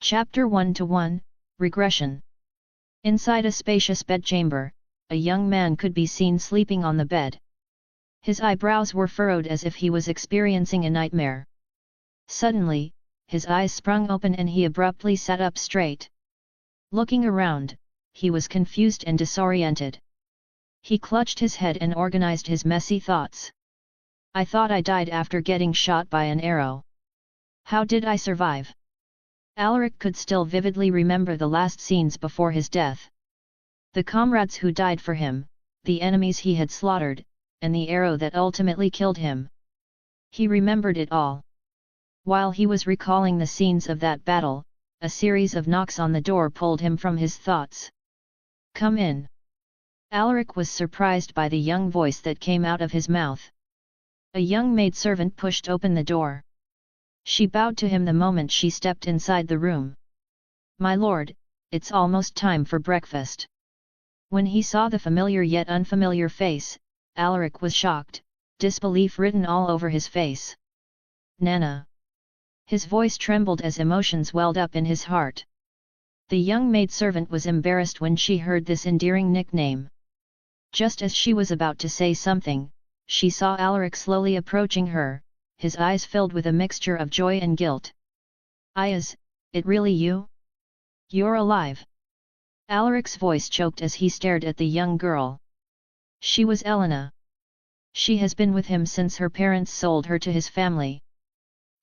Chapter 1-1, Regression. Inside a spacious bedchamber, a young man could be seen sleeping on the bed. His eyebrows were furrowed as if he was experiencing a nightmare. Suddenly, his eyes sprung open and he abruptly sat up straight. Looking around, he was confused and disoriented. He clutched his head and organized his messy thoughts. I thought I died after getting shot by an arrow. How did I survive? Alaric could still vividly remember the last scenes before his death. The comrades who died for him, the enemies he had slaughtered, and the arrow that ultimately killed him. He remembered it all. While he was recalling the scenes of that battle, a series of knocks on the door pulled him from his thoughts. "Come in." Alaric was surprised by the young voice that came out of his mouth. A young maidservant pushed open the door. She bowed to him the moment she stepped inside the room. "My lord, it's almost time for breakfast." When he saw the familiar yet unfamiliar face, Alaric was shocked, disbelief written all over his face. "Nana." His voice trembled as emotions welled up in his heart. The young maidservant was embarrassed when she heard this endearing nickname. Just as she was about to say something, she saw Alaric slowly approaching her, his eyes filled with a mixture of joy and guilt. "Is it really you? You're alive?" Alaric's voice choked as he stared at the young girl. She was Elena. She has been with him since her parents sold her to his family.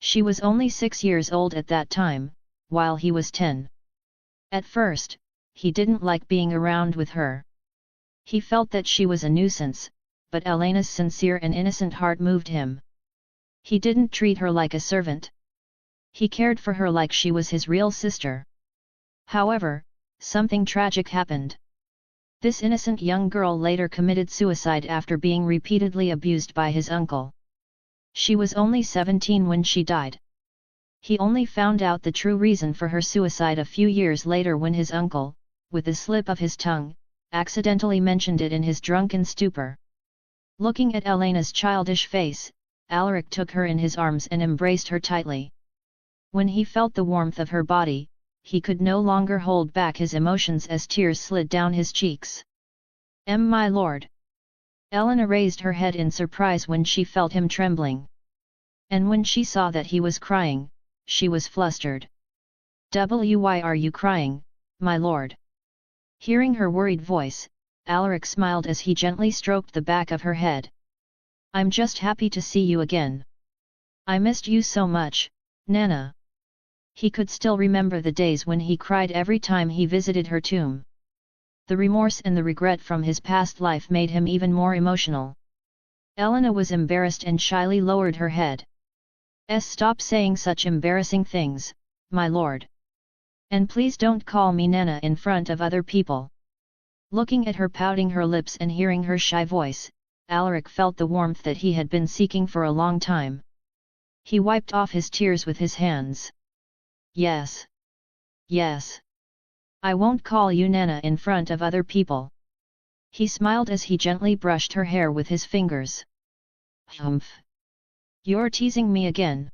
She was only 6 years old at that time, while he was 10. At first, he didn't like being around with her. He felt that she was a nuisance, but Elena's sincere and innocent heart moved him. He didn't treat her like a servant. He cared for her like she was his real sister. However, something tragic happened. This innocent young girl later committed suicide after being repeatedly abused by his uncle. She was only 17 when she died. He only found out the true reason for her suicide a few years later when his uncle, with a slip of his tongue, accidentally mentioned it in his drunken stupor. Looking at Elena's childish face, Alaric took her in his arms and embraced her tightly. When he felt the warmth of her body, he could no longer hold back his emotions as tears slid down his cheeks. "My lord." Elena raised her head in surprise when she felt him trembling. And when she saw that he was crying, she was flustered. "Why are you crying, my lord?" Hearing her worried voice, Alaric smiled as he gently stroked the back of her head. "I'm just happy to see you again. I missed you so much, Nana." He could still remember the days when he cried every time he visited her tomb. The remorse and the regret from his past life made him even more emotional. Elena was embarrassed and shyly lowered her head. "Stop saying such embarrassing things, my lord. And please don't call me Nana in front of other people." Looking at her pouting her lips and hearing her shy voice, Alaric felt the warmth that he had been seeking for a long time. He wiped off his tears with his hands. "Yes. Yes. I won't call you Nana in front of other people." He smiled as he gently brushed her hair with his fingers. "Humph. You're teasing me again."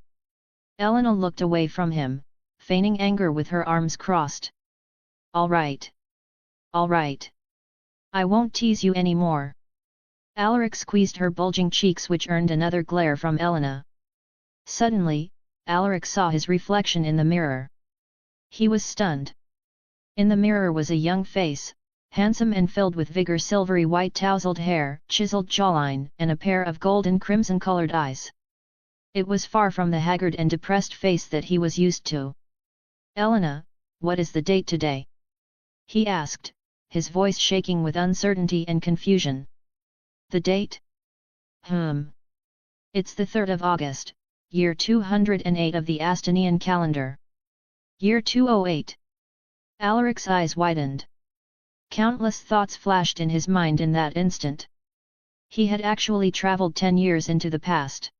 Elena looked away from him, feigning anger with her arms crossed. "All right. All right. I won't tease you anymore." Alaric squeezed her bulging cheeks, which earned another glare from Elena. Suddenly, Alaric saw his reflection in the mirror. He was stunned. In the mirror was a young face, handsome and filled with vigor, silvery white tousled hair, chiseled jawline, and a pair of golden crimson-colored eyes. It was far from the haggard and depressed face that he was used to. "Elena, what is the date today?" he asked, his voice shaking with uncertainty and confusion. "The date? It's the 3rd of August, year 208 of the Astanian calendar. Year 208. Alaric's eyes widened. Countless thoughts flashed in his mind in that instant. He had actually traveled 10 years into the past.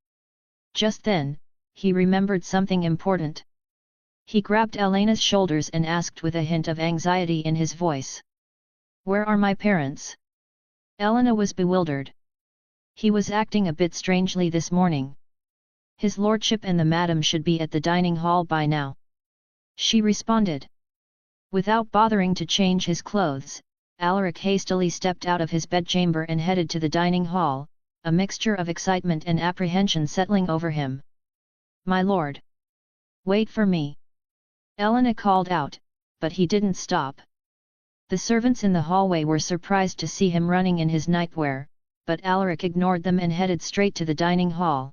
Just then, he remembered something important. He grabbed Elena's shoulders and asked with a hint of anxiety in his voice. "Where are my parents?" Elena was bewildered. He was acting a bit strangely this morning. His lordship and the madam should be at the dining hall by now. she responded. Without bothering to change his clothes, Alaric hastily stepped out of his bedchamber and headed to the dining hall, a mixture of excitement and apprehension settling over him. "My lord! Wait for me!" Elena called out, but he didn't stop. The servants in the hallway were surprised to see him running in his nightwear, but Alaric ignored them and headed straight to the dining hall.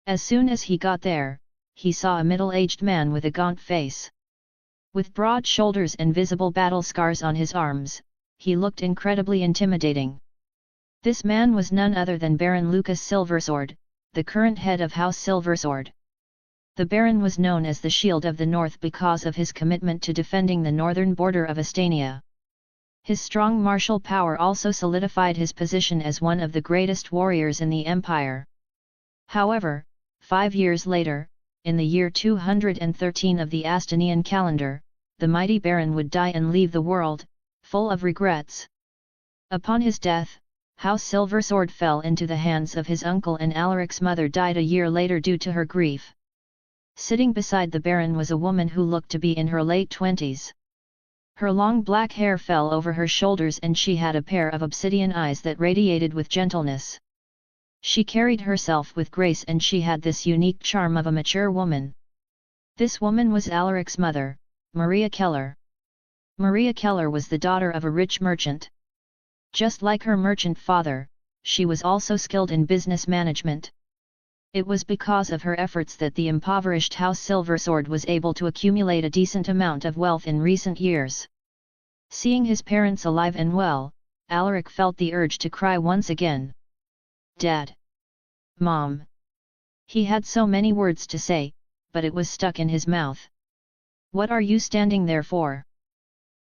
As soon as he got there, he saw a middle-aged man with a gaunt face. With broad shoulders and visible battle scars on his arms, he looked incredibly intimidating. This man was none other than Baron Lucas Silversword, the current head of House Silversword. The Baron was known as the Shield of the North because of his commitment to defending the northern border of Astania. His strong martial power also solidified his position as one of the greatest warriors in the empire. However, 5 years later, in the year 213 of the Astanian calendar, the mighty Baron would die and leave the world, full of regrets. Upon his death, House Silversword fell into the hands of his uncle, and Alaric's mother died a year later due to her grief. Sitting beside the Baron was a woman who looked to be in her late 20s. Her long black hair fell over her shoulders and she had a pair of obsidian eyes that radiated with gentleness. She carried herself with grace and she had this unique charm of a mature woman. This woman was Alaric's mother, Maria Keller. Maria Keller was the daughter of a rich merchant. Just like her merchant father, she was also skilled in business management. It was because of her efforts that the impoverished House Silversword was able to accumulate a decent amount of wealth in recent years. Seeing his parents alive and well, Alaric felt the urge to cry once again. "Dad! Mom!" He had so many words to say, but it was stuck in his mouth. "What are you standing there for?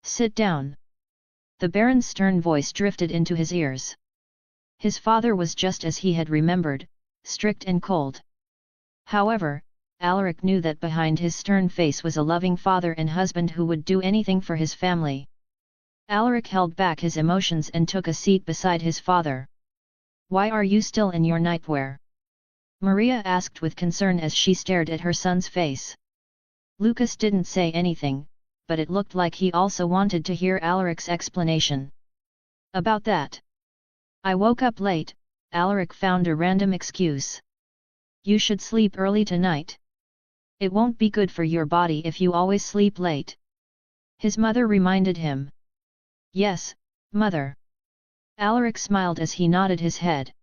Sit down!" The Baron's stern voice drifted into his ears. His father was just as he had remembered, strict and cold. However, Alaric knew that behind his stern face was a loving father and husband who would do anything for his family. Alaric held back his emotions and took a seat beside his father. "Why are you still in your nightwear?" Maria asked with concern as she stared at her son's face. Lucas didn't say anything, but it looked like he also wanted to hear Alaric's explanation. "About that. I woke up late," Alaric found a random excuse. "You should sleep early tonight. It won't be good for your body if you always sleep late," his mother reminded him. "Yes, mother." Alaric smiled as he nodded his head.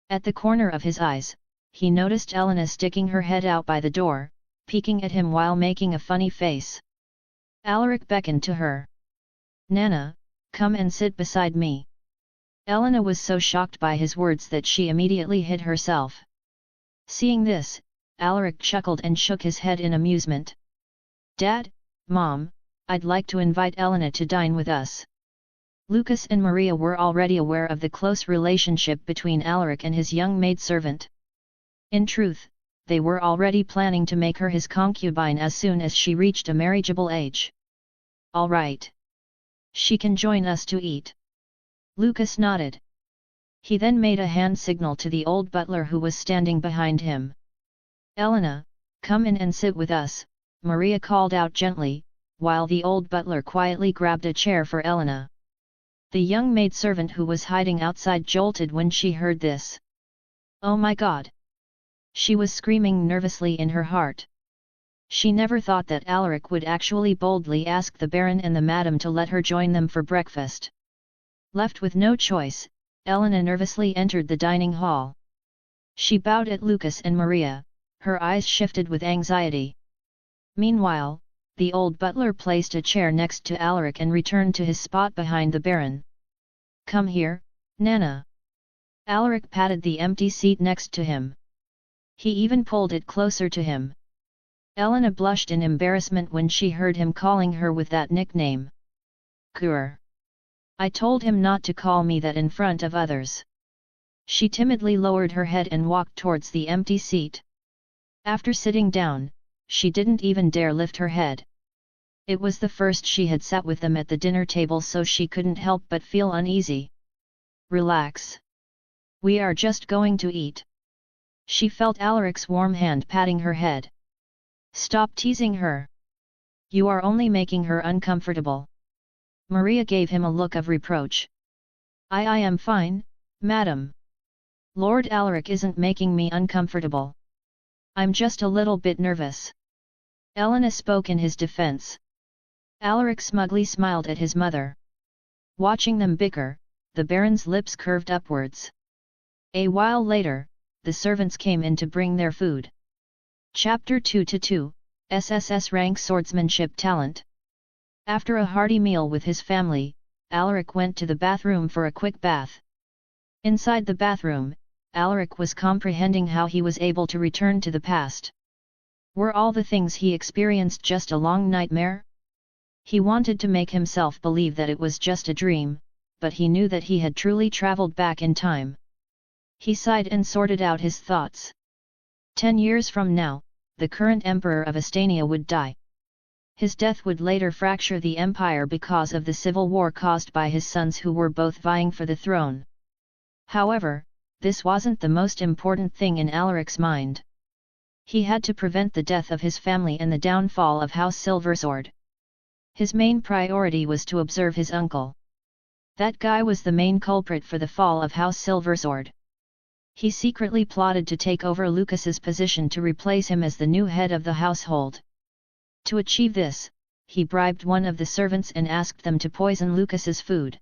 At the corner of his eyes, he noticed Elena sticking her head out by the door, peeking at him while making a funny face. Alaric beckoned to her. "Nana, come and sit beside me." Elena was so shocked by his words that she immediately hid herself. Seeing this, Alaric chuckled and shook his head in amusement. "Dad, Mom, I'd like to invite Elena to dine with us." Lucas and Maria were already aware of the close relationship between Alaric and his young maidservant. In truth, they were already planning to make her his concubine as soon as she reached a marriageable age. "All right. She can join us to eat." Lucas nodded. He then made a hand signal to the old butler who was standing behind him. "Elena, come in and sit with us," Maria called out gently, while the old butler quietly grabbed a chair for Elena. The young maidservant who was hiding outside jolted when she heard this. "Oh my God!" She was screaming nervously in her heart. She never thought that Alaric would actually boldly ask the Baron and the Madam to let her join them for breakfast. Left with no choice, Elena nervously entered the dining hall. She bowed at Lucas and Maria, her eyes shifted with anxiety. Meanwhile, the old butler placed a chair next to Alaric and returned to his spot behind the Baron. "Come here, Nana." Alaric patted the empty seat next to him. He even pulled it closer to him. Elena blushed in embarrassment when she heard him calling her with that nickname. "Grr. I told him not to call me that in front of others." She timidly lowered her head and walked towards the empty seat. After sitting down, she didn't even dare lift her head. It was the first she had sat with them at the dinner table, so she couldn't help but feel uneasy. "Relax. We are just going to eat." She felt Alaric's warm hand patting her head. "Stop teasing her." You are only making her uncomfortable. Maria gave him a look of reproach. I am fine, madam. Lord Alaric isn't making me uncomfortable. I'm just a little bit nervous. Elena spoke in his defense. Alaric smugly smiled at his mother. Watching them bicker, the Baron's lips curved upwards. A while later, the servants came in to bring their food. Chapter 2-2, SSS rank Swordsmanship Talent. After a hearty meal with his family, Alaric went to the bathroom for a quick bath. Inside the bathroom, Alaric was comprehending how he was able to return to the past. Were all the things he experienced just a long nightmare? He wanted to make himself believe that it was just a dream, but he knew that he had truly traveled back in time. He sighed and sorted out his thoughts. 10 years from now, the current emperor of Astania would die. His death would later fracture the empire because of the civil war caused by his sons who were both vying for the throne. However, this wasn't the most important thing in Alaric's mind. He had to prevent the death of his family and the downfall of House Silversword. His main priority was to observe his uncle. That guy was the main culprit for the fall of House Silversword. He secretly plotted to take over Lucas's position to replace him as the new head of the household. To achieve this, he bribed one of the servants and asked them to poison Lucas's food.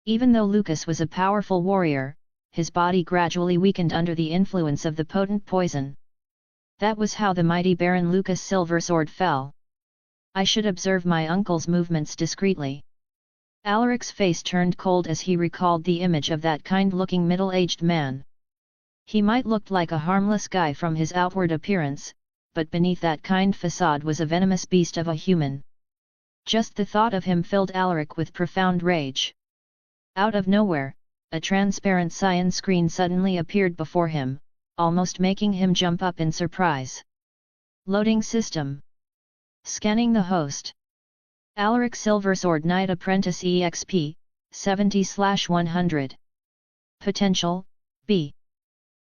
Even though Lucas was a powerful warrior, his body gradually weakened under the influence of the potent poison. That was how the mighty Baron Lucas Silversword fell. I should observe my uncle's movements discreetly. Alaric's face turned cold as he recalled the image of that kind-looking middle-aged man. He might look like a harmless guy from his outward appearance, but beneath that kind facade was a venomous beast of a human. Just the thought of him filled Alaric with profound rage. Out of nowhere, a transparent cyan screen suddenly appeared before him, almost making him jump up in surprise. Loading system. Scanning the host. Alaric Silversword Knight Apprentice EXP, 70/100. Potential, B.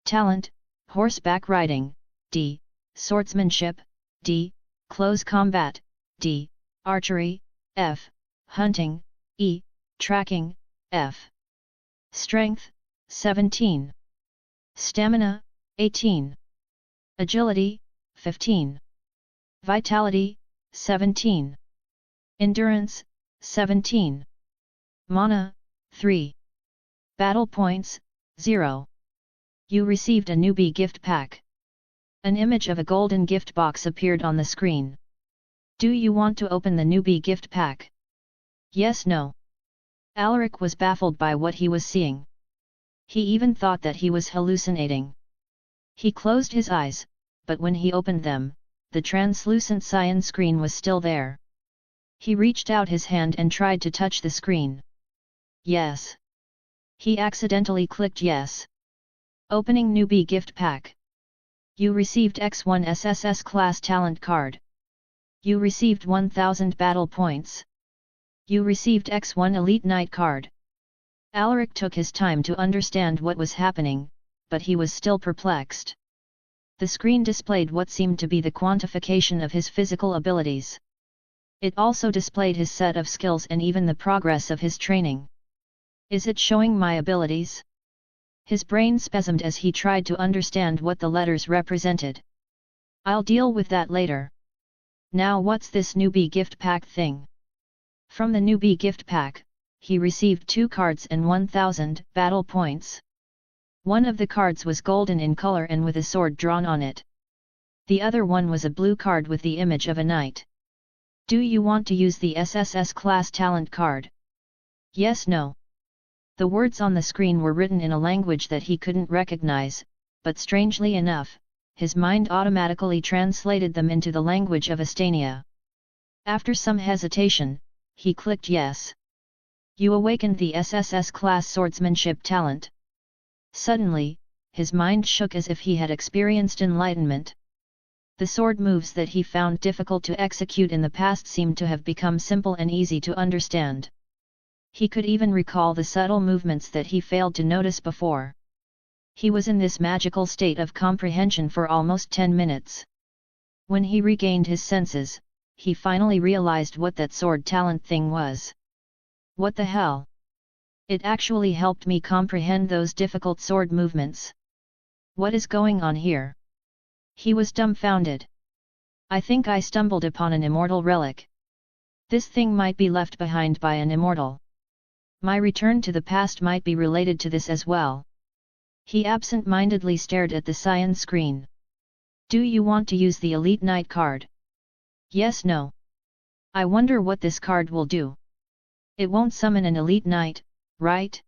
Talent, Horseback Riding, D. Swordsmanship, D. Close Combat, D. Archery, F. Hunting, E. Tracking, F. Strength, 17. Stamina, 18. Agility, 15. Vitality, 17. Endurance, 17. Mana, 3. Battle points, 0. You received a newbie gift pack. An image of a golden gift box appeared on the screen. Do you want to open the newbie gift pack? Yes, no. Alaric was baffled by what he was seeing. He even thought that he was hallucinating. He closed his eyes, but when he opened them, the translucent cyan screen was still there. He reached out his hand and tried to touch the screen. Yes. He accidentally clicked yes. Opening newbie gift pack. You received X1 SSS class talent card. You received 1000 battle points. You received X1 Elite Knight card. Alaric took his time to understand what was happening, but he was still perplexed. The screen displayed what seemed to be the quantification of his physical abilities. It also displayed his set of skills and even the progress of his training. Is it showing my abilities? His brain spasmed as he tried to understand what the letters represented. I'll deal with that later. Now what's this newbie gift pack thing? From the newbie gift pack, he received 2 cards and 1000 battle points. One of the cards was golden in color and with a sword drawn on it. The other one was a blue card with the image of a knight. Do you want to use the SSS class talent card? Yes, no. The words on the screen were written in a language that he couldn't recognize, but strangely enough, his mind automatically translated them into the language of Astania. After some hesitation, he clicked yes. You awakened the SSS class swordsmanship talent. Suddenly, his mind shook as if he had experienced enlightenment. The sword moves that he found difficult to execute in the past seemed to have become simple and easy to understand. He could even recall the subtle movements that he failed to notice before. He was in this magical state of comprehension for almost 10 minutes. When he regained his senses, he finally realized what that sword talent thing was. What the hell? It actually helped me comprehend those difficult sword movements. What is going on here? He was dumbfounded. I think I stumbled upon an immortal relic. This thing might be left behind by an immortal. My return to the past might be related to this as well. He absent-mindedly stared at the cyan screen. Do you want to use the Elite Knight card? Yes, no. I wonder what this card will do. It won't summon an Elite Knight, right?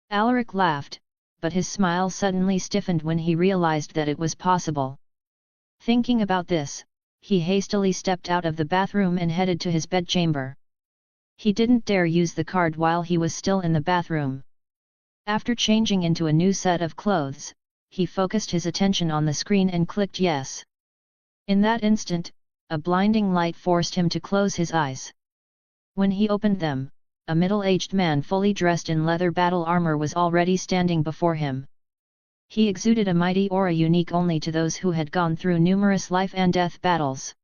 Alaric laughed, but his smile suddenly stiffened when he realized that it was possible. Thinking about this, he hastily stepped out of the bathroom and headed to his bedchamber. He didn't dare use the card while he was still in the bathroom. After changing into a new set of clothes, he focused his attention on the screen and clicked yes. In that instant, a blinding light forced him to close his eyes. When he opened them, a middle-aged man fully dressed in leather battle armor was already standing before him. He exuded a mighty aura unique only to those who had gone through numerous life and death battles.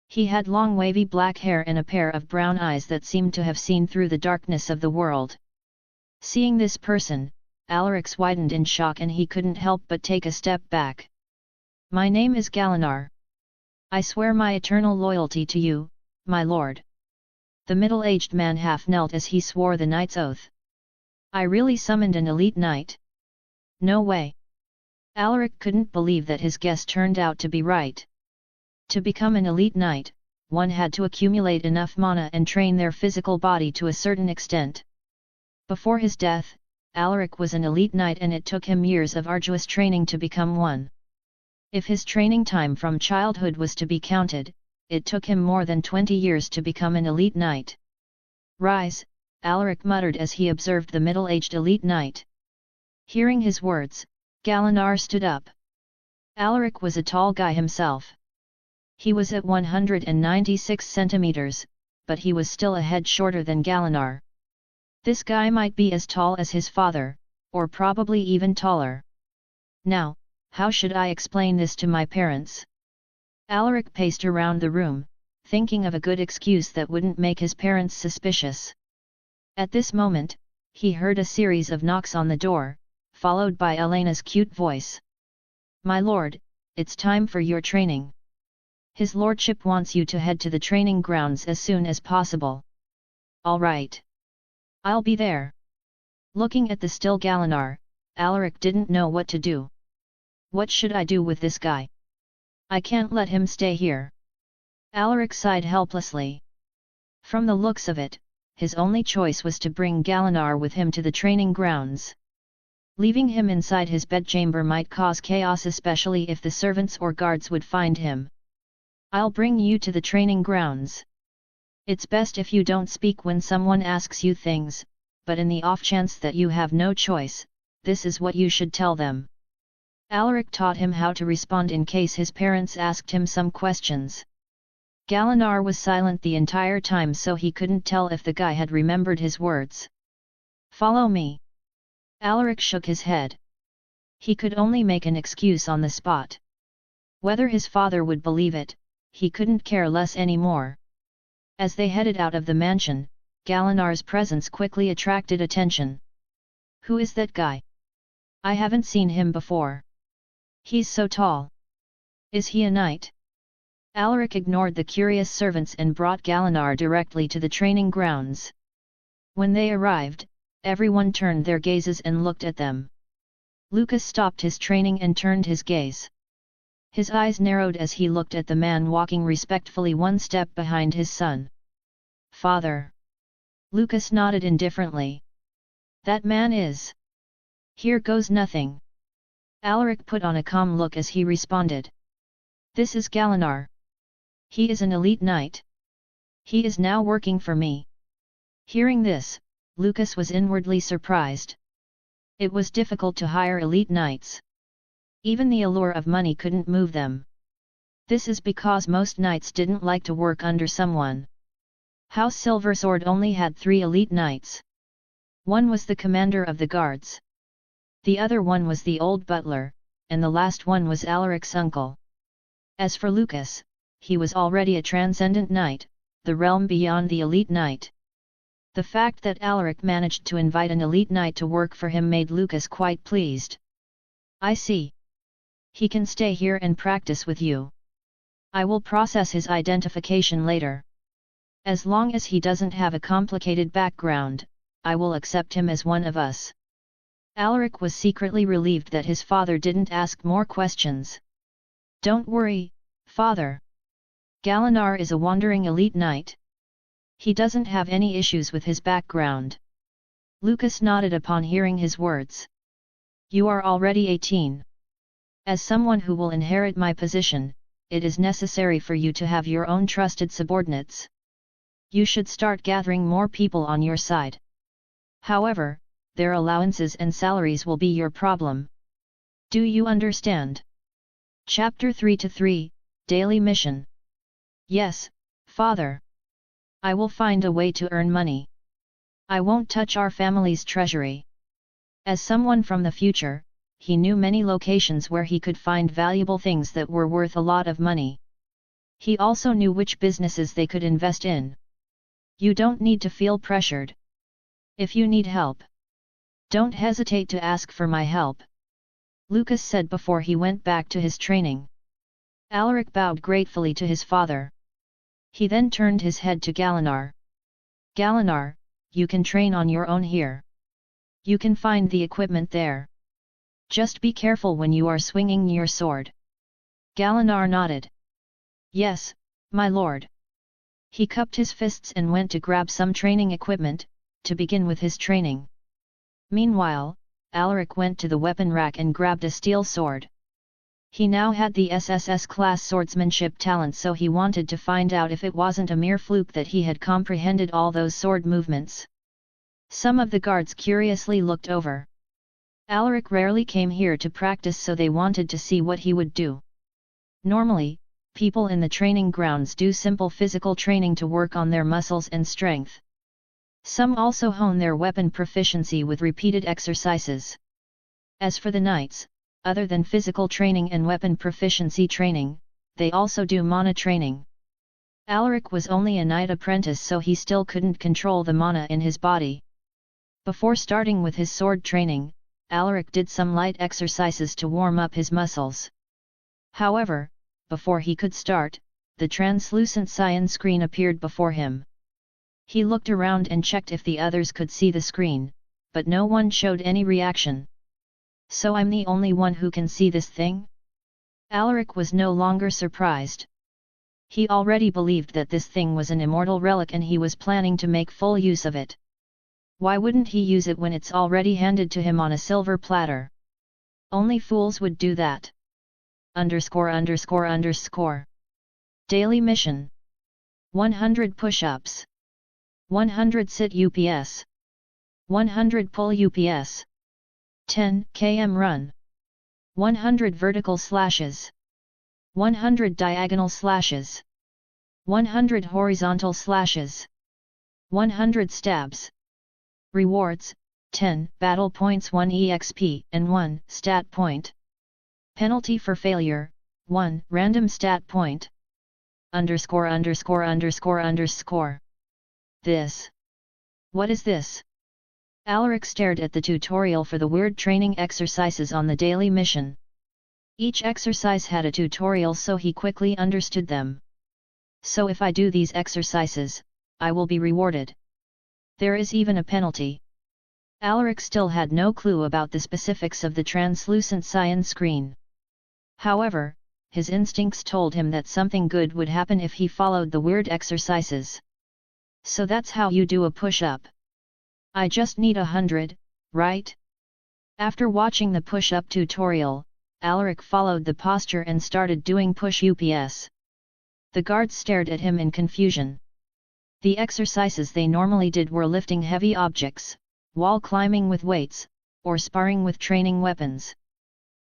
He had long wavy black hair and a pair of brown eyes that seemed to have seen through the darkness of the world. Seeing this person, Alaric's widened in shock and he couldn't help but take a step back. My name is Galinar. I swear my eternal loyalty to you, my lord. The middle-aged man half knelt as he swore the knight's oath. I really summoned an elite knight? No way. Alaric couldn't believe that his guess turned out to be right. To become an elite knight, one had to accumulate enough mana and train their physical body to a certain extent. Before his death, Alaric was an elite knight and it took him years of arduous training to become one. If his training time from childhood was to be counted, it took him more than 20 years to become an elite knight. Rise, Alaric muttered as he observed the middle-aged elite knight. Hearing his words, Galinar stood up. Alaric was a tall guy himself. He was at 196 centimeters, but he was still a head shorter than Galinar. This guy might be as tall as his father, or probably even taller. Now, how should I explain this to my parents? Alaric paced around the room, thinking of a good excuse that wouldn't make his parents suspicious. At this moment, he heard a series of knocks on the door, followed by Elena's cute voice. My lord, it's time for your training. His lordship wants you to head to the training grounds as soon as possible. All right. I'll be there. Looking at the still Galinar, Alaric didn't know what to do. What should I do with this guy? I can't let him stay here. Alaric sighed helplessly. From the looks of it, his only choice was to bring Galinar with him to the training grounds. Leaving him inside his bedchamber might cause chaos, especially if the servants or guards would find him. I'll bring you to the training grounds. It's best if you don't speak when someone asks you things, but in the off chance that you have no choice, this is what you should tell them. Alaric taught him how to respond in case his parents asked him some questions. Galinar was silent the entire time, so he couldn't tell if the guy had remembered his words. Follow me. Alaric shook his head. He could only make an excuse on the spot. Whether his father would believe it, he couldn't care less anymore. As they headed out of the mansion, Galinar's presence quickly attracted attention. Who is that guy? I haven't seen him before. He's so tall. Is he a knight? Alaric ignored the curious servants and brought Galinar directly to the training grounds. When they arrived, everyone turned their gazes and looked at them. Lucas stopped his training and turned his gaze. His eyes narrowed as he looked at the man walking respectfully one step behind his son. Father. Lucas nodded indifferently. That man is. Here goes nothing. Alaric put on a calm look as he responded. This is Galinar. He is an elite knight. He is now working for me. Hearing this, Lucas was inwardly surprised. It was difficult to hire elite knights. Even the allure of money couldn't move them. This is because most knights didn't like to work under someone. House Silversword only had 3 elite knights. One was the commander of the guards. The other one was the old butler, and the last one was Alaric's uncle. As for Lucas, he was already a transcendent knight, the realm beyond the elite knight. The fact that Alaric managed to invite an elite knight to work for him made Lucas quite pleased. I see. He can stay here and practice with you. I will process his identification later. As long as he doesn't have a complicated background, I will accept him as one of us. Alaric was secretly relieved that his father didn't ask more questions. Don't worry, father. Galinar is a wandering elite knight. He doesn't have any issues with his background. Lucas nodded upon hearing his words. You are already 18. As someone who will inherit my position, it is necessary for you to have your own trusted subordinates. You should start gathering more people on your side. However, their allowances and salaries will be your problem. Do you understand? Chapter 3-3, Daily Mission. Yes, father. I will find a way to earn money. I won't touch our family's treasury. As someone from the future, he knew many locations where he could find valuable things that were worth a lot of money. He also knew which businesses they could invest in. You don't need to feel pressured. If you need help, don't hesitate to ask for my help, Lucas said before he went back to his training. Alaric bowed gratefully to his father. He then turned his head to Galinar. Galinar, you can train on your own here. You can find the equipment there. Just be careful when you are swinging your sword. Galinar nodded. Yes, my lord. He cupped his fists and went to grab some training equipment, to begin with his training. Meanwhile, Alaric went to the weapon rack and grabbed a steel sword. He now had the SSS class swordsmanship talent, so he wanted to find out if it wasn't a mere fluke that he had comprehended all those sword movements. Some of the guards curiously looked over. Alaric rarely came here to practice, so they wanted to see what he would do. Normally, people in the training grounds do simple physical training to work on their muscles and strength. Some also hone their weapon proficiency with repeated exercises. As for the knights, other than physical training and weapon proficiency training, they also do mana training. Alaric was only a knight apprentice, so he still couldn't control the mana in his body. Before starting with his sword training, Alaric did some light exercises to warm up his muscles. However, before he could start, the translucent cyan screen appeared before him. He looked around and checked if the others could see the screen, but no one showed any reaction. So I'm the only one who can see this thing? Alaric was no longer surprised. He already believed that this thing was an immortal relic and he was planning to make full use of it. Why wouldn't he use it when it's already handed to him on a silver platter? Only fools would do that. _____. Daily Mission. 100 push-ups. 100 sit UPS. 100 pull UPS. 10 km run. 100 vertical slashes. 100 diagonal slashes. 100 horizontal slashes. 100 stabs. Rewards: 10 battle points, 1 EXP and 1 stat point. Penalty for failure: 1 random stat point. ______. This. What is this? Alaric stared at the tutorial for the weird training exercises on the daily mission. Each exercise had a tutorial, so he quickly understood them. So if I do these exercises, I will be rewarded. There is even a penalty. Alaric still had no clue about the specifics of the translucent cyan screen. However, his instincts told him that something good would happen if he followed the weird exercises. So that's how you do a push-up. I just need 100, right? After watching the push-up tutorial, Alaric followed the posture and started doing push UPS. The guards stared at him in confusion. The exercises they normally did were lifting heavy objects, wall climbing with weights, or sparring with training weapons.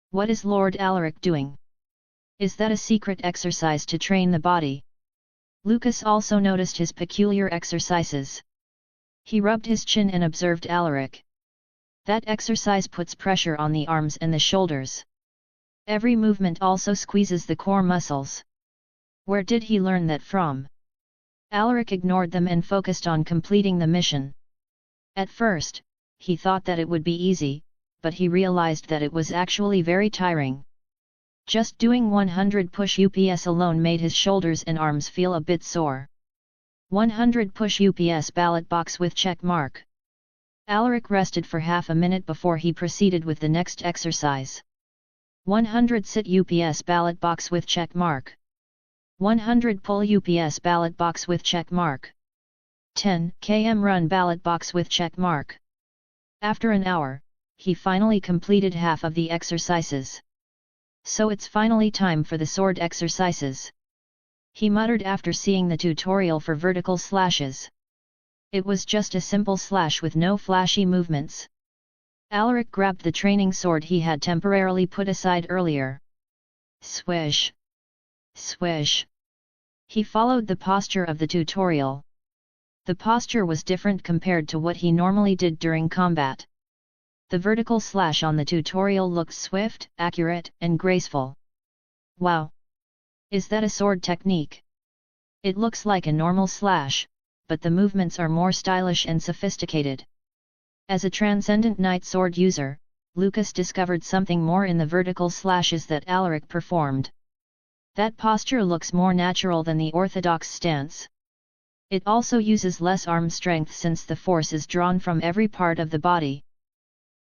What is Lord Alaric doing? Is that a secret exercise to train the body? Lucas also noticed his peculiar exercises. He rubbed his chin and observed Alaric. That exercise puts pressure on the arms and the shoulders. Every movement also squeezes the core muscles. Where did he learn that from? Alaric ignored them and focused on completing the mission. At first, he thought that it would be easy, but he realized that it was actually very tiring. Just doing 100 push-ups alone made his shoulders and arms feel a bit sore. 100 push-ups ballot box with check mark. Alaric rested for half a minute before he proceeded with the next exercise. 100 sit-ups ballot box with check mark. 100 pull-ups ballot box with check mark. 10 km run ballot box with check mark. After an hour, he finally completed half of the exercises. So it's finally time for the sword exercises, he muttered after seeing the tutorial for vertical slashes. It was just a simple slash with no flashy movements. Alaric grabbed the training sword he had temporarily put aside earlier. Swish! Swish! He followed the posture of the tutorial. The posture was different compared to what he normally did during combat. The vertical slash on the tutorial looked swift, accurate, and graceful. Wow! Is that a sword technique? It looks like a normal slash, but the movements are more stylish and sophisticated. As a transcendent knight sword user, Lucas discovered something more in the vertical slashes that Alaric performed. That posture looks more natural than the orthodox stance. It also uses less arm strength since the force is drawn from every part of the body.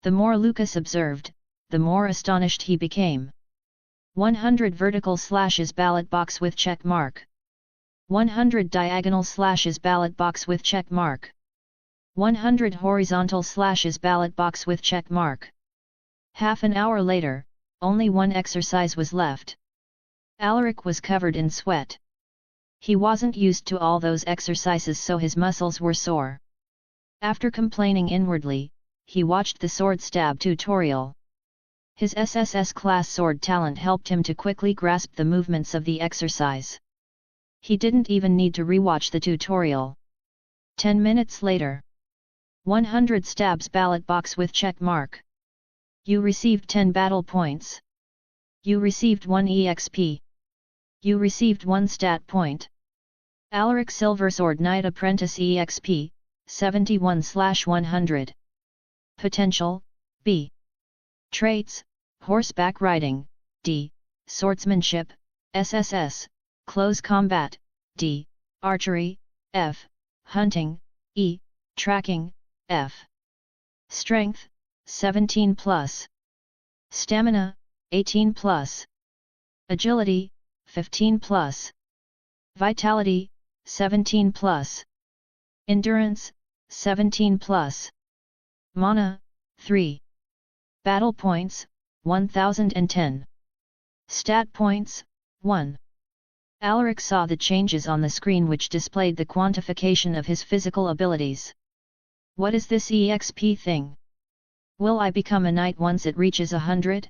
The more Lucas observed, the more astonished he became. 100 vertical slashes ballot box with check mark. 100 diagonal slashes ballot box with check mark. 100 horizontal slashes ballot box with check mark. Half an hour later, only one exercise was left. Alaric was covered in sweat. He wasn't used to all those exercises, so his muscles were sore. After complaining inwardly, he watched the sword stab tutorial. His SSS class sword talent helped him to quickly grasp the movements of the exercise. He didn't even need to rewatch the tutorial. 10 minutes later. 100 stabs ballot box with check mark. You received 10 battle points. You received 1 EXP. You received 1 stat point. Alaric Silver Sword Knight Apprentice EXP, 71/100. Potential, B. Traits, Horseback Riding, D. Swordsmanship, SSS, Close Combat, D. Archery, F. Hunting, E. Tracking, F. Strength, 17+. Stamina, 18+. Agility, 15+. Vitality, 17+. Endurance, 17+. Mana, 3. Battle points, 1010. Stat points, 1. Alaric saw the changes on the screen which displayed the quantification of his physical abilities. What is this EXP thing? Will I become a knight once it reaches 100?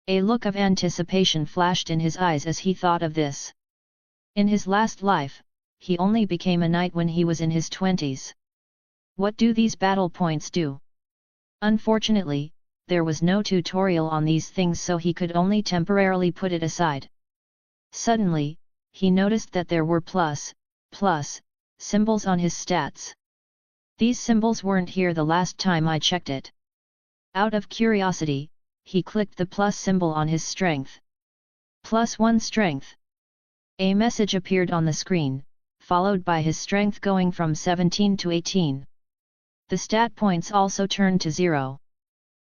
A look of anticipation flashed in his eyes as he thought of this. In his last life, he only became a knight when he was in his 20s. What do these battle points do? Unfortunately, there was no tutorial on these things, so he could only temporarily put it aside. Suddenly, he noticed that there were plus symbols on his stats. These symbols weren't here the last time I checked it. Out of curiosity, he clicked the plus symbol on his strength. +1 strength. A message appeared on the screen, followed by his strength going from 17 to 18. The stat points also turned to 0.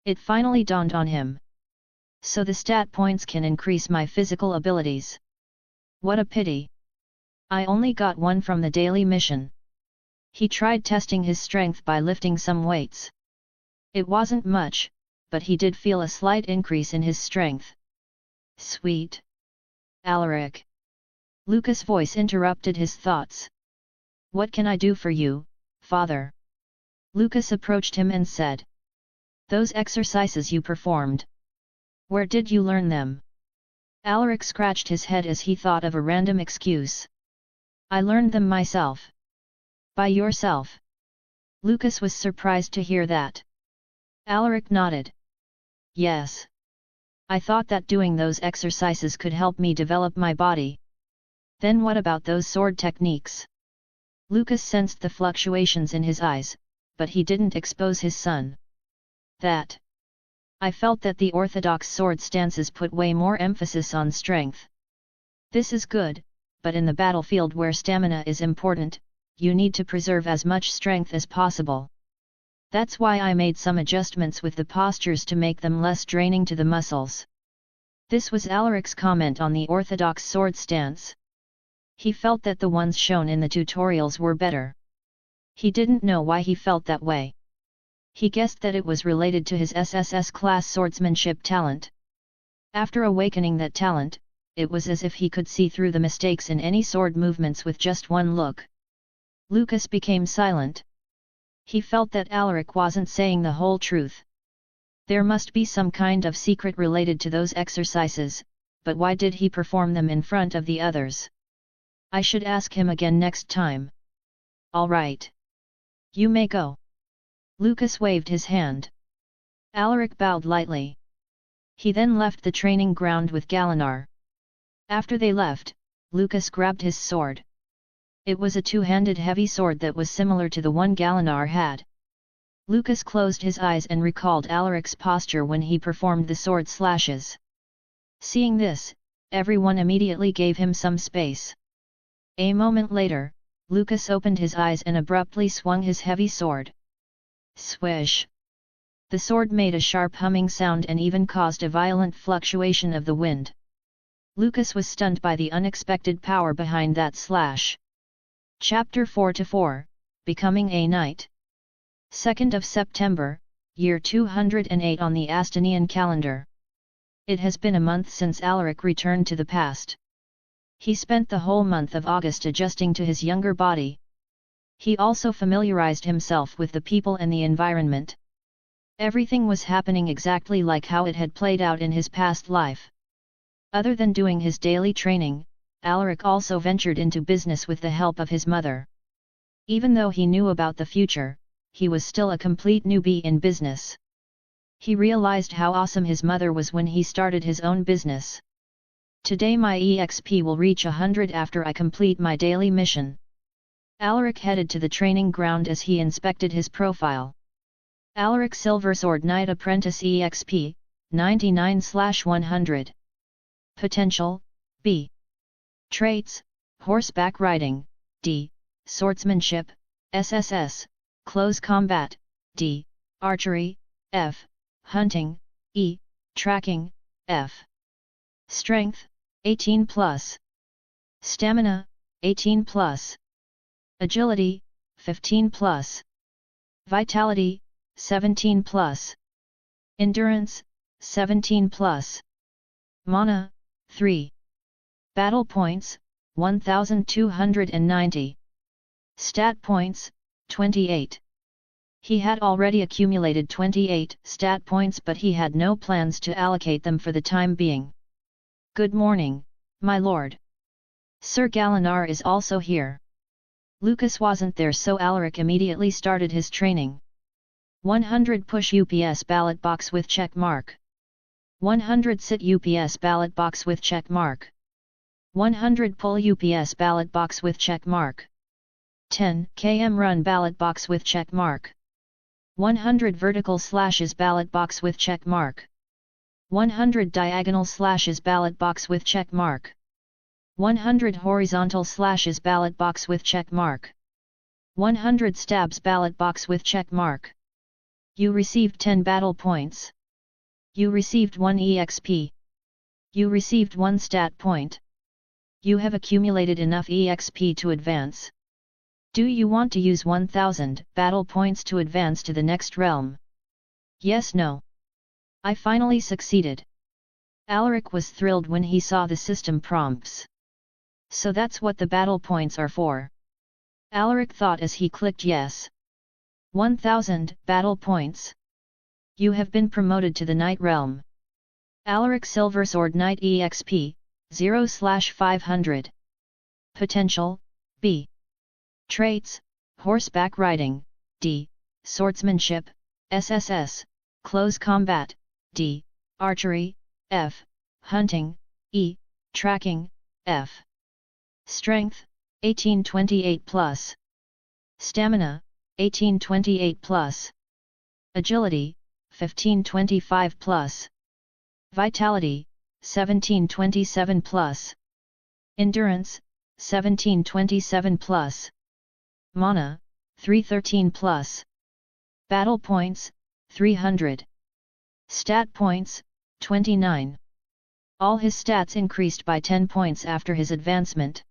It finally dawned on him. So the stat points can increase my physical abilities. What a pity. I only got 1 from the daily mission. He tried testing his strength by lifting some weights. It wasn't much, but he did feel a slight increase in his strength. Sweet. Alaric. Lucas' voice interrupted his thoughts. What can I do for you, father? Lucas approached him and said. Those exercises you performed. Where did you learn them? Alaric scratched his head as he thought of a random excuse. I learned them myself. By yourself? Lucas was surprised to hear that. Alaric nodded. Yes. I thought that doing those exercises could help me develop my body. Then what about those sword techniques? Lucas sensed the fluctuations in his eyes, but he didn't expose his son. I felt that the orthodox sword stances put way more emphasis on strength. This is good, but in the battlefield where stamina is important, you need to preserve as much strength as possible. That's why I made some adjustments with the postures to make them less draining to the muscles. This was Alaric's comment on the orthodox sword stance. He felt that the ones shown in the tutorials were better. He didn't know why he felt that way. He guessed that it was related to his SSS class swordsmanship talent. After awakening that talent, it was as if he could see through the mistakes in any sword movements with just one look. Lucas became silent. He felt that Alaric wasn't saying the whole truth. There must be some kind of secret related to those exercises, but why did he perform them in front of the others? I should ask him again next time. All right. You may go. Lucas waved his hand. Alaric bowed lightly. He then left the training ground with Galinar. After they left, Lucas grabbed his sword. It was a two-handed heavy sword that was similar to the one Galinar had. Lucas closed his eyes and recalled Alaric's posture when he performed the sword slashes. Seeing this, everyone immediately gave him some space. A moment later, Lucas opened his eyes and abruptly swung his heavy sword. Swish! The sword made a sharp humming sound and even caused a violent fluctuation of the wind. Lucas was stunned by the unexpected power behind that slash. Chapter 4-4, Becoming a Knight. 2nd of September, year 208 on the Astanian calendar. It has been a month since Alaric returned to the past. He spent the whole month of August adjusting to his younger body. He also familiarized himself with the people and the environment. Everything was happening exactly like how it had played out in his past life. Other than doing his daily training, Alaric also ventured into business with the help of his mother. Even though he knew about the future, he was still a complete newbie in business. He realized how awesome his mother was when he started his own business. Today my EXP will reach 100 after I complete my daily mission. Alaric headed to the training ground as he inspected his profile. Alaric Silversword Knight Apprentice EXP, 99/100. Potential, B. Traits, Horseback Riding, D. Swordsmanship, SSS, Close Combat, D. Archery, F. Hunting, E. Tracking, F. Strength, 18+. Stamina, 18+. Agility, 15+. Vitality, 17+. Endurance, 17+. Mana, 3. Battle points, 1290. Stat points, 28. He had already accumulated 28 stat points, but he had no plans to allocate them for the time being. Good morning, my lord. Sir Galinar is also here. Lucas wasn't there, so Alaric immediately started his training. 100 push UPS ballot box with check mark. 100 sit UPS ballot box with check mark. 100 pull UPS ballot box with check mark. 10 km run ballot box with check mark. 100 vertical slashes ballot box with check mark. 100 diagonal slashes ballot box with check mark. 100 horizontal slashes ballot box with check mark. 100 stabs ballot box with check mark. You received 10 battle points. You received 1 EXP. You received 1 stat point. You have accumulated enough EXP to advance. Do you want to use 1000 battle points to advance to the next realm? Yes, no. I finally succeeded. Alaric was thrilled when he saw the system prompts. So that's what the battle points are for. Alaric thought as he clicked yes. 1000 battle points. You have been promoted to the Knight realm. Alaric Silversword Knight EXP, 0/500. Potential, B. Traits, Horseback Riding, D. Swordsmanship, SSS, Close Combat, D. Archery, F. Hunting, E. Tracking, F. Strength, 1828 plus. Stamina, 1828 plus. Agility, 1525 plus. Vitality, 1727 plus. Endurance, 1727 plus. Mana, 313 plus. Battle points, 300. Stat points, 29. All his stats increased by 10 points after his advancement.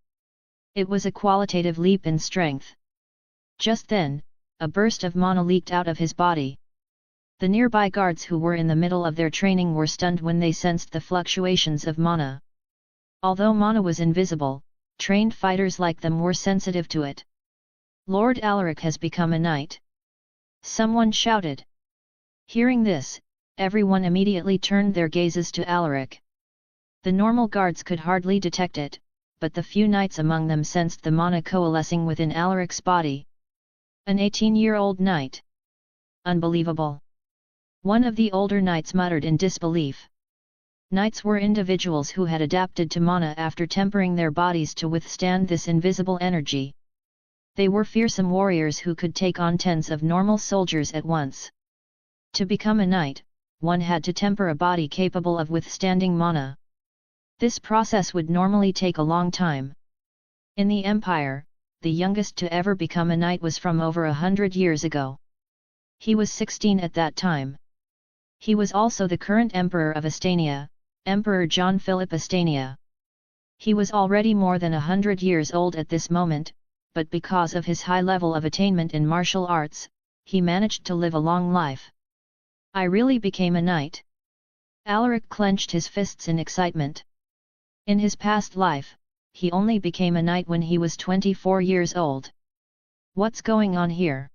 It was a qualitative leap in strength. Just then, a burst of mana leaked out of his body. The nearby guards who were in the middle of their training were stunned when they sensed the fluctuations of mana. Although mana was invisible, trained fighters like them were sensitive to it. Lord Alaric has become a knight. Someone shouted. Hearing this, everyone immediately turned their gazes to Alaric. The normal guards could hardly detect it, but the few knights among them sensed the mana coalescing within Alaric's body. An 18-year-old knight. Unbelievable. One of the older knights muttered in disbelief. Knights were individuals who had adapted to mana after tempering their bodies to withstand this invisible energy. They were fearsome warriors who could take on tens of normal soldiers at once. To become a knight, one had to temper a body capable of withstanding mana. This process would normally take a long time. In the Empire, the youngest to ever become a knight was from over 100 years ago. He was 16 at that time. He was also the current Emperor of Astania, Emperor John Philip Astania. He was already more than 100 years old at this moment, but because of his high level of attainment in martial arts, he managed to live a long life. I really became a knight. Alaric clenched his fists in excitement. In his past life, he only became a knight when he was 24 years old. What's going on here?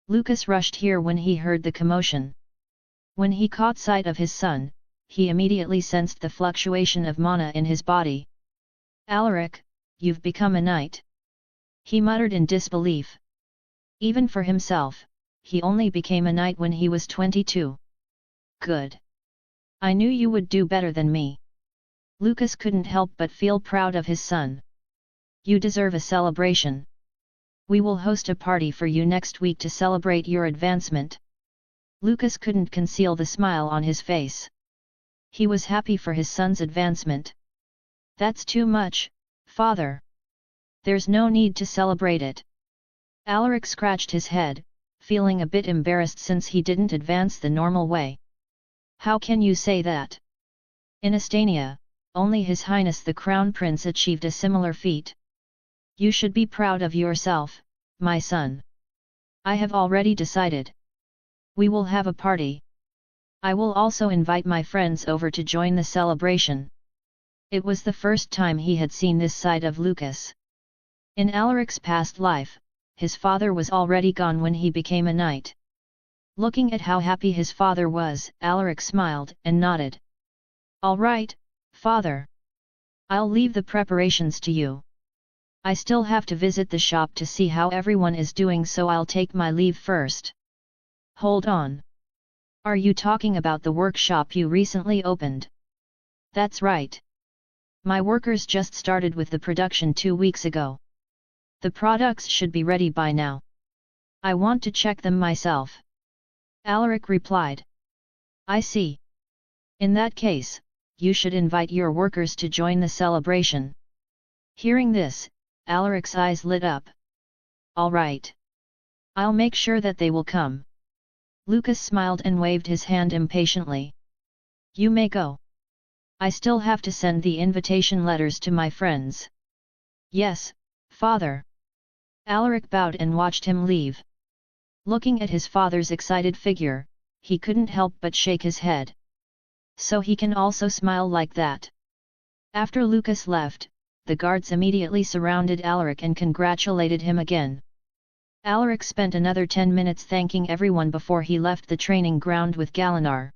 Lucas rushed here when he heard the commotion. When he caught sight of his son, he immediately sensed the fluctuation of mana in his body. Alaric, you've become a knight. He muttered in disbelief. Even for himself, he only became a knight when he was 22. Good. I knew you would do better than me. Lucas couldn't help but feel proud of his son. You deserve a celebration. We will host a party for you next week to celebrate your advancement. Lucas couldn't conceal the smile on his face. He was happy for his son's advancement. That's too much, father. There's no need to celebrate it. Alaric scratched his head, feeling a bit embarrassed since he didn't advance the normal way. How can you say that? In Astania, only His Highness the Crown Prince achieved a similar feat. You should be proud of yourself, my son. I have already decided. We will have a party. I will also invite my friends over to join the celebration. It was the first time he had seen this side of Lucas. In Alaric's past life, his father was already gone when he became a knight. Looking at how happy his father was, Alaric smiled and nodded. All right, father. I'll leave the preparations to you. I still have to visit the shop to see how everyone is doing, so I'll take my leave first. Hold on. Are you talking about the workshop you recently opened? That's right. My workers just started with the production 2 weeks ago. The products should be ready by now. I want to check them myself. Alaric replied. I see. In that case, you should invite your workers to join the celebration. Hearing this, Alaric's eyes lit up. All right. I'll make sure that they will come. Lucas smiled and waved his hand impatiently. You may go. I still have to send the invitation letters to my friends. Yes, father. Alaric bowed and watched him leave. Looking at his father's excited figure, he couldn't help but shake his head. So he can also smile like that. After Lucas left, the guards immediately surrounded Alaric and congratulated him again. Alaric spent another 10 minutes thanking everyone before he left the training ground with Galinar.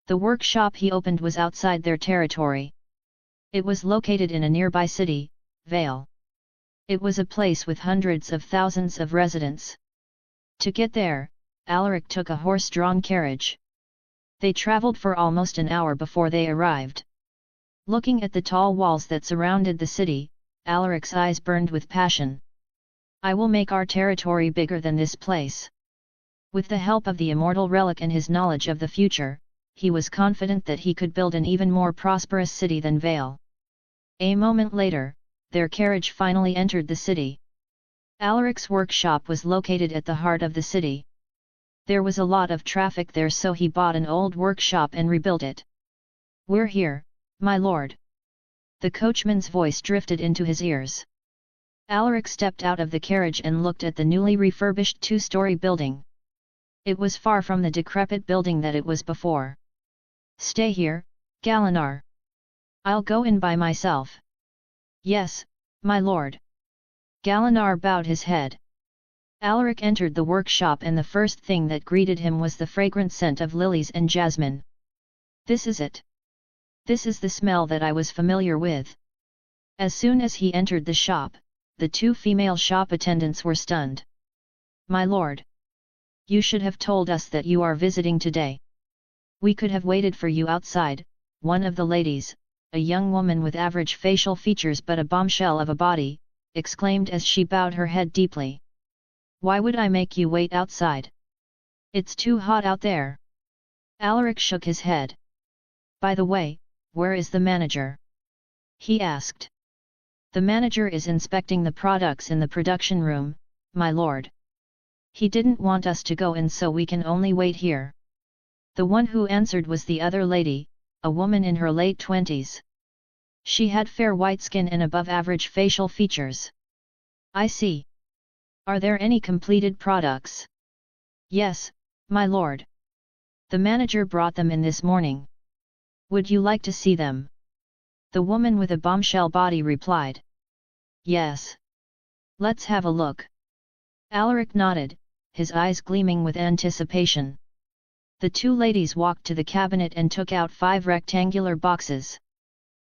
The workshop he opened was outside their territory. It was located in a nearby city, Vale. It was a place with hundreds of thousands of residents. To get there, Alaric took a horse-drawn carriage. They traveled for almost an hour before they arrived. Looking at the tall walls that surrounded the city, Alaric's eyes burned with passion. I will make our territory bigger than this place. With the help of the immortal relic and his knowledge of the future, he was confident that he could build an even more prosperous city than Vale. A moment later, their carriage finally entered the city. Alaric's workshop was located at the heart of the city. There was a lot of traffic there, so he bought an old workshop and rebuilt it. We're here, my lord. The coachman's voice drifted into his ears. Alaric stepped out of the carriage and looked at the newly refurbished two-story building. It was far from the decrepit building that it was before. Stay here, Galinar. I'll go in by myself. Yes, my lord. Galinar bowed his head. Alaric entered the workshop, and the first thing that greeted him was the fragrant scent of lilies and jasmine. This is it. This is the smell that I was familiar with. As soon as he entered the shop, the two female shop attendants were stunned. My lord! You should have told us that you are visiting today. We could have waited for you outside, one of the ladies, a young woman with average facial features but a bombshell of a body, exclaimed as she bowed her head deeply. Why would I make you wait outside? It's too hot out there. Alaric shook his head. By the way, where is the manager? He asked. The manager is inspecting the products in the production room, my lord. He didn't want us to go in, so we can only wait here. The one who answered was the other lady, a woman in her late 20s. She had fair white skin and above-average facial features. I see. Are there any completed products? Yes, my lord. The manager brought them in this morning. Would you like to see them? The woman with a bombshell body replied. Yes. Let's have a look. Alaric nodded, his eyes gleaming with anticipation. The two ladies walked to the cabinet and took out 5 rectangular boxes.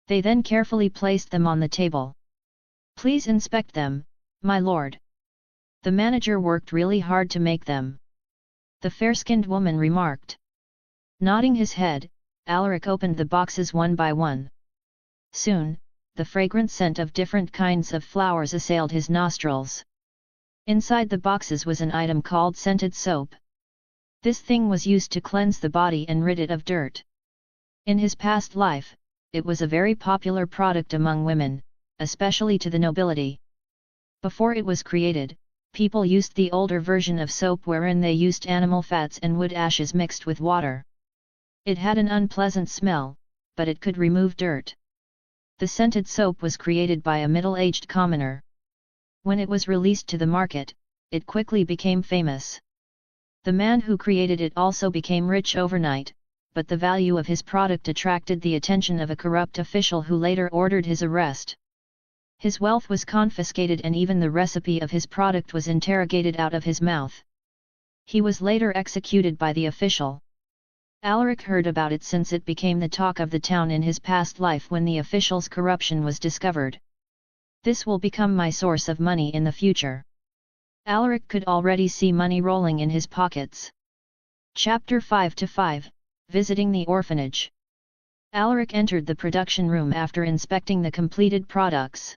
They then carefully placed them on the table. Please inspect them, my lord. The manager worked really hard to make them. The fair-skinned woman remarked. Nodding his head, Alaric opened the boxes one by one. Soon, the fragrant scent of different kinds of flowers assailed his nostrils. Inside the boxes was an item called scented soap. This thing was used to cleanse the body and rid it of dirt. In his past life, it was a very popular product among women, especially to the nobility. Before it was created, people used the older version of soap wherein they used animal fats and wood ashes mixed with water. It had an unpleasant smell, but it could remove dirt. The scented soap was created by a middle-aged commoner. When it was released to the market, it quickly became famous. The man who created it also became rich overnight, but the value of his product attracted the attention of a corrupt official who later ordered his arrest. His wealth was confiscated and even the recipe of his product was interrogated out of his mouth. He was later executed by the official. Alaric heard about it since it became the talk of the town in his past life when the official's corruption was discovered. This will become my source of money in the future. Alaric could already see money rolling in his pockets. Chapter 5-5, Visiting the Orphanage. Alaric entered the production room after inspecting the completed products.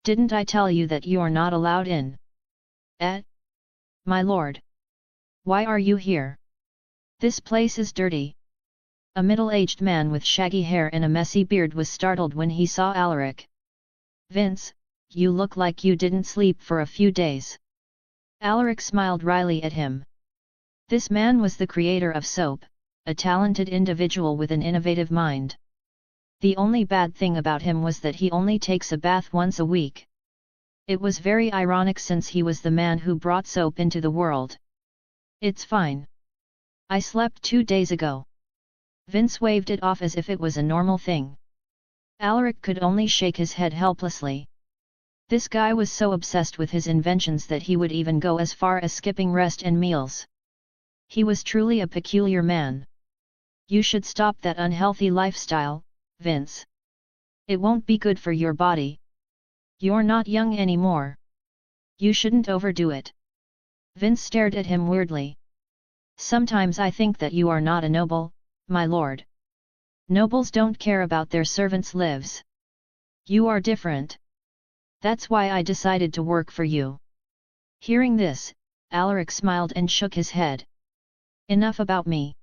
Didn't I tell you that you're not allowed in? My lord. Why are you here? This place is dirty. A middle-aged man with shaggy hair and a messy beard was startled when he saw Alaric. Vince, you look like you didn't sleep for a few days. Alaric smiled wryly at him. This man was the creator of soap, a talented individual with an innovative mind. The only bad thing about him was that he only takes a bath once a week. It was very ironic since he was the man who brought soap into the world. It's fine. I slept 2 days ago. Vince waved it off as if it was a normal thing. Alaric could only shake his head helplessly. This guy was so obsessed with his inventions that he would even go as far as skipping rest and meals. He was truly a peculiar man. You should stop that unhealthy lifestyle, Vince. It won't be good for your body. You're not young anymore. You shouldn't overdo it. Vince stared at him weirdly. Sometimes I think that you are not a noble, my lord. Nobles don't care about their servants' lives. You are different. That's why I decided to work for you." Hearing this, Alaric smiled and shook his head. "Enough about me.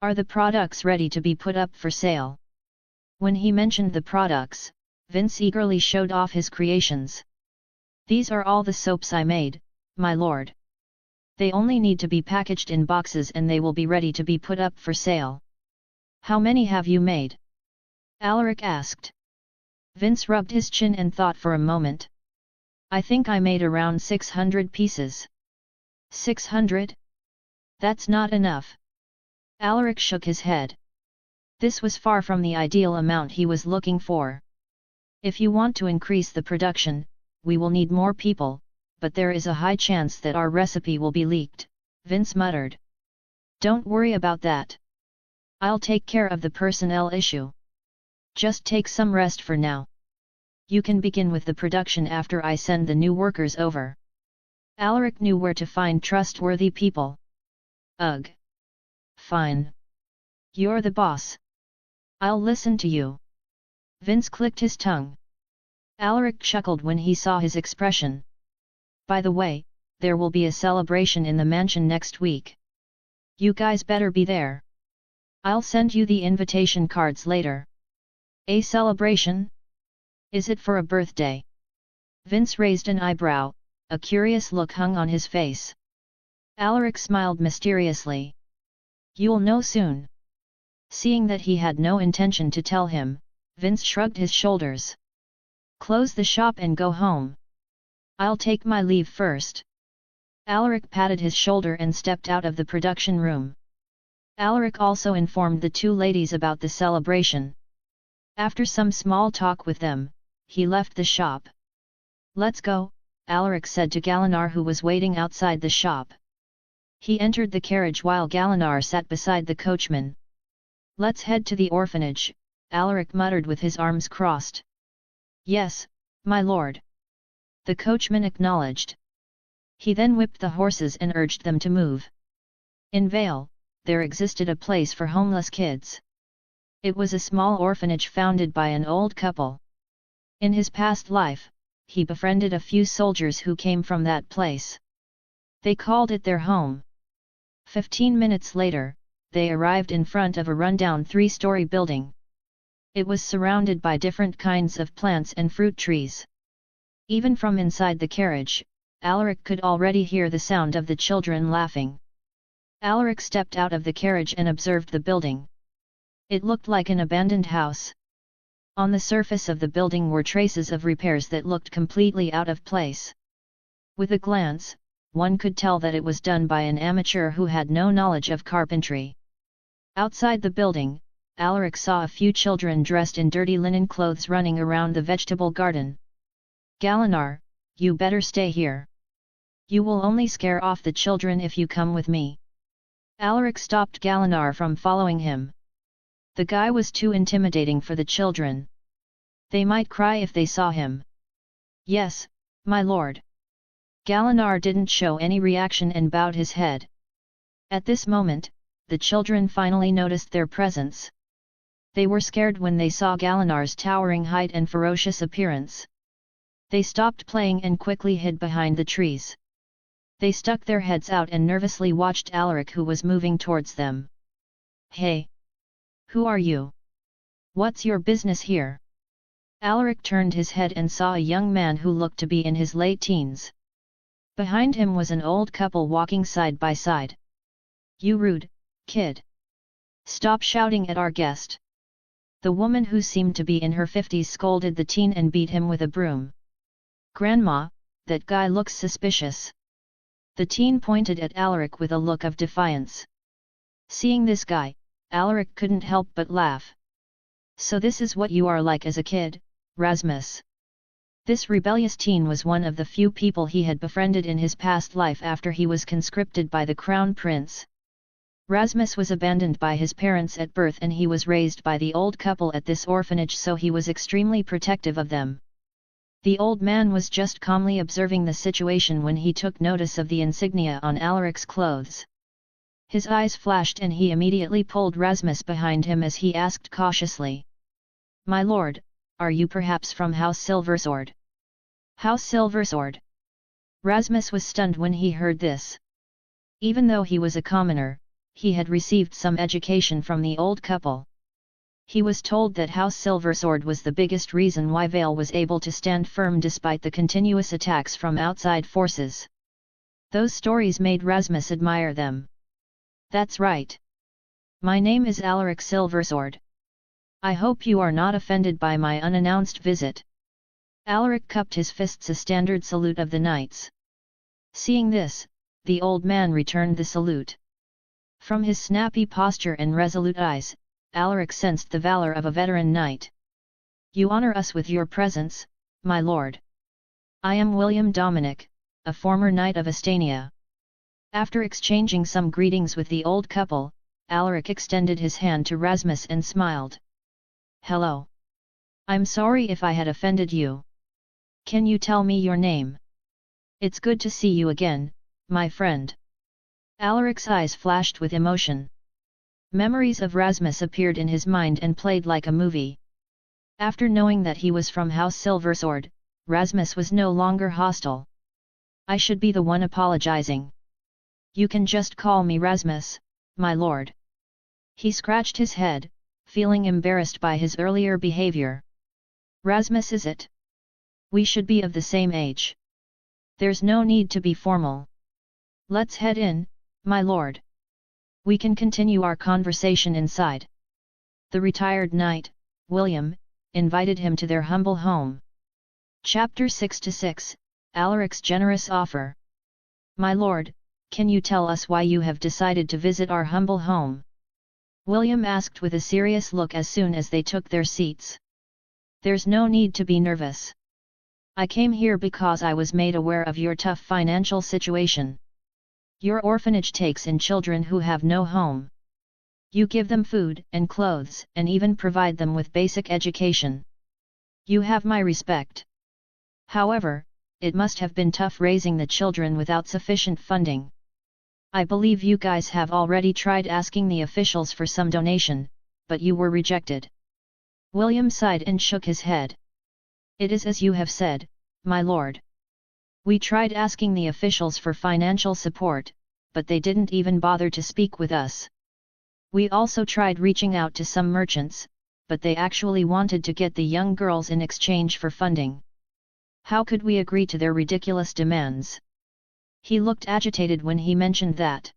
Are the products ready to be put up for sale?" When he mentioned the products, Vince eagerly showed off his creations. "These are all the soaps I made, my lord. They only need to be packaged in boxes and they will be ready to be put up for sale." "How many have you made?" Alaric asked. Vince rubbed his chin and thought for a moment. "I think I made around 600 pieces." 600? That's not enough. Alaric shook his head. This was far from the ideal amount he was looking for. "If you want to increase the production, we will need more people, but there is a high chance that our recipe will be leaked," Vince muttered. "Don't worry about that. I'll take care of the personnel issue. Just take some rest for now. You can begin with the production after I send the new workers over." Alaric knew where to find trustworthy people. "Ugh. Fine. You're the boss. I'll listen to you." Vince clicked his tongue. Alaric chuckled when he saw his expression. "By the way, there will be a celebration in the mansion next week. You guys better be there. I'll send you the invitation cards later." "A celebration? Is it for a birthday?" Vince raised an eyebrow, a curious look hung on his face. Alaric smiled mysteriously. "You'll know soon." Seeing that he had no intention to tell him, Vince shrugged his shoulders. "Close the shop and go home. I'll take my leave first." Alaric patted his shoulder and stepped out of the production room. Alaric also informed the two ladies about the celebration. After some small talk with them, he left the shop. "Let's go," Alaric said to Galinar, who was waiting outside the shop. He entered the carriage while Galinar sat beside the coachman. "Let's head to the orphanage," Alaric muttered with his arms crossed. "Yes, my lord." The coachman acknowledged. He then whipped the horses and urged them to move. In Vale, there existed a place for homeless kids. It was a small orphanage founded by an old couple. In his past life, he befriended a few soldiers who came from that place. They called it their home. 15 minutes later, they arrived in front of a rundown 3-story building. It was surrounded by different kinds of plants and fruit trees. Even from inside the carriage, Alaric could already hear the sound of the children laughing. Alaric stepped out of the carriage and observed the building. It looked like an abandoned house. On the surface of the building were traces of repairs that looked completely out of place. With a glance, one could tell that it was done by an amateur who had no knowledge of carpentry. Outside the building, Alaric saw a few children dressed in dirty linen clothes running around the vegetable garden. "Galinar, you better stay here. You will only scare off the children if you come with me." Alaric stopped Galinar from following him. The guy was too intimidating for the children. They might cry if they saw him. "Yes, my lord." Galinar didn't show any reaction and bowed his head. At this moment, the children finally noticed their presence. They were scared when they saw Galinar's towering height and ferocious appearance. They stopped playing and quickly hid behind the trees. They stuck their heads out and nervously watched Alaric, who was moving towards them. "Hey! Who are you? What's your business here?" Alaric turned his head and saw a young man who looked to be in his late teens. Behind him was an old couple walking side by side. "You rude kid! Stop shouting at our guest!" The woman, who seemed to be in her 50s, scolded the teen and beat him with a broom. "Grandma, that guy looks suspicious." The teen pointed at Alaric with a look of defiance. Seeing this guy, Alaric couldn't help but laugh. "So this is what you are like as a kid, Rasmus." This rebellious teen was one of the few people he had befriended in his past life after he was conscripted by the crown prince. Rasmus was abandoned by his parents at birth and he was raised by the old couple at this orphanage, so he was extremely protective of them. The old man was just calmly observing the situation when he took notice of the insignia on Alaric's clothes. His eyes flashed and he immediately pulled Rasmus behind him as he asked cautiously, "My lord, are you perhaps from House Silversword?" House Silversword. Rasmus was stunned when he heard this. Even though he was a commoner, he had received some education from the old couple. He was told that House Silversword was the biggest reason why Vale was able to stand firm despite the continuous attacks from outside forces. Those stories made Rasmus admire them. That's right. My name is Alaric Silversword. I hope you are not offended by my unannounced visit. Alaric cupped his fists, a standard salute of the knights. Seeing this, the old man returned the salute. From his snappy posture and resolute eyes, Alaric sensed the valor of a veteran knight. You honor us with your presence, my lord. I am William Dominic, a former knight of Astania. After exchanging some greetings with the old couple, Alaric extended his hand to Rasmus and smiled. Hello. I'm sorry if I had offended you. Can you tell me your name? It's good to see you again, my friend. Alaric's eyes flashed with emotion. Memories of Rasmus appeared in his mind and played like a movie. After knowing that he was from House Silversword, Rasmus was no longer hostile. I should be the one apologizing. You can just call me Rasmus, my lord. He scratched his head, feeling embarrassed by his earlier behavior. Rasmus, is it? We should be of the same age. There's no need to be formal. Let's head in, my lord. We can continue our conversation inside. The retired knight, William, invited him to their humble home. Chapter 6-6, Alaric's generous offer. My lord, can you tell us why you have decided to visit our humble home? William asked with a serious look as soon as they took their seats. There's no need to be nervous. I came here because I was made aware of your tough financial situation. Your orphanage takes in children who have no home. You give them food and clothes and even provide them with basic education. You have my respect. However, it must have been tough raising the children without sufficient funding. I believe you guys have already tried asking the officials for some donation, but you were rejected. William sighed and shook his head. It is as you have said, my lord. We tried asking the officials for financial support, but they didn't even bother to speak with us. We also tried reaching out to some merchants, but they actually wanted to get the young girls in exchange for funding. How could we agree to their ridiculous demands? He looked agitated when he mentioned that.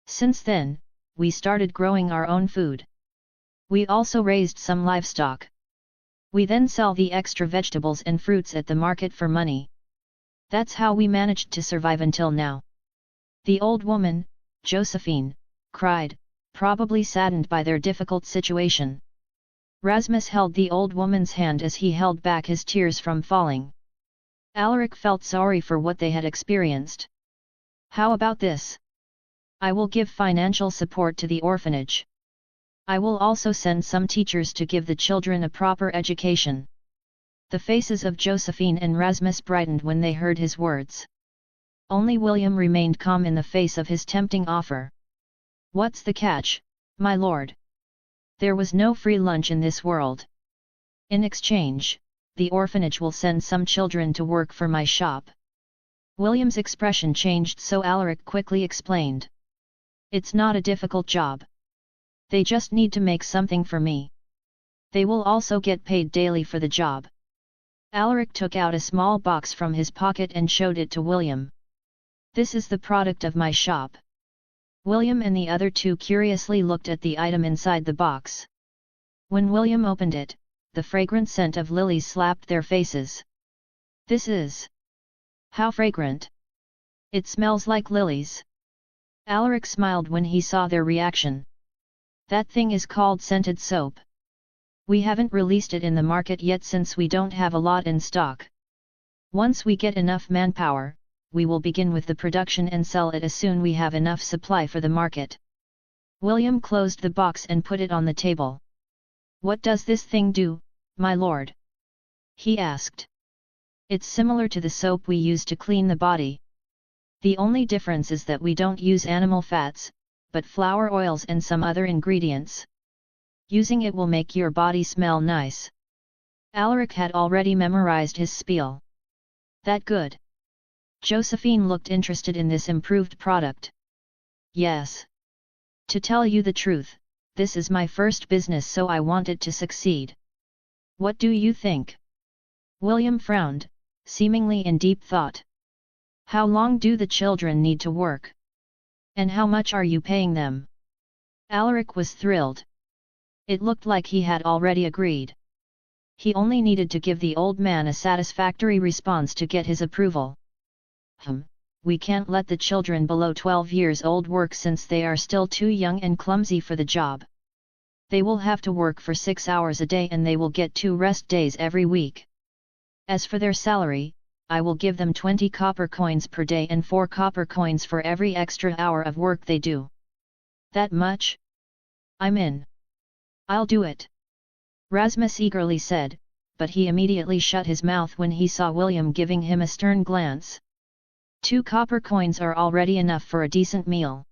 Since then, we started growing our own food. We also raised some livestock. We then sell the extra vegetables and fruits at the market for money. That's how we managed to survive until now. The old woman, Josephine, cried, probably saddened by their difficult situation. Rasmus held the old woman's hand as he held back his tears from falling. Alaric felt sorry for what they had experienced. How about this? I will give financial support to the orphanage. I will also send some teachers to give the children a proper education. The faces of Josephine and Rasmus brightened when they heard his words. Only William remained calm in the face of his tempting offer. What's the catch, my lord? There was no free lunch in this world. In exchange, the orphanage will send some children to work for my shop. William's expression changed, so Alaric quickly explained. It's not a difficult job. They just need to make something for me. They will also get paid daily for the job. Alaric took out a small box from his pocket and showed it to William. This is the product of my shop. William and the other two curiously looked at the item inside the box. When William opened it, the fragrant scent of lilies slapped their faces. This is... How fragrant! It smells like lilies. Alaric smiled when he saw their reaction. That thing is called scented soap. We haven't released it in the market yet since we don't have a lot in stock. Once we get enough manpower, we will begin with the production and sell it as soon we have enough supply for the market. William closed the box and put it on the table. What does this thing do, my lord? He asked. It's similar to the soap we use to clean the body. The only difference is that we don't use animal fats, but flower oils and some other ingredients. Using it will make your body smell nice. Alaric had already memorized his spiel. That good? Josephine looked interested in this improved product. Yes. To tell you the truth, this is my first business, so I want it to succeed. What do you think? William frowned, seemingly in deep thought. How long do the children need to work? And how much are you paying them? Alaric was thrilled. It looked like he had already agreed. He only needed to give the old man a satisfactory response to get his approval. We can't let the children below 12 years old work since they are still too young and clumsy for the job. They will have to work for 6 hours a day and they will get 2 rest days every week. As for their salary, I will give them 20 copper coins per day and 4 copper coins for every extra hour of work they do. That much? I'm in. I'll do it. Rasmus eagerly said, but he immediately shut his mouth when he saw William giving him a stern glance. 2 copper coins are already enough for a decent meal.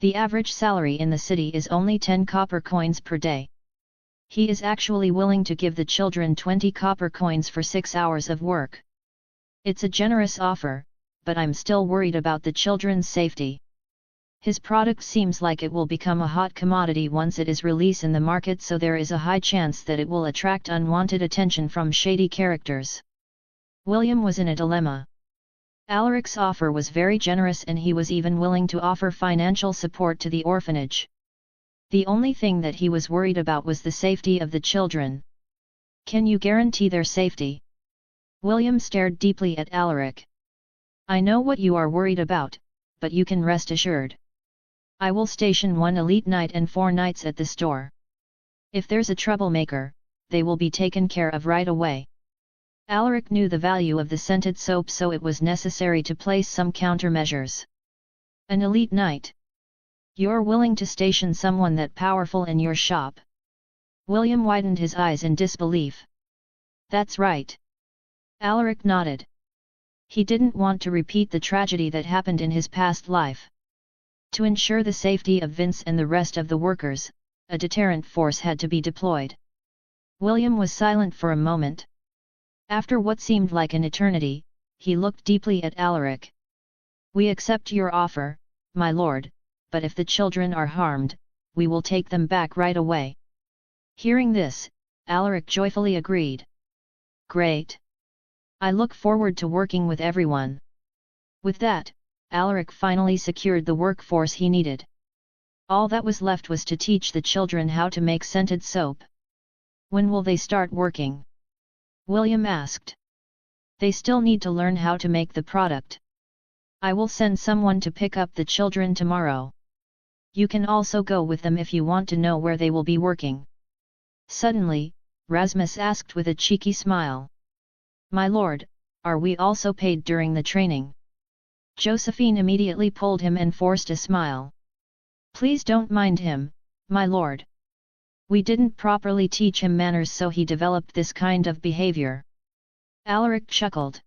The average salary in the city is only 10 copper coins per day. He is actually willing to give the children 20 copper coins for 6 hours of work. It's a generous offer, but I'm still worried about the children's safety. His product seems like it will become a hot commodity once it is released in the market, so there is a high chance that it will attract unwanted attention from shady characters. William was in a dilemma. Alaric's offer was very generous and he was even willing to offer financial support to the orphanage. The only thing that he was worried about was the safety of the children. Can you guarantee their safety? William stared deeply at Alaric. I know what you are worried about, but you can rest assured. I will station 1 elite knight and 4 knights at the store. If there's a troublemaker, they will be taken care of right away. Alaric knew the value of the scented soap, so it was necessary to place some countermeasures. An elite knight? You're willing to station someone that powerful in your shop? William widened his eyes in disbelief. That's right. Alaric nodded. He didn't want to repeat the tragedy that happened in his past life. To ensure the safety of Vince and the rest of the workers, a deterrent force had to be deployed. William was silent for a moment. After what seemed like an eternity, he looked deeply at Alaric. We accept your offer, my lord, but if the children are harmed, we will take them back right away. Hearing this, Alaric joyfully agreed. Great! I look forward to working with everyone. With that, Alaric finally secured the workforce he needed. All that was left was to teach the children how to make scented soap. When will they start working? William asked. They still need to learn how to make the product. I will send someone to pick up the children tomorrow. You can also go with them if you want to know where they will be working. Suddenly, Rasmus asked with a cheeky smile. My lord, are we also paid during the training? Josephine immediately pulled him and forced a smile. Please don't mind him, my lord. We didn't properly teach him manners, so he developed this kind of behavior. Alaric chuckled.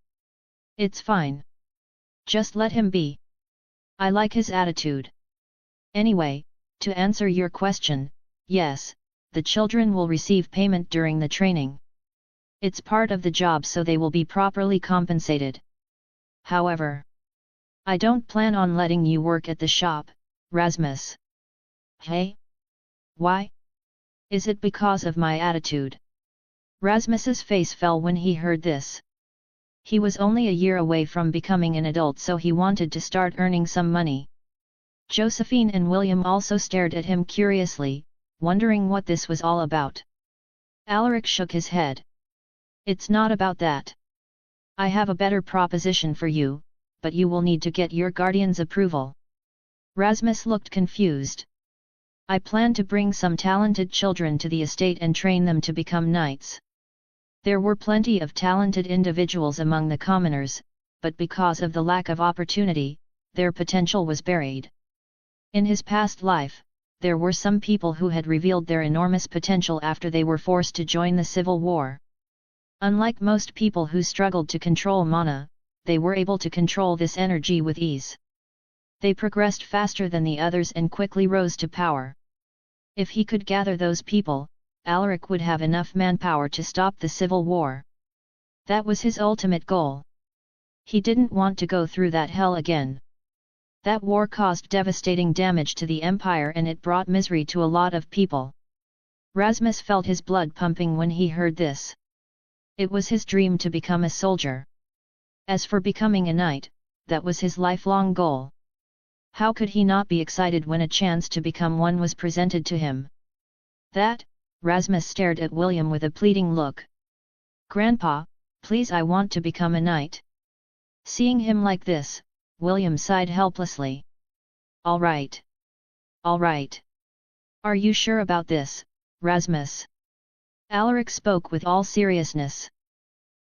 It's fine. Just let him be. I like his attitude. Anyway, to answer your question, yes, the children will receive payment during the training. It's part of the job, so they will be properly compensated. However, I don't plan on letting you work at the shop, Rasmus. Hey? Why? Is it because of my attitude? Rasmus's face fell when he heard this. He was only a year away from becoming an adult, so he wanted to start earning some money. Josephine and William also stared at him curiously, wondering what this was all about. Alaric shook his head. It's not about that. I have a better proposition for you, but you will need to get your guardian's approval. Rasmus looked confused. I plan to bring some talented children to the estate and train them to become knights. There were plenty of talented individuals among the commoners, but because of the lack of opportunity, their potential was buried. In his past life, there were some people who had revealed their enormous potential after they were forced to join the civil war. Unlike most people who struggled to control mana, they were able to control this energy with ease. They progressed faster than the others and quickly rose to power. If he could gather those people, Alaric would have enough manpower to stop the civil war. That was his ultimate goal. He didn't want to go through that hell again. That war caused devastating damage to the empire and it brought misery to a lot of people. Rasmus felt his blood pumping when he heard this. It was his dream to become a soldier. As for becoming a knight, that was his lifelong goal. How could he not be excited when a chance to become one was presented to him? Rasmus stared at William with a pleading look. "Grandpa, please, I want to become a knight." Seeing him like this, William sighed helplessly. All right. Are you sure about this, Rasmus?" Alaric spoke with all seriousness.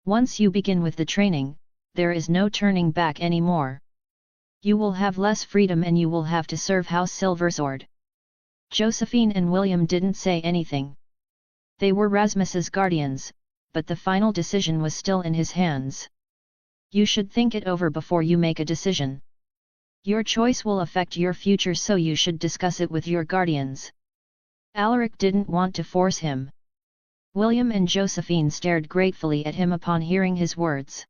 "Once you begin with the training, there is no turning back anymore. You will have less freedom and you will have to serve House Silversword." Josephine and William didn't say anything. They were Rasmus's guardians, but the final decision was still in his hands. "You should think it over before you make a decision. Your choice will affect your future, so you should discuss it with your guardians." Alaric didn't want to force him. William and Josephine stared gratefully at him upon hearing his words.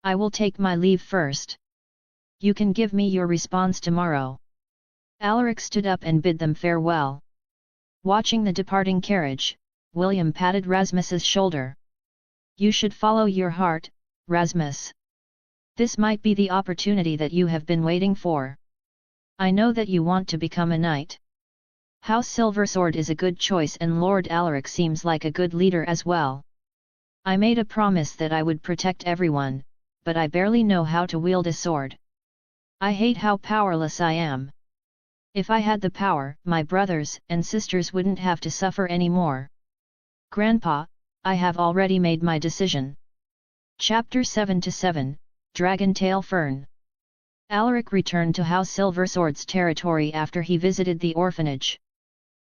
"I will take my leave first. You can give me your response tomorrow." Alaric stood up and bid them farewell. Watching the departing carriage, William patted Rasmus's shoulder. "You should follow your heart, Rasmus. This might be the opportunity that you have been waiting for. I know that you want to become a knight. House Silversword is a good choice and Lord Alaric seems like a good leader as well. I made a promise that I would protect everyone, but I barely know how to wield a sword. I hate how powerless I am. If I had the power, my brothers and sisters wouldn't have to suffer anymore. Grandpa, I have already made my decision." Chapter 7-7, Dragontail Fern. Alaric returned to House Silversword's territory after he visited the orphanage.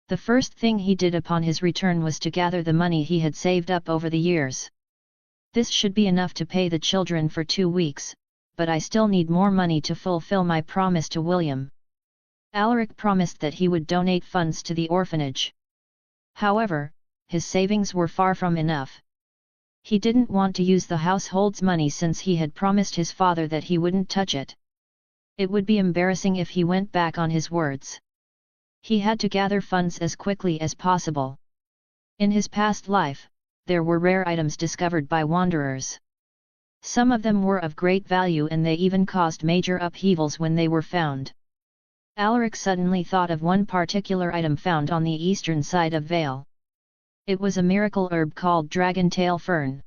The first thing he did upon his return was to gather the money he had saved up over the years. "This should be enough to pay the children for 2 weeks, but I still need more money to fulfill my promise to William." Alaric promised that he would donate funds to the orphanage. However, his savings were far from enough. He didn't want to use the household's money since he had promised his father that he wouldn't touch it. It would be embarrassing if he went back on his words. He had to gather funds as quickly as possible. In his past life, there were rare items discovered by wanderers. Some of them were of great value and they even caused major upheavals when they were found. Alaric suddenly thought of one particular item found on the eastern side of Vale. It was a miracle herb called Dragontail Fern.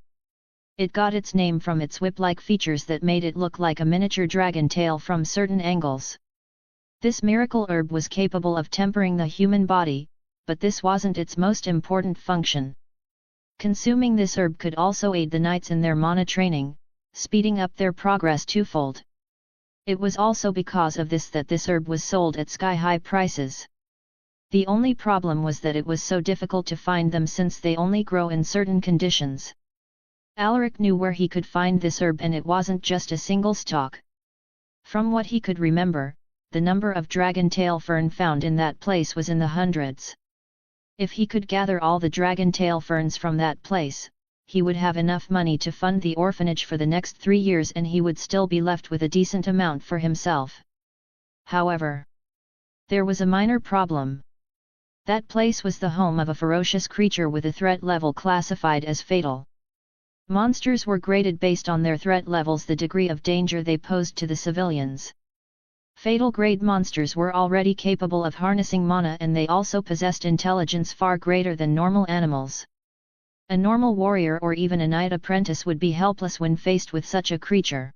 It got its name from its whip-like features that made it look like a miniature dragon tail from certain angles. This miracle herb was capable of tempering the human body, but this wasn't its most important function. Consuming this herb could also aid the knights in their mana training, speeding up their progress twofold. It was also because of this that this herb was sold at sky-high prices. The only problem was that it was so difficult to find them since they only grow in certain conditions. Alaric knew where he could find this herb and it wasn't just a single stalk. From what he could remember, the number of dragontail fern found in that place was in the hundreds. If he could gather all the dragontail ferns from that place, he would have enough money to fund the orphanage for the next 3 years and he would still be left with a decent amount for himself. However, there was a minor problem. That place was the home of a ferocious creature with a threat level classified as fatal. Monsters were graded based on their threat levels, the degree of danger they posed to the civilians. Fatal grade monsters were already capable of harnessing mana and they also possessed intelligence far greater than normal animals. A normal warrior or even a knight apprentice would be helpless when faced with such a creature.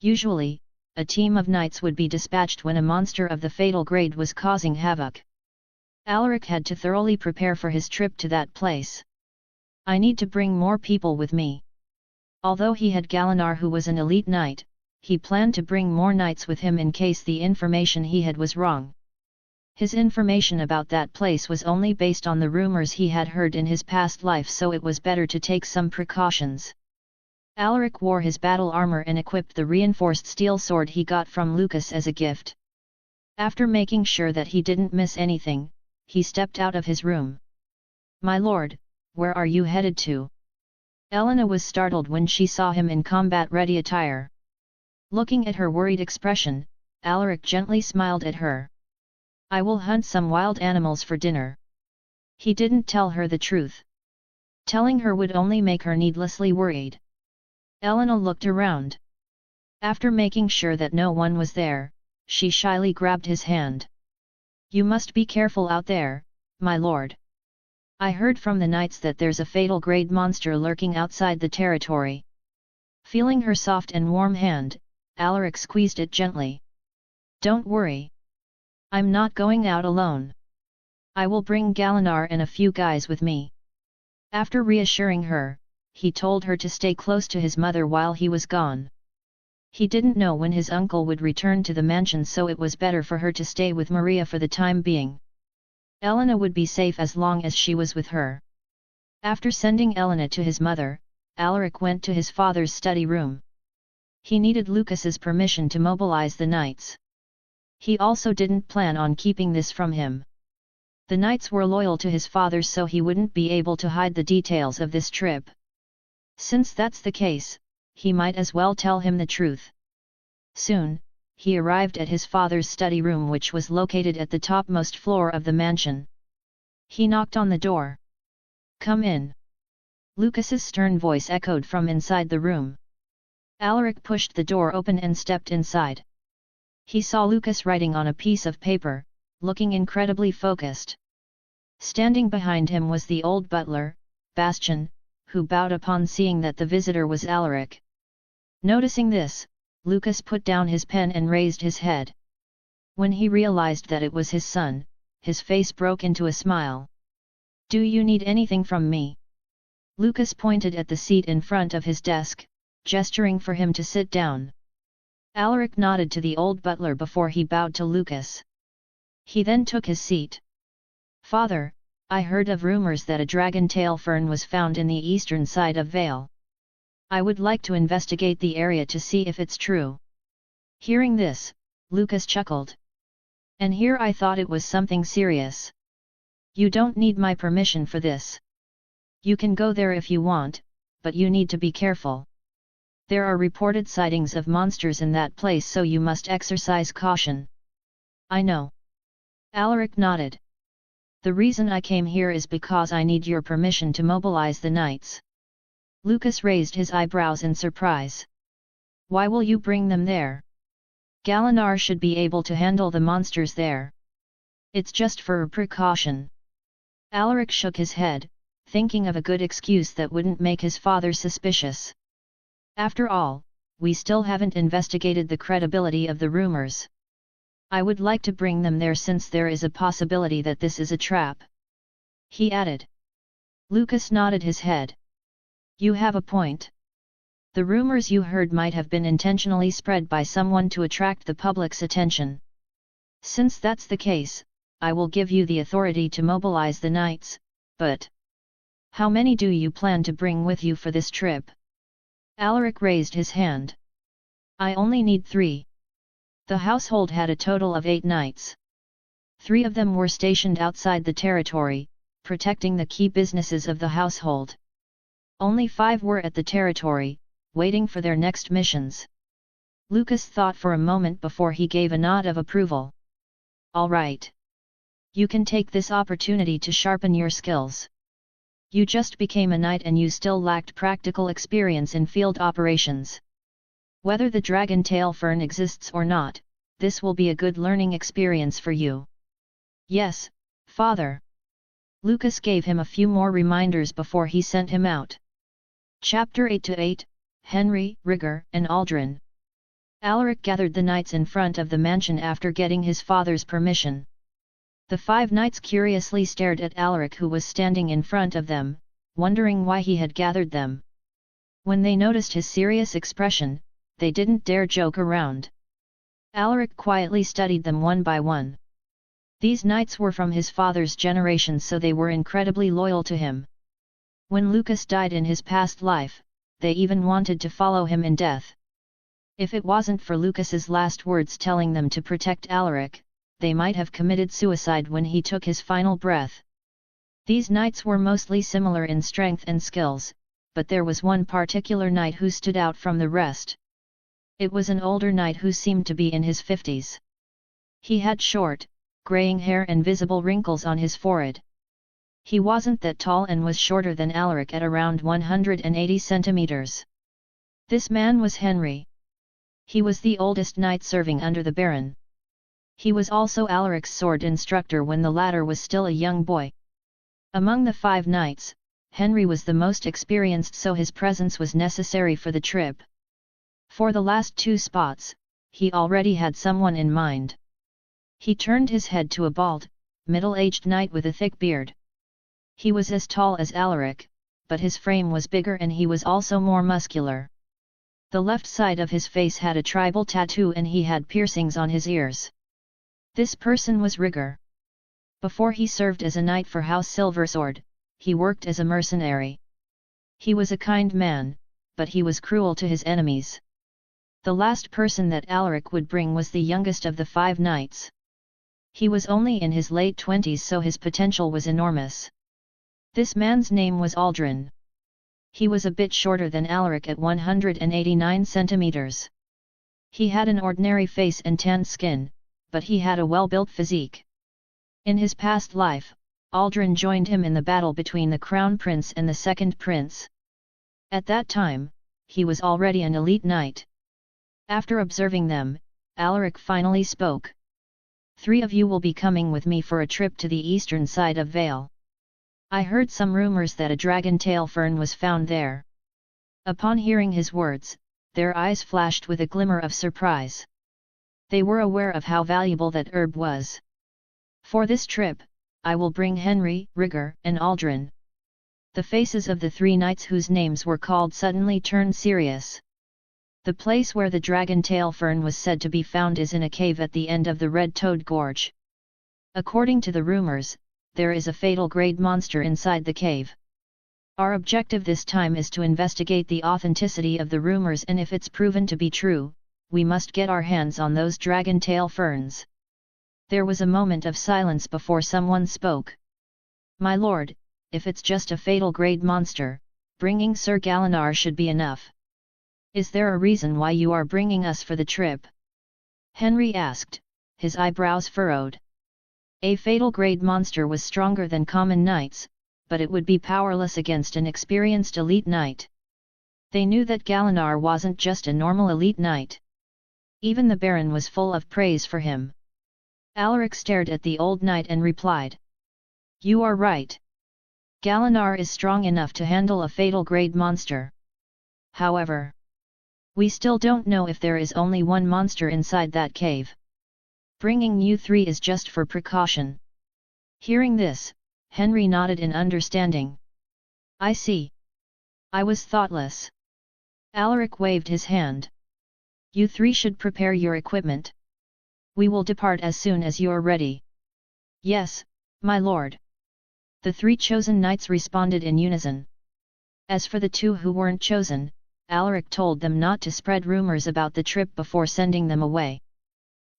Usually, a team of knights would be dispatched when a monster of the fatal grade was causing havoc. Alaric had to thoroughly prepare for his trip to that place. "I need to bring more people with me." Although he had Galinar who was an elite knight, he planned to bring more knights with him in case the information he had was wrong. His information about that place was only based on the rumors he had heard in his past life, so it was better to take some precautions. Alaric wore his battle armor and equipped the reinforced steel sword he got from Lucas as a gift. After making sure that he didn't miss anything, he stepped out of his room. "My lord, where are you headed to?" Elena was startled when she saw him in combat-ready attire. Looking at her worried expression, Alaric gently smiled at her. "I will hunt some wild animals for dinner." He didn't tell her the truth. Telling her would only make her needlessly worried. Elena looked around. After making sure that no one was there, she shyly grabbed his hand. "You must be careful out there, my lord. I heard from the knights that there's a fatal grade monster lurking outside the territory." Feeling her soft and warm hand, Alaric squeezed it gently. "Don't worry. I'm not going out alone. I will bring Galinar and a few guys with me." After reassuring her, he told her to stay close to his mother while he was gone. He didn't know when his uncle would return to the mansion, so it was better for her to stay with Maria for the time being. Elena would be safe as long as she was with her. After sending Elena to his mother, Alaric went to his father's study room. He needed Lucas's permission to mobilize the knights. He also didn't plan on keeping this from him. The knights were loyal to his father, so he wouldn't be able to hide the details of this trip. Since that's the case, he might as well tell him the truth. Soon, he arrived at his father's study room, which was located at the topmost floor of the mansion. He knocked on the door. "Come in." Lucas's stern voice echoed from inside the room. Alaric pushed the door open and stepped inside. He saw Lucas writing on a piece of paper, looking incredibly focused. Standing behind him was the old butler, Bastian, who bowed upon seeing that the visitor was Alaric. Noticing this, Lucas put down his pen and raised his head. When he realized that it was his son, his face broke into a smile. "Do you need anything from me?" Lucas pointed at the seat in front of his desk, gesturing for him to sit down. Alaric nodded to the old butler before he bowed to Lucas. He then took his seat. "Father, I heard of rumors that a dragon tail fern was found in the eastern side of Vale. I would like to investigate the area to see if it's true." Hearing this, Lucas chuckled. "And here I thought it was something serious. You don't need my permission for this. You can go there if you want, but you need to be careful. There are reported sightings of monsters in that place, so you must exercise caution." "I know." Alaric nodded. "The reason I came here is because I need your permission to mobilize the knights." Lucas raised his eyebrows in surprise. "Why will you bring them there? Galinar should be able to handle the monsters there. It's just for a precaution." Alaric shook his head, thinking of a good excuse that wouldn't make his father suspicious. "After all, we still haven't investigated the credibility of the rumors. I would like to bring them there since there is a possibility that this is a trap," he added. Lucas nodded his head. "You have a point. The rumors you heard might have been intentionally spread by someone to attract the public's attention. Since that's the case, I will give you the authority to mobilize the knights, but how many do you plan to bring with you for this trip?" Alaric raised his hand. "I only need 3. The household had a total of 8 knights. 3 of them were stationed outside the territory, protecting the key businesses of the household. Only 5 were at the territory, waiting for their next missions." Lucas thought for a moment before he gave a nod of approval. "All right. You can take this opportunity to sharpen your skills. You just became a knight and you still lacked practical experience in field operations. Whether the dragon tail fern exists or not, this will be a good learning experience for you." "Yes, father." Lucas gave him a few more reminders before he sent him out. Chapter 8-8, Henry, Rigor, and Aldrin. Alaric gathered the knights in front of the mansion after getting his father's permission. The 5 knights curiously stared at Alaric, who was standing in front of them, wondering why he had gathered them. When they noticed his serious expression, they didn't dare joke around. Alaric quietly studied them one by one. These knights were from his father's generation, so they were incredibly loyal to him. When Lucas died in his past life, they even wanted to follow him in death. If it wasn't for Lucas's last words telling them to protect Alaric, they might have committed suicide when he took his final breath. These knights were mostly similar in strength and skills, but there was one particular knight who stood out from the rest. It was an older knight who seemed to be in his 50s. He had short, graying hair and visible wrinkles on his forehead. He wasn't that tall and was shorter than Alaric at around 180 centimeters. This man was Henry. He was the oldest knight serving under the Baron. He was also Alaric's sword instructor when the latter was still a young boy. Among the 5 knights, Henry was the most experienced, so his presence was necessary for the trip. For the last 2 spots, he already had someone in mind. He turned his head to a bald, middle-aged knight with a thick beard. He was as tall as Alaric, but his frame was bigger and he was also more muscular. The left side of his face had a tribal tattoo and he had piercings on his ears. This person was Rigger. Before he served as a knight for House Silversword, he worked as a mercenary. He was a kind man, but he was cruel to his enemies. The last person that Alaric would bring was the youngest of the 5 knights. He was only in his late 20s, so his potential was enormous. This man's name was Aldrin. He was a bit shorter than Alaric at 189 centimeters. He had an ordinary face and tan skin, but he had a well-built physique. In his past life, Aldrin joined him in the battle between the Crown Prince and the Second Prince. At that time, he was already an elite knight. After observing them, Alaric finally spoke. 3 of you will be coming with me for a trip to the eastern side of Vale. I heard some rumors that a dragon-tail fern was found there. Upon hearing his words, their eyes flashed with a glimmer of surprise. They were aware of how valuable that herb was. For this trip, I will bring Henry, Rigger, and Aldrin. The faces of the 3 knights whose names were called suddenly turned serious. The place where the dragon-tail fern was said to be found is in a cave at the end of the Red Toad Gorge. According to the rumors, there is a fatal grade monster inside the cave. Our objective this time is to investigate the authenticity of the rumors, and if it's proven to be true, we must get our hands on those dragon-tail ferns. There was a moment of silence before someone spoke. My lord, if it's just a fatal grade monster, bringing Sir Galinar should be enough. Is there a reason why you are bringing us for the trip? Henry asked, his eyebrows furrowed. A fatal grade monster was stronger than common knights, but it would be powerless against an experienced elite knight. They knew that Galinar wasn't just a normal elite knight. Even the Baron was full of praise for him. Alaric stared at the old knight and replied. You are right. Galinar is strong enough to handle a fatal grade monster. However, we still don't know if there is only one monster inside that cave. Bringing you 3 is just for precaution. Hearing this, Henry nodded in understanding. I see. I was thoughtless. Alaric waved his hand. You 3 should prepare your equipment. We will depart as soon as you are ready. Yes, my lord. The 3 chosen knights responded in unison. As for the 2 who weren't chosen, Alaric told them not to spread rumors about the trip before sending them away.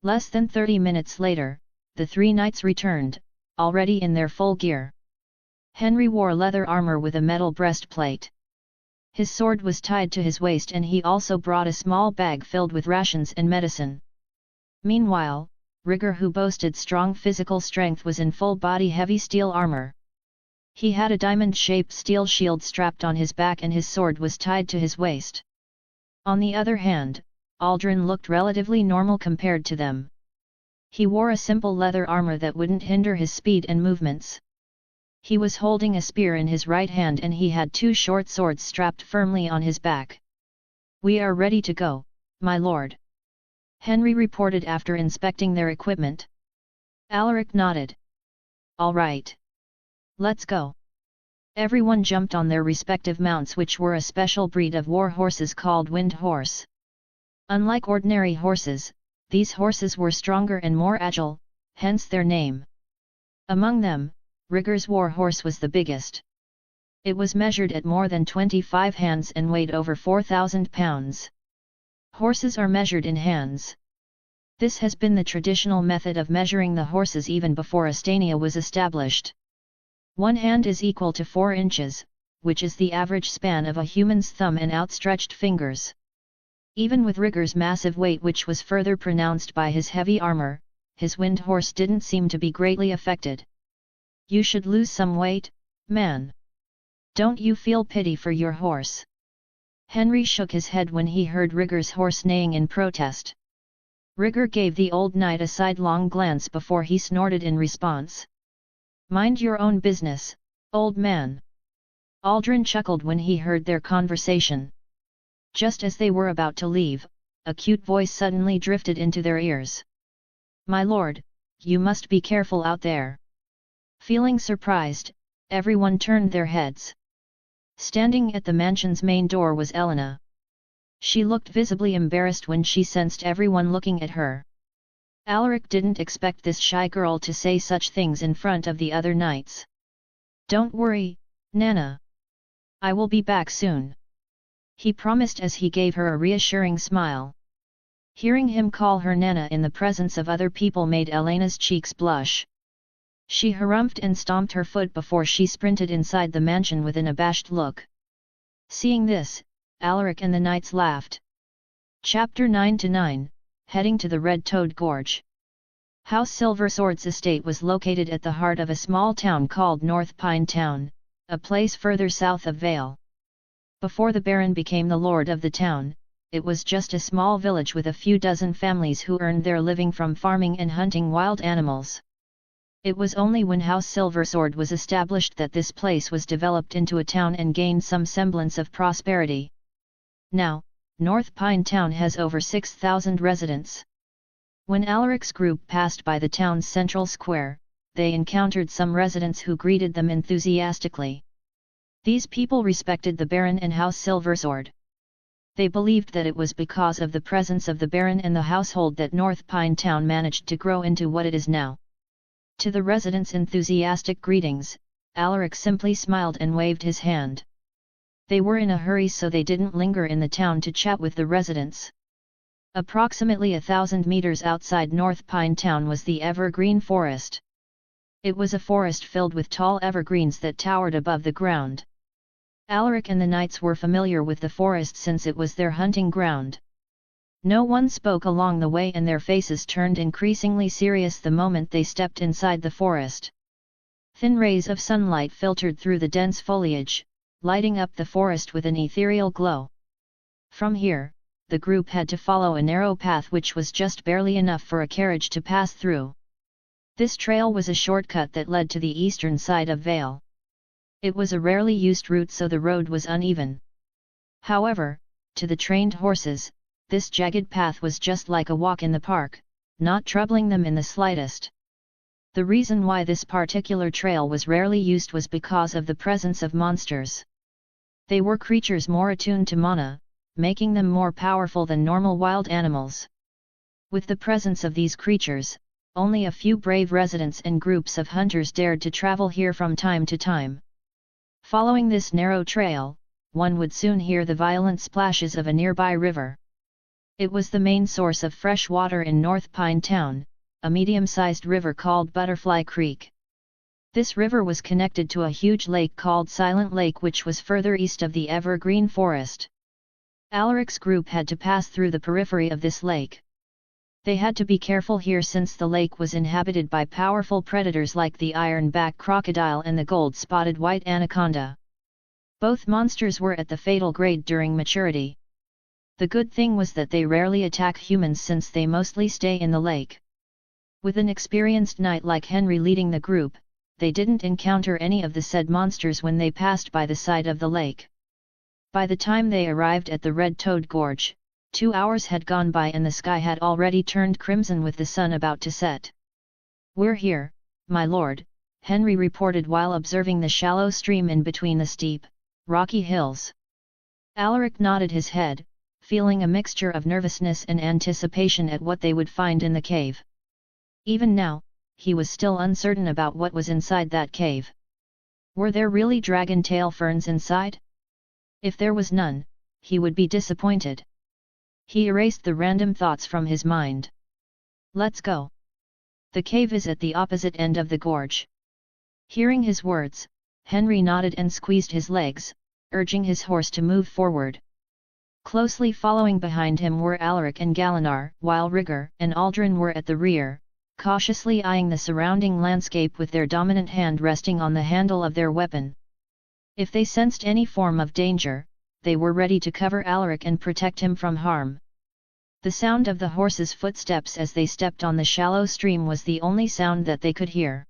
Less than 30 minutes later, the 3 knights returned, already in their full gear. Henry wore leather armor with a metal breastplate. His sword was tied to his waist and he also brought a small bag filled with rations and medicine. Meanwhile, Rigger, who boasted strong physical strength, was in full-body heavy steel armor. He had a diamond-shaped steel shield strapped on his back and his sword was tied to his waist. On the other hand, Aldrin looked relatively normal compared to them. He wore a simple leather armor that wouldn't hinder his speed and movements. He was holding a spear in his right hand and he had 2 short swords strapped firmly on his back. We are ready to go, my lord. Henry reported after inspecting their equipment. Alaric nodded. All right. Let's go. Everyone jumped on their respective mounts, which were a special breed of war horses called wind horse. Unlike ordinary horses, these horses were stronger and more agile, hence their name. Among them, Rigger's war horse was the biggest. It was measured at more than 25 hands and weighed over 4,000 pounds. Horses are measured in hands. This has been the traditional method of measuring the horses even before Astania was established. 1 hand is equal to 4 inches, which is the average span of a human's thumb and outstretched fingers. Even with Rigger's massive weight, which was further pronounced by his heavy armor, his wind horse didn't seem to be greatly affected. "You should lose some weight, man. Don't you feel pity for your horse?" Henry shook his head when he heard Rigger's horse neighing in protest. Rigger gave the old knight a sidelong glance before he snorted in response. "Mind your own business, old man." Aldrin chuckled when he heard their conversation. Just as they were about to leave, a cute voice suddenly drifted into their ears. "My lord, you must be careful out there." Feeling surprised, everyone turned their heads. Standing at the mansion's main door was Elena. She looked visibly embarrassed when she sensed everyone looking at her. Alaric didn't expect this shy girl to say such things in front of the other knights. "Don't worry, Nana. I will be back soon," he promised as he gave her a reassuring smile. Hearing him call her Nana in the presence of other people made Elena's cheeks blush. She harumphed and stomped her foot before she sprinted inside the mansion with an abashed look. Seeing this, Alaric and the knights laughed. Chapter 9-9, Heading to the Red-Toed Gorge. House Silversword's estate was located at the heart of a small town called North Pine Town, a place further south of Vale. Before the Baron became the lord of the town, it was just a small village with a few dozen families who earned their living from farming and hunting wild animals. It was only when House Silversword was established that this place was developed into a town and gained some semblance of prosperity. Now, North Pine Town has over 6,000 residents. When Alaric's group passed by the town's central square, they encountered some residents who greeted them enthusiastically. These people respected the Baron and House Silversword. They believed that it was because of the presence of the Baron and the household that North Pine Town managed to grow into what it is now. To the residents' enthusiastic greetings, Alaric simply smiled and waved his hand. They were in a hurry, so they didn't linger in the town to chat with the residents. Approximately 1,000 meters outside North Pine Town was the evergreen forest. It was a forest filled with tall evergreens that towered above the ground. Alaric and the knights were familiar with the forest since it was their hunting ground. No one spoke along the way, and their faces turned increasingly serious the moment they stepped inside the forest. Thin rays of sunlight filtered through the dense foliage, lighting up the forest with an ethereal glow. From here, the group had to follow a narrow path which was just barely enough for a carriage to pass through. This trail was a shortcut that led to the eastern side of Vale. It was a rarely used route, so the road was uneven. However, to the trained horses, this jagged path was just like a walk in the park, not troubling them in the slightest. The reason why this particular trail was rarely used was because of the presence of monsters. They were creatures more attuned to mana, making them more powerful than normal wild animals. With the presence of these creatures, only a few brave residents and groups of hunters dared to travel here from time to time. Following this narrow trail, one would soon hear the violent splashes of a nearby river. It was the main source of fresh water in North Pine Town, a medium-sized river called Butterfly Creek. This river was connected to a huge lake called Silent Lake, which was further east of the evergreen forest. Alaric's group had to pass through the periphery of this lake. They had to be careful here since the lake was inhabited by powerful predators like the ironback crocodile and the gold-spotted white anaconda. Both monsters were at the fatal grade during maturity. The good thing was that they rarely attack humans since they mostly stay in the lake. With an experienced knight like Henry leading the group, they didn't encounter any of the said monsters when they passed by the side of the lake. By the time they arrived at the Red-Toed Gorge, 2 hours had gone by and the sky had already turned crimson with the sun about to set. "We're here, my lord," Henry reported while observing the shallow stream in between the steep, rocky hills. Alaric nodded his head, feeling a mixture of nervousness and anticipation at what they would find in the cave. Even now, he was still uncertain about what was inside that cave. Were there really dragon tail ferns inside? If there was none, he would be disappointed. He erased the random thoughts from his mind. "Let's go. The cave is at the opposite end of the gorge." Hearing his words, Henry nodded and squeezed his legs, urging his horse to move forward. Closely following behind him were Alaric and Galanar, while Rigger and Aldrin were at the rear, cautiously eyeing the surrounding landscape with their dominant hand resting on the handle of their weapon. If they sensed any form of danger, they were ready to cover Alaric and protect him from harm. The sound of the horses' footsteps as they stepped on the shallow stream was the only sound that they could hear.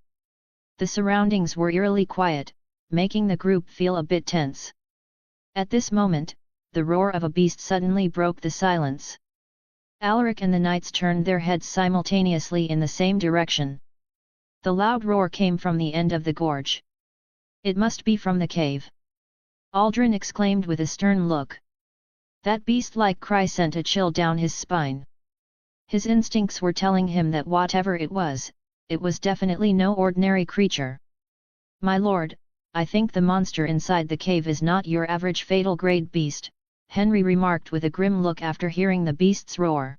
The surroundings were eerily quiet, making the group feel a bit tense. At this moment, the roar of a beast suddenly broke the silence. Alaric and the knights turned their heads simultaneously in the same direction. The loud roar came from the end of the gorge. "It must be from the cave," Aldrin exclaimed with a stern look. That beast-like cry sent a chill down his spine. His instincts were telling him that whatever it was definitely no ordinary creature. "My lord, I think the monster inside the cave is not your average fatal grade beast," Henry remarked with a grim look after hearing the beast's roar.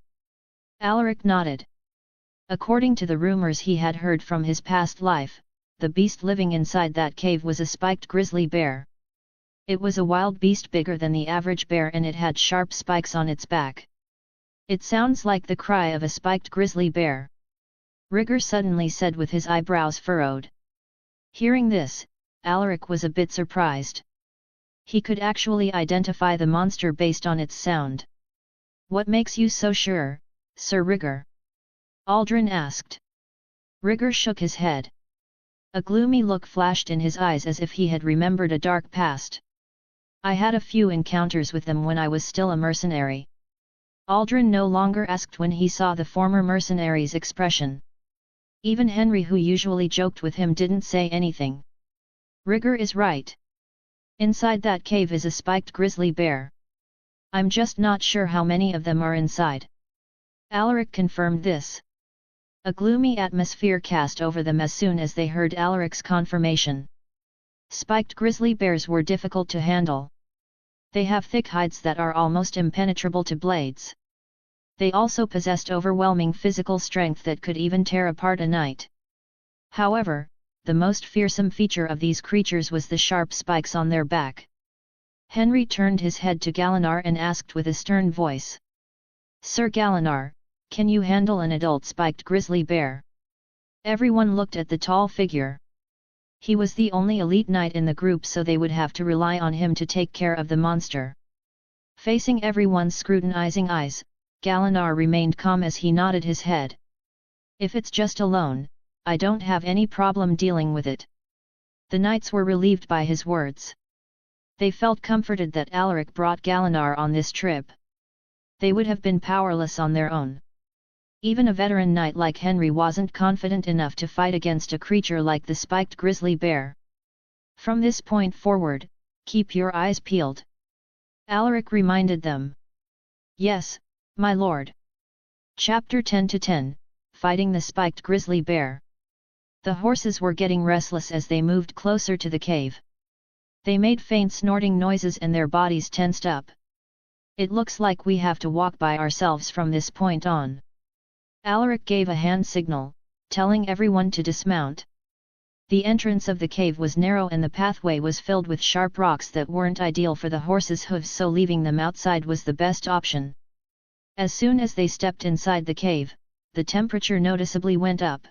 Alaric nodded. According to the rumors he had heard from his past life, the beast living inside that cave was a spiked grizzly bear. It was a wild beast bigger than the average bear and it had sharp spikes on its back. "It sounds like the cry of a spiked grizzly bear," Rigger suddenly said with his eyebrows furrowed. Hearing this, Alaric was a bit surprised. He could actually identify the monster based on its sound. "What makes you so sure, Sir Rigger?" Aldrin asked. Rigger shook his head. A gloomy look flashed in his eyes as if he had remembered a dark past. "I had a few encounters with them when I was still a mercenary." Aldrin no longer asked when he saw the former mercenary's expression. Even Henry, who usually joked with him, didn't say anything. "Rigger is right. Inside that cave is a spiked grizzly bear. I'm just not sure how many of them are inside." Alaric confirmed this. A gloomy atmosphere cast over them as soon as they heard Alaric's confirmation. Spiked grizzly bears were difficult to handle. They have thick hides that are almost impenetrable to blades. They also possessed overwhelming physical strength that could even tear apart a knight. However, the most fearsome feature of these creatures was the sharp spikes on their back. Henry turned his head to Galanar and asked with a stern voice. "Sir Galanar, can you handle an adult spiked grizzly bear?" Everyone looked at the tall figure. He was the only elite knight in the group, so they would have to rely on him to take care of the monster. Facing everyone's scrutinizing eyes, Galanar remained calm as he nodded his head. "If it's just alone, I don't have any problem dealing with it." The knights were relieved by his words. They felt comforted that Alaric brought Galanar on this trip. They would have been powerless on their own. Even a veteran knight like Henry wasn't confident enough to fight against a creature like the spiked grizzly bear. "From this point forward, keep your eyes peeled," Alaric reminded them. "Yes, my lord." Chapter 10-10, Fighting the Spiked Grizzly Bear. The horses were getting restless as they moved closer to the cave. They made faint snorting noises and their bodies tensed up. "It looks like we have to walk by ourselves from this point on." Alaric gave a hand signal, telling everyone to dismount. The entrance of the cave was narrow and the pathway was filled with sharp rocks that weren't ideal for the horses' hooves, so leaving them outside was the best option. As soon as they stepped inside the cave, the temperature noticeably went up.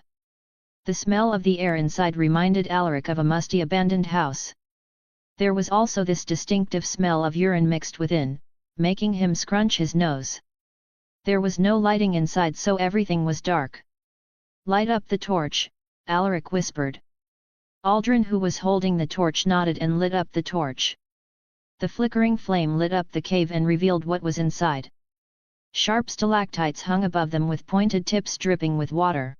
The smell of the air inside reminded Alaric of a musty abandoned house. There was also this distinctive smell of urine mixed within, making him scrunch his nose. There was no lighting inside, so everything was dark. "Light up the torch," Alaric whispered. Aldrin, who was holding the torch, nodded and lit up the torch. The flickering flame lit up the cave and revealed what was inside. Sharp stalactites hung above them with pointed tips dripping with water.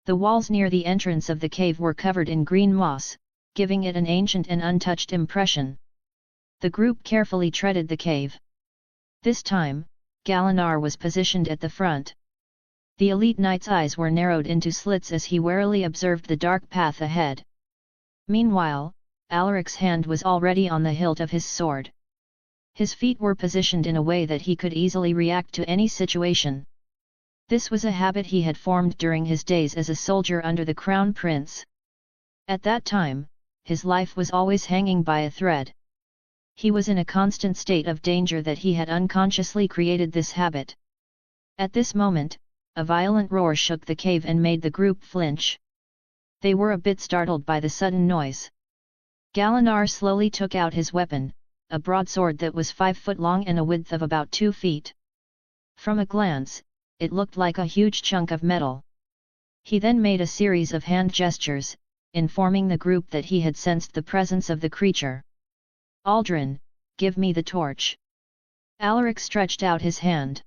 The walls near the entrance of the cave were covered in green moss, giving it an ancient and untouched impression. The group carefully treaded the cave. This time, Galanar was positioned at the front. The elite knight's eyes were narrowed into slits as he warily observed the dark path ahead. Meanwhile, Alaric's hand was already on the hilt of his sword. His feet were positioned in a way that he could easily react to any situation. This was a habit he had formed during his days as a soldier under the Crown Prince. At that time, his life was always hanging by a thread. He was in a constant state of danger that he had unconsciously created this habit. At this moment, a violent roar shook the cave and made the group flinch. They were a bit startled by the sudden noise. Galanar slowly took out his weapon, a broadsword that was 5 foot long and a width of about 2 feet. From a glance, it looked like a huge chunk of metal. He then made a series of hand gestures, informing the group that he had sensed the presence of the creature. "Aldrin, give me the torch." Alaric stretched out his hand.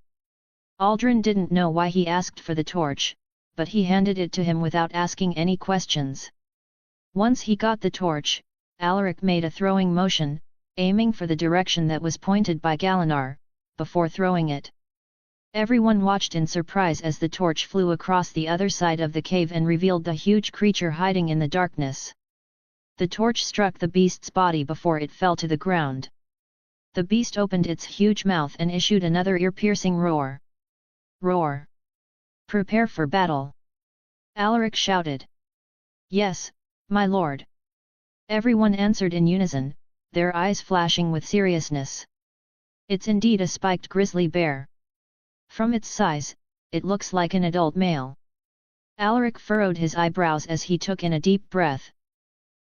Aldrin didn't know why he asked for the torch, but he handed it to him without asking any questions. Once he got the torch, Alaric made a throwing motion, aiming for the direction that was pointed by Galanar, before throwing it. Everyone watched in surprise as the torch flew across the other side of the cave and revealed the huge creature hiding in the darkness. The torch struck the beast's body before it fell to the ground. The beast opened its huge mouth and issued another ear-piercing roar. "Roar! Prepare for battle!" Alaric shouted. "Yes, my lord!" Everyone answered in unison, their eyes flashing with seriousness. "It's indeed a spiked grizzly bear. From its size, it looks like an adult male." Alaric furrowed his eyebrows as he took in a deep breath.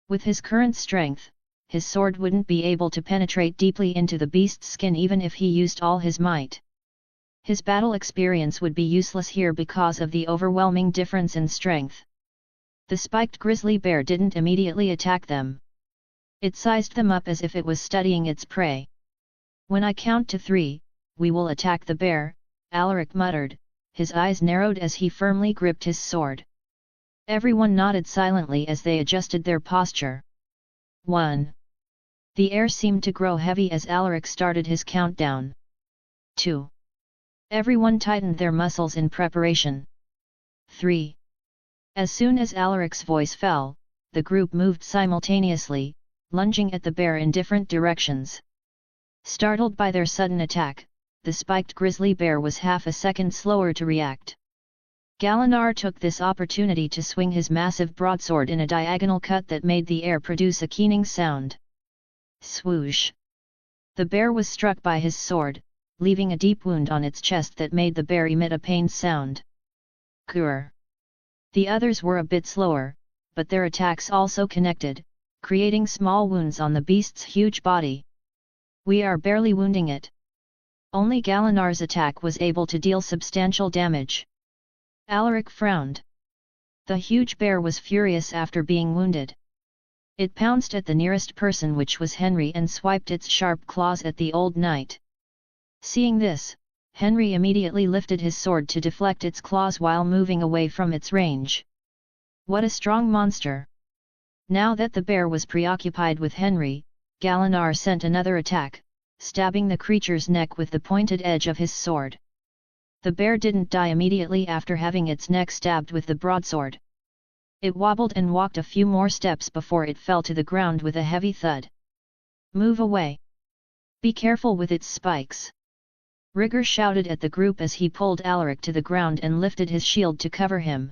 With his current strength, his sword wouldn't be able to penetrate deeply into the beast's skin even if he used all his might. His battle experience would be useless here because of the overwhelming difference in strength. The spiked grizzly bear didn't immediately attack them. It sized them up as if it was studying its prey. "When I count to 3, we will attack the bear," Alaric muttered, his eyes narrowed as he firmly gripped his sword. Everyone nodded silently as they adjusted their posture. 1. The air seemed to grow heavy as Alaric started his countdown. 2. Everyone tightened their muscles in preparation. 3. As soon as Alaric's voice fell, the group moved simultaneously, lunging at the bear in different directions. Startled by their sudden attack, the spiked grizzly bear was half a second slower to react. Galanar took this opportunity to swing his massive broadsword in a diagonal cut that made the air produce a keening sound. Swoosh! The bear was struck by his sword, leaving a deep wound on its chest that made the bear emit a pained sound. Grr! The others were a bit slower, but their attacks also connected, creating small wounds on the beast's huge body. "We are barely wounding it." Only Galanar's attack was able to deal substantial damage. Alaric frowned. The huge bear was furious after being wounded. It pounced at the nearest person, which was Henry, and swiped its sharp claws at the old knight. Seeing this, Henry immediately lifted his sword to deflect its claws while moving away from its range. What a strong monster! Now that the bear was preoccupied with Henry, Galanar sent another attack, stabbing the creature's neck with the pointed edge of his sword. The bear didn't die immediately after having its neck stabbed with the broadsword. It wobbled and walked a few more steps before it fell to the ground with a heavy thud. "Move away! Be careful with its spikes!" Rigger shouted at the group as he pulled Alaric to the ground and lifted his shield to cover him.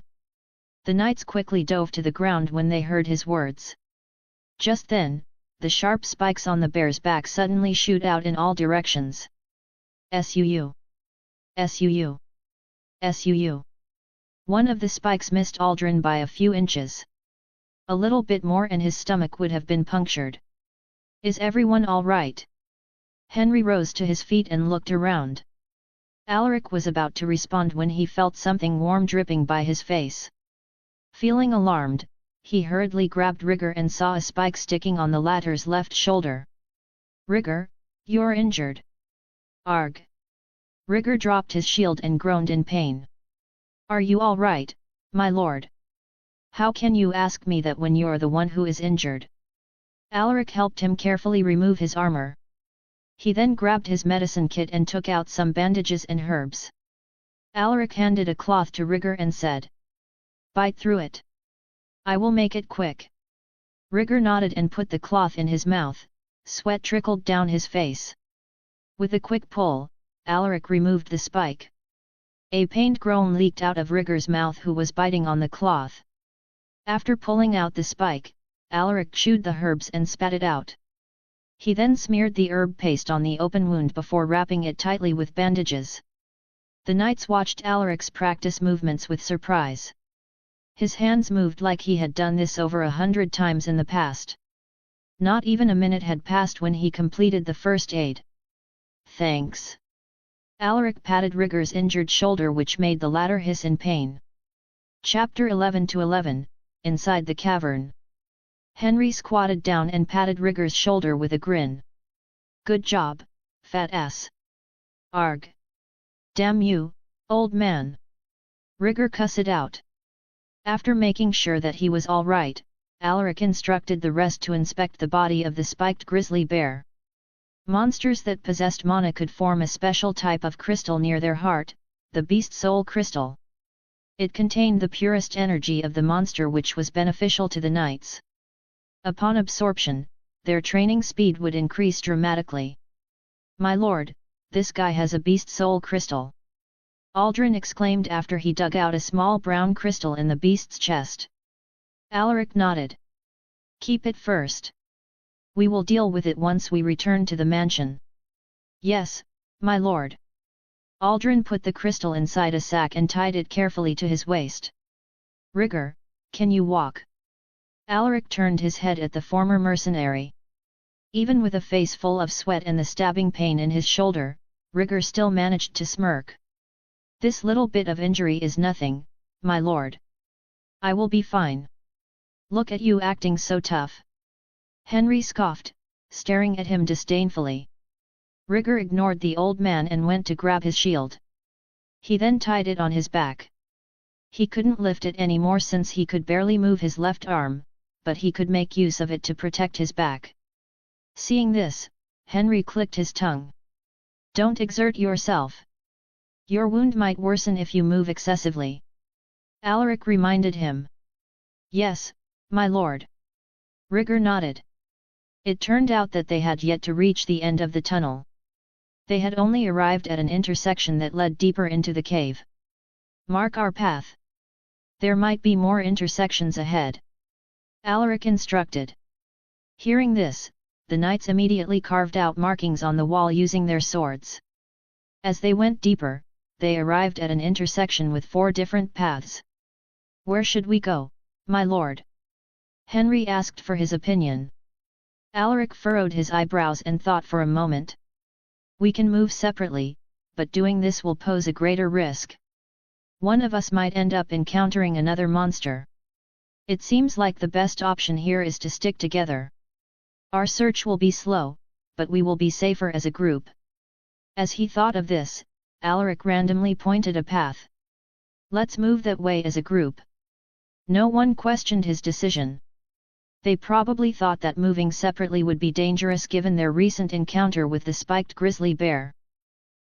The knights quickly dove to the ground when they heard his words. Just then, the sharp spikes on the bear's back suddenly shoot out in all directions. Suu! Suu! Suu! One of the spikes missed Aldrin by a few inches. A little bit more and his stomach would have been punctured. "Is everyone all right?" Henry rose to his feet and looked around. Alaric was about to respond when he felt something warm dripping by his face. Feeling alarmed, he hurriedly grabbed Rigger and saw a spike sticking on the latter's left shoulder. "Rigger, you're injured." "Arg!" Rigger dropped his shield and groaned in pain. "Are you all right, my lord? How can you ask me that when you're the one who is injured?" Alaric helped him carefully remove his armor. He then grabbed his medicine kit and took out some bandages and herbs. Alaric handed a cloth to Rigger and said, "Bite through it. I will make it quick." Rigger nodded and put the cloth in his mouth. Sweat trickled down his face. With a quick pull, Alaric removed the spike. A pained groan leaked out of Rigger's mouth, who was biting on the cloth. After pulling out the spike, Alaric chewed the herbs and spat it out. He then smeared the herb paste on the open wound before wrapping it tightly with bandages. The knights watched Alaric's practice movements with surprise. His hands moved like he had done this over 100 times in the past. Not even a minute had passed when he completed the first aid. "Thanks." Alaric patted Rigger's injured shoulder, which made the latter hiss in pain. Chapter 11-11, Inside the Cavern. Henry squatted down and patted Rigger's shoulder with a grin. "Good job, fat ass." "Arg. Damn you, old man." Rigger cussed out. After making sure that he was all right, Alaric instructed the rest to inspect the body of the spiked grizzly bear. Monsters that possessed mana could form a special type of crystal near their heart, the beast soul crystal. It contained the purest energy of the monster, which was beneficial to the knights. Upon absorption, their training speed would increase dramatically. "My lord, this guy has a beast soul crystal," Aldrin exclaimed after he dug out a small brown crystal in the beast's chest. Alaric nodded. "Keep it first. We will deal with it once we return to the mansion." "Yes, my lord." Aldrin put the crystal inside a sack and tied it carefully to his waist. "Rigger, can you walk?" Alaric turned his head at the former mercenary. Even with a face full of sweat and the stabbing pain in his shoulder, Rigger still managed to smirk. "This little bit of injury is nothing, my lord. I will be fine. Look at you acting so tough." Henry scoffed, staring at him disdainfully. Rigger ignored the old man and went to grab his shield. He then tied it on his back. He couldn't lift it anymore since he could barely move his left arm, but he could make use of it to protect his back. Seeing this, Henry clicked his tongue. "Don't exert yourself. Your wound might worsen if you move excessively," Alaric reminded him. "Yes, my lord." Rigger nodded. It turned out that they had yet to reach the end of the tunnel. They had only arrived at an intersection that led deeper into the cave. "Mark our path. There might be more intersections ahead," Alaric instructed. Hearing this, the knights immediately carved out markings on the wall using their swords. As they went deeper, they arrived at an intersection with 4 different paths. "Where should we go, my lord?" Henry asked for his opinion. Alaric furrowed his eyebrows and thought for a moment. "We can move separately, but doing this will pose a greater risk. One of us might end up encountering another monster. It seems like the best option here is to stick together. Our search will be slow, but we will be safer as a group." As he thought of this, Alaric randomly pointed a path. "Let's move that way as a group." No one questioned his decision. They probably thought that moving separately would be dangerous given their recent encounter with the spiked grizzly bear.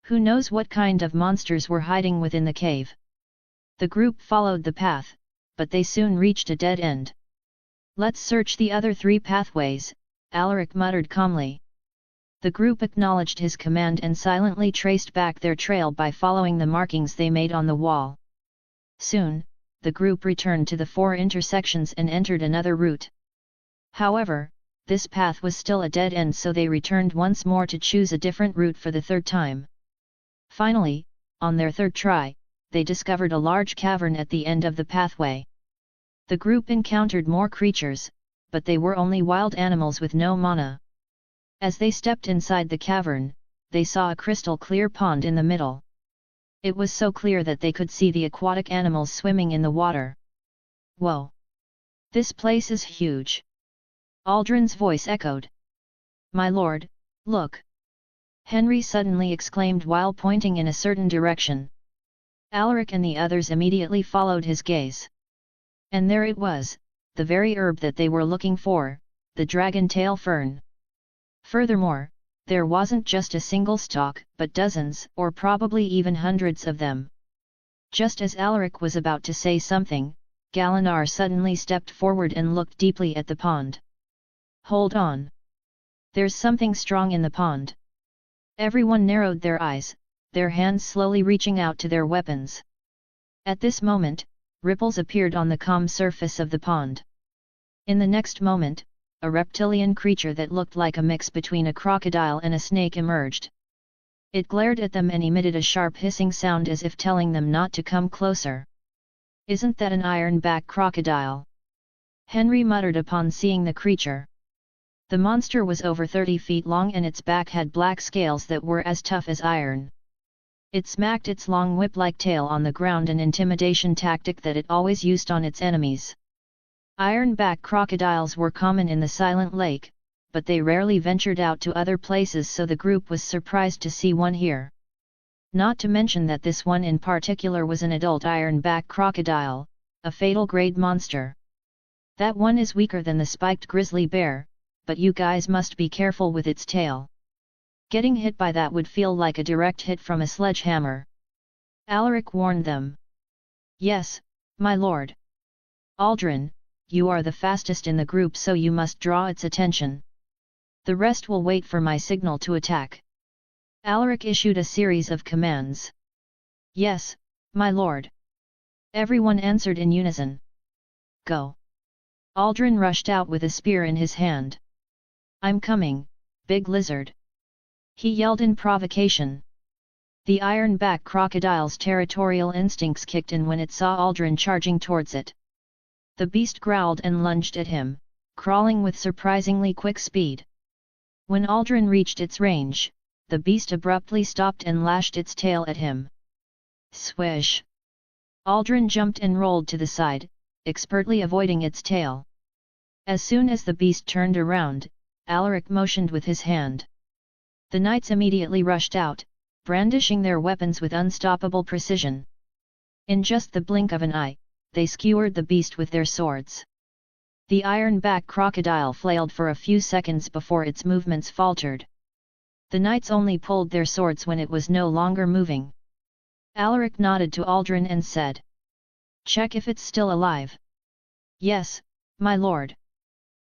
Who knows what kind of monsters were hiding within the cave? The group followed the path, but they soon reached a dead end. "Let's search the other 3 pathways," Alaric muttered calmly. The group acknowledged his command and silently traced back their trail by following the markings they made on the wall. Soon, the group returned to the 4 intersections and entered another route. However, this path was still a dead end, so they returned once more to choose a different route for the 3rd time. Finally, on their 3rd try, they discovered a large cavern at the end of the pathway. The group encountered more creatures, but they were only wild animals with no mana. As they stepped inside the cavern, they saw a crystal-clear pond in the middle. It was so clear that they could see the aquatic animals swimming in the water. "Whoa! This place is huge!" Aldrin's voice echoed. "My lord, look!" Henry suddenly exclaimed while pointing in a certain direction. Alaric and the others immediately followed his gaze. And there it was, the very herb that they were looking for, the dragon tail fern. Furthermore, there wasn't just a single stalk, but dozens, or probably even hundreds of them. Just as Alaric was about to say something, Galinar suddenly stepped forward and looked deeply at the pond. "Hold on! There's something strong in the pond." Everyone narrowed their eyes, their hands slowly reaching out to their weapons. At this moment, ripples appeared on the calm surface of the pond. In the next moment, a reptilian creature that looked like a mix between a crocodile and a snake emerged. It glared at them and emitted a sharp hissing sound as if telling them not to come closer. "Isn't that an iron-back crocodile?" Henry muttered upon seeing the creature. The monster was over 30 feet long and its back had black scales that were as tough as iron. It smacked its long whip-like tail on the ground, an intimidation tactic that it always used on its enemies. Iron-back crocodiles were common in the Silent Lake, but they rarely ventured out to other places, so the group was surprised to see one here. Not to mention that this one in particular was an adult iron-back crocodile, a fatal grade monster. "That one is weaker than the spiked grizzly bear, but you guys must be careful with its tail. Getting hit by that would feel like a direct hit from a sledgehammer," Alaric warned them. "Yes, my lord. Aldrin, you are the fastest in the group, so you must draw its attention. The rest will wait for my signal to attack." Alaric issued a series of commands. "Yes, my lord." Everyone answered in unison. "Go." Aldrin rushed out with a spear in his hand. "I'm coming, big lizard," he yelled in provocation. The iron-back crocodile's territorial instincts kicked in when it saw Aldrin charging towards it. The beast growled and lunged at him, crawling with surprisingly quick speed. When Aldrin reached its range, the beast abruptly stopped and lashed its tail at him. Swish! Aldrin jumped and rolled to the side, expertly avoiding its tail. As soon as the beast turned around, Alaric motioned with his hand. The knights immediately rushed out, brandishing their weapons with unstoppable precision. In just the blink of an eye, they skewered the beast with their swords. The iron-back crocodile flailed for a few seconds before its movements faltered. The knights only pulled their swords when it was no longer moving. Alaric nodded to Aldrin and said, "Check if it's still alive." "Yes, my lord."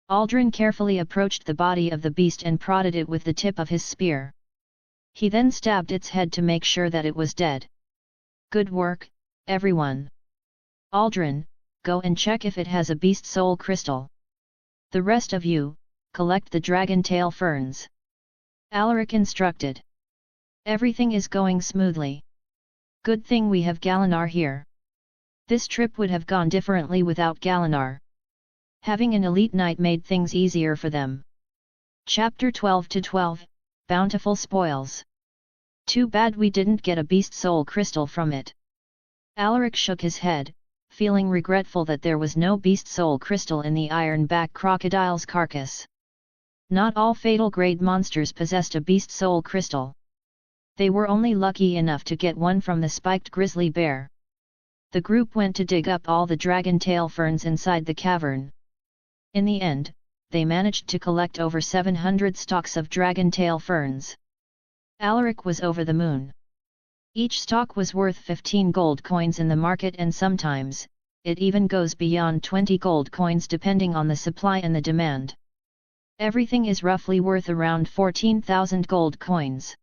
Aldrin carefully approached the body of the beast and prodded it with the tip of his spear. He then stabbed its head to make sure that it was dead. "Good work, everyone. Aldrin, go and check if it has a beast soul crystal. The rest of you, collect the dragon tail ferns," Alaric instructed. "Everything is going smoothly. Good thing we have Galinar here. This trip would have gone differently without Galinar. Having an elite knight made things easier for them." Chapter 12-12, Bountiful Spoils. "Too bad we didn't get a beast soul crystal from it." Alaric shook his head, feeling regretful that there was no beast soul crystal in the iron-back crocodile's carcass. Not all fatal grade monsters possessed a beast soul crystal. They were only lucky enough to get one from the spiked grizzly bear. The group went to dig up all the dragon tail ferns inside the cavern. In the end, they managed to collect over 700 stalks of dragon tail ferns. Alaric was over the moon. Each stalk was worth 15 gold coins in the market, and sometimes, it even goes beyond 20 gold coins depending on the supply and the demand. Everything is roughly worth around 14,000 gold coins.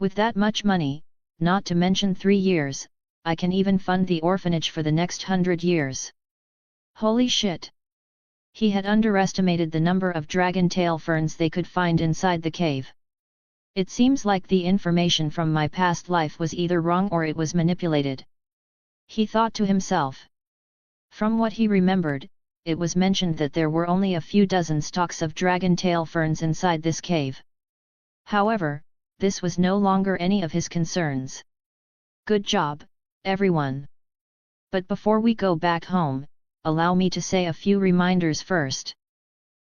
With that much money, not to mention 3 years, I can even fund the orphanage for the next 100 years. Holy shit! He had underestimated the number of dragon tail ferns they could find inside the cave. It seems like the information from my past life was either wrong or it was manipulated. He thought to himself. From what he remembered, it was mentioned that there were only a few dozen stalks of dragon tail ferns inside this cave. However, this was no longer any of his concerns. Good job, everyone. But before we go back home, allow me to say a few reminders first.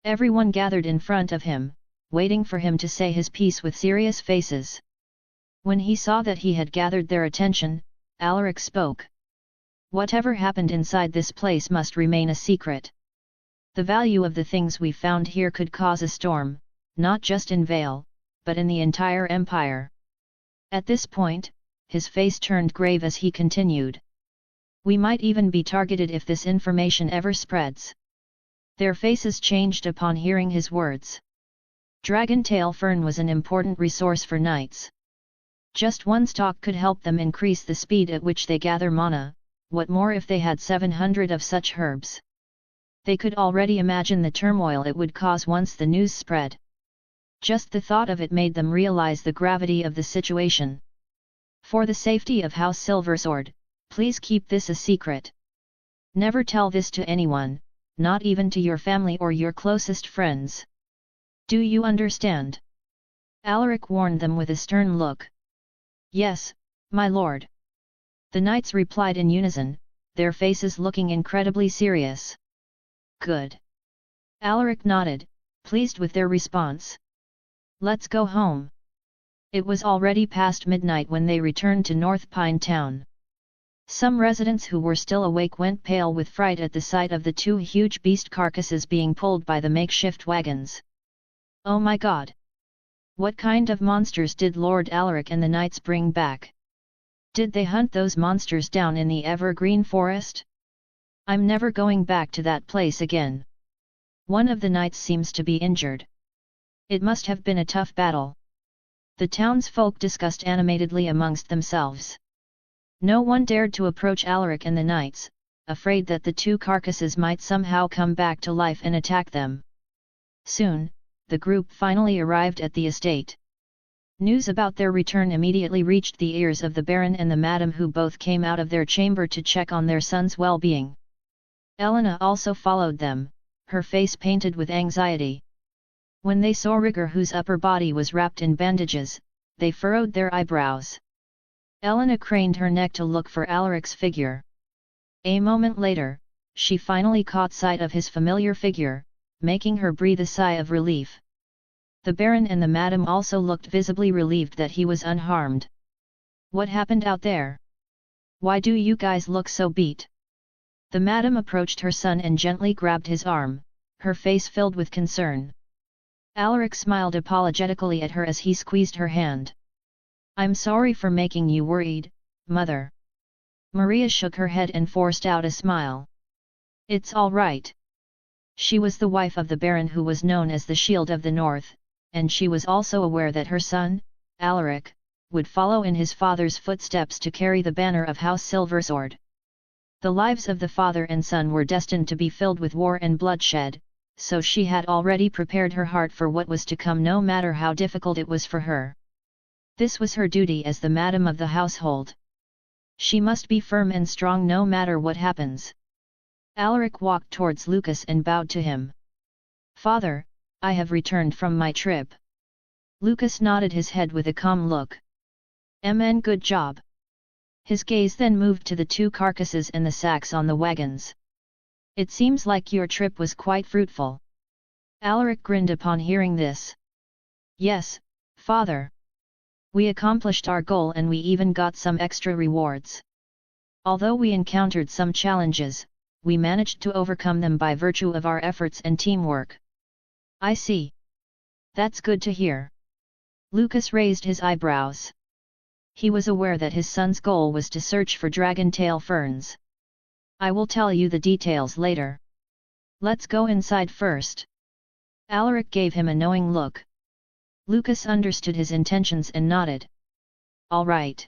Everyone gathered in front of him, waiting for him to say his piece with serious faces. When he saw that he had gathered their attention, Alaric spoke. "Whatever happened inside this place must remain a secret. The value of the things we found here could cause a storm, not just in Vale, but in the entire empire." At this point, his face turned grave as he continued. "We might even be targeted if this information ever spreads." Their faces changed upon hearing his words. Dragon tail fern was an important resource for knights. Just one stalk could help them increase the speed at which they gather mana, what more if they had 700 of such herbs? They could already imagine the turmoil it would cause once the news spread. Just the thought of it made them realize the gravity of the situation. For the safety of House Silversword, please keep this a secret. Never tell this to anyone, not even to your family or your closest friends. Do you understand? Alaric warned them with a stern look. Yes, my lord. The knights replied in unison, their faces looking incredibly serious. Good. Alaric nodded, pleased with their response. Let's go home. It was already past midnight when they returned to North Pine Town. Some residents who were still awake went pale with fright at the sight of the two huge beast carcasses being pulled by the makeshift wagons. Oh my god! What kind of monsters did Lord Alaric and the knights bring back? Did they hunt those monsters down in the evergreen forest? I'm never going back to that place again. One of the knights seems to be injured. It must have been a tough battle. The townsfolk discussed animatedly amongst themselves. No one dared to approach Alaric and the knights, afraid that the two carcasses might somehow come back to life and attack them. Soon, the group finally arrived at the estate. News about their return immediately reached the ears of the Baron and the Madam, who both came out of their chamber to check on their son's well-being. Elena also followed them, her face painted with anxiety. When they saw Rigor, whose upper body was wrapped in bandages, they furrowed their eyebrows. Elena craned her neck to look for Alaric's figure. A moment later, she finally caught sight of his familiar figure, making her breathe a sigh of relief. The Baron and the Madam also looked visibly relieved that he was unharmed. What happened out there? Why do you guys look so beat? The Madam approached her son and gently grabbed his arm, her face filled with concern. Alaric smiled apologetically at her as he squeezed her hand. I'm sorry for making you worried, Mother. Maria shook her head and forced out a smile. It's all right. She was the wife of the Baron, who was known as the Shield of the North, and she was also aware that her son, Alaric, would follow in his father's footsteps to carry the banner of House Silversword. The lives of the father and son were destined to be filled with war and bloodshed, so she had already prepared her heart for what was to come, no matter how difficult it was for her. This was her duty as the madam of the household. She must be firm and strong no matter what happens. Alaric walked towards Lucas and bowed to him. Father, I have returned from my trip. Lucas nodded his head with a calm look. "Mn, good job." His gaze then moved to the two carcasses and the sacks on the wagons. "It seems like your trip was quite fruitful." Alaric grinned upon hearing this. "Yes, father. We accomplished our goal and we even got some extra rewards. Although we encountered some challenges, we managed to overcome them by virtue of our efforts and teamwork." "I see. That's good to hear." Lucas raised his eyebrows. He was aware that his son's goal was to search for dragon tail ferns. "I will tell you the details later. Let's go inside first." Alaric gave him a knowing look. Lucas understood his intentions and nodded. "All right.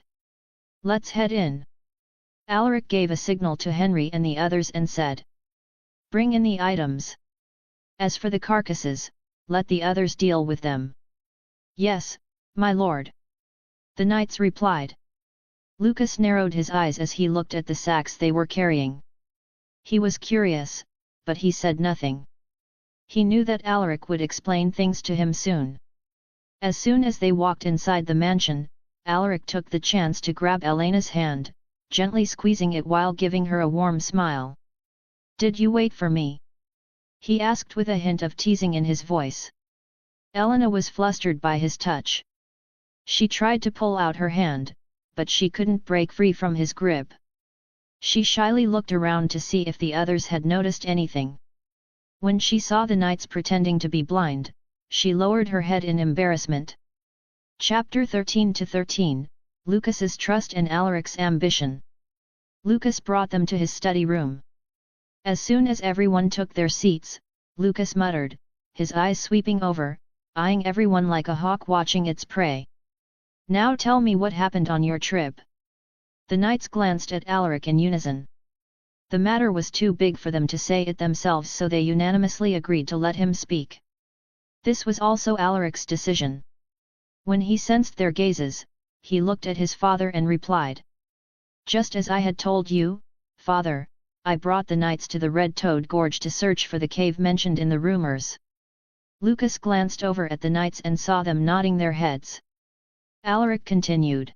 Let's head in." Alaric gave a signal to Henry and the others and said, "Bring in the items. As for the carcasses, let the others deal with them." "Yes, my lord." The knights replied. Lucas narrowed his eyes as he looked at the sacks they were carrying. He was curious, but he said nothing. He knew that Alaric would explain things to him soon. As soon as they walked inside the mansion, Alaric took the chance to grab Elena's hand, gently squeezing it while giving her a warm smile. "Did you wait for me?" he asked with a hint of teasing in his voice. Elena was flustered by his touch. She tried to pull out her hand, but she couldn't break free from his grip. She shyly looked around to see if the others had noticed anything. When she saw the knights pretending to be blind, she lowered her head in embarrassment. Chapter 13-13, Lucas's Trust and Alaric's Ambition. Lucas brought them to his study room. As soon as everyone took their seats, Lucas muttered, his eyes sweeping over, eyeing everyone like a hawk watching its prey. "Now tell me what happened on your trip." The knights glanced at Alaric in unison. The matter was too big for them to say it themselves, so they unanimously agreed to let him speak. This was also Alaric's decision. When he sensed their gazes, he looked at his father and replied. Just as I had told you, father, I brought the knights to the Red Toad Gorge to search for the cave mentioned in the rumors. Lucas glanced over at the knights and saw them nodding their heads. Alaric continued.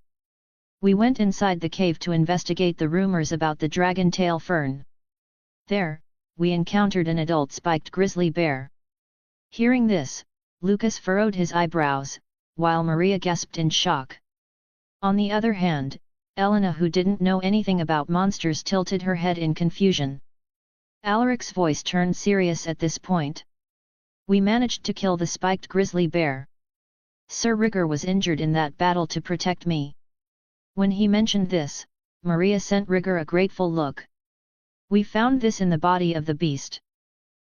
We went inside the cave to investigate the rumors about the dragon tail fern. There, we encountered an adult spiked grizzly bear. Hearing this, Lucas furrowed his eyebrows, while Maria gasped in shock. On the other hand, Elena, who didn't know anything about monsters, tilted her head in confusion. Alaric's voice turned serious at this point. We managed to kill the spiked grizzly bear. Sir Rigor was injured in that battle to protect me. When he mentioned this, Maria sent Rigor a grateful look. We found this in the body of the beast.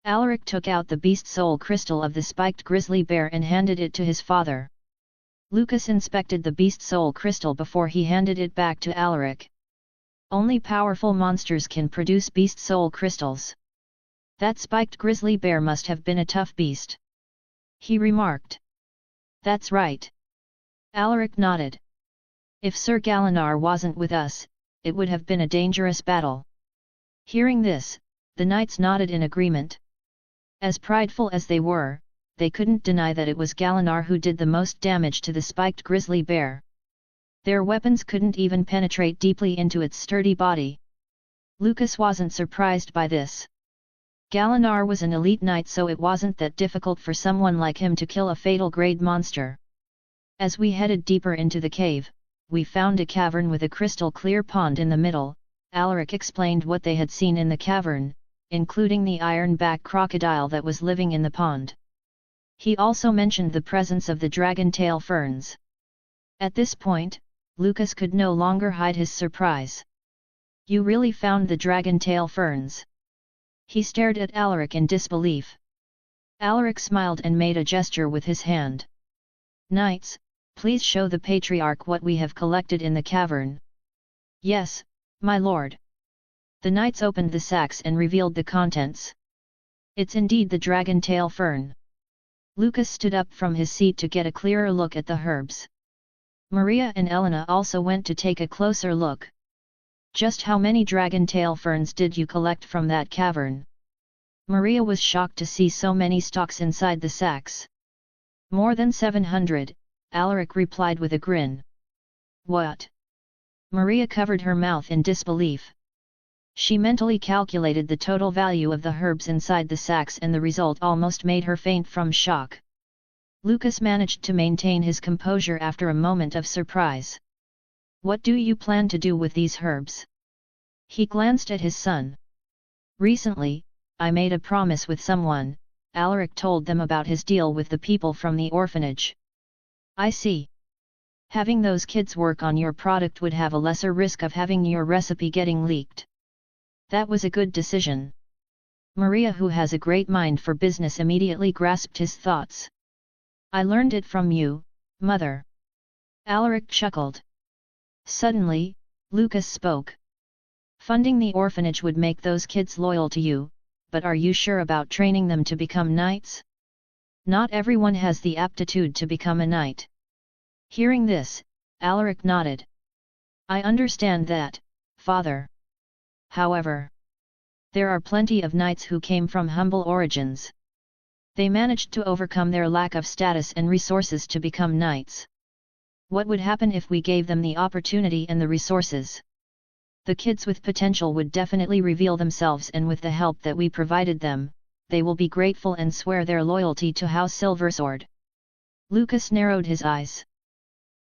Alaric took out the beast soul crystal of the spiked grizzly bear and handed it to his father. Lucas inspected the beast soul crystal before he handed it back to Alaric. Only powerful monsters can produce beast soul crystals. That spiked grizzly bear must have been a tough beast, he remarked. That's right. Alaric nodded. If Sir Galinar wasn't with us, it would have been a dangerous battle. Hearing this, the knights nodded in agreement. As prideful as they were, they couldn't deny that it was Galinar who did the most damage to the spiked grizzly bear. Their weapons couldn't even penetrate deeply into its sturdy body. Lucas wasn't surprised by this. Galinar was an elite knight, so it wasn't that difficult for someone like him to kill a fatal grade monster. As we headed deeper into the cave, we found a cavern with a crystal clear pond in the middle. Alaric explained what they had seen in the cavern, including the iron-back crocodile that was living in the pond. He also mentioned the presence of the dragon tail ferns. At this point, Lucas could no longer hide his surprise. You really found the dragon tail ferns? He stared at Alaric in disbelief. Alaric smiled and made a gesture with his hand. Knights, please show the Patriarch what we have collected in the cavern. Yes, my lord. The knights opened the sacks and revealed the contents. It's indeed the dragon tail fern. Lucas stood up from his seat to get a clearer look at the herbs. Maria and Elena also went to take a closer look. Just how many dragon tail ferns did you collect from that cavern? Maria was shocked to see so many stalks inside the sacks. More than 700, Alaric replied with a grin. What? Maria covered her mouth in disbelief. She mentally calculated the total value of the herbs inside the sacks, and the result almost made her faint from shock. Lucas managed to maintain his composure after a moment of surprise. What do you plan to do with these herbs? He glanced at his son. Recently, I made a promise with someone. Alaric told them about his deal with the people from the orphanage. I see. Having those kids work on your product would have a lesser risk of having your recipe getting leaked. That was a good decision. Maria, who has a great mind for business, immediately grasped his thoughts. I learned it from you, mother. Alaric chuckled. Suddenly, Lucas spoke. Funding the orphanage would make those kids loyal to you, but are you sure about training them to become knights? Not everyone has the aptitude to become a knight. Hearing this, Alaric nodded. I understand that, father. However, there are plenty of knights who came from humble origins. They managed to overcome their lack of status and resources to become knights. What would happen if we gave them the opportunity and the resources? The kids with potential would definitely reveal themselves, and with the help that we provided them, they will be grateful and swear their loyalty to House Silversword. Lucas narrowed his eyes.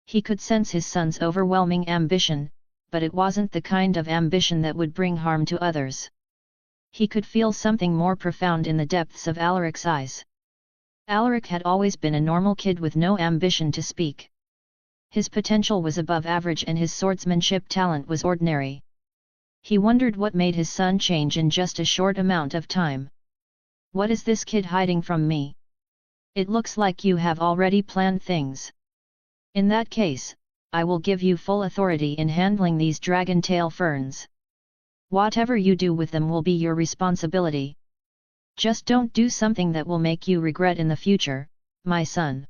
He could sense his son's overwhelming ambition, but it wasn't the kind of ambition that would bring harm to others. He could feel something more profound in the depths of Alaric's eyes. Alaric had always been a normal kid with no ambition to speak. His potential was above average and his swordsmanship talent was ordinary. He wondered what made his son change in just a short amount of time. What is this kid hiding from me? It looks like you have already planned things. In that case, I will give you full authority in handling these dragon tail ferns. Whatever you do with them will be your responsibility. Just don't do something that will make you regret in the future, my son.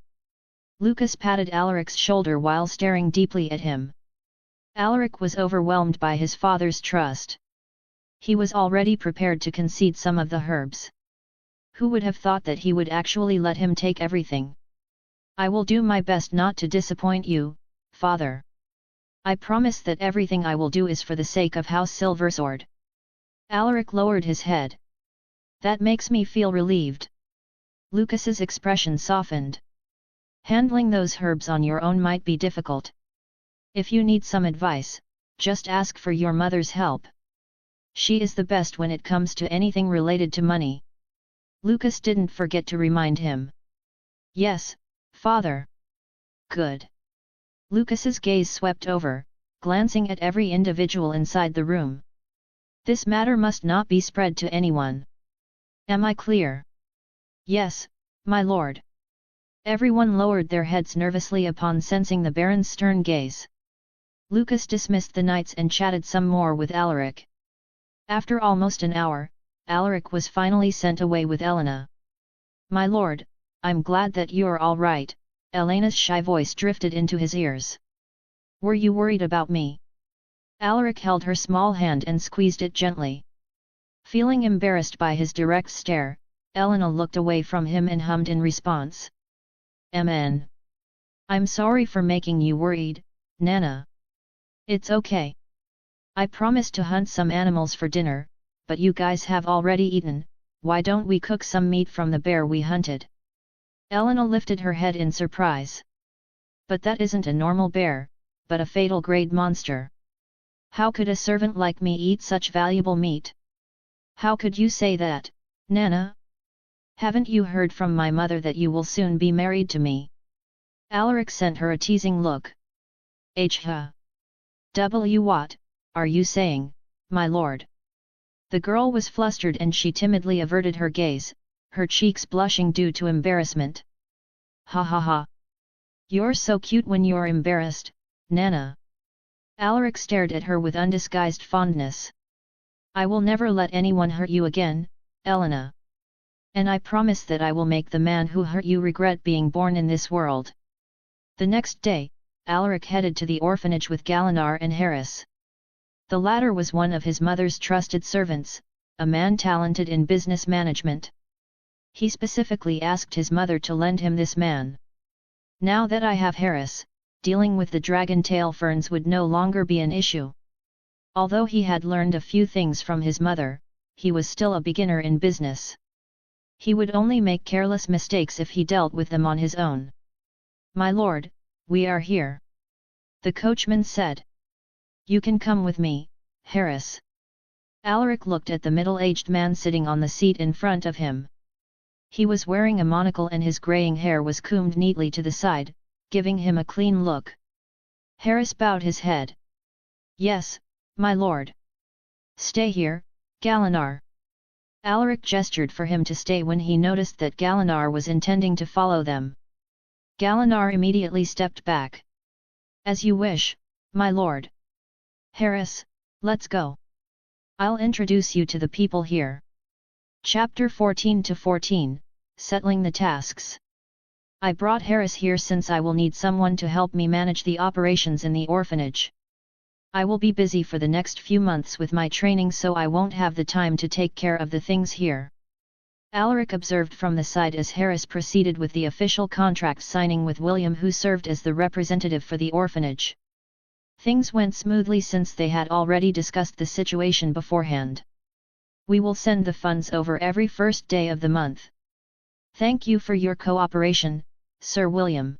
Lucas patted Alaric's shoulder while staring deeply at him. Alaric was overwhelmed by his father's trust. He was already prepared to concede some of the herbs. Who would have thought that he would actually let him take everything? I will do my best not to disappoint you, father. I promise that everything I will do is for the sake of House Silversword. Alaric lowered his head. That makes me feel relieved. Lucas's expression softened. Handling those herbs on your own might be difficult. If you need some advice, just ask for your mother's help. She is the best when it comes to anything related to money. Lucas didn't forget to remind him. Yes, father. Good. Lucas's gaze swept over, glancing at every individual inside the room. This matter must not be spread to anyone. Am I clear? Yes, my lord. Everyone lowered their heads nervously upon sensing the Baron's stern gaze. Lucas dismissed the knights and chatted some more with Alaric. After almost an hour, Alaric was finally sent away with Elena. My lord, I'm glad that you're all right, Elena's shy voice drifted into his ears. Were you worried about me? Alaric held her small hand and squeezed it gently. Feeling embarrassed by his direct stare, Elena looked away from him and hummed in response. "Mn. I'm sorry for making you worried, Nana. It's okay. I promised to hunt some animals for dinner, but you guys have already eaten, why don't we cook some meat from the bear we hunted?" Elena lifted her head in surprise. But that isn't a normal bear, but a fatal grade monster. How could a servant like me eat such valuable meat? How could you say that, Nana? Haven't you heard from my mother that you will soon be married to me? Alaric sent her a teasing look. What are you saying, my lord? The girl was flustered and she timidly averted her gaze, her cheeks blushing due to embarrassment. Ha ha ha! You're so cute when you're embarrassed, Nana. Alaric stared at her with undisguised fondness. I will never let anyone hurt you again, Elena. And I promise that I will make the man who hurt you regret being born in this world. The next day, Alaric headed to the orphanage with Galinar and Harris. The latter was one of his mother's trusted servants, a man talented in business management. He specifically asked his mother to lend him this man. Now that I have Harris, dealing with the dragon tail ferns would no longer be an issue. Although he had learned a few things from his mother, he was still a beginner in business. He would only make careless mistakes if he dealt with them on his own. My lord, we are here. The coachman said. You can come with me, Harris. Alaric looked at the middle-aged man sitting on the seat in front of him. He was wearing a monocle and his graying hair was combed neatly to the side, giving him a clean look. Harris bowed his head. Yes, my lord. Stay here, Galinar. Alaric gestured for him to stay when he noticed that Galinar was intending to follow them. Galinar immediately stepped back. As you wish, my lord. Harris, let's go. I'll introduce you to the people here. Chapter 14-14, Settling the Tasks. I brought Harris here since I will need someone to help me manage the operations in the orphanage. I will be busy for the next few months with my training, so I won't have the time to take care of the things here. Alaric observed from the side as Harris proceeded with the official contract signing with William, who served as the representative for the orphanage. Things went smoothly since they had already discussed the situation beforehand. We will send the funds over every first day of the month. Thank you for your cooperation, Sir William.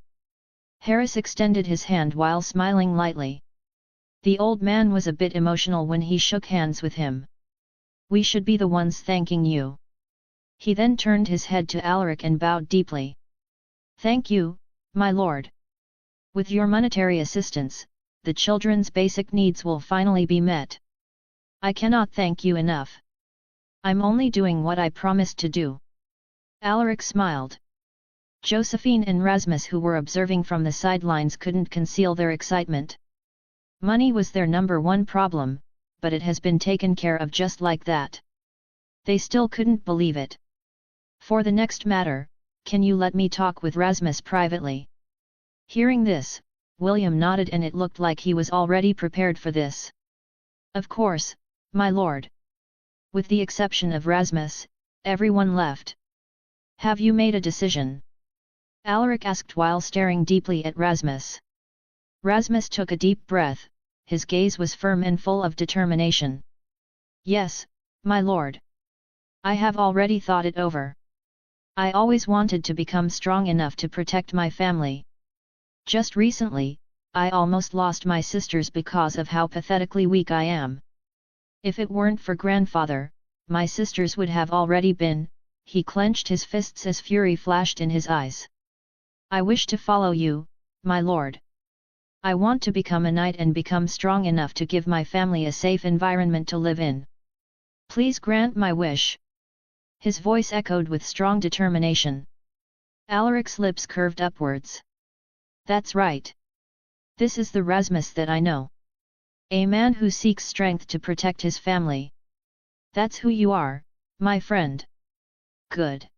Harris extended his hand while smiling lightly. The old man was a bit emotional when he shook hands with him. We should be the ones thanking you. He then turned his head to Alaric and bowed deeply. Thank you, my lord. With your monetary assistance, the children's basic needs will finally be met. I cannot thank you enough. I'm only doing what I promised to do. Alaric smiled. Josephine and Rasmus, who were observing from the sidelines, couldn't conceal their excitement. Money was their number one problem, but it has been taken care of just like that. They still couldn't believe it. For the next matter, can you let me talk with Rasmus privately? Hearing this, William nodded, and it looked like he was already prepared for this. Of course, my lord. With the exception of Rasmus, everyone left. Have you made a decision? Alaric asked while staring deeply at Rasmus. Rasmus took a deep breath, his gaze was firm and full of determination. Yes, my lord. I have already thought it over. I always wanted to become strong enough to protect my family. Just recently, I almost lost my sisters because of how pathetically weak I am. If it weren't for grandfather, my sisters would have already been. He clenched his fists as fury flashed in his eyes. I wish to follow you, my lord. I want to become a knight and become strong enough to give my family a safe environment to live in. Please grant my wish. His voice echoed with strong determination. Alaric's lips curved upwards. That's right. This is the Rasmus that I know. A man who seeks strength to protect his family. That's who you are, my friend. Good.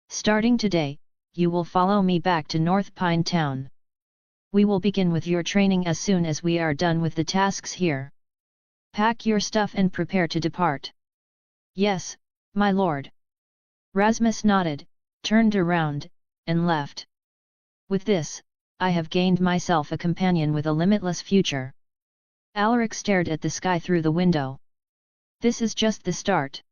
Starting today, you will follow me back to North Pine Town. We will begin with your training as soon as we are done with the tasks here. Pack your stuff and prepare to depart. Yes, my lord. Rasmus nodded, turned around, and left. With this, I have gained myself a companion with a limitless future. Alaric stared at the sky through the window. This is just the start.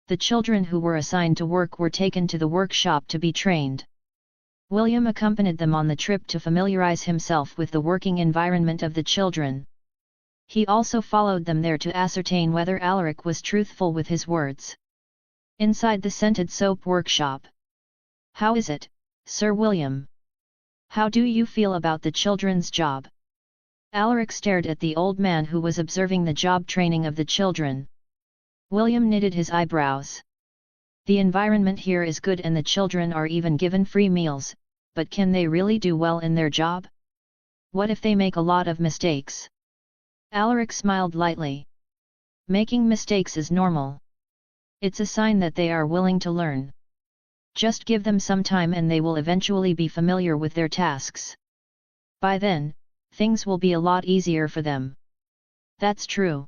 The children who were assigned to work were taken to the workshop to be trained. William accompanied them on the trip to familiarize himself with the working environment of the children. He also followed them there to ascertain whether Alaric was truthful with his words. Inside the scented soap workshop. How is it, Sir William? How do you feel about the children's job? Alaric stared at the old man who was observing the job training of the children. William knitted his eyebrows. The environment here is good and the children are even given free meals, but can they really do well in their job? What if they make a lot of mistakes? Alaric smiled lightly. Making mistakes is normal. It's a sign that they are willing to learn. Just give them some time and they will eventually be familiar with their tasks. By then, things will be a lot easier for them. That's true.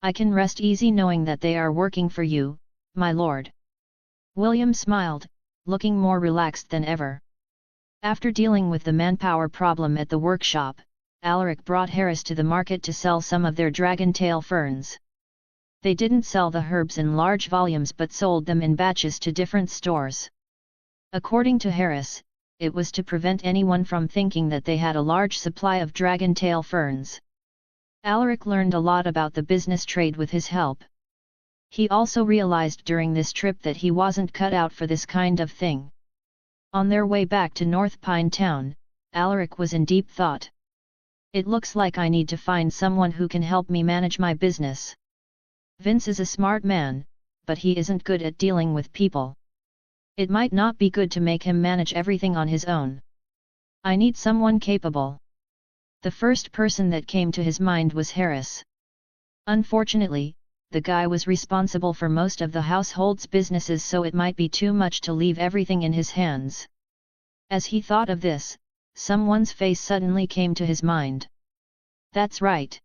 I can rest easy knowing that they are working for you, my lord. William smiled, looking more relaxed than ever. After dealing with the manpower problem at the workshop, Alaric brought Harris to the market to sell some of their dragon-tail ferns. They didn't sell the herbs in large volumes but sold them in batches to different stores. According to Harris, it was to prevent anyone from thinking that they had a large supply of dragon-tail ferns. Alaric learned a lot about the business trade with his help. He also realized during this trip that he wasn't cut out for this kind of thing. On their way back to North Pine Town, Alaric was in deep thought. It looks like I need to find someone who can help me manage my business. Vince is a smart man, but he isn't good at dealing with people. It might not be good to make him manage everything on his own. I need someone capable. The first person that came to his mind was Harris. Unfortunately, the guy was responsible for most of the household's businesses, so it might be too much to leave everything in his hands. As he thought of this, someone's face suddenly came to his mind. That's right.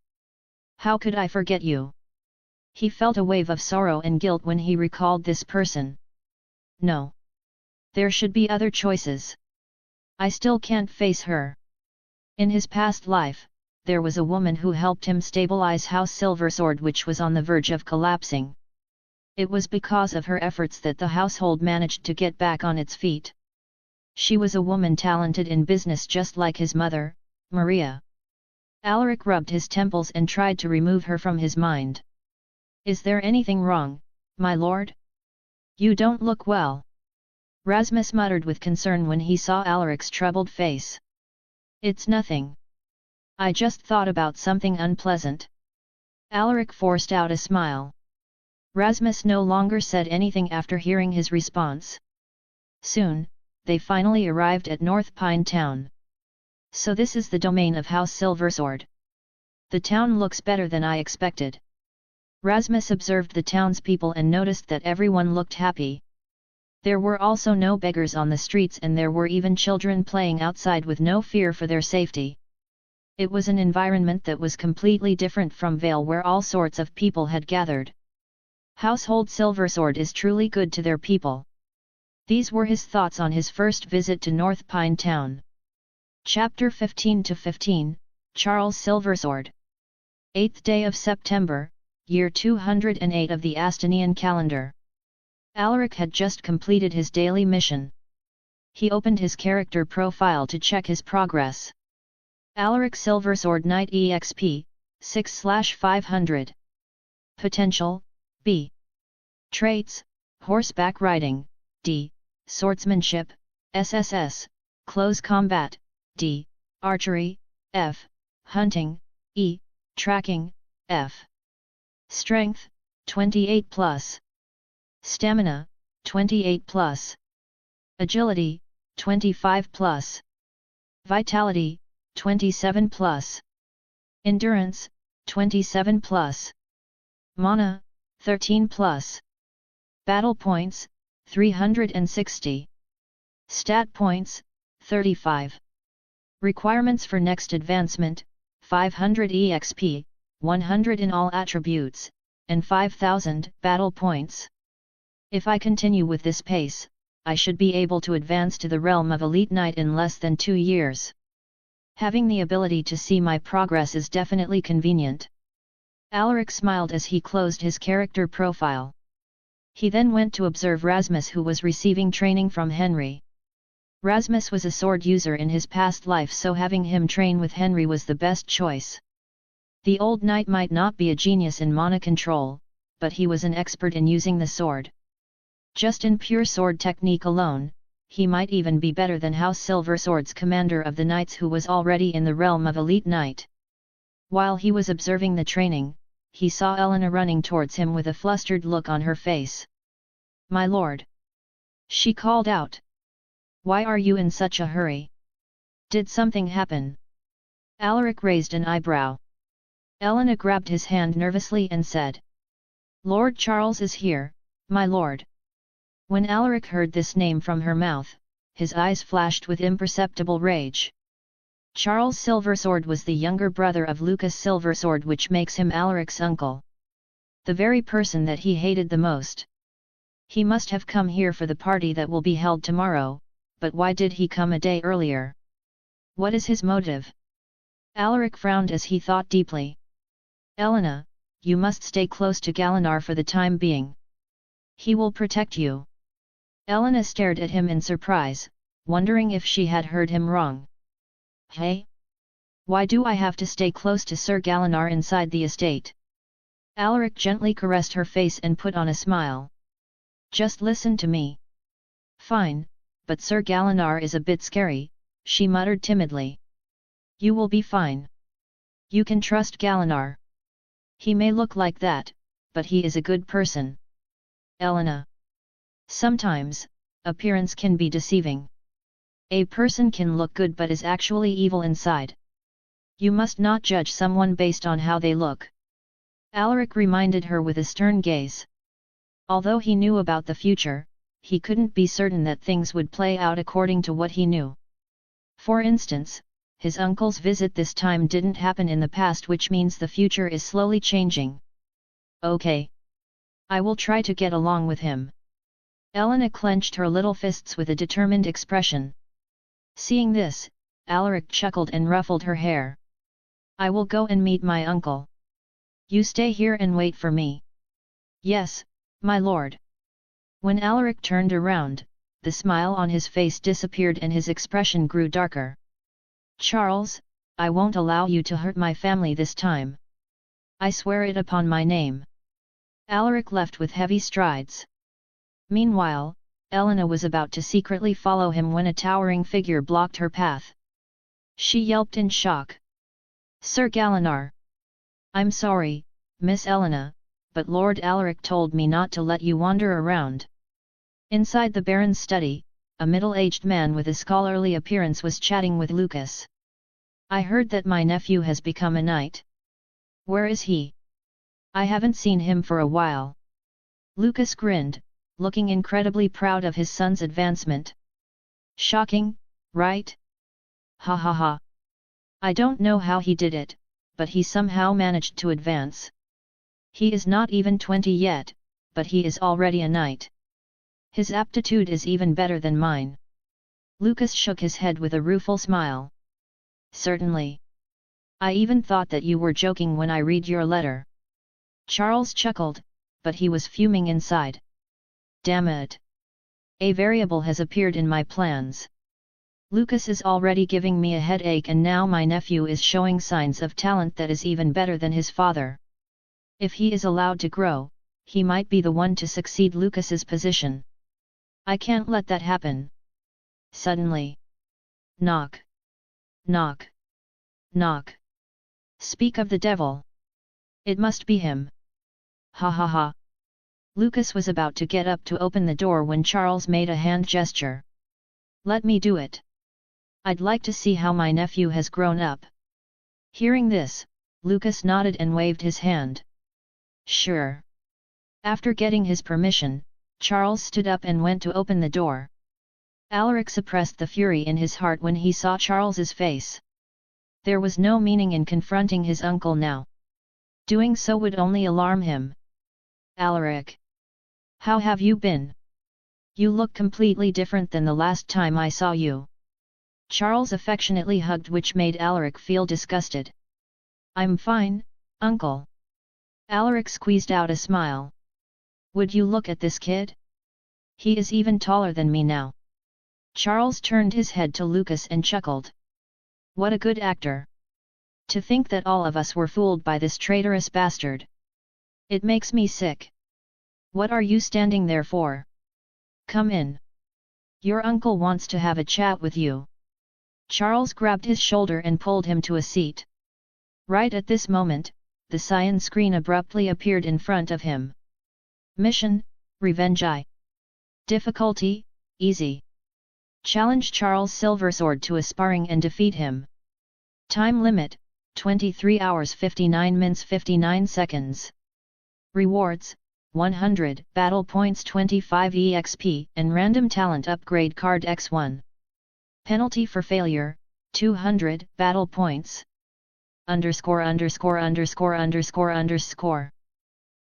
How could I forget you? He felt a wave of sorrow and guilt when he recalled this person. No. There should be other choices. I still can't face her. In his past life, there was a woman who helped him stabilize House Silversword, which was on the verge of collapsing. It was because of her efforts that the household managed to get back on its feet. She was a woman talented in business just like his mother, Maria. Alaric rubbed his temples and tried to remove her from his mind. Is there anything wrong, my lord? You don't look well. Rasmus muttered with concern when he saw Alaric's troubled face. It's nothing. I just thought about something unpleasant. Alaric forced out a smile. Rasmus no longer said anything after hearing his response. Soon, they finally arrived at North Pine Town. So this is the domain of House Silversword. The town looks better than I expected. Rasmus observed the townspeople and noticed that everyone looked happy. There were also no beggars on the streets, and there were even children playing outside with no fear for their safety. It was an environment that was completely different from Vale, where all sorts of people had gathered. Household Silversword is truly good to their people. These were his thoughts on his first visit to North Pine Town. Chapter 15-15, Charles Silversword. 8th day of September, year 208 of the Astanian calendar. Alaric had just completed his daily mission. He opened his character profile to check his progress. Alaric Silversword Knight EXP, 6/500. Potential, B. Traits, Horseback Riding, D. Swordsmanship, SSS, Close Combat, D. Archery, F. Hunting, E. Tracking, F. Strength, 28+. Stamina, 28+. Agility, 25+. Vitality, 27+. Endurance, 27+. Mana, 13+. Battle points, 360. Stat points, 35. Requirements for next advancement, 500 EXP, 100 in all attributes, and 5,000 battle points. If I continue with this pace, I should be able to advance to the realm of Elite Knight in less than 2 years. Having the ability to see my progress is definitely convenient. Alaric smiled as he closed his character profile. He then went to observe Rasmus, who was receiving training from Henry. Rasmus was a sword user in his past life, so having him train with Henry was the best choice. The old knight might not be a genius in mana control, but he was an expert in using the sword. Just in pure sword technique alone, he might even be better than House Silversword's commander of the knights, who was already in the realm of Elite Knight. While he was observing the training, he saw Elena running towards him with a flustered look on her face. "My lord!" she called out. "Why are you in such a hurry? Did something happen?" Alaric raised an eyebrow. Elena grabbed his hand nervously and said, "Lord Charles is here, my lord." When Alaric heard this name from her mouth, his eyes flashed with imperceptible rage. Charles Silversword was the younger brother of Lucas Silversword, which makes him Alaric's uncle. The very person that he hated the most. He must have come here for the party that will be held tomorrow, but why did he come a day earlier? What is his motive? Alaric frowned as he thought deeply. "Elena, you must stay close to Galinar for the time being. He will protect you." Elena stared at him in surprise, wondering if she had heard him wrong. "Hey? Why do I have to stay close to Sir Galinar inside the estate?" Alaric gently caressed her face and put on a smile. "Just listen to me." "Fine, but Sir Galinar is a bit scary," she muttered timidly. "You will be fine. You can trust Galinar. He may look like that, but he is a good person." "Elena. Sometimes, appearance can be deceiving. A person can look good but is actually evil inside. You must not judge someone based on how they look." Alaric reminded her with a stern gaze. Although he knew about the future, he couldn't be certain that things would play out according to what he knew. For instance, his uncle's visit this time didn't happen in the past, which means the future is slowly changing. "Okay. I will try to get along with him." Elena clenched her little fists with a determined expression. Seeing this, Alaric chuckled and ruffled her hair. "I will go and meet my uncle. You stay here and wait for me." "Yes, my lord." When Alaric turned around, the smile on his face disappeared and his expression grew darker. "Charles, I won't allow you to hurt my family this time. I swear it upon my name." Alaric left with heavy strides. Meanwhile, Elena was about to secretly follow him when a towering figure blocked her path. She yelped in shock. "Sir Galinar! I'm sorry, Miss Elena, but Lord Alaric told me not to let you wander around." Inside the Baron's study, a middle-aged man with a scholarly appearance was chatting with Lucas. "I heard that my nephew has become a knight. Where is he? I haven't seen him for a while. Lucas grinned, looking incredibly proud of his son's advancement. Shocking, right? Ha ha ha. I don't know how he did it, but he somehow managed to advance. He is not even 20 yet, but he is already a knight. His aptitude is even better than mine. Lucas shook his head with a rueful smile. Certainly. I even thought that you were joking when I read your letter. Charles chuckled, but he was fuming inside. Damn it! A variable has appeared in my plans. Lucas is already giving me a headache, and now my nephew is showing signs of talent that is even better than his father. If he is allowed to grow, he might be the one to succeed Lucas's position. I can't let that happen. Suddenly. Knock. Knock. Knock. Speak of the devil. It must be him. Ha ha ha. Lucas was about to get up to open the door when Charles made a hand gesture. Let me do it. I'd like to see how my nephew has grown up. Hearing this, Lucas nodded and waved his hand. Sure. After getting his permission, Charles stood up and went to open the door. Alaric suppressed the fury in his heart when he saw Charles's face. There was no meaning in confronting his uncle now. Doing so would only alarm him. Alaric. How have you been? You look completely different than the last time I saw you. Charles affectionately hugged, which made Alaric feel disgusted. I'm fine, uncle. Alaric squeezed out a smile. Would you look at this kid? He is even taller than me now. Charles turned his head to Lucas and chuckled. What a good actor! To think that all of us were fooled by this traitorous bastard. It makes me sick. What are you standing there for? Come in. Your uncle wants to have a chat with you. Charles grabbed his shoulder and pulled him to a seat. Right at this moment, the cyan screen abruptly appeared in front of him. Mission, Revenge I. Difficulty, Easy. Challenge Charles Silversword to a sparring and defeat him. Time limit, 23 hours 59 minutes 59 seconds. Rewards, 100 battle points 25 EXP and random talent upgrade card X1. Penalty for failure, 200 battle points. __________.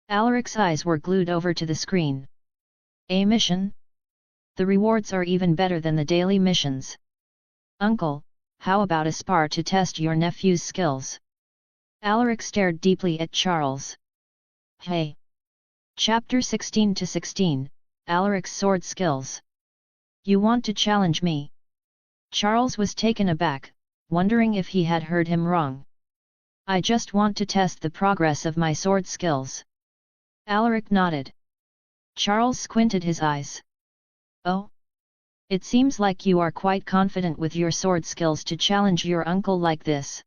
Alaric's eyes were glued over to the screen. A mission? The rewards are even better than the daily missions. Uncle, how about a spar to test your nephew's skills? Alaric stared deeply at Charles. Hey! Chapter 16-16, Alaric's sword skills. You want to challenge me? Charles was taken aback, wondering if he had heard him wrong. I just want to test the progress of my sword skills. Alaric nodded. Charles squinted his eyes. Oh? It seems like you are quite confident with your sword skills to challenge your uncle like this.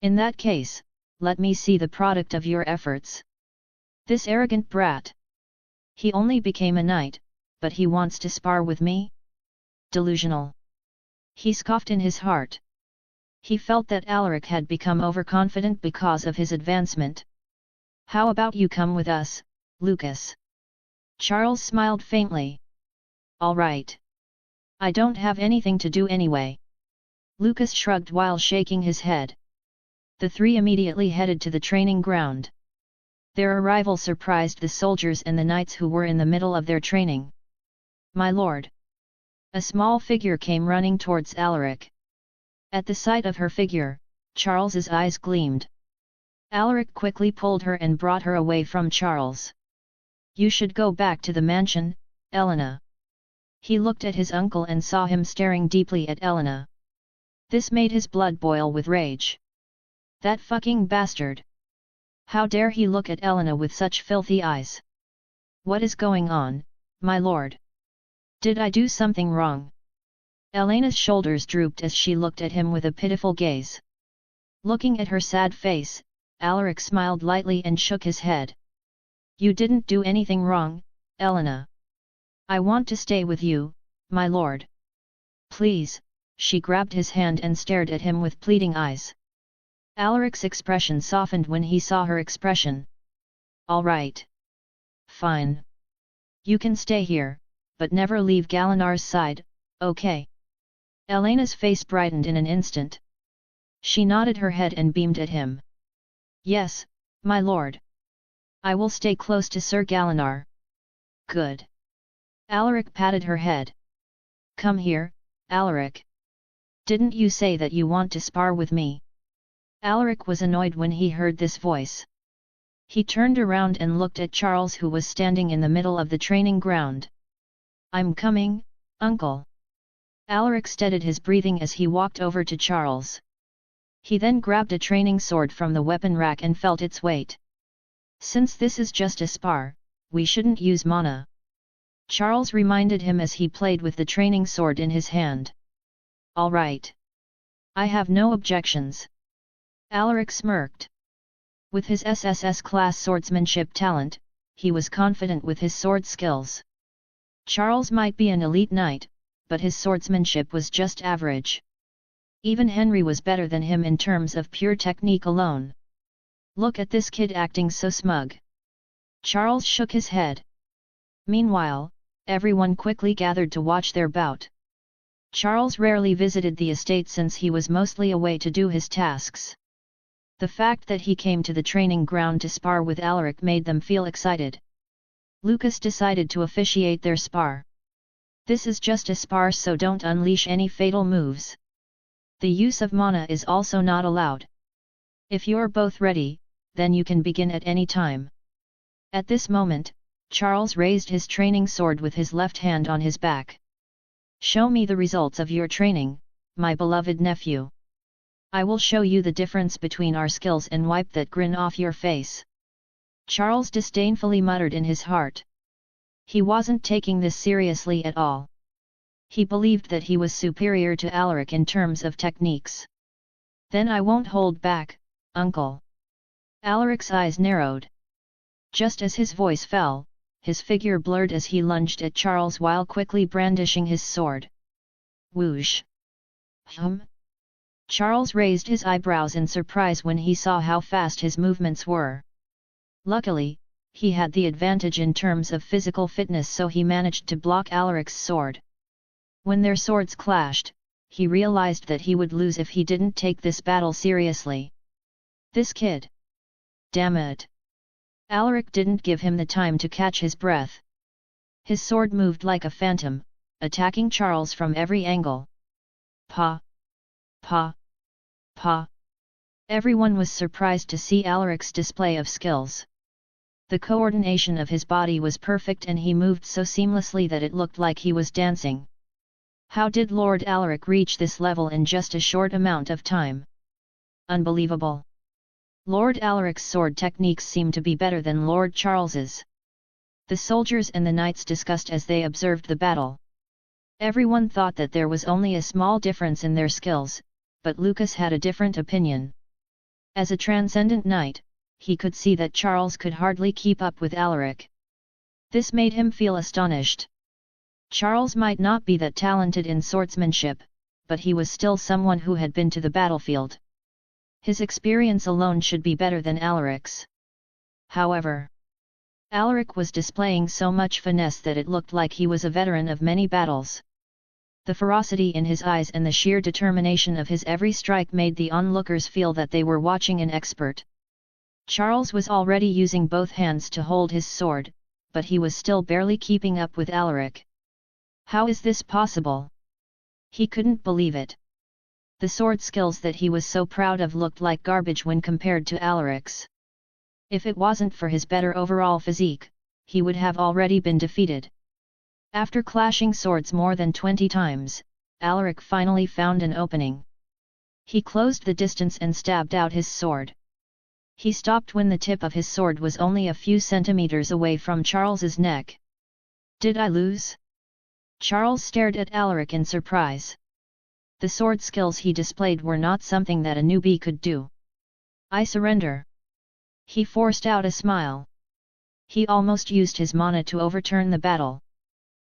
In that case, let me see the product of your efforts. This arrogant brat. He only became a knight, but he wants to spar with me? Delusional. He scoffed in his heart. He felt that Alaric had become overconfident because of his advancement. How about you come with us, Lucas? Charles smiled faintly. All right. I don't have anything to do anyway. Lucas shrugged while shaking his head. The three immediately headed to the training ground. Their arrival surprised the soldiers and the knights who were in the middle of their training. My lord! A small figure came running towards Alaric. At the sight of her figure, Charles's eyes gleamed. Alaric quickly pulled her and brought her away from Charles. You should go back to the mansion, Elena. He looked at his uncle and saw him staring deeply at Elena. This made his blood boil with rage. That fucking bastard! How dare he look at Elena with such filthy eyes? What is going on, my lord? Did I do something wrong? Elena's shoulders drooped as she looked at him with a pitiful gaze. Looking at her sad face, Alaric smiled lightly and shook his head. You didn't do anything wrong, Elena. I want to stay with you, my lord. Please, she grabbed his hand and stared at him with pleading eyes. Alaric's expression softened when he saw her expression. All right. Fine. You can stay here, but never leave Galenar's side, okay? Elena's face brightened in an instant. She nodded her head and beamed at him. Yes, my lord. I will stay close to Sir Galenar. Good. Alaric patted her head. Come here, Alaric. Didn't you say that you want to spar with me? Alaric was annoyed when he heard this voice. He turned around and looked at Charles, who was standing in the middle of the training ground. I'm coming, uncle. Alaric steadied his breathing as he walked over to Charles. He then grabbed a training sword from the weapon rack and felt its weight. Since this is just a spar, we shouldn't use mana. Charles reminded him as he played with the training sword in his hand. All right. I have no objections. Alaric smirked. With his SSS-class swordsmanship talent, he was confident with his sword skills. Charles might be an elite knight, but his swordsmanship was just average. Even Henry was better than him in terms of pure technique alone. Look at this kid acting so smug. Charles shook his head. Meanwhile, everyone quickly gathered to watch their bout. Charles rarely visited the estate since he was mostly away to do his tasks. The fact that he came to the training ground to spar with Alaric made them feel excited. Lucas decided to officiate their spar. This is just a spar, so don't unleash any fatal moves. The use of mana is also not allowed. If you're both ready, then you can begin at any time. At this moment, Charles raised his training sword with his left hand on his back. Show me the results of your training, my beloved nephew. I will show you the difference between our skills and wipe that grin off your face. Charles disdainfully muttered in his heart. He wasn't taking this seriously at all. He believed that he was superior to Alaric in terms of techniques. Then I won't hold back, uncle. Alaric's eyes narrowed. Just as his voice fell, his figure blurred as he lunged at Charles while quickly brandishing his sword. Whoosh! Charles raised his eyebrows in surprise when he saw how fast his movements were. Luckily, he had the advantage in terms of physical fitness, so he managed to block Alaric's sword. When their swords clashed, he realized that he would lose if he didn't take this battle seriously. This kid! Damn it! Alaric didn't give him the time to catch his breath. His sword moved like a phantom, attacking Charles from every angle. Pa! Pa! Pa! Everyone was surprised to see Alaric's display of skills. The coordination of his body was perfect and he moved so seamlessly that it looked like he was dancing. How did Lord Alaric reach this level in just a short amount of time? Unbelievable! Lord Alaric's sword techniques seemed to be better than Lord Charles's. The soldiers and the knights discussed as they observed the battle. Everyone thought that there was only a small difference in their skills, but Lucas had a different opinion. As a transcendent knight, he could see that Charles could hardly keep up with Alaric. This made him feel astonished. Charles might not be that talented in swordsmanship, but he was still someone who had been to the battlefield. His experience alone should be better than Alaric's. However, Alaric was displaying so much finesse that it looked like he was a veteran of many battles. The ferocity in his eyes and the sheer determination of his every strike made the onlookers feel that they were watching an expert. Charles was already using both hands to hold his sword, but he was still barely keeping up with Alaric. How is this possible? He couldn't believe it. The sword skills that he was so proud of looked like garbage when compared to Alaric's. If it wasn't for his better overall physique, he would have already been defeated. After clashing swords more than 20 times, Alaric finally found an opening. He closed the distance and stabbed out his sword. He stopped when the tip of his sword was only a few centimeters away from Charles's neck. Did I lose? Charles stared at Alaric in surprise. The sword skills he displayed were not something that a newbie could do. I surrender. He forced out a smile. He almost used his mana to overturn the battle.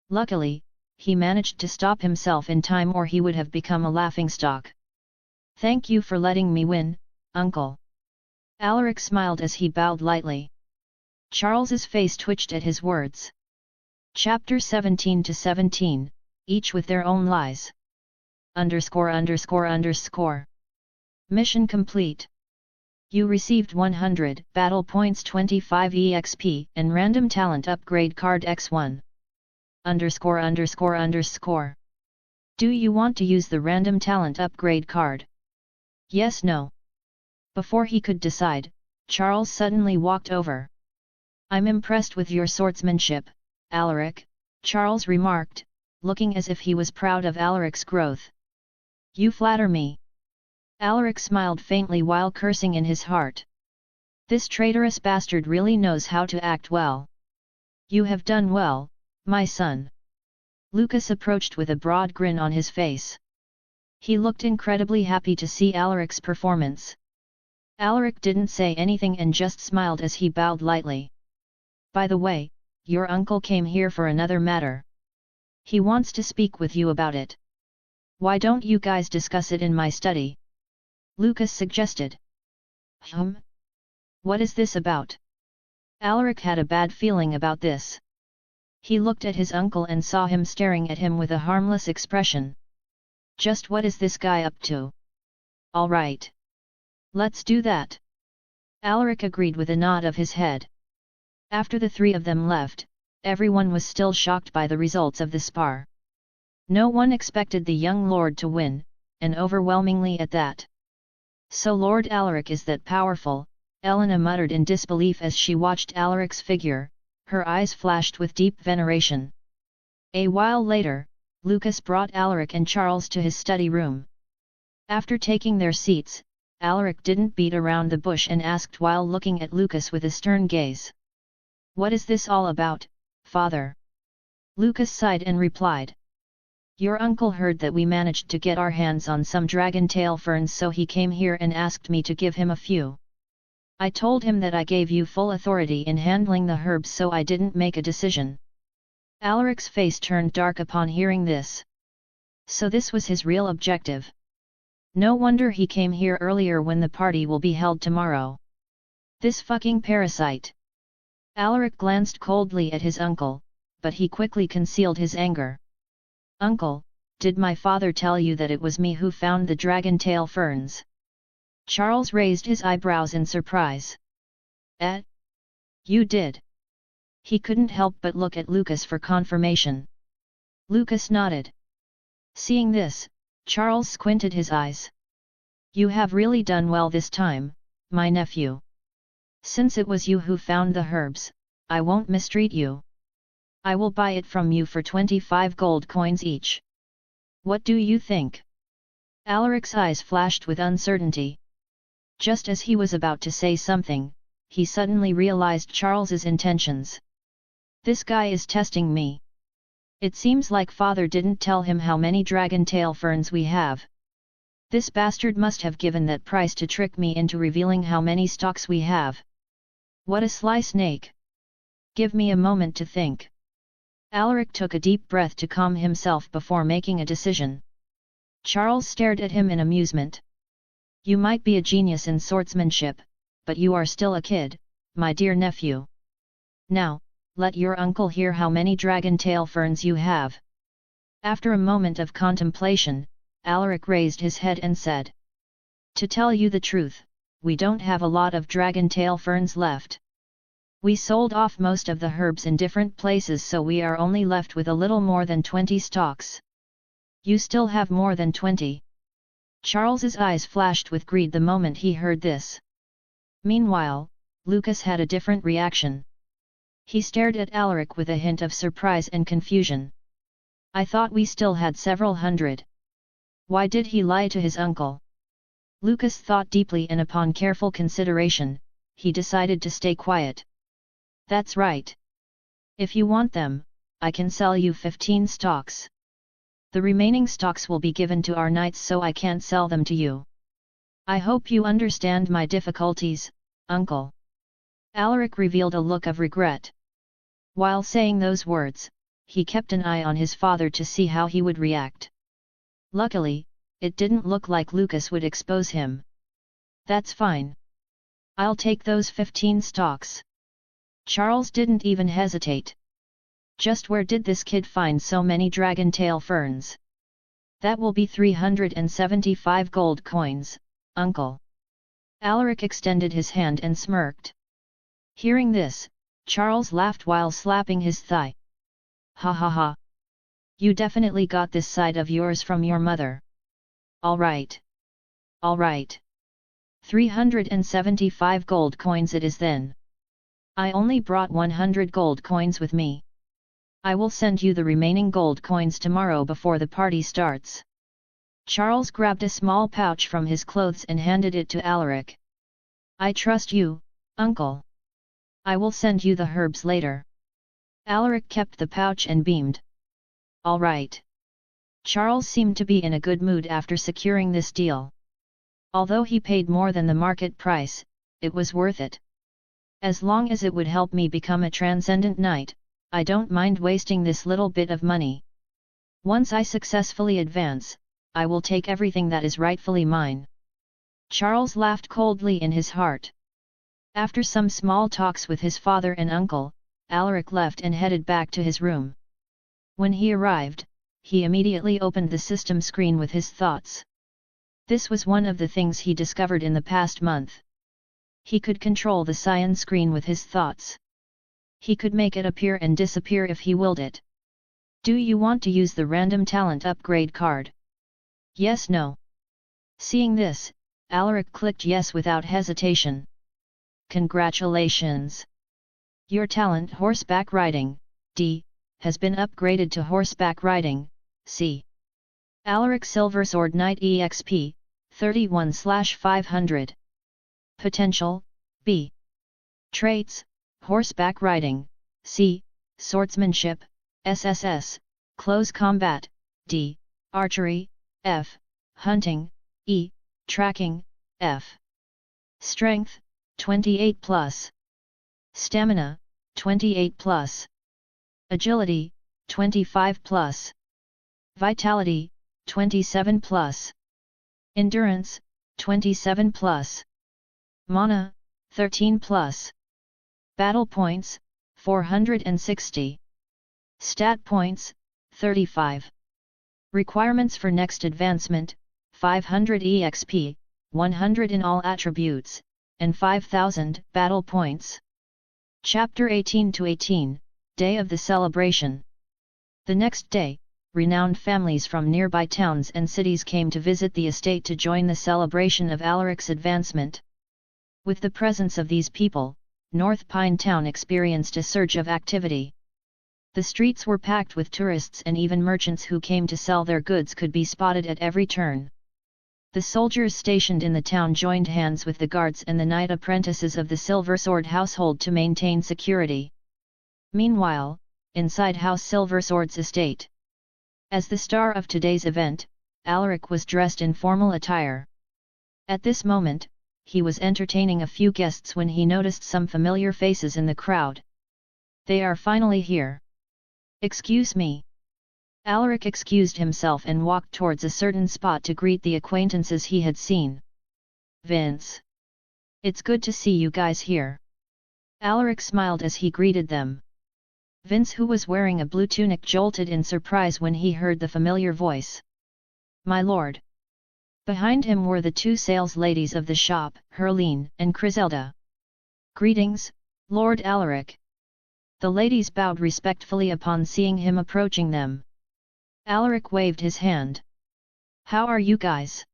Luckily, he managed to stop himself in time or he would have become a laughingstock. Thank you for letting me win, uncle. Alaric smiled as he bowed lightly. Charles's face twitched at his words. Chapter 17-17, each with their own lies. _____. Mission complete. You received 100 battle points, 25 EXP, and random talent upgrade card X1. _____. Do you want to use the random talent upgrade card? Yes, no. Before he could decide, Charles suddenly walked over. I'm impressed with your swordsmanship, Alaric, Charles remarked, looking as if he was proud of Alaric's growth. You flatter me. Alaric smiled faintly while cursing in his heart. This traitorous bastard really knows how to act well. You have done well, my son. Lucas approached with a broad grin on his face. He looked incredibly happy to see Alaric's performance. Alaric didn't say anything and just smiled as he bowed lightly. By the way, your uncle came here for another matter. He wants to speak with you about it. Why don't you guys discuss it in my study? Lucas suggested. What is this about? Alaric had a bad feeling about this. He looked at his uncle and saw him staring at him with a harmless expression. Just what is this guy up to? All right. Let's do that. Alaric agreed with a nod of his head. After the three of them left, everyone was still shocked by the results of the spar. No one expected the young lord to win, and overwhelmingly at that. So Lord Alaric is that powerful, Elena muttered in disbelief as she watched Alaric's figure, her eyes flashed with deep veneration. A while later, Lucas brought Alaric and Charles to his study room. After taking their seats, Alaric didn't beat around the bush and asked while looking at Lucas with a stern gaze. What is this all about, father? Lucas sighed and replied. Your uncle heard that we managed to get our hands on some dragon tail ferns, so he came here and asked me to give him a few. I told him that I gave you full authority in handling the herbs, so I didn't make a decision. Alaric's face turned dark upon hearing this. So this was his real objective. No wonder he came here earlier when the party will be held tomorrow. This fucking parasite. Alaric glanced coldly at his uncle, but he quickly concealed his anger. Uncle, did my father tell you that it was me who found the dragon tail ferns? Charles raised his eyebrows in surprise. You did? He couldn't help but look at Lucas for confirmation. Lucas nodded. Seeing this, Charles squinted his eyes. You have really done well this time, my nephew. Since it was you who found the herbs, I won't mistreat you. I will buy it from you for 25 gold coins each. What do you think? Alaric's eyes flashed with uncertainty. Just as he was about to say something, he suddenly realized Charles's intentions. This guy is testing me. It seems like father didn't tell him how many dragon tail ferns we have. This bastard must have given that price to trick me into revealing how many stocks we have. What a sly snake! Give me a moment to think. Alaric took a deep breath to calm himself before making a decision. Charles stared at him in amusement. You might be a genius in swordsmanship, but you are still a kid, my dear nephew. Now, let your uncle hear how many dragon tail ferns you have. After a moment of contemplation, Alaric raised his head and said. To tell you the truth, we don't have a lot of dragon tail ferns left. We sold off most of the herbs in different places, so we are only left with a little more than 20 stalks. You still have more than 20. Charles's eyes flashed with greed the moment he heard this. Meanwhile, Lucas had a different reaction. He stared at Alaric with a hint of surprise and confusion. I thought we still had several hundred. Why did he lie to his uncle? Lucas thought deeply, and upon careful consideration, he decided to stay quiet. That's right. If you want them, I can sell you 15 stocks. The remaining stocks will be given to our knights, so I can't sell them to you. I hope you understand my difficulties, uncle. Alaric revealed a look of regret. While saying those words, he kept an eye on his father to see how he would react. Luckily, it didn't look like Lucas would expose him. That's fine. I'll take those 15 stalks. Charles didn't even hesitate. Just where did this kid find so many dragon tail ferns? That will be 375 gold coins, uncle. Alaric extended his hand and smirked. Hearing this, Charles laughed while slapping his thigh. Ha ha ha. You definitely got this side of yours from your mother. All right. All right. 375 gold coins it is then. I only brought 100 gold coins with me. I will send you the remaining gold coins tomorrow before the party starts. Charles grabbed a small pouch from his clothes and handed it to Alaric. I trust you, uncle. I will send you the herbs later. Alaric kept the pouch and beamed. All right. Charles seemed to be in a good mood after securing this deal. Although he paid more than the market price, it was worth it. As long as it would help me become a transcendent knight, I don't mind wasting this little bit of money. Once I successfully advance, I will take everything that is rightfully mine. Charles laughed coldly in his heart. After some small talks with his father and uncle, Alaric left and headed back to his room. When he arrived, he immediately opened the system screen with his thoughts. This was one of the things he discovered in the past month. He could control the cyan screen with his thoughts. He could make it appear and disappear if he willed it. Do you want to use the random talent upgrade card? Yes, no. Seeing this, Alaric clicked yes without hesitation. Congratulations! Your talent horseback riding, D, has been upgraded to horseback riding, C. Alaric Silver Sword Knight EXP, 31/500. Potential, B. Traits, horseback riding, C. Swordsmanship, SSS, close combat, D. Archery, F. Hunting, E. Tracking, F. Strength, 28+. Stamina, 28+. Agility, 25+. Vitality, 27+. Endurance, 27+. Mana, 13+. Battle points, 460. Stat points, 35. Requirements for next advancement, 500 EXP, 100 in all attributes, and 5,000 battle points. Chapter 18-18, Day of the Celebration. The next day, renowned families from nearby towns and cities came to visit the estate to join the celebration of Alaric's advancement. With the presence of these people, North Pine Town experienced a surge of activity. The streets were packed with tourists and even merchants who came to sell their goods could be spotted at every turn. The soldiers stationed in the town joined hands with the guards and the knight apprentices of the Silver Sword household to maintain security. Meanwhile, inside House Silver Sword's estate. As the star of today's event, Alaric was dressed in formal attire. At this moment, he was entertaining a few guests when he noticed some familiar faces in the crowd. They are finally here. Excuse me. Alaric excused himself and walked towards a certain spot to greet the acquaintances he had seen. Vince. It's good to see you guys here. Alaric smiled as he greeted them. Vince, who was wearing a blue tunic, jolted in surprise when he heard the familiar voice. My lord. Behind him were the two sales ladies of the shop, Herline and Criselda. Greetings, Lord Alaric. The ladies bowed respectfully upon seeing him approaching them. Alaric waved his hand. How are you guys?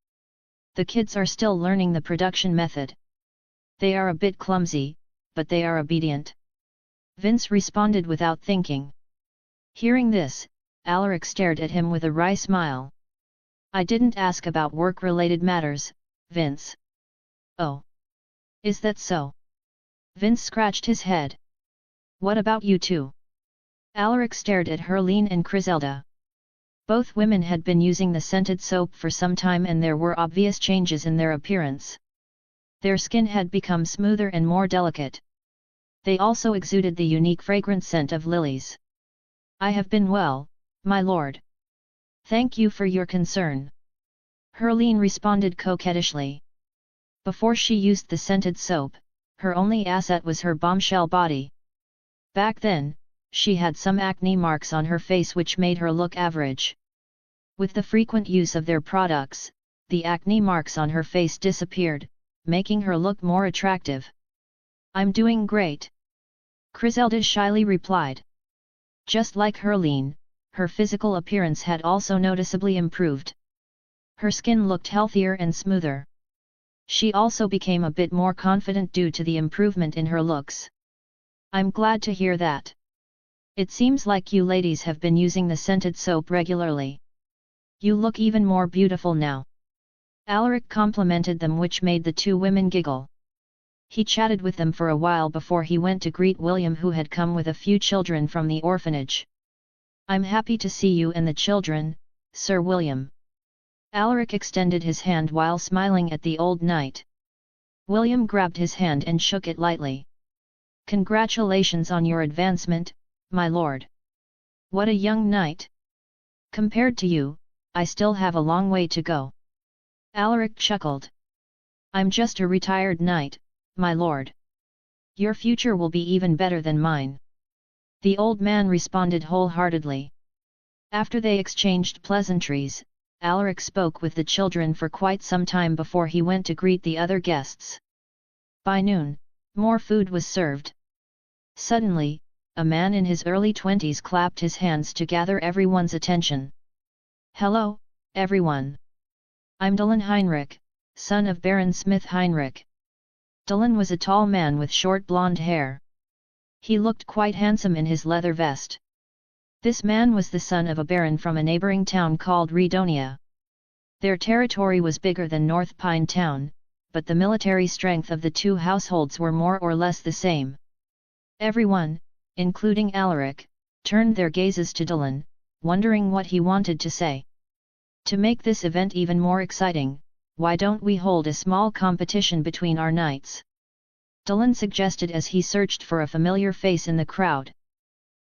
The kids are still learning the production method. They are a bit clumsy, but they are obedient. Vince responded without thinking. Hearing this, Alaric stared at him with a wry smile. I didn't ask about work-related matters, Vince. Oh. Is that so? Vince scratched his head. What about you two? Alaric stared at Herline and Criselda. Both women had been using the scented soap for some time and there were obvious changes in their appearance. Their skin had become smoother and more delicate. They also exuded the unique fragrant scent of lilies. I have been well, my lord. Thank you for your concern. Herline responded coquettishly. Before she used the scented soap, her only asset was her bombshell body. Back then, she had some acne marks on her face which made her look average. With the frequent use of their products, the acne marks on her face disappeared, making her look more attractive. "I'm doing great," Griselda shyly replied. Just like Herline, her physical appearance had also noticeably improved. Her skin looked healthier and smoother. She also became a bit more confident due to the improvement in her looks. "I'm glad to hear that. It seems like you ladies have been using the scented soap regularly. You look even more beautiful now." Alaric complimented them, which made the two women giggle. He chatted with them for a while before he went to greet William, who had come with a few children from the orphanage. "I'm happy to see you and the children, Sir William." Alaric extended his hand while smiling at the old knight. William grabbed his hand and shook it lightly. "Congratulations on your advancement, my lord. What a young knight! Compared to you, I still have a long way to go." Alaric chuckled. "I'm just a retired knight, my lord. Your future will be even better than mine." The old man responded wholeheartedly. After they exchanged pleasantries, Alaric spoke with the children for quite some time before he went to greet the other guests. By noon, more food was served. Suddenly, a man in his early 20s clapped his hands to gather everyone's attention. "Hello, everyone. I'm Dylan Heinrich, son of Baron Smith Heinrich." Dylan was a tall man with short blonde hair. He looked quite handsome in his leather vest. This man was the son of a baron from a neighboring town called Redonia. Their territory was bigger than North Pine Town, but the military strength of the two households were more or less the same. Everyone, including Alaric, turned their gazes to Dylan, wondering what he wanted to say. "To make this event even more exciting, why don't we hold a small competition between our knights?" Dylan suggested as he searched for a familiar face in the crowd.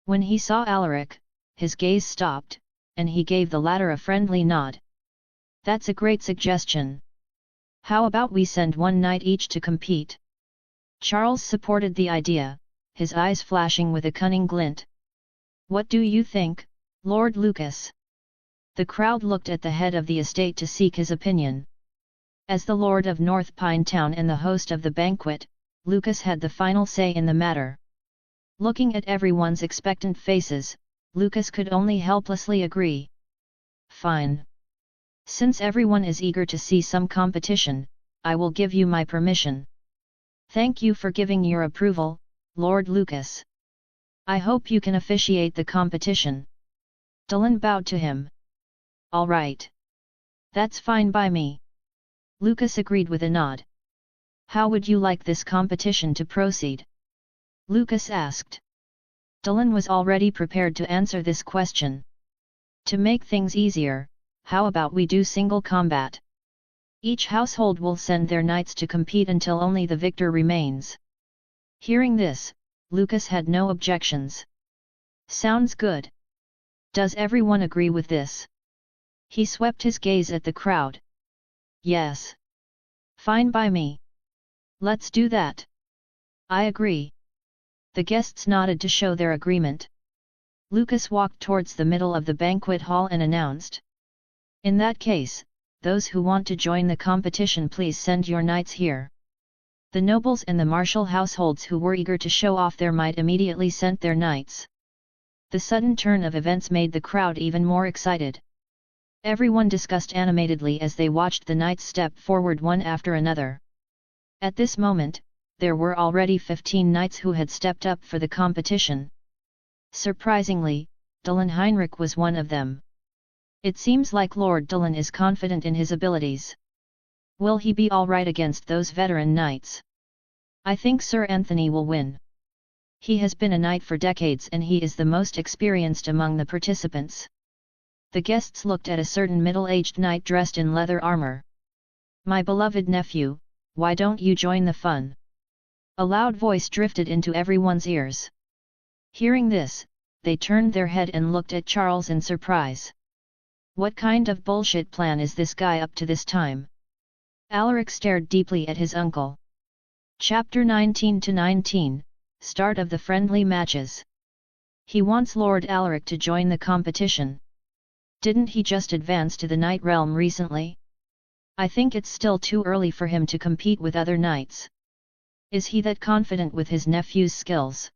When he saw Alaric, his gaze stopped, and he gave the latter a friendly nod. "That's a great suggestion. How about we send one knight each to compete?" Charles supported the idea, his eyes flashing with a cunning glint. "What do you think, Lord Lucas?" The crowd looked at the head of the estate to seek his opinion. As the lord of North Pine Town and the host of the banquet, Lucas had the final say in the matter. Looking at everyone's expectant faces, Lucas could only helplessly agree. "Fine. Since everyone is eager to see some competition, I will give you my permission." "Thank you for giving your approval, Lord Lucas. I hope you can officiate the competition." Dylan bowed to him. "All right. That's fine by me." Lucas agreed with a nod. "How would you like this competition to proceed?" Lucas asked. Dylan was already prepared to answer this question. "To make things easier, how about we do single combat? Each household will send their knights to compete until only the victor remains." Hearing this, Lucas had no objections. "Sounds good. Does everyone agree with this?" He swept his gaze at the crowd. "Yes. Fine by me. Let's do that." "I agree." The guests nodded to show their agreement. Lucas walked towards the middle of the banquet hall and announced, "In that case, those who want to join the competition, please send your knights here." The nobles and the martial households who were eager to show off their might immediately sent their knights. The sudden turn of events made the crowd even more excited. Everyone discussed animatedly as they watched the knights step forward one after another. At this moment, there were already 15 knights who had stepped up for the competition. Surprisingly, Dylan Heinrich was one of them. It seems like Lord Dylan is confident in his abilities. Will he be alright against those veteran knights? I think Sir Anthony will win. He has been a knight for decades and he is the most experienced among the participants. The guests looked at a certain middle-aged knight dressed in leather armor. "My beloved nephew, why don't you join the fun?" A loud voice drifted into everyone's ears. Hearing this, they turned their head and looked at Charles in surprise. What kind of bullshit plan is this guy up to this time? Alaric stared deeply at his uncle. Chapter 19-19, Start of the Friendly Matches. He wants Lord Alaric to join the competition. Didn't he just advance to the Knight realm recently? I think it's still too early for him to compete with other knights. Is he that confident with his nephew's skills?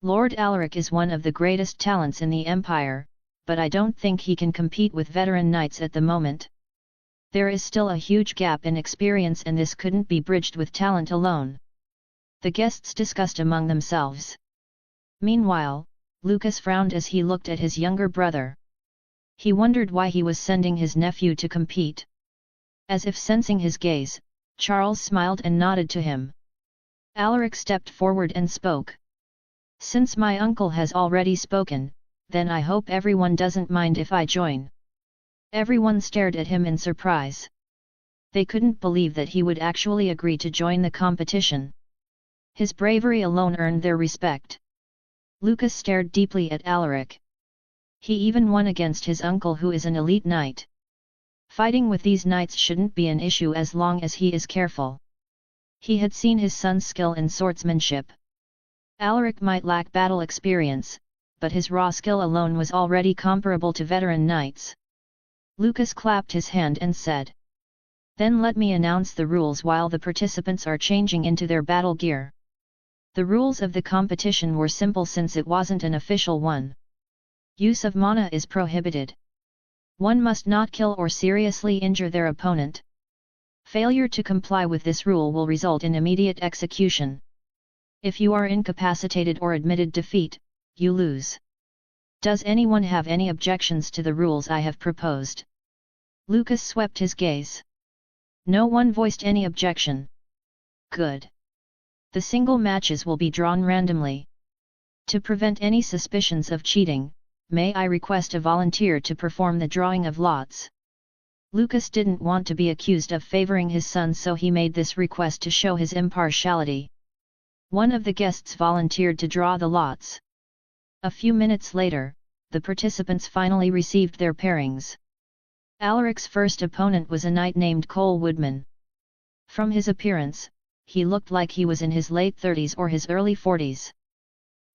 Lord Alaric is one of the greatest talents in the Empire, but I don't think he can compete with veteran knights at the moment. There is still a huge gap in experience and this couldn't be bridged with talent alone. The guests discussed among themselves. Meanwhile, Lucas frowned as he looked at his younger brother. He wondered why he was sending his nephew to compete. As if sensing his gaze, Charles smiled and nodded to him. Alaric stepped forward and spoke. Since my uncle has already spoken, then I hope everyone doesn't mind if I join. Everyone stared at him in surprise. They couldn't believe that he would actually agree to join the competition. His bravery alone earned their respect. Lucas stared deeply at Alaric. He even won against his uncle who is an elite knight. Fighting with these knights shouldn't be an issue as long as he is careful. He had seen his son's skill in swordsmanship. Alaric might lack battle experience, but his raw skill alone was already comparable to veteran knights. Lucas clapped his hand and said, "Then let me announce the rules while the participants are changing into their battle gear." The rules of the competition were simple since it wasn't an official one. Use of mana is prohibited. One must not kill or seriously injure their opponent. Failure to comply with this rule will result in immediate execution. If you are incapacitated or admitted defeat, you lose. Does anyone have any objections to the rules I have proposed? Lucas swept his gaze. No one voiced any objection. Good. The single matches will be drawn randomly. To prevent any suspicions of cheating, may I request a volunteer to perform the drawing of lots? Lucas didn't want to be accused of favoring his son, so he made this request to show his impartiality. One of the guests volunteered to draw the lots. A few minutes later, the participants finally received their pairings. Alaric's first opponent was a knight named Cole Woodman. From his appearance, he looked like he was in his late 30s or his early 40s.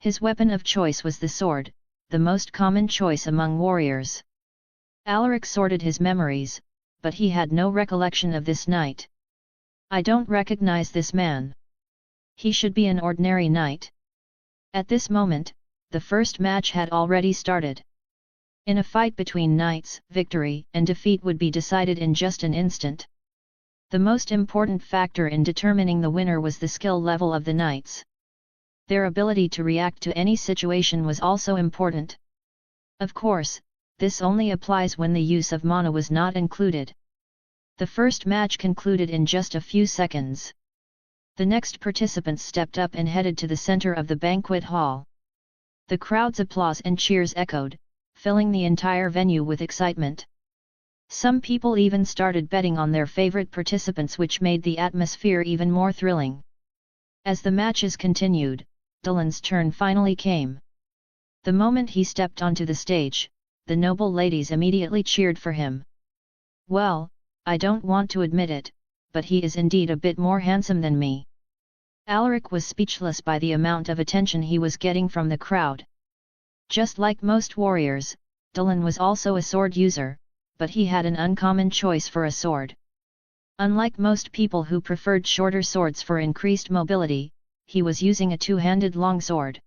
His weapon of choice was the sword, the most common choice among warriors. Alaric sorted his memories, but he had no recollection of this knight. I don't recognize this man. He should be an ordinary knight. At this moment, the first match had already started. In a fight between knights, victory and defeat would be decided in just an instant. The most important factor in determining the winner was the skill level of the knights. Their ability to react to any situation was also important. Of course, this only applies when the use of mana was not included. The first match concluded in just a few seconds. The next participants stepped up and headed to the center of the banquet hall. The crowd's applause and cheers echoed, filling the entire venue with excitement. Some people even started betting on their favorite participants, which made the atmosphere even more thrilling. As the matches continued, Dylan's turn finally came. The moment he stepped onto the stage, the noble ladies immediately cheered for him. Well, I don't want to admit it, but he is indeed a bit more handsome than me. Alaric was speechless by the amount of attention he was getting from the crowd. Just like most warriors, Dylan was also a sword user, but he had an uncommon choice for a sword. Unlike most people who preferred shorter swords for increased mobility, he was using a two-handed longsword.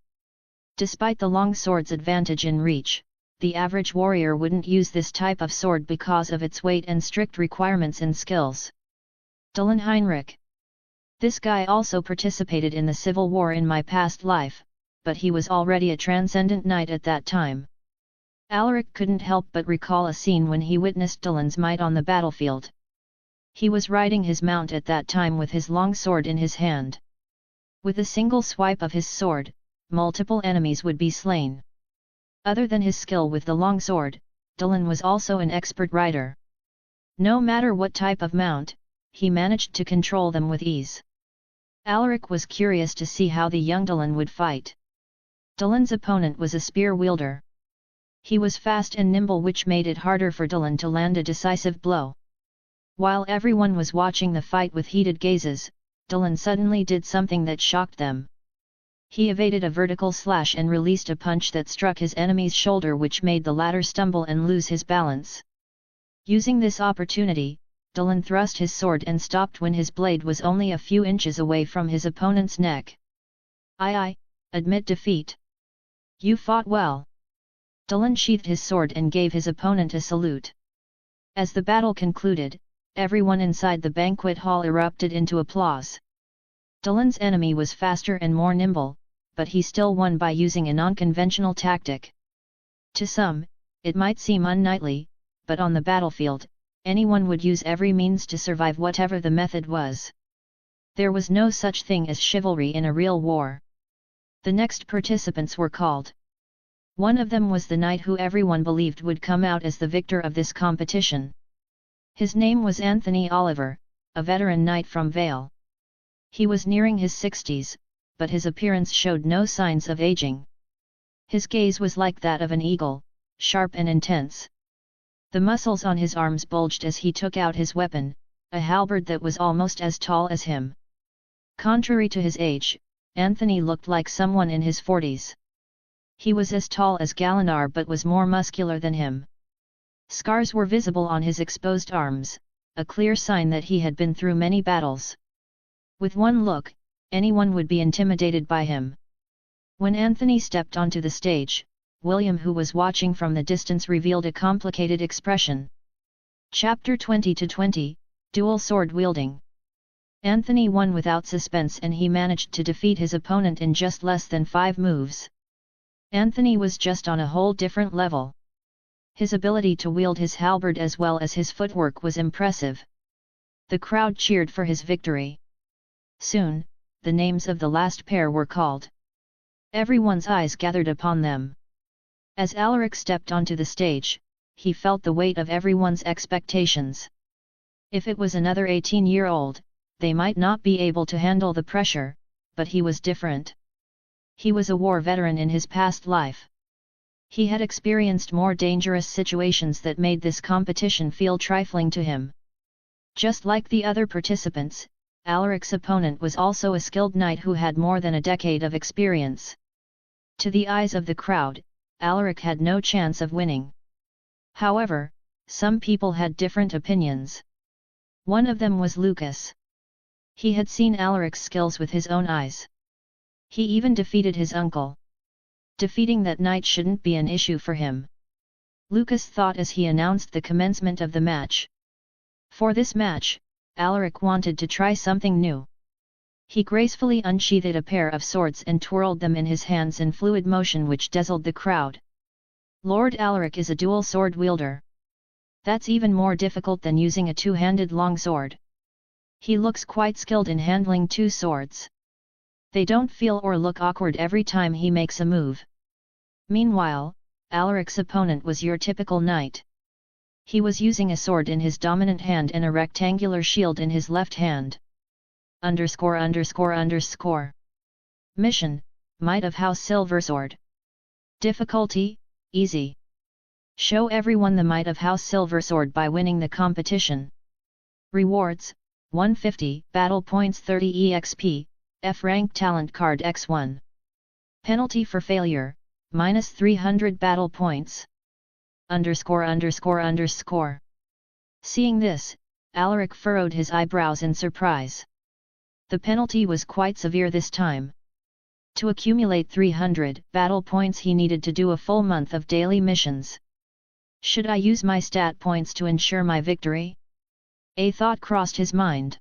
Despite the longsword's advantage in reach, the average warrior wouldn't use this type of sword because of its weight and strict requirements in skills. Dylan Heinrich. This guy also participated in the Civil War in my past life, but he was already a transcendent knight at that time. Alaric couldn't help but recall a scene when he witnessed Dylan's might on the battlefield. He was riding his mount at that time with his long sword in his hand. With a single swipe of his sword, multiple enemies would be slain. Other than his skill with the long sword, Dylan was also an expert rider. No matter what type of mount, he managed to control them with ease. Alaric was curious to see how the young Dylan would fight. Dylan's opponent was a spear wielder. He was fast and nimble, which made it harder for Dylan to land a decisive blow. While everyone was watching the fight with heated gazes, Dylan suddenly did something that shocked them. He evaded a vertical slash and released a punch that struck his enemy's shoulder, which made the latter stumble and lose his balance. Using this opportunity, Dylan thrust his sword and stopped when his blade was only a few inches away from his opponent's neck. I admit defeat. You fought well. Dylan sheathed his sword and gave his opponent a salute. As the battle concluded, everyone inside the banquet hall erupted into applause. Dylan's enemy was faster and more nimble, but he still won by using a non-conventional tactic. To some, it might seem unknightly, but on the battlefield, anyone would use every means to survive whatever the method was. There was no such thing as chivalry in a real war. The next participants were called. One of them was the knight who everyone believed would come out as the victor of this competition. His name was Anthony Oliver, a veteran knight from Vale. He was nearing his 60s, but his appearance showed no signs of aging. His gaze was like that of an eagle, sharp and intense. The muscles on his arms bulged as he took out his weapon, a halberd that was almost as tall as him. Contrary to his age, Anthony looked like someone in his 40s. He was as tall as Galinar but was more muscular than him. Scars were visible on his exposed arms, a clear sign that he had been through many battles. With one look, anyone would be intimidated by him. When Anthony stepped onto the stage, William, who was watching from the distance, revealed a complicated expression. Chapter 20-20, Dual Sword Wielding. Anthony won without suspense, and he managed to defeat his opponent in just less than 5 moves. Anthony was just on a whole different level. His ability to wield his halberd as well as his footwork was impressive. The crowd cheered for his victory. Soon, the names of the last pair were called. Everyone's eyes gathered upon them. As Alaric stepped onto the stage, he felt the weight of everyone's expectations. If it was another 18-year-old, they might not be able to handle the pressure, but he was different. He was a war veteran in his past life. He had experienced more dangerous situations that made this competition feel trifling to him. Just like the other participants, Alaric's opponent was also a skilled knight who had more than a decade of experience. To the eyes of the crowd, Alaric had no chance of winning. However, some people had different opinions. One of them was Lucas. He had seen Alaric's skills with his own eyes. He even defeated his uncle. Defeating that knight shouldn't be an issue for him. Lucas thought as he announced the commencement of the match. For this match, Alaric wanted to try something new. He gracefully unsheathed a pair of swords and twirled them in his hands in fluid motion, which dazzled the crowd. Lord Alaric is a dual sword wielder. That's even more difficult than using a two-handed longsword. He looks quite skilled in handling 2 swords. They don't feel or look awkward every time he makes a move. Meanwhile, Alaric's opponent was your typical knight. He was using a sword in his dominant hand and a rectangular shield in his left hand. _____. Mission: Might of House Silversword. Difficulty: Easy. Show everyone the might of House Silversword by winning the competition. Rewards: 150 battle points, 30 EXP, F rank talent card X1. Penalty for failure: -300 battle points. _____. Seeing this, Alaric furrowed his eyebrows in surprise. The penalty was quite severe this time. To accumulate 300 battle points he needed to do a full month of daily missions. Should I use my stat points to ensure my victory? A thought crossed his mind.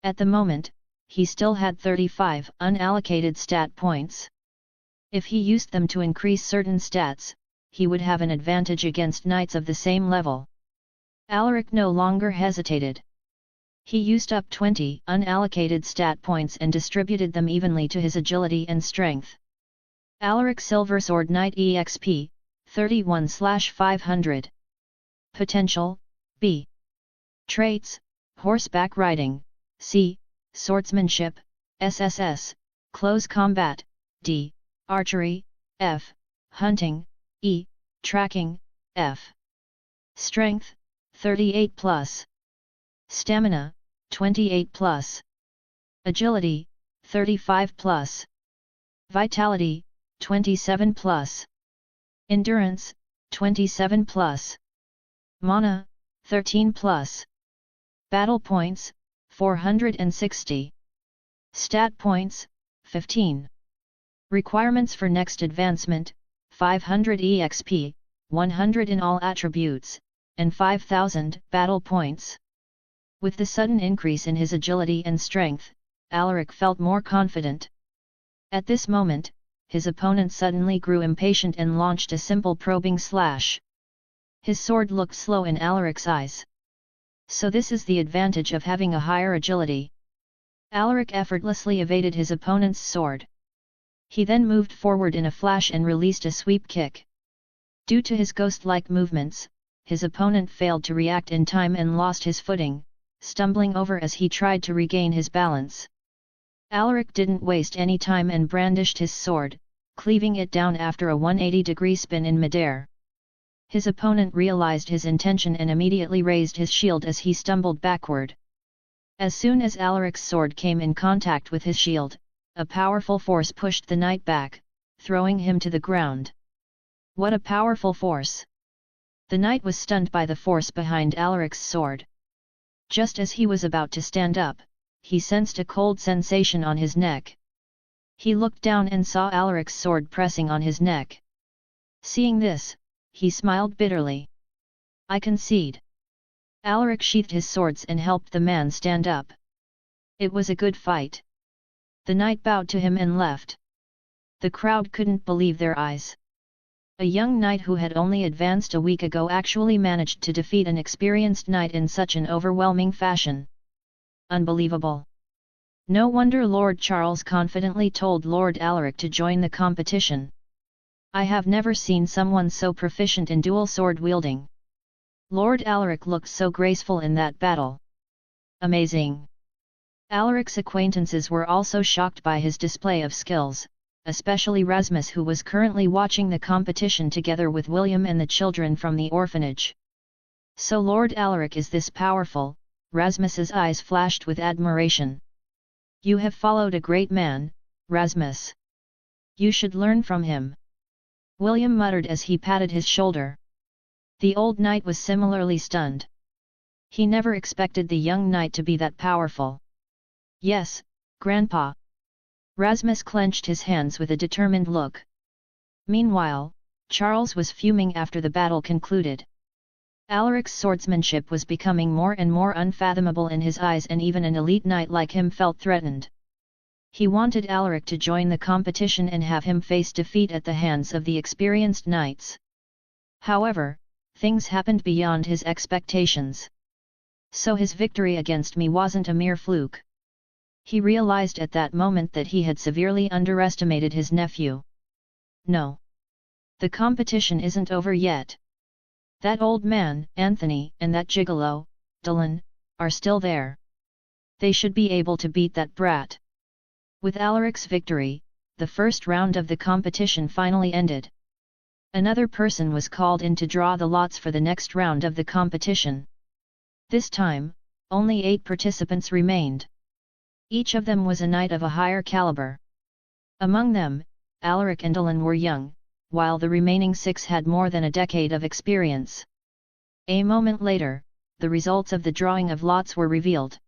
At the moment, he still had 35 unallocated stat points. If he used them to increase certain stats, he would have an advantage against knights of the same level. Alaric no longer hesitated. He used up 20 unallocated stat points and distributed them evenly to his agility and strength. Alaric Silversword Knight EXP, 31/500. Potential: B. Traits: Horseback Riding, C. Swordsmanship, SSS, Close Combat, D. Archery, F. Hunting, E. Tracking, F. Strength: 38+. Stamina, 28 plus. Agility, 35 plus. Vitality, 27 plus. Endurance, 27 plus. Mana, 13 plus. Battle points, 460. Stat points, 15. Requirements for next advancement, 500 EXP, 100 in all attributes, and 5,000 battle points. With the sudden increase in his agility and strength, Alaric felt more confident. At this moment, his opponent suddenly grew impatient and launched a simple probing slash. His sword looked slow in Alaric's eyes. So this is the advantage of having a higher agility. Alaric effortlessly evaded his opponent's sword. He then moved forward in a flash and released a sweep kick. Due to his ghost-like movements, his opponent failed to react in time and lost his footing, stumbling over as he tried to regain his balance. Alaric didn't waste any time and brandished his sword, cleaving it down after a 180-degree spin in midair. His opponent realized his intention and immediately raised his shield as he stumbled backward. As soon as Alaric's sword came in contact with his shield, a powerful force pushed the knight back, throwing him to the ground. What a powerful force! The knight was stunned by the force behind Alaric's sword. Just as he was about to stand up, he sensed a cold sensation on his neck. He looked down and saw Alaric's sword pressing on his neck. Seeing this, he smiled bitterly. I concede. Alaric sheathed his swords and helped the man stand up. It was a good fight. The knight bowed to him and left. The crowd couldn't believe their eyes. A young knight who had only advanced a week ago actually managed to defeat an experienced knight in such an overwhelming fashion. Unbelievable. No wonder Lord Charles confidently told Lord Alaric to join the competition. I have never seen someone so proficient in dual sword wielding. Lord Alaric looked so graceful in that battle. Amazing. Alaric's acquaintances were also shocked by his display of skills, especially Rasmus, who was currently watching the competition together with William and the children from the orphanage. So Lord Alaric is this powerful? Rasmus's eyes flashed with admiration. You have followed a great man, Rasmus. You should learn from him. William muttered as he patted his shoulder. The old knight was similarly stunned. He never expected the young knight to be that powerful. Yes, Grandpa. Rasmus clenched his hands with a determined look. Meanwhile, Charles was fuming after the battle concluded. Alaric's swordsmanship was becoming more and more unfathomable in his eyes, and even an elite knight like him felt threatened. He wanted Alaric to join the competition and have him face defeat at the hands of the experienced knights. However, things happened beyond his expectations. So his victory against me wasn't a mere fluke. He realized at that moment that he had severely underestimated his nephew. No. The competition isn't over yet. That old man, Anthony, and that gigolo, Dylan, are still there. They should be able to beat that brat. With Alaric's victory, the first round of the competition finally ended. Another person was called in to draw the lots for the next round of the competition. This time, only 8 participants remained. Each of them was a knight of a higher caliber. Among them, Alaric and Dylan were young, while the remaining 6 had more than a decade of experience. A moment later, the results of the drawing of lots were revealed.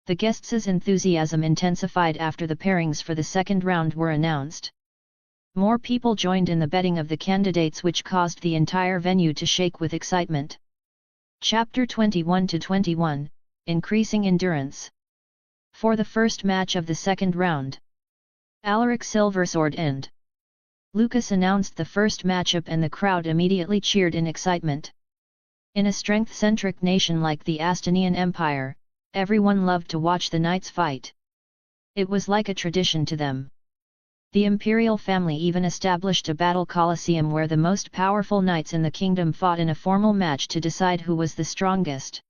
The guests' enthusiasm intensified after the pairings for the second round were announced. More people joined in the betting of the candidates, which caused the entire venue to shake with excitement. Chapter 21-21, Increasing Endurance. For the first match of the second round, Alaric Silversword and Lucas announced the first matchup, and the crowd immediately cheered in excitement. In a strength-centric nation like the Astanian Empire, everyone loved to watch the knights fight. It was like a tradition to them. The imperial family even established a battle coliseum where the most powerful knights in the kingdom fought in a formal match to decide who was the strongest.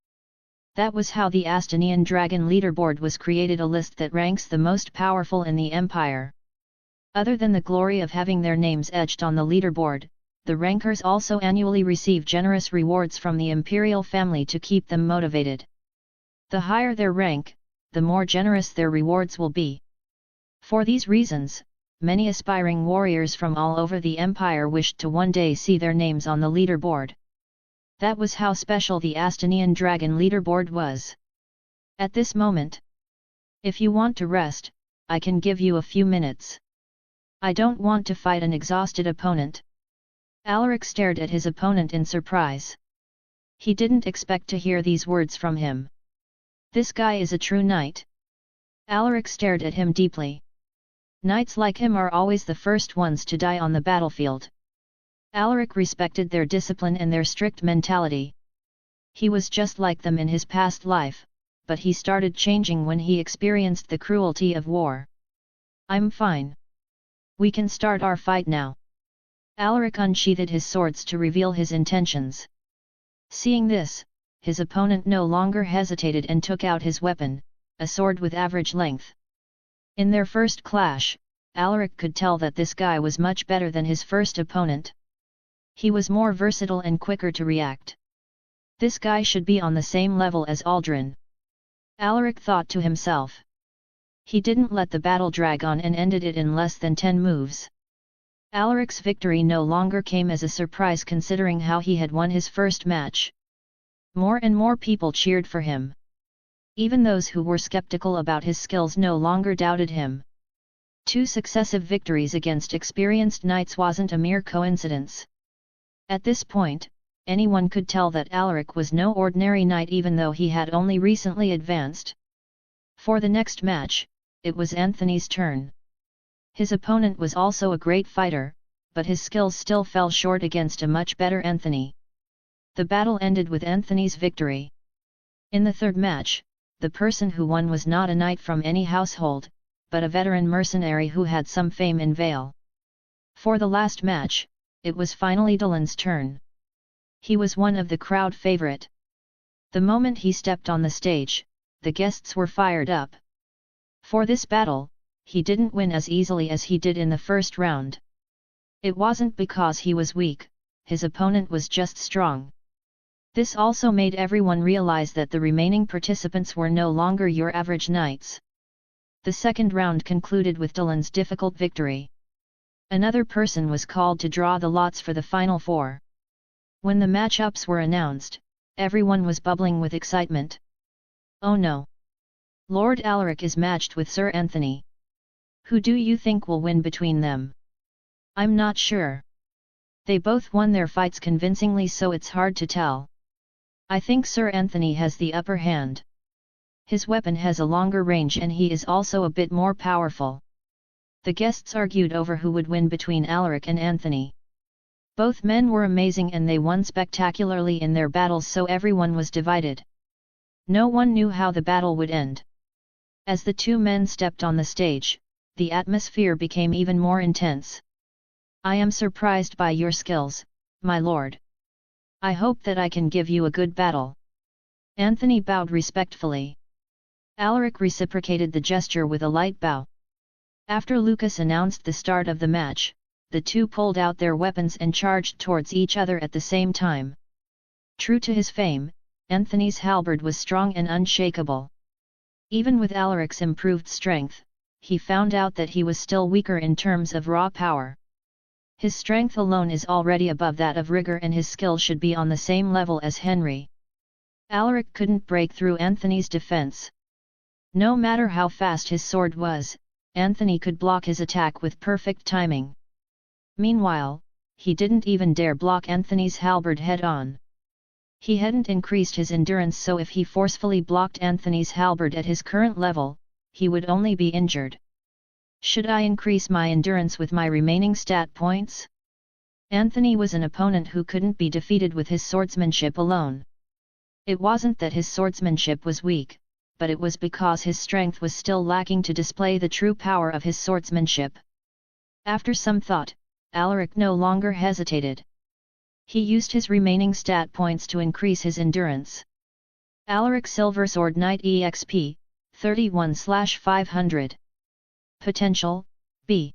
That was how the Astanian Dragon leaderboard was created, a list that ranks the most powerful in the empire. Other than the glory of having their names etched on the leaderboard, the rankers also annually receive generous rewards from the imperial family to keep them motivated. The higher their rank, the more generous their rewards will be. For these reasons, many aspiring warriors from all over the empire wished to one day see their names on the leaderboard. That was how special the Astanian Dragon leaderboard was. At this moment, if you want to rest, I can give you a few minutes. I don't want to fight an exhausted opponent. Alaric stared at his opponent in surprise. He didn't expect to hear these words from him. This guy is a true knight. Alaric stared at him deeply. Knights like him are always the first ones to die on the battlefield. Alaric respected their discipline and their strict mentality. He was just like them in his past life, but he started changing when he experienced the cruelty of war. I'm fine. We can start our fight now. Alaric unsheathed his swords to reveal his intentions. Seeing this, his opponent no longer hesitated and took out his weapon, a sword with average length. In their first clash, Alaric could tell that this guy was much better than his first opponent. He was more versatile and quicker to react. This guy should be on the same level as Aldrin. Alaric thought to himself. He didn't let the battle drag on and ended it in less than 10 moves. Alaric's victory no longer came as a surprise considering how he had won his first match. More and more people cheered for him. Even those who were skeptical about his skills no longer doubted him. 2 successive victories against experienced knights wasn't a mere coincidence. At this point, anyone could tell that Alaric was no ordinary knight even though he had only recently advanced. For the next match, it was Anthony's turn. His opponent was also a great fighter, but his skills still fell short against a much better Anthony. The battle ended with Anthony's victory. In the third match, the person who won was not a knight from any household, but a veteran mercenary who had some fame in Vale. For the last match, it was finally Dylan's turn. He was one of the crowd favorite. The moment he stepped on the stage, the guests were fired up. For this battle, he didn't win as easily as he did in the first round. It wasn't because he was weak, his opponent was just strong. This also made everyone realize that the remaining participants were no longer your average knights. The second round concluded with Dylan's difficult victory. Another person was called to draw the lots for the final 4. When the matchups were announced, everyone was bubbling with excitement. Oh no! Lord Alaric is matched with Sir Anthony. Who do you think will win between them? I'm not sure. They both won their fights convincingly, so it's hard to tell. I think Sir Anthony has the upper hand. His weapon has a longer range and he is also a bit more powerful. The guests argued over who would win between Alaric and Anthony. Both men were amazing and they won spectacularly in their battles, so everyone was divided. No one knew how the battle would end. As the 2 men stepped on the stage, the atmosphere became even more intense. I am surprised by your skills, my lord. I hope that I can give you a good battle. Anthony bowed respectfully. Alaric reciprocated the gesture with a light bow. After Lucas announced the start of the match, the 2 pulled out their weapons and charged towards each other at the same time. True to his fame, Anthony's halberd was strong and unshakable. Even with Alaric's improved strength, he found out that he was still weaker in terms of raw power. His strength alone is already above that of rigor and his skill should be on the same level as Henry. Alaric couldn't break through Anthony's defense. No matter how fast his sword was, Anthony could block his attack with perfect timing. Meanwhile, he didn't even dare block Anthony's halberd head-on. He hadn't increased his endurance, so if he forcefully blocked Anthony's halberd at his current level, he would only be injured. Should I increase my endurance with my remaining stat points? Anthony was an opponent who couldn't be defeated with his swordsmanship alone. It wasn't that his swordsmanship was weak, but it was because his strength was still lacking to display the true power of his swordsmanship. After some thought, Alaric no longer hesitated. He used his remaining stat points to increase his endurance. Alaric Silver Sword Knight EXP, 31/500. Potential, B.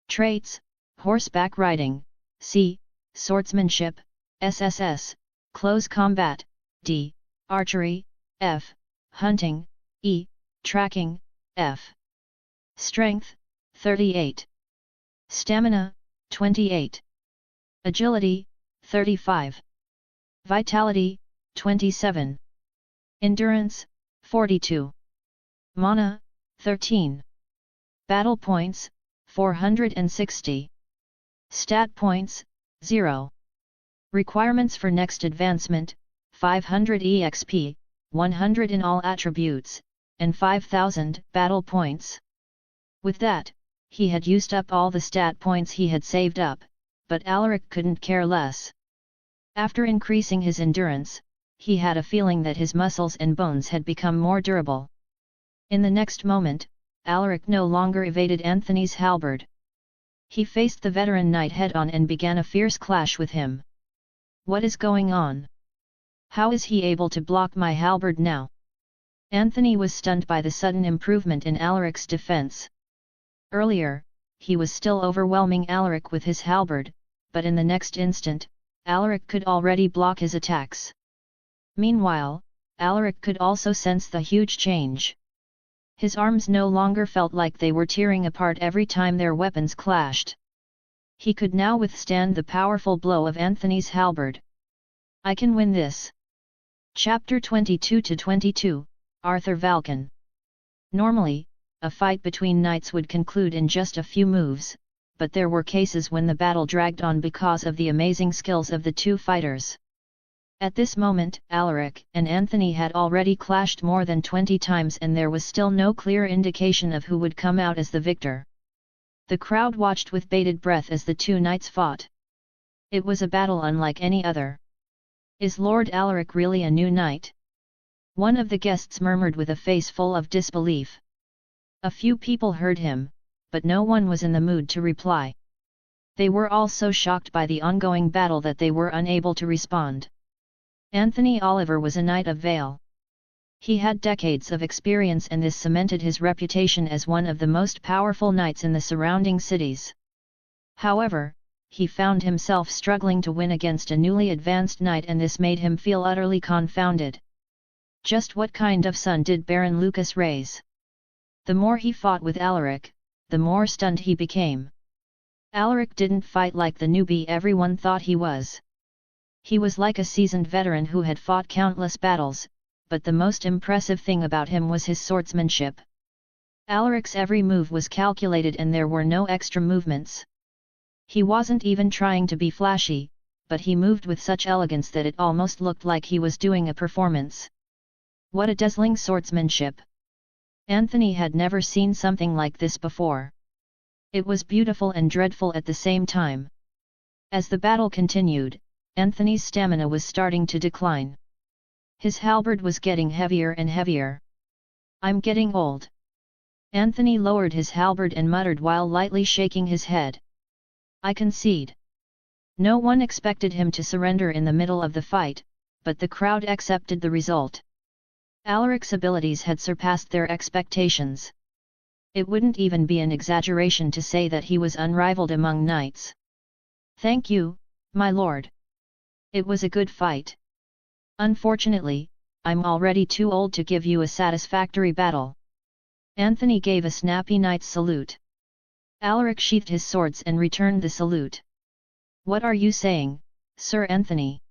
Traits, Horseback Riding, C. Swordsmanship, SSS, Close Combat, D. Archery, F. hunting, E, tracking, F. Strength, 38. Stamina, 28. Agility, 35. Vitality, 27. Endurance, 42. Mana, 13. Battle points, 460. Stat points, 0. Requirements for next advancement, 500 EXP, 100 in all attributes, and 5,000 battle points. With that, he had used up all the stat points he had saved up, but Alaric couldn't care less. After increasing his endurance, he had a feeling that his muscles and bones had become more durable. In the next moment, Alaric no longer evaded Anthony's halberd. He faced the veteran knight head-on and began a fierce clash with him. What is going on? How is he able to block my halberd now? Anthony was stunned by the sudden improvement in Alaric's defense. Earlier, he was still overwhelming Alaric with his halberd, but in the next instant, Alaric could already block his attacks. Meanwhile, Alaric could also sense the huge change. His arms no longer felt like they were tearing apart every time their weapons clashed. He could now withstand the powerful blow of Anthony's halberd. I can win this. Chapter 22-22, Arthur Valken. Normally, a fight between knights would conclude in just a few moves, but there were cases when the battle dragged on because of the amazing skills of the two fighters. At this moment, Alaric and Anthony had already clashed more than 20 times and there was still no clear indication of who would come out as the victor. The crowd watched with bated breath as the two knights fought. It was a battle unlike any other. Is Lord Alaric really a new knight? One of the guests murmured with a face full of disbelief. A few people heard him, but no one was in the mood to reply. They were all so shocked by the ongoing battle that they were unable to respond. Anthony Oliver was a knight of Vale. He had decades of experience and this cemented his reputation as one of the most powerful knights in the surrounding cities. However, he found himself struggling to win against a newly advanced knight and this made him feel utterly confounded. Just what kind of son did Baron Lucas raise? The more he fought with Alaric, the more stunned he became. Alaric didn't fight like the newbie everyone thought he was. He was like a seasoned veteran who had fought countless battles, but the most impressive thing about him was his swordsmanship. Alaric's every move was calculated and there were no extra movements. He wasn't even trying to be flashy, but he moved with such elegance that it almost looked like he was doing a performance. What a dazzling swordsmanship! Anthony had never seen something like this before. It was beautiful and dreadful at the same time. As the battle continued, Anthony's stamina was starting to decline. His halberd was getting heavier and heavier. I'm getting old. Anthony lowered his halberd and muttered while lightly shaking his head. I concede. No one expected him to surrender in the middle of the fight, but the crowd accepted the result. Alaric's abilities had surpassed their expectations. It wouldn't even be an exaggeration to say that he was unrivaled among knights. Thank you, my lord. It was a good fight. Unfortunately, I'm already too old to give you a satisfactory battle. Anthony gave a snappy knight's salute. Alaric sheathed his swords and returned the salute. What are you saying, Sir Anthony?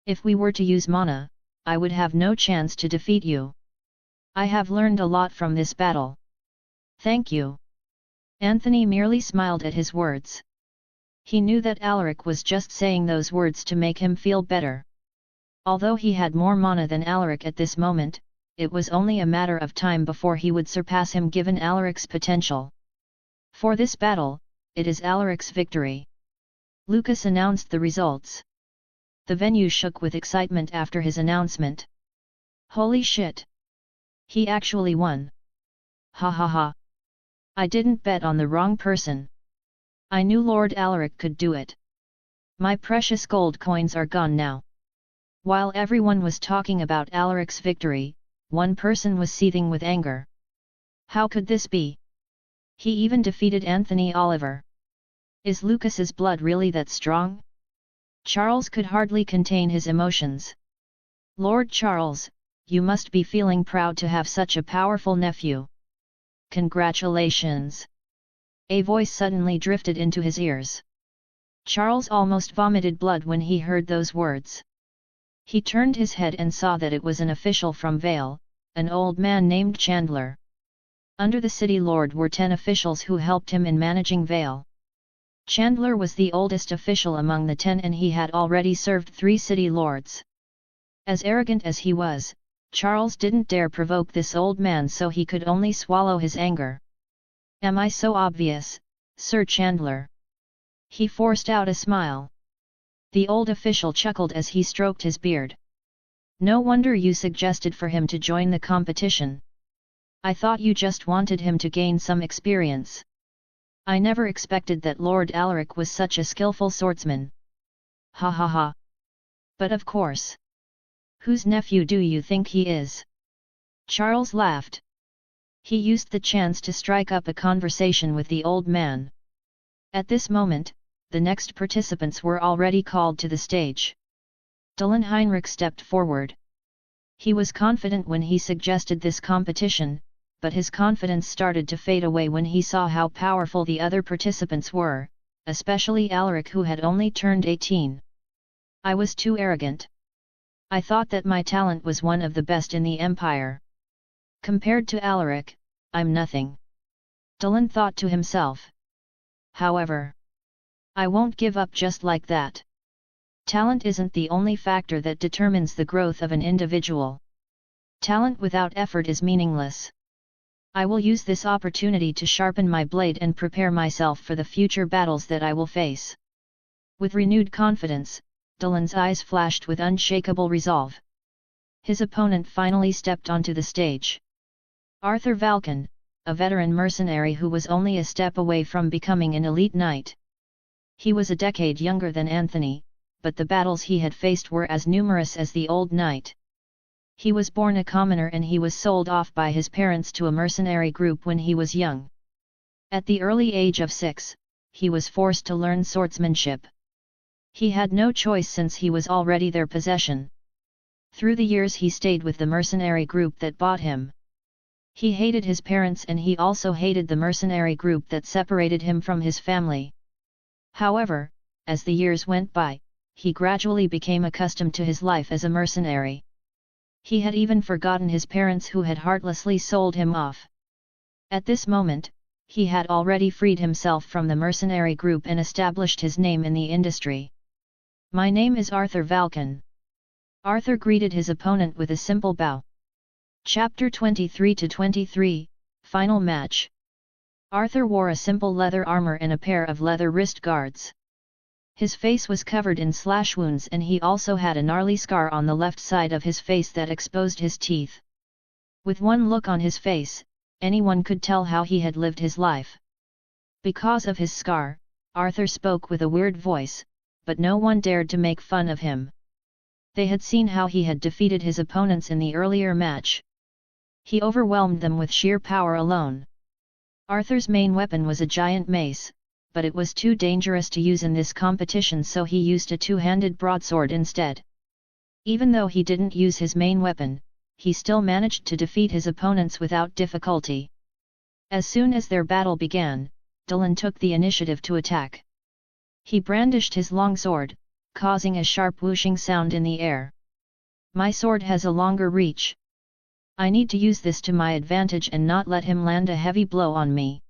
If we were to use mana, I would have no chance to defeat you. I have learned a lot from this battle. Thank you. Anthony merely smiled at his words. He knew that Alaric was just saying those words to make him feel better. Although he had more mana than Alaric at this moment, it was only a matter of time before he would surpass him given Alaric's potential. For this battle, it is Alaric's victory. Lucas announced the results. The venue shook with excitement after his announcement. Holy shit! He actually won! Ha ha ha! I didn't bet on the wrong person. I knew Lord Alaric could do it. My precious gold coins are gone now. While everyone was talking about Alaric's victory, one person was seething with anger. How could this be? He even defeated Anthony Oliver. Is Lucas's blood really that strong? Charles could hardly contain his emotions. Lord Charles, you must be feeling proud to have such a powerful nephew. Congratulations! A voice suddenly drifted into his ears. Charles almost vomited blood when he heard those words. He turned his head and saw that it was an official from Vale, an old man named Chandler. Under the city lord were 10 officials who helped him in managing Vale. Chandler was the oldest official among the 10 and he had already served 3 city lords. As arrogant as he was, Charles didn't dare provoke this old man, so he could only swallow his anger. "Am I so obvious, Sir Chandler?" He forced out a smile. The old official chuckled as he stroked his beard. "No wonder you suggested for him to join the competition. I thought you just wanted him to gain some experience. I never expected that Lord Alaric was such a skillful swordsman. Ha ha ha. But of course. Whose nephew do you think he is?" Charles laughed. He used the chance to strike up a conversation with the old man. At this moment, the next participants were already called to the stage. Dylan Heinrich stepped forward. He was confident when he suggested this competition, but his confidence started to fade away when he saw how powerful the other participants were, especially Alaric, who had only turned 18. "I was too arrogant. I thought that my talent was one of the best in the Empire. Compared to Alaric, I'm nothing," Dylan thought to himself. "However, I won't give up just like that. Talent isn't the only factor that determines the growth of an individual. Talent without effort is meaningless. I will use this opportunity to sharpen my blade and prepare myself for the future battles that I will face." With renewed confidence, Dylan's eyes flashed with unshakable resolve. His opponent finally stepped onto the stage. Arthur Valken, a veteran mercenary who was only a step away from becoming an elite knight. He was a decade younger than Anthony, but the battles he had faced were as numerous as the old knight. He was born a commoner and he was sold off by his parents to a mercenary group when he was young. At the early age of 6, he was forced to learn swordsmanship. He had no choice since he was already their possession. Through the years he stayed with the mercenary group that bought him. He hated his parents and he also hated the mercenary group that separated him from his family. However, as the years went by, he gradually became accustomed to his life as a mercenary. He had even forgotten his parents who had heartlessly sold him off. At this moment, he had already freed himself from the mercenary group and established his name in the industry. "My name is Arthur Valken." Arthur greeted his opponent with a simple bow. Chapter 23-23, Final Match. Arthur wore a simple leather armor and a pair of leather wrist guards. His face was covered in slash wounds and he also had a gnarly scar on the left side of his face that exposed his teeth. With one look on his face, anyone could tell how he had lived his life. Because of his scar, Arthur spoke with a weird voice, but no one dared to make fun of him. They had seen how he had defeated his opponents in the earlier match. He overwhelmed them with sheer power alone. Arthur's main weapon was a giant mace, but it was too dangerous to use in this competition, so he used a two-handed broadsword instead. Even though he didn't use his main weapon, he still managed to defeat his opponents without difficulty. As soon as their battle began, Dylan took the initiative to attack. He brandished his long sword, causing a sharp whooshing sound in the air. "My sword has a longer reach. I need to use this to my advantage and not let him land a heavy blow on me."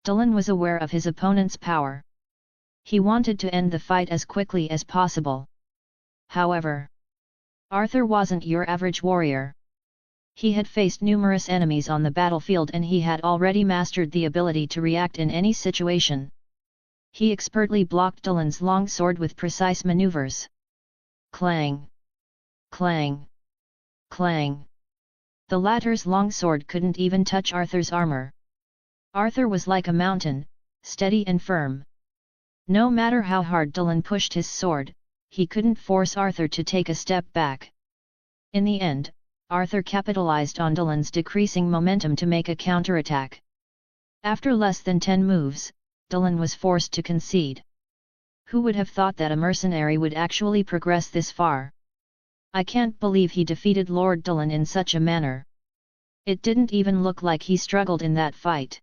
Dylan was aware of his opponent's power. He wanted to end the fight as quickly as possible. However, Arthur wasn't your average warrior. He had faced numerous enemies on the battlefield and he had already mastered the ability to react in any situation. He expertly blocked Dylan's long sword with precise maneuvers. Clang! Clang! Clang! The latter's long sword couldn't even touch Arthur's armor. Arthur was like a mountain, steady and firm. No matter how hard Dylan pushed his sword, he couldn't force Arthur to take a step back. In the end, Arthur capitalized on Dylan's decreasing momentum to make a counterattack. After less than 10 moves, Dylan was forced to concede. Who would have thought that a mercenary would actually progress this far? I can't believe he defeated Lord Dylan in such a manner. It didn't even look like he struggled in that fight.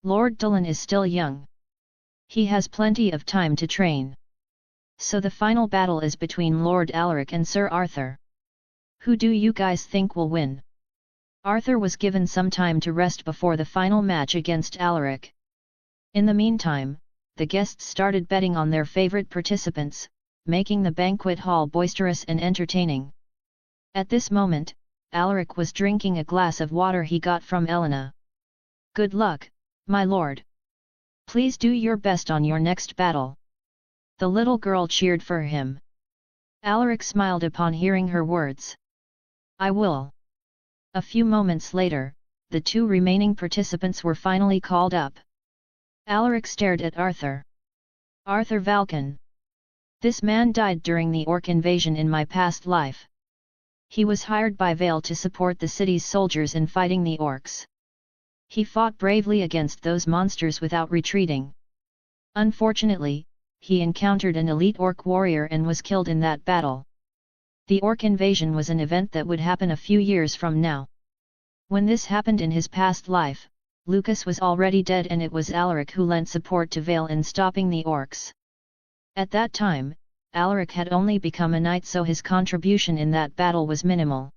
Lord Dylan is still young. He has plenty of time to train. So the final battle is between Lord Alaric and Sir Arthur. Who do you guys think will win? Arthur was given some time to rest before the final match against Alaric. In the meantime, the guests started betting on their favorite participants, making the banquet hall boisterous and entertaining. At this moment, Alaric was drinking a glass of water he got from Elena. Good luck, my lord. Please do your best on your next battle. The little girl cheered for him. Alaric smiled upon hearing her words. I will. A few moments later, the two remaining participants were finally called up. Alaric stared at Arthur. Arthur Valken. This man died during the orc invasion in my past life. He was hired by Vale to support the city's soldiers in fighting the orcs. He fought bravely against those monsters without retreating. Unfortunately, he encountered an elite orc warrior and was killed in that battle. The orc invasion was an event that would happen a few years from now. When this happened in his past life, Lucas was already dead and it was Alaric who lent support to Vale in stopping the orcs. At that time, Alaric had only become a knight, so his contribution in that battle was minimal.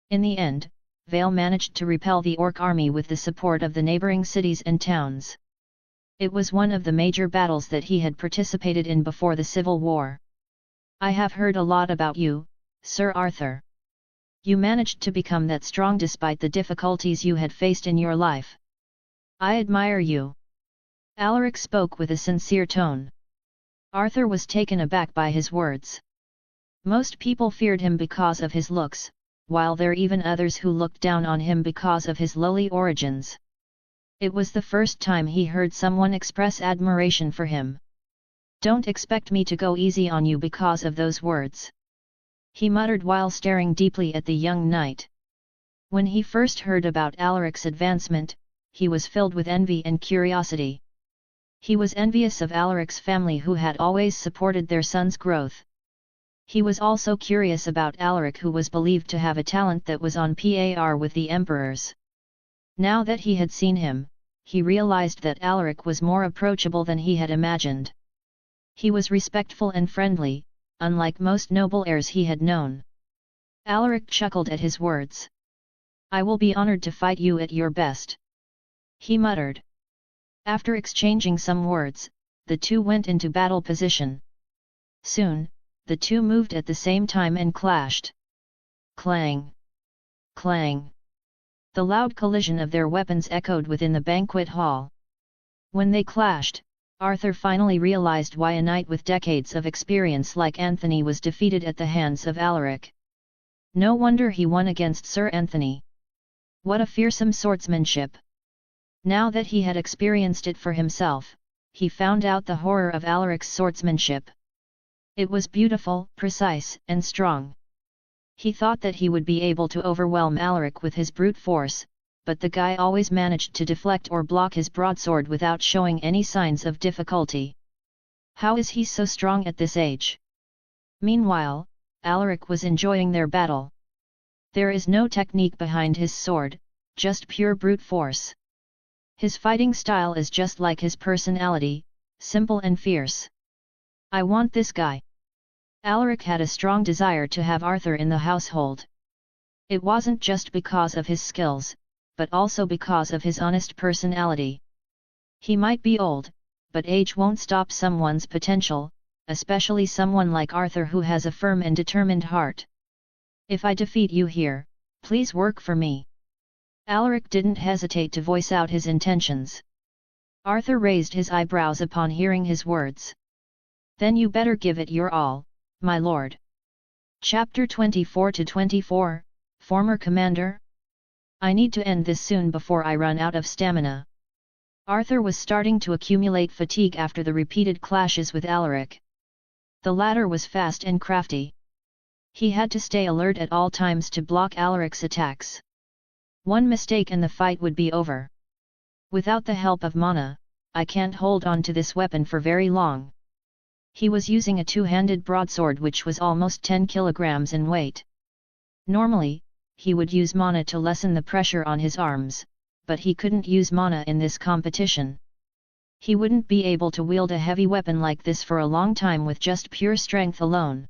In the end, Vale managed to repel the orc army with the support of the neighboring cities and towns. It was one of the major battles that he had participated in before the Civil War. I have heard a lot about you, Sir Arthur. You managed to become that strong despite the difficulties you had faced in your life. I admire you. Alaric spoke with a sincere tone. Arthur was taken aback by his words. Most people feared him because of his looks, while there are even others who looked down on him because of his lowly origins. It was the first time he heard someone express admiration for him. Don't expect me to go easy on you because of those words. He muttered while staring deeply at the young knight. When he first heard about Alaric's advancement, he was filled with envy and curiosity. He was envious of Alaric's family who had always supported their son's growth. He was also curious about Alaric, who was believed to have a talent that was on par with the emperor's. Now that he had seen him, he realized that Alaric was more approachable than he had imagined. He was respectful and friendly, unlike most noble heirs he had known. Alaric chuckled at his words. I will be honored to fight you at your best. He muttered. After exchanging some words, the two went into battle position. Soon, the two moved at the same time and clashed. Clang! Clang! The loud collision of their weapons echoed within the banquet hall. When they clashed, Arthur finally realized why a knight with decades of experience like Anthony was defeated at the hands of Alaric. No wonder he won against Sir Anthony. What a fearsome swordsmanship! Now that he had experienced it for himself, he found out the horror of Alaric's swordsmanship. It was beautiful, precise, and strong. He thought that he would be able to overwhelm Alaric with his brute force, but the guy always managed to deflect or block his broadsword without showing any signs of difficulty. How is he so strong at this age? Meanwhile, Alaric was enjoying their battle. There is no technique behind his sword, just pure brute force. His fighting style is just like his personality, simple and fierce. I want this guy. Alaric had a strong desire to have Arthur in the household. It wasn't just because of his skills, but also because of his honest personality. He might be old, but age won't stop someone's potential, especially someone like Arthur who has a firm and determined heart. If I defeat you here, please work for me. Alaric didn't hesitate to voice out his intentions. Arthur raised his eyebrows upon hearing his words. Then you better give it your all, my lord. Chapter 24-24, Former Commander? I need to end this soon before I run out of stamina. Arthur was starting to accumulate fatigue after the repeated clashes with Alaric. The latter was fast and crafty. He had to stay alert at all times to block Alaric's attacks. One mistake and the fight would be over. Without the help of mana, I can't hold on to this weapon for very long. He was using a two-handed broadsword which was almost 10 kilograms in weight. Normally, he would use mana to lessen the pressure on his arms, but he couldn't use mana in this competition. He wouldn't be able to wield a heavy weapon like this for a long time with just pure strength alone.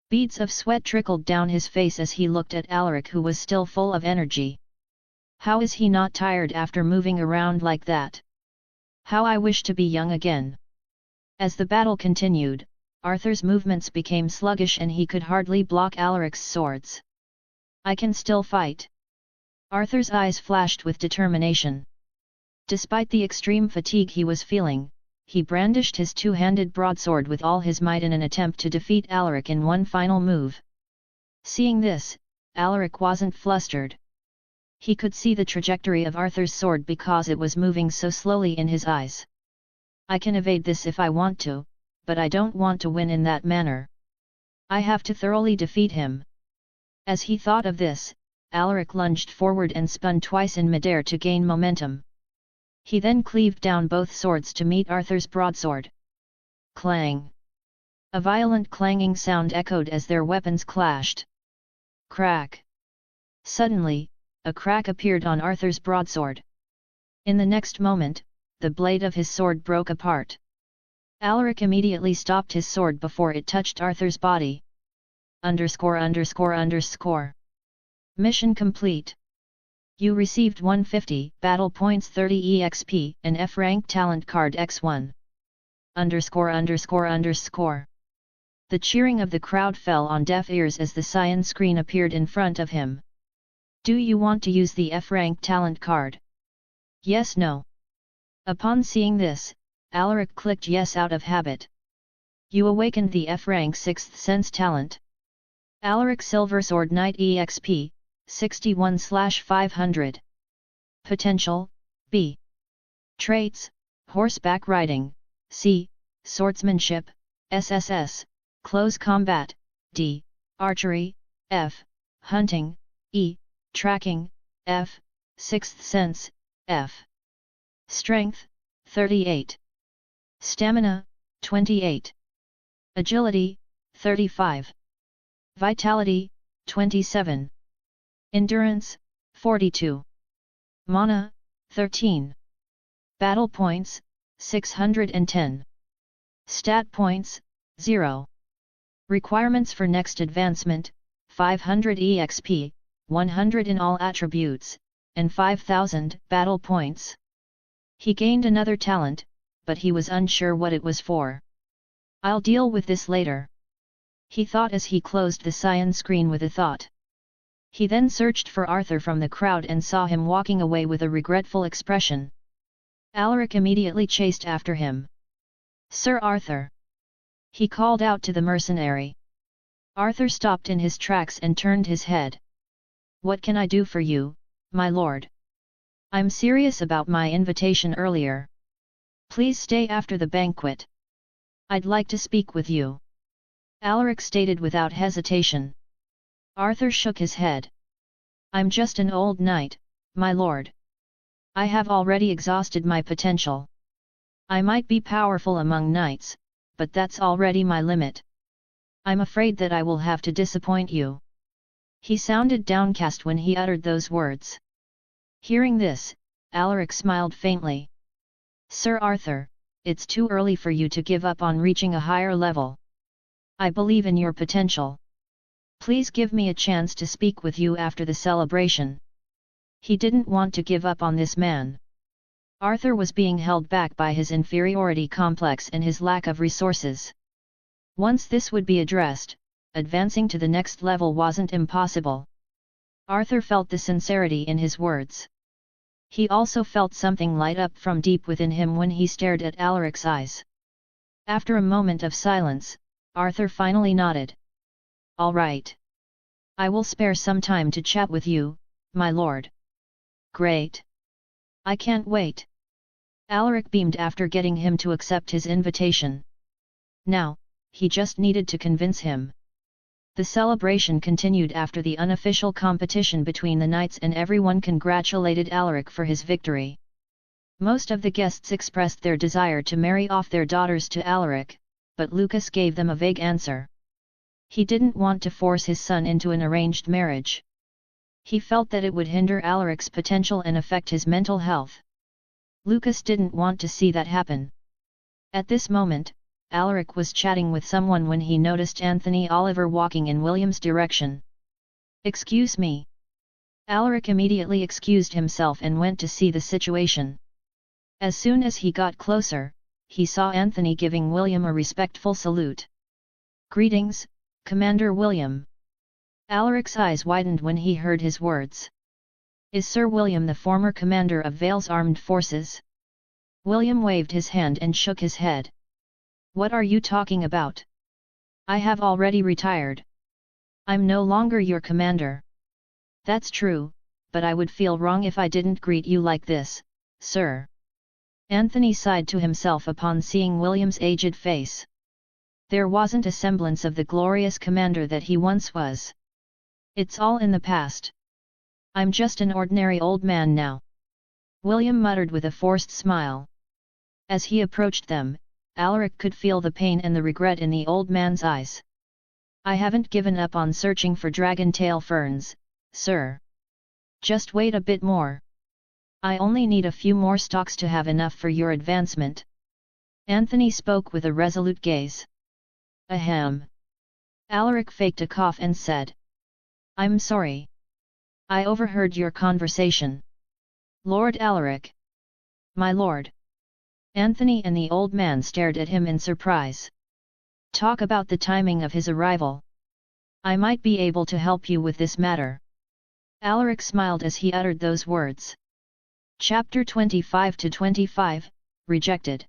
Beads of sweat trickled down his face as he looked at Alaric, who was still full of energy. How is he not tired after moving around like that? How I wish to be young again. As the battle continued, Arthur's movements became sluggish and he could hardly block Alaric's swords. I can still fight. Arthur's eyes flashed with determination. Despite the extreme fatigue he was feeling, he brandished his two-handed broadsword with all his might in an attempt to defeat Alaric in one final move. Seeing this, Alaric wasn't flustered. He could see the trajectory of Arthur's sword because it was moving so slowly in his eyes. I can evade this if I want to, but I don't want to win in that manner. I have to thoroughly defeat him. As he thought of this, Alaric lunged forward and spun twice in midair to gain momentum. He then cleaved down both swords to meet Arthur's broadsword. Clang! A violent clanging sound echoed as their weapons clashed. Crack! Suddenly, a crack appeared on Arthur's broadsword. In the next moment, the blade of his sword broke apart. Alaric immediately stopped his sword before it touched Arthur's body. _____. Mission complete. You received 150 battle points, 30 EXP, and F rank talent card X1. _____. The cheering of the crowd fell on deaf ears as the cyan screen appeared in front of him. Do you want to use the F rank talent card? Yes, no. Upon seeing this, Alaric clicked yes out of habit. You awakened the F rank 6th sense talent. Alaric Silver Sword Knight EXP, 61/500. Potential, B. Traits, Horseback Riding, C. Swordsmanship, SSS, Close Combat, D. Archery, F. Hunting, E. Tracking, F. Sixth Sense, F. Strength, 38. Stamina, 28. Agility, 35. Vitality, 27. Endurance, 42. Mana, 13. Battle points, 610. Stat points, 0. Requirements for next advancement, 500 EXP, 100 in all attributes, and 5,000 battle points. He gained another talent, but he was unsure what it was for. I'll deal with this later. He thought as he closed the cyan screen with a thought. He then searched for Arthur from the crowd and saw him walking away with a regretful expression. Alaric immediately chased after him. Sir Arthur! He called out to the mercenary. Arthur stopped in his tracks and turned his head. What can I do for you, my lord? I'm serious about my invitation earlier. Please stay after the banquet. I'd like to speak with you. Alaric stated without hesitation. Arthur shook his head. I'm just an old knight, my lord. I have already exhausted my potential. I might be powerful among knights, but that's already my limit. I'm afraid that I will have to disappoint you. He sounded downcast when he uttered those words. Hearing this, Alaric smiled faintly. Sir Arthur, it's too early for you to give up on reaching a higher level. I believe in your potential. Please give me a chance to speak with you after the celebration. He didn't want to give up on this man. Arthur was being held back by his inferiority complex and his lack of resources. Once this would be addressed, advancing to the next level wasn't impossible. Arthur felt the sincerity in his words. He also felt something light up from deep within him when he stared at Alaric's eyes. After a moment of silence, Arthur finally nodded. All right. I will spare some time to chat with you, my lord. Great. I can't wait. Alaric beamed after getting him to accept his invitation. Now, he just needed to convince him. The celebration continued after the unofficial competition between the knights and everyone congratulated Alaric for his victory. Most of the guests expressed their desire to marry off their daughters to Alaric, but Lucas gave them a vague answer. He didn't want to force his son into an arranged marriage. He felt that it would hinder Alaric's potential and affect his mental health. Lucas didn't want to see that happen. At this moment, Alaric was chatting with someone when he noticed Anthony Oliver walking in William's direction. "Excuse me." Alaric immediately excused himself and went to see the situation. As soon as he got closer, he saw Anthony giving William a respectful salute. "Greetings, Commander William." Alaric's eyes widened when he heard his words. "Is Sir William the former commander of Vale's armed forces?" William waved his hand and shook his head. "What are you talking about? I have already retired. I'm no longer your commander." "That's true, but I would feel wrong if I didn't greet you like this, sir." Anthony sighed to himself upon seeing William's aged face. There wasn't a semblance of the glorious commander that he once was. "It's all in the past. I'm just an ordinary old man now," William muttered with a forced smile. As he approached them, Alaric could feel the pain and the regret in the old man's eyes. "I haven't given up on searching for dragon-tail ferns, sir. Just wait a bit more. I only need a few more stalks to have enough for your advancement." Anthony spoke with a resolute gaze. "Ahem." Alaric faked a cough and said. "I'm sorry. I overheard your conversation." "Lord Alaric." "My lord." Anthony and the old man stared at him in surprise. "Talk about the timing of his arrival. I might be able to help you with this matter." Alaric smiled as he uttered those words. Chapter 25-25, Rejected.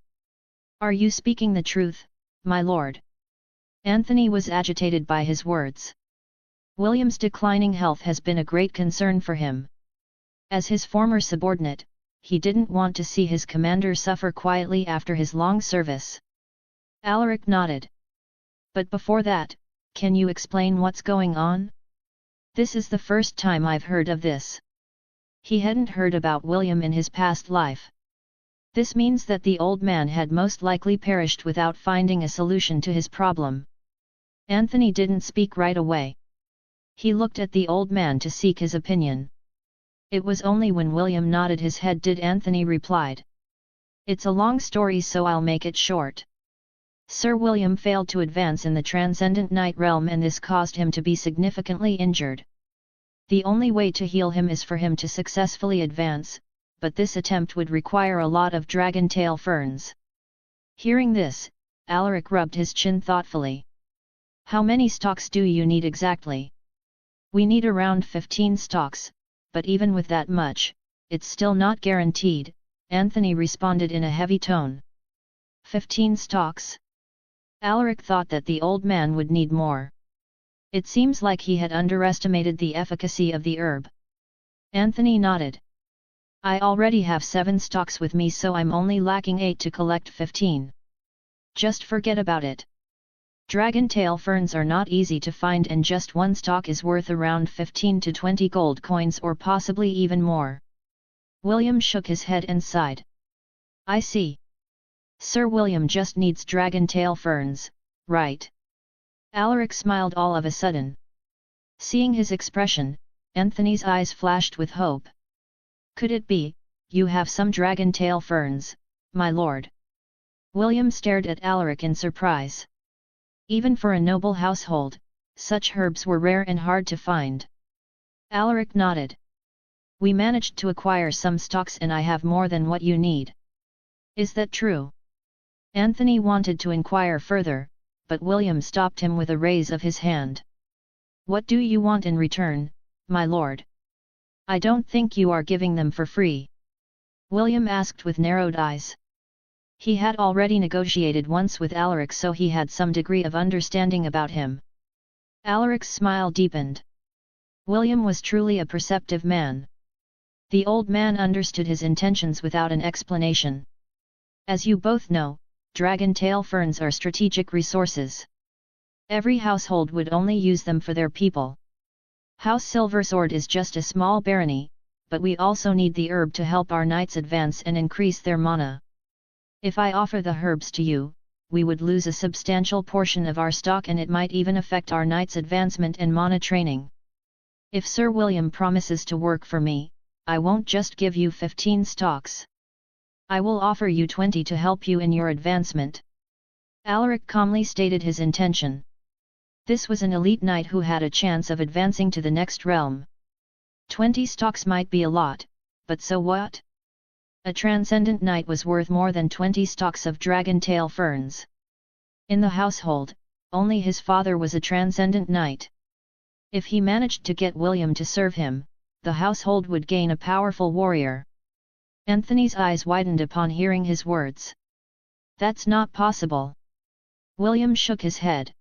"Are you speaking the truth, my lord?" Anthony was agitated by his words. William's declining health has been a great concern for him. As his former subordinate, he didn't want to see his commander suffer quietly after his long service. Alaric nodded. "But before that, can you explain what's going on? This is the first time I've heard of this." He hadn't heard about William in his past life. This means that the old man had most likely perished without finding a solution to his problem. Anthony didn't speak right away. He looked at the old man to seek his opinion. It was only when William nodded his head did Anthony replied. "It's a long story, so I'll make it short. Sir William failed to advance in the Transcendent Night Realm, and this caused him to be significantly injured. The only way to heal him is for him to successfully advance, but this attempt would require a lot of dragon-tail ferns." Hearing this, Alaric rubbed his chin thoughtfully. "How many stalks do you need exactly?" "We need around 15 stalks, but even with that much, it's still not guaranteed," Anthony responded in a heavy tone. 15 stalks? Alaric thought that the old man would need more. It seems like he had underestimated the efficacy of the herb. Anthony nodded. "I already have 7 stalks with me, so I'm only lacking 8 to collect 15. Just forget about it. Dragon-tail ferns are not easy to find, and just one stalk is worth around 15 to 20 gold coins, or possibly even more." William shook his head and sighed. "I see. Sir William just needs dragon-tail ferns, right?" Alaric smiled all of a sudden. Seeing his expression, Anthony's eyes flashed with hope. "Could it be, you have some dragon-tail ferns, my lord?" William stared at Alaric in surprise. Even for a noble household, such herbs were rare and hard to find. Alaric nodded. "We managed to acquire some stalks, and I have more than what you need." "Is that true?" Anthony wanted to inquire further, but William stopped him with a raise of his hand. "What do you want in return, my lord? I don't think you are giving them for free?" William asked with narrowed eyes. He had already negotiated once with Alaric, so he had some degree of understanding about him. Alaric's smile deepened. William was truly a perceptive man. The old man understood his intentions without an explanation. "As you both know, dragon-tail ferns are strategic resources. Every household would only use them for their people. House Silversword is just a small barony, but we also need the herb to help our knights advance and increase their mana. If I offer the herbs to you, we would lose a substantial portion of our stock and it might even affect our knight's advancement and mana training. If Sir William promises to work for me, I won't just give you 15 stocks. I will offer you 20 to help you in your advancement. Alaric calmly stated his intention. This was an elite knight who had a chance of advancing to the next realm. 20 stocks might be a lot, but so what? A transcendent knight was worth more than 20 stalks of dragon-tail ferns. In the household, only his father was a transcendent knight. If he managed to get William to serve him, the household would gain a powerful warrior. Anthony's eyes widened upon hearing his words. That's not possible. William shook his head.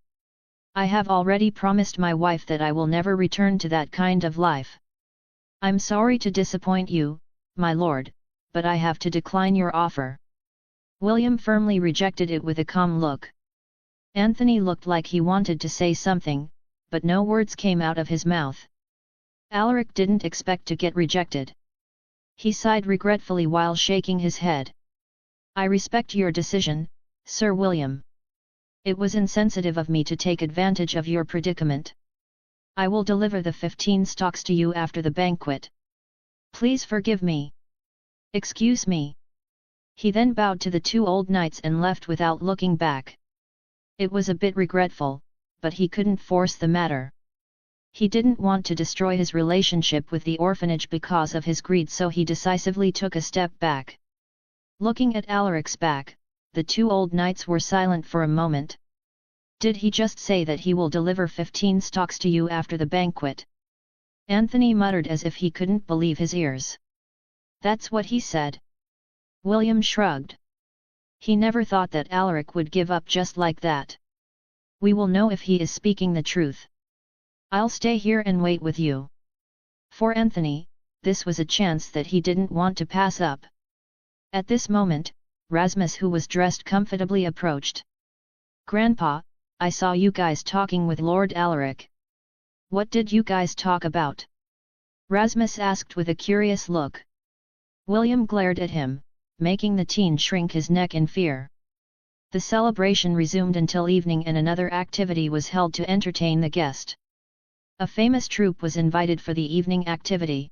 I have already promised my wife that I will never return to that kind of life. I'm sorry to disappoint you, my lord, but I have to decline your offer. William firmly rejected it with a calm look. Anthony looked like he wanted to say something, but no words came out of his mouth. Alaric didn't expect to get rejected. He sighed regretfully while shaking his head. I respect your decision, Sir William. It was insensitive of me to take advantage of your predicament. I will deliver the 15 stocks to you after the banquet. Please forgive me. Excuse me. He then bowed to the two old knights and left without looking back. It was a bit regretful, but he couldn't force the matter. He didn't want to destroy his relationship with the orphanage because of his greed, so he decisively took a step back. Looking at Alaric's back, the two old knights were silent for a moment. Did he just say that he will deliver 15 stocks to you after the banquet? Anthony muttered as if he couldn't believe his ears. That's what he said. William shrugged. He never thought that Alaric would give up just like that. We will know if he is speaking the truth. I'll stay here and wait with you. For Anthony, this was a chance that he didn't want to pass up. At this moment, Rasmus, who was dressed comfortably, approached. Grandpa, I saw you guys talking with Lord Alaric. What did you guys talk about? Rasmus asked with a curious look. William glared at him, making the teen shrink his neck in fear. The celebration resumed until evening and another activity was held to entertain the guest. A famous troupe was invited for the evening activity.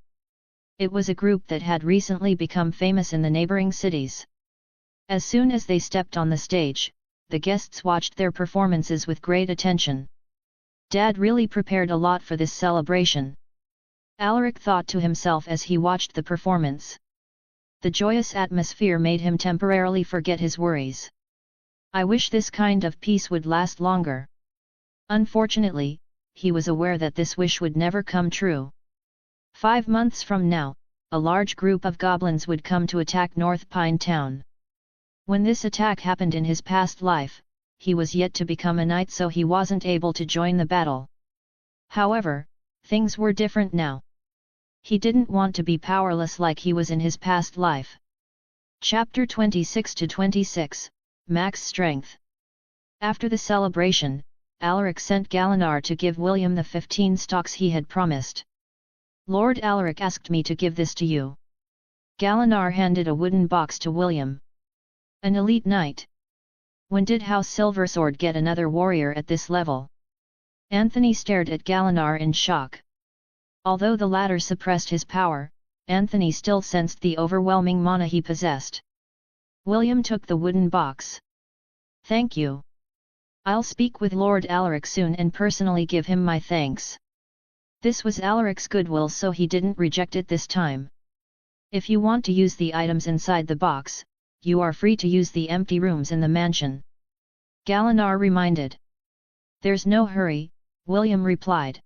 It was a group that had recently become famous in the neighboring cities. As soon as they stepped on the stage, the guests watched their performances with great attention. Dad really prepared a lot for this celebration. Alaric thought to himself as he watched the performance. The joyous atmosphere made him temporarily forget his worries. I wish this kind of peace would last longer. Unfortunately, he was aware that this wish would never come true. 5 months from now, a large group of goblins would come to attack North Pine Town. When this attack happened in his past life, he was yet to become a knight, so he wasn't able to join the battle. However, things were different now. He didn't want to be powerless like he was in his past life. Chapter 26-26, Max Strength. After the celebration, Alaric sent Galinar to give William the 15 stocks he had promised. Lord Alaric asked me to give this to you. Galinar handed a wooden box to William. An elite knight. When did House Silversword get another warrior at this level? Anthony stared at Galinar in shock. Although the latter suppressed his power, Anthony still sensed the overwhelming mana he possessed. William took the wooden box. Thank you. I'll speak with Lord Alaric soon and personally give him my thanks. This was Alaric's goodwill, so he didn't reject it this time. If you want to use the items inside the box, you are free to use the empty rooms in the mansion. Galinar reminded. There's no hurry, William replied.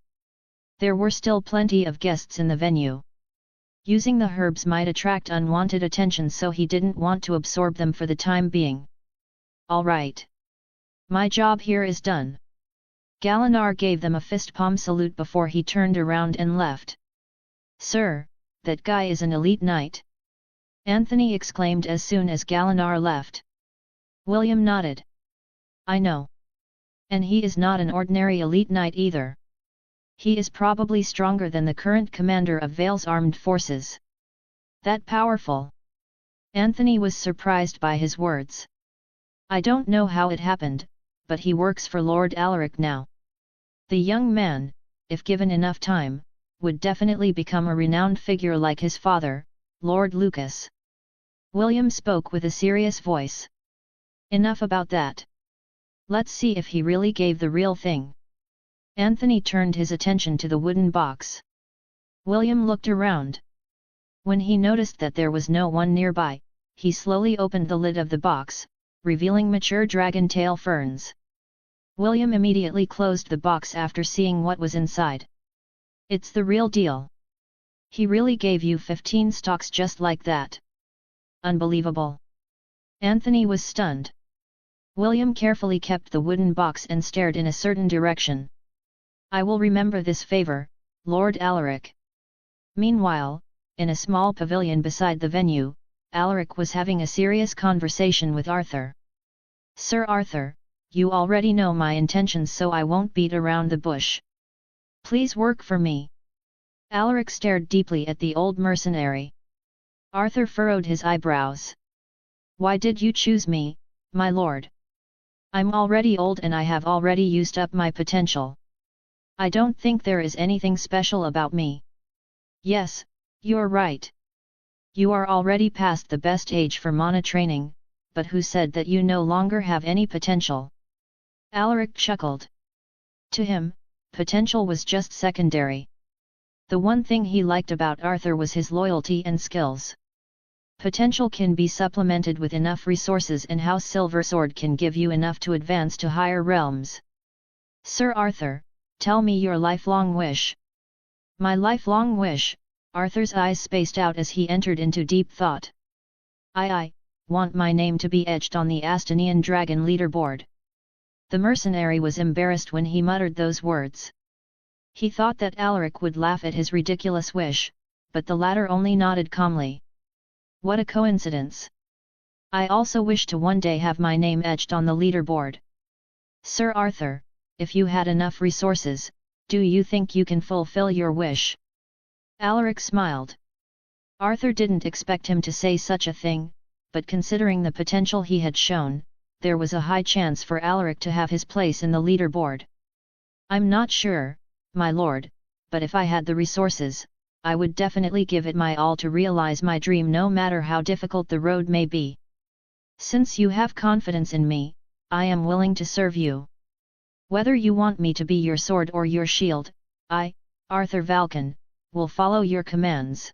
There were still plenty of guests in the venue. Using the herbs might attract unwanted attention, so he didn't want to absorb them for the time being. All right. My job here is done. Galinar gave them a fist-palm salute before he turned around and left. Sir, that guy is an elite knight. Anthony exclaimed as soon as Galinar left. William nodded. I know. And he is not an ordinary elite knight either. He is probably stronger than the current commander of Vale's armed forces. That powerful? Anthony was surprised by his words. I don't know how it happened, but he works for Lord Alaric now. The young man, if given enough time, would definitely become a renowned figure like his father, Lord Lucas. William spoke with a serious voice. Enough about that. Let's see if he really gave the real thing. Anthony turned his attention to the wooden box. William looked around. When he noticed that there was no one nearby, he slowly opened the lid of the box, revealing mature dragon tail ferns. William immediately closed the box after seeing what was inside. It's the real deal. He really gave you 15 stalks just like that. Unbelievable. Anthony was stunned. William carefully kept the wooden box and stared in a certain direction. I will remember this favor, Lord Alaric. Meanwhile, in a small pavilion beside the venue, Alaric was having a serious conversation with Arthur. Sir Arthur, you already know my intentions, so I won't beat around the bush. Please work for me. Alaric stared deeply at the old mercenary. Arthur furrowed his eyebrows. Why did you choose me, my lord? I'm already old and I have already used up my potential. I don't think there is anything special about me. Yes, you're right. You are already past the best age for mana training, but who said that you no longer have any potential? Alaric chuckled. To him, potential was just secondary. The one thing he liked about Arthur was his loyalty and skills. Potential can be supplemented with enough resources, and House Silversword can give you enough to advance to higher realms. Sir Arthur, tell me your lifelong wish. My lifelong wish? Arthur's eyes spaced out as he entered into deep thought. I want my name to be etched on the Astanian Dragon leaderboard. The mercenary was embarrassed when he muttered those words. He thought that Alaric would laugh at his ridiculous wish, but the latter only nodded calmly. What a coincidence! I also wish to one day have my name etched on the leaderboard. Sir Arthur, if you had enough resources, do you think you can fulfill your wish? Alaric smiled. Arthur didn't expect him to say such a thing, but considering the potential he had shown, there was a high chance for Alaric to have his place in the leaderboard. I'm not sure, my lord, but if I had the resources, I would definitely give it my all to realize my dream, no matter how difficult the road may be. Since you have confidence in me, I am willing to serve you. Whether you want me to be your sword or your shield, I, Arthur Valken, will follow your commands.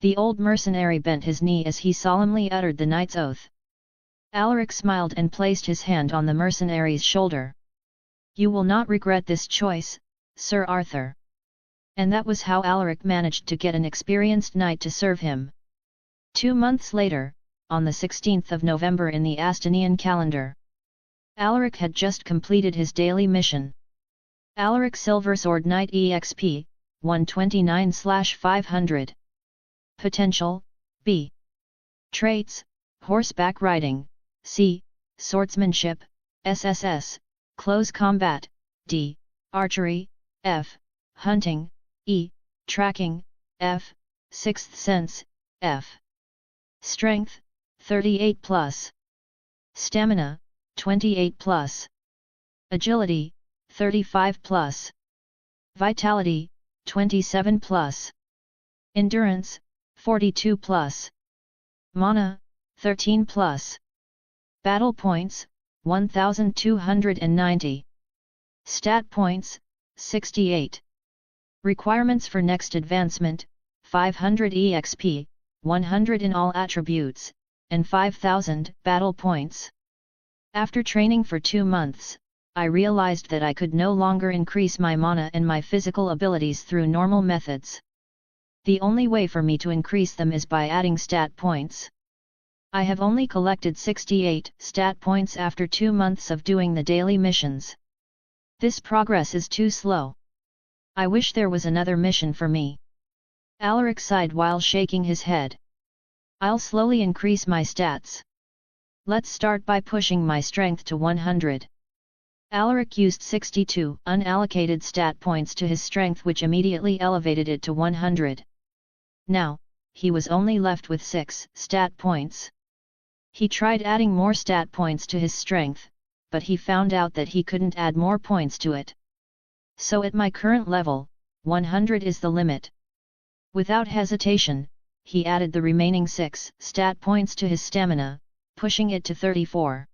The old mercenary bent his knee as he solemnly uttered the knight's oath. Alaric smiled and placed his hand on the mercenary's shoulder. You will not regret this choice, Sir Arthur. And that was how Alaric managed to get an experienced knight to serve him. 2 months later, on the 16th of November in the Astanian calendar, Alaric had just completed his daily mission. Alaric Silversword Knight EXP, 129/500. Potential, B. Traits, Horseback Riding, C. Swordsmanship, SSS, Close Combat, D. Archery, F. Hunting, E. Tracking, F. Sixth Sense, F. Strength, 38+. Stamina, 28+. Agility, 35+. Vitality, 27+. Endurance, 42+. Mana, 13+. Battle points, 1290. Stat points, 68. Requirements for next advancement, 500 EXP, 100 in all attributes, and 5000 battle points. After training for 2 months, I realized that I could no longer increase my mana and my physical abilities through normal methods. The only way for me to increase them is by adding stat points. I have only collected 68 stat points after 2 months of doing the daily missions. This progress is too slow. I wish there was another mission for me. Alaric sighed while shaking his head. I'll slowly increase my stats. Let's start by pushing my strength to 100. Alaric used 62 unallocated stat points to his strength, which immediately elevated it to 100. Now, he was only left with 6 stat points. He tried adding more stat points to his strength, but he found out that he couldn't add more points to it. So at my current level, 100 is the limit. Without hesitation, he added the remaining 6 stat points to his stamina, pushing it to 34.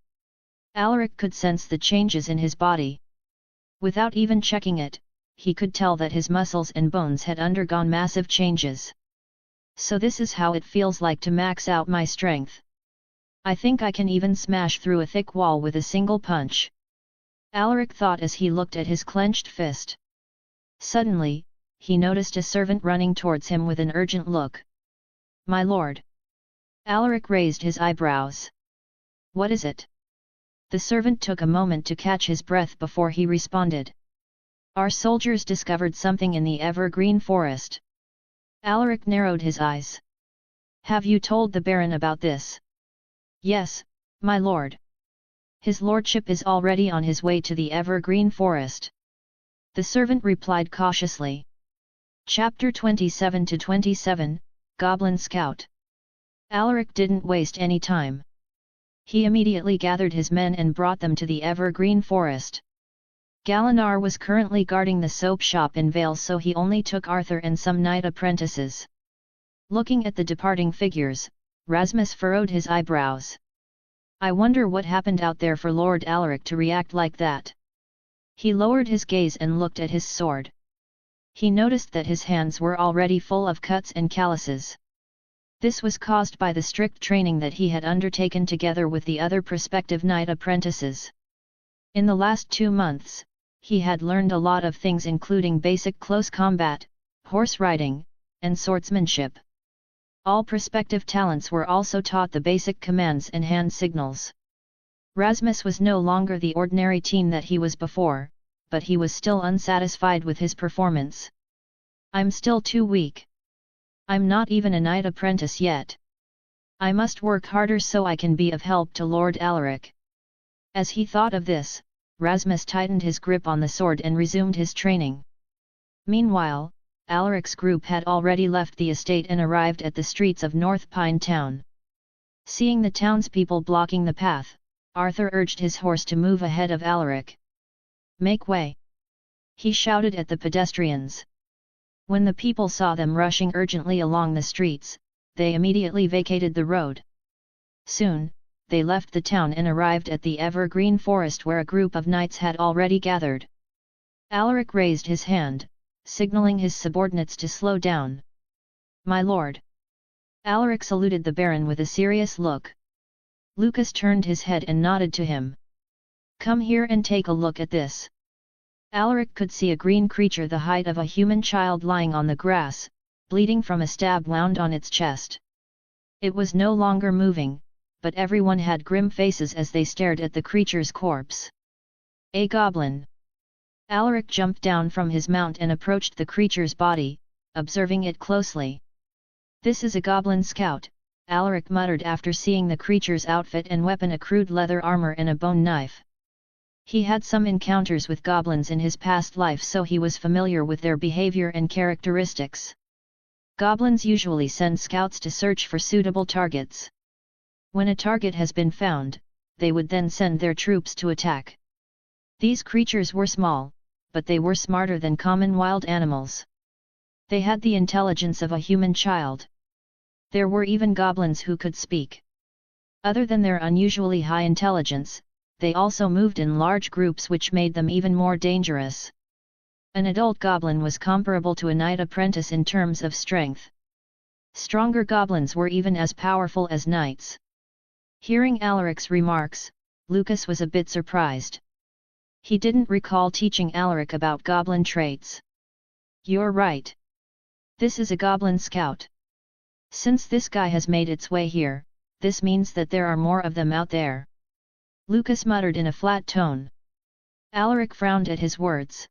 Alaric could sense the changes in his body. Without even checking it, he could tell that his muscles and bones had undergone massive changes. So this is how it feels like to max out my strength. I think I can even smash through a thick wall with a single punch. Alaric thought as he looked at his clenched fist. Suddenly, he noticed a servant running towards him with an urgent look. "My lord." Alaric raised his eyebrows. "What is it?" The servant took a moment to catch his breath before he responded. "Our soldiers discovered something in the evergreen forest." Alaric narrowed his eyes. "Have you told the Baron about this?" "Yes, my lord. His lordship is already on his way to the evergreen forest," the servant replied cautiously. Chapter 27-27, Goblin Scout. Alaric didn't waste any time. He immediately gathered his men and brought them to the evergreen forest. Galinar was currently guarding the soap shop in Vale, so he only took Arthur and some knight apprentices. Looking at the departing figures, Rasmus furrowed his eyebrows. "I wonder what happened out there for Lord Alaric to react like that." He lowered his gaze and looked at his sword. He noticed that his hands were already full of cuts and calluses. This was caused by the strict training that he had undertaken together with the other prospective knight apprentices. In the last 2 months, he had learned a lot of things, including basic close combat, horse riding, and swordsmanship. All prospective talents were also taught the basic commands and hand signals. Rasmus was no longer the ordinary teen that he was before, but he was still unsatisfied with his performance. "I'm still too weak. I'm not even a knight apprentice yet. I must work harder so I can be of help to Lord Alaric." As he thought of this, Rasmus tightened his grip on the sword and resumed his training. Meanwhile, Alaric's group had already left the estate and arrived at the streets of North Pine Town. Seeing the townspeople blocking the path, Arthur urged his horse to move ahead of Alaric. "Make way!" he shouted at the pedestrians. When the people saw them rushing urgently along the streets, they immediately vacated the road. Soon, they left the town and arrived at the evergreen forest where a group of knights had already gathered. Alaric raised his hand, signaling his subordinates to slow down. "My lord." Alaric saluted the Baron with a serious look. Lucas turned his head and nodded to him. "Come here and take a look at this." Alaric could see a green creature the height of a human child lying on the grass, bleeding from a stab wound on its chest. It was no longer moving, but everyone had grim faces as they stared at the creature's corpse. "A goblin!" Alaric jumped down from his mount and approached the creature's body, observing it closely. "This is a goblin scout," Alaric muttered after seeing the creature's outfit and weapon: a crude leather armor and a bone knife. He had some encounters with goblins in his past life, so he was familiar with their behavior and characteristics. Goblins usually send scouts to search for suitable targets. When a target has been found, they would then send their troops to attack. These creatures were small, but they were smarter than common wild animals. They had the intelligence of a human child. There were even goblins who could speak. Other than their unusually high intelligence, they also moved in large groups, which made them even more dangerous. An adult goblin was comparable to a knight apprentice in terms of strength. Stronger goblins were even as powerful as knights. Hearing Alaric's remarks, Lucas was a bit surprised. He didn't recall teaching Alaric about goblin traits. "You're right. This is a goblin scout. Since this guy has made its way here, this means that there are more of them out there," Lucas muttered in a flat tone. Alaric frowned at his words.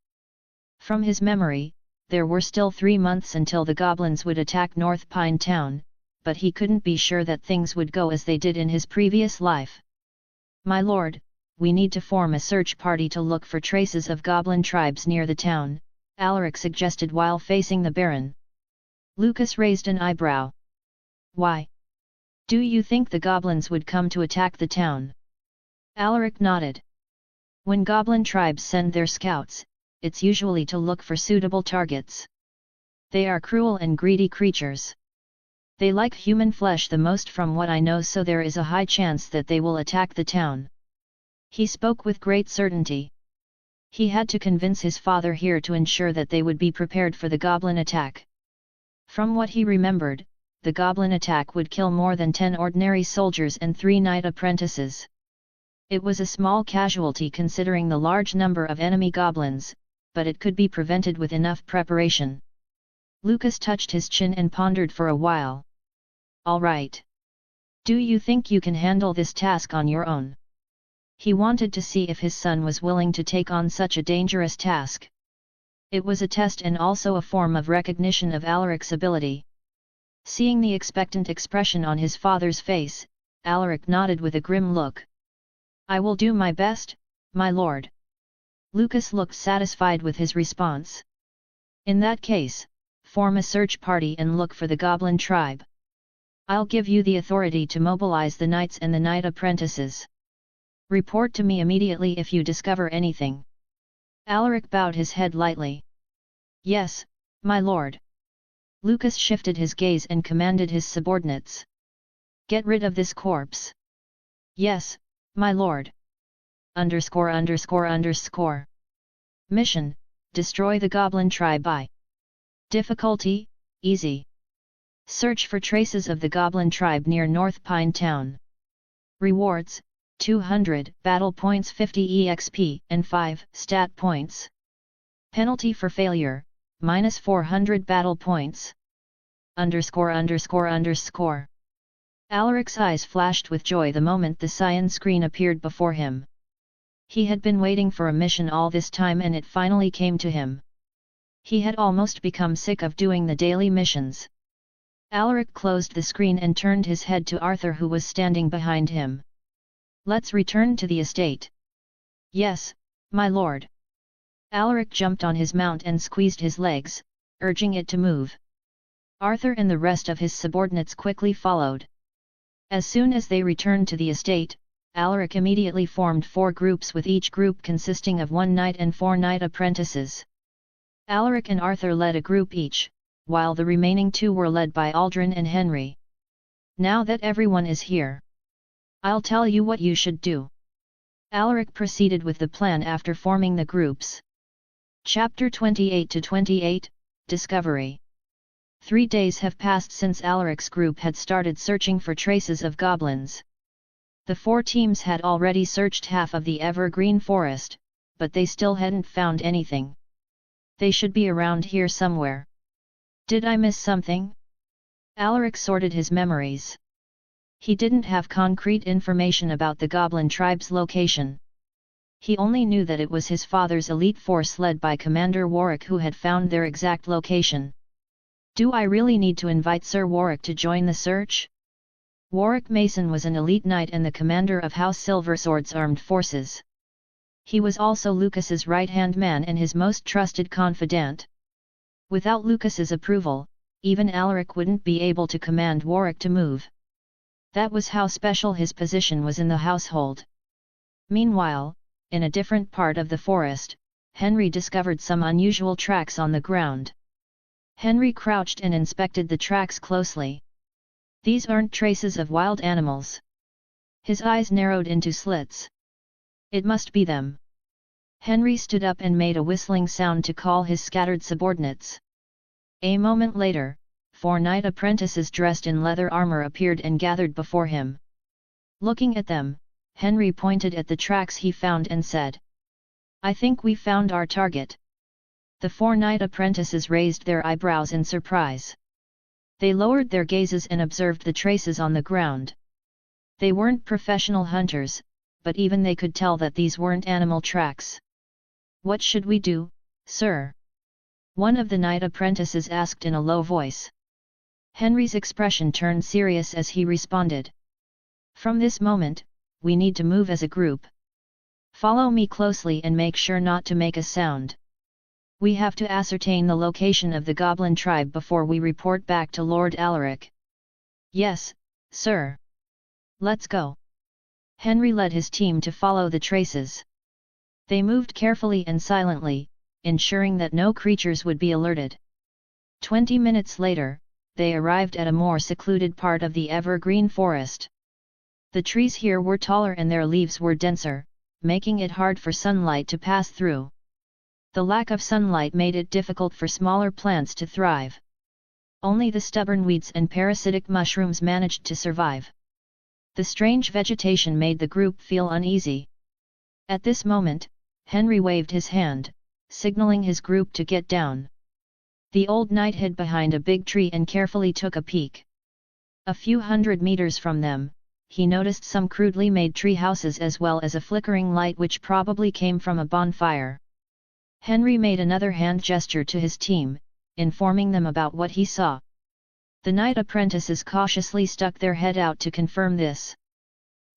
From his memory, there were still 3 months until the goblins would attack North Pine Town, but he couldn't be sure that things would go as they did in his previous life. "My lord, we need to form a search party to look for traces of goblin tribes near the town," Alaric suggested while facing the Baron. Lucas raised an eyebrow. "Why? Do you think the goblins would come to attack the town? Alaric nodded. When goblin tribes send their scouts, it's usually to look for suitable targets. They are cruel and greedy creatures. They like human flesh the most from what I know, so there is a high chance that they will attack the town. He spoke with great certainty. He had to convince his father here to ensure that they would be prepared for the goblin attack. From what he remembered, the goblin attack would kill more than 10 ordinary soldiers and 3 knight apprentices. It was a small casualty considering the large number of enemy goblins, but it could be prevented with enough preparation. Lucas touched his chin and pondered for a while. All right. Do you think you can handle this task on your own? He wanted to see if his son was willing to take on such a dangerous task. It was a test and also a form of recognition of Alaric's ability. Seeing the expectant expression on his father's face, Alaric nodded with a grim look. I will do my best, my lord. Lucas looked satisfied with his response. In that case, form a search party and look for the goblin tribe. I'll give you the authority to mobilize the knights and the knight apprentices. Report to me immediately if you discover anything. Alaric bowed his head lightly. Yes, my lord. Lucas shifted his gaze and commanded his subordinates. Get rid of this corpse. Yes, my lord. _____. Mission: destroy the goblin tribe by. Difficulty: easy. Search for traces of the goblin tribe near North Pine Town. Rewards: 200 battle points, 50 exp, and 5 stat points. Penalty for failure: -400 battle points. _____. Alaric's eyes flashed with joy the moment the cyan screen appeared before him. He had been waiting for a mission all this time and it finally came to him. He had almost become sick of doing the daily missions. Alaric closed the screen and turned his head to Arthur, who was standing behind him. Let's return to the estate. Yes, my lord. Alaric jumped on his mount and squeezed his legs, urging it to move. Arthur and the rest of his subordinates quickly followed. As soon as they returned to the estate, Alaric immediately formed 4 groups with each group consisting of 1 knight and 4 knight apprentices. Alaric and Arthur led a group each, while the remaining 2 were led by Aldrin and Henry. Now that everyone is here, I'll tell you what you should do. Alaric proceeded with the plan after forming the groups. Chapter 28-28, Discovery. 3 days have passed since Alaric's group had started searching for traces of goblins. The 4 teams had already searched half of the evergreen forest, but they still hadn't found anything. They should be around here somewhere. Did I miss something? Alaric sorted his memories. He didn't have concrete information about the goblin tribe's location. He only knew that it was his father's elite force led by Commander Warwick who had found their exact location. Do I really need to invite Sir Warwick to join the search? Warwick Mason was an elite knight and the commander of House Silversword's armed forces. He was also Lucas's right-hand man and his most trusted confidant. Without Lucas's approval, even Alaric wouldn't be able to command Warwick to move. That was how special his position was in the household. Meanwhile, in a different part of the forest, Henry discovered some unusual tracks on the ground. Henry crouched and inspected the tracks closely. These aren't traces of wild animals. His eyes narrowed into slits. It must be them. Henry stood up and made a whistling sound to call his scattered subordinates. A moment later, 4 knight apprentices dressed in leather armor appeared and gathered before him. Looking at them, Henry pointed at the tracks he found and said, "I think we found our target." The 4 knight apprentices raised their eyebrows in surprise. They lowered their gazes and observed the traces on the ground. They weren't professional hunters, but even they could tell that these weren't animal tracks. "What should we do, sir?" one of the knight apprentices asked in a low voice. Henry's expression turned serious as he responded. "From this moment, we need to move as a group. Follow me closely and make sure not to make a sound. We have to ascertain the location of the goblin tribe before we report back to Lord Alaric." "Yes, sir." Let's go. Henry led his team to follow the traces. They moved carefully and silently, ensuring that no creatures would be alerted. 20 minutes later, they arrived at a more secluded part of the evergreen forest. The trees here were taller and their leaves were denser, making it hard for sunlight to pass through. The lack of sunlight made it difficult for smaller plants to thrive. Only the stubborn weeds and parasitic mushrooms managed to survive. The strange vegetation made the group feel uneasy. At this moment, Henry waved his hand, signaling his group to get down. The old knight hid behind a big tree and carefully took a peek. A few hundred meters from them, he noticed some crudely made tree houses as well as a flickering light which probably came from a bonfire. Henry made another hand gesture to his team, informing them about what he saw. The knight apprentices cautiously stuck their head out to confirm this.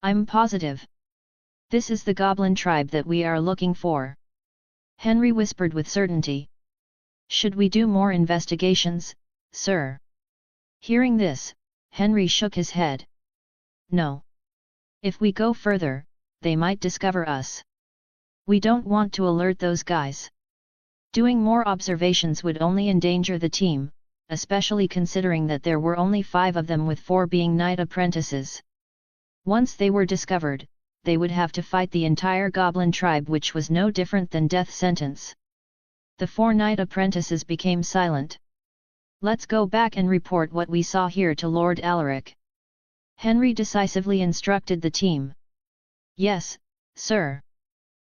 "I'm positive. This is the goblin tribe that we are looking for," Henry whispered with certainty. "Should we do more investigations, sir?" Hearing this, Henry shook his head. "No. If we go further, they might discover us. We don't want to alert those guys. Doing more observations would only endanger the team, especially considering that there were only 5 of them with 4 being knight apprentices. Once they were discovered, they would have to fight the entire goblin tribe, which was no different than death sentence." The 4 knight apprentices became silent. "Let's go back and report what we saw here to Lord Alaric," Henry decisively instructed the team. "Yes, sir."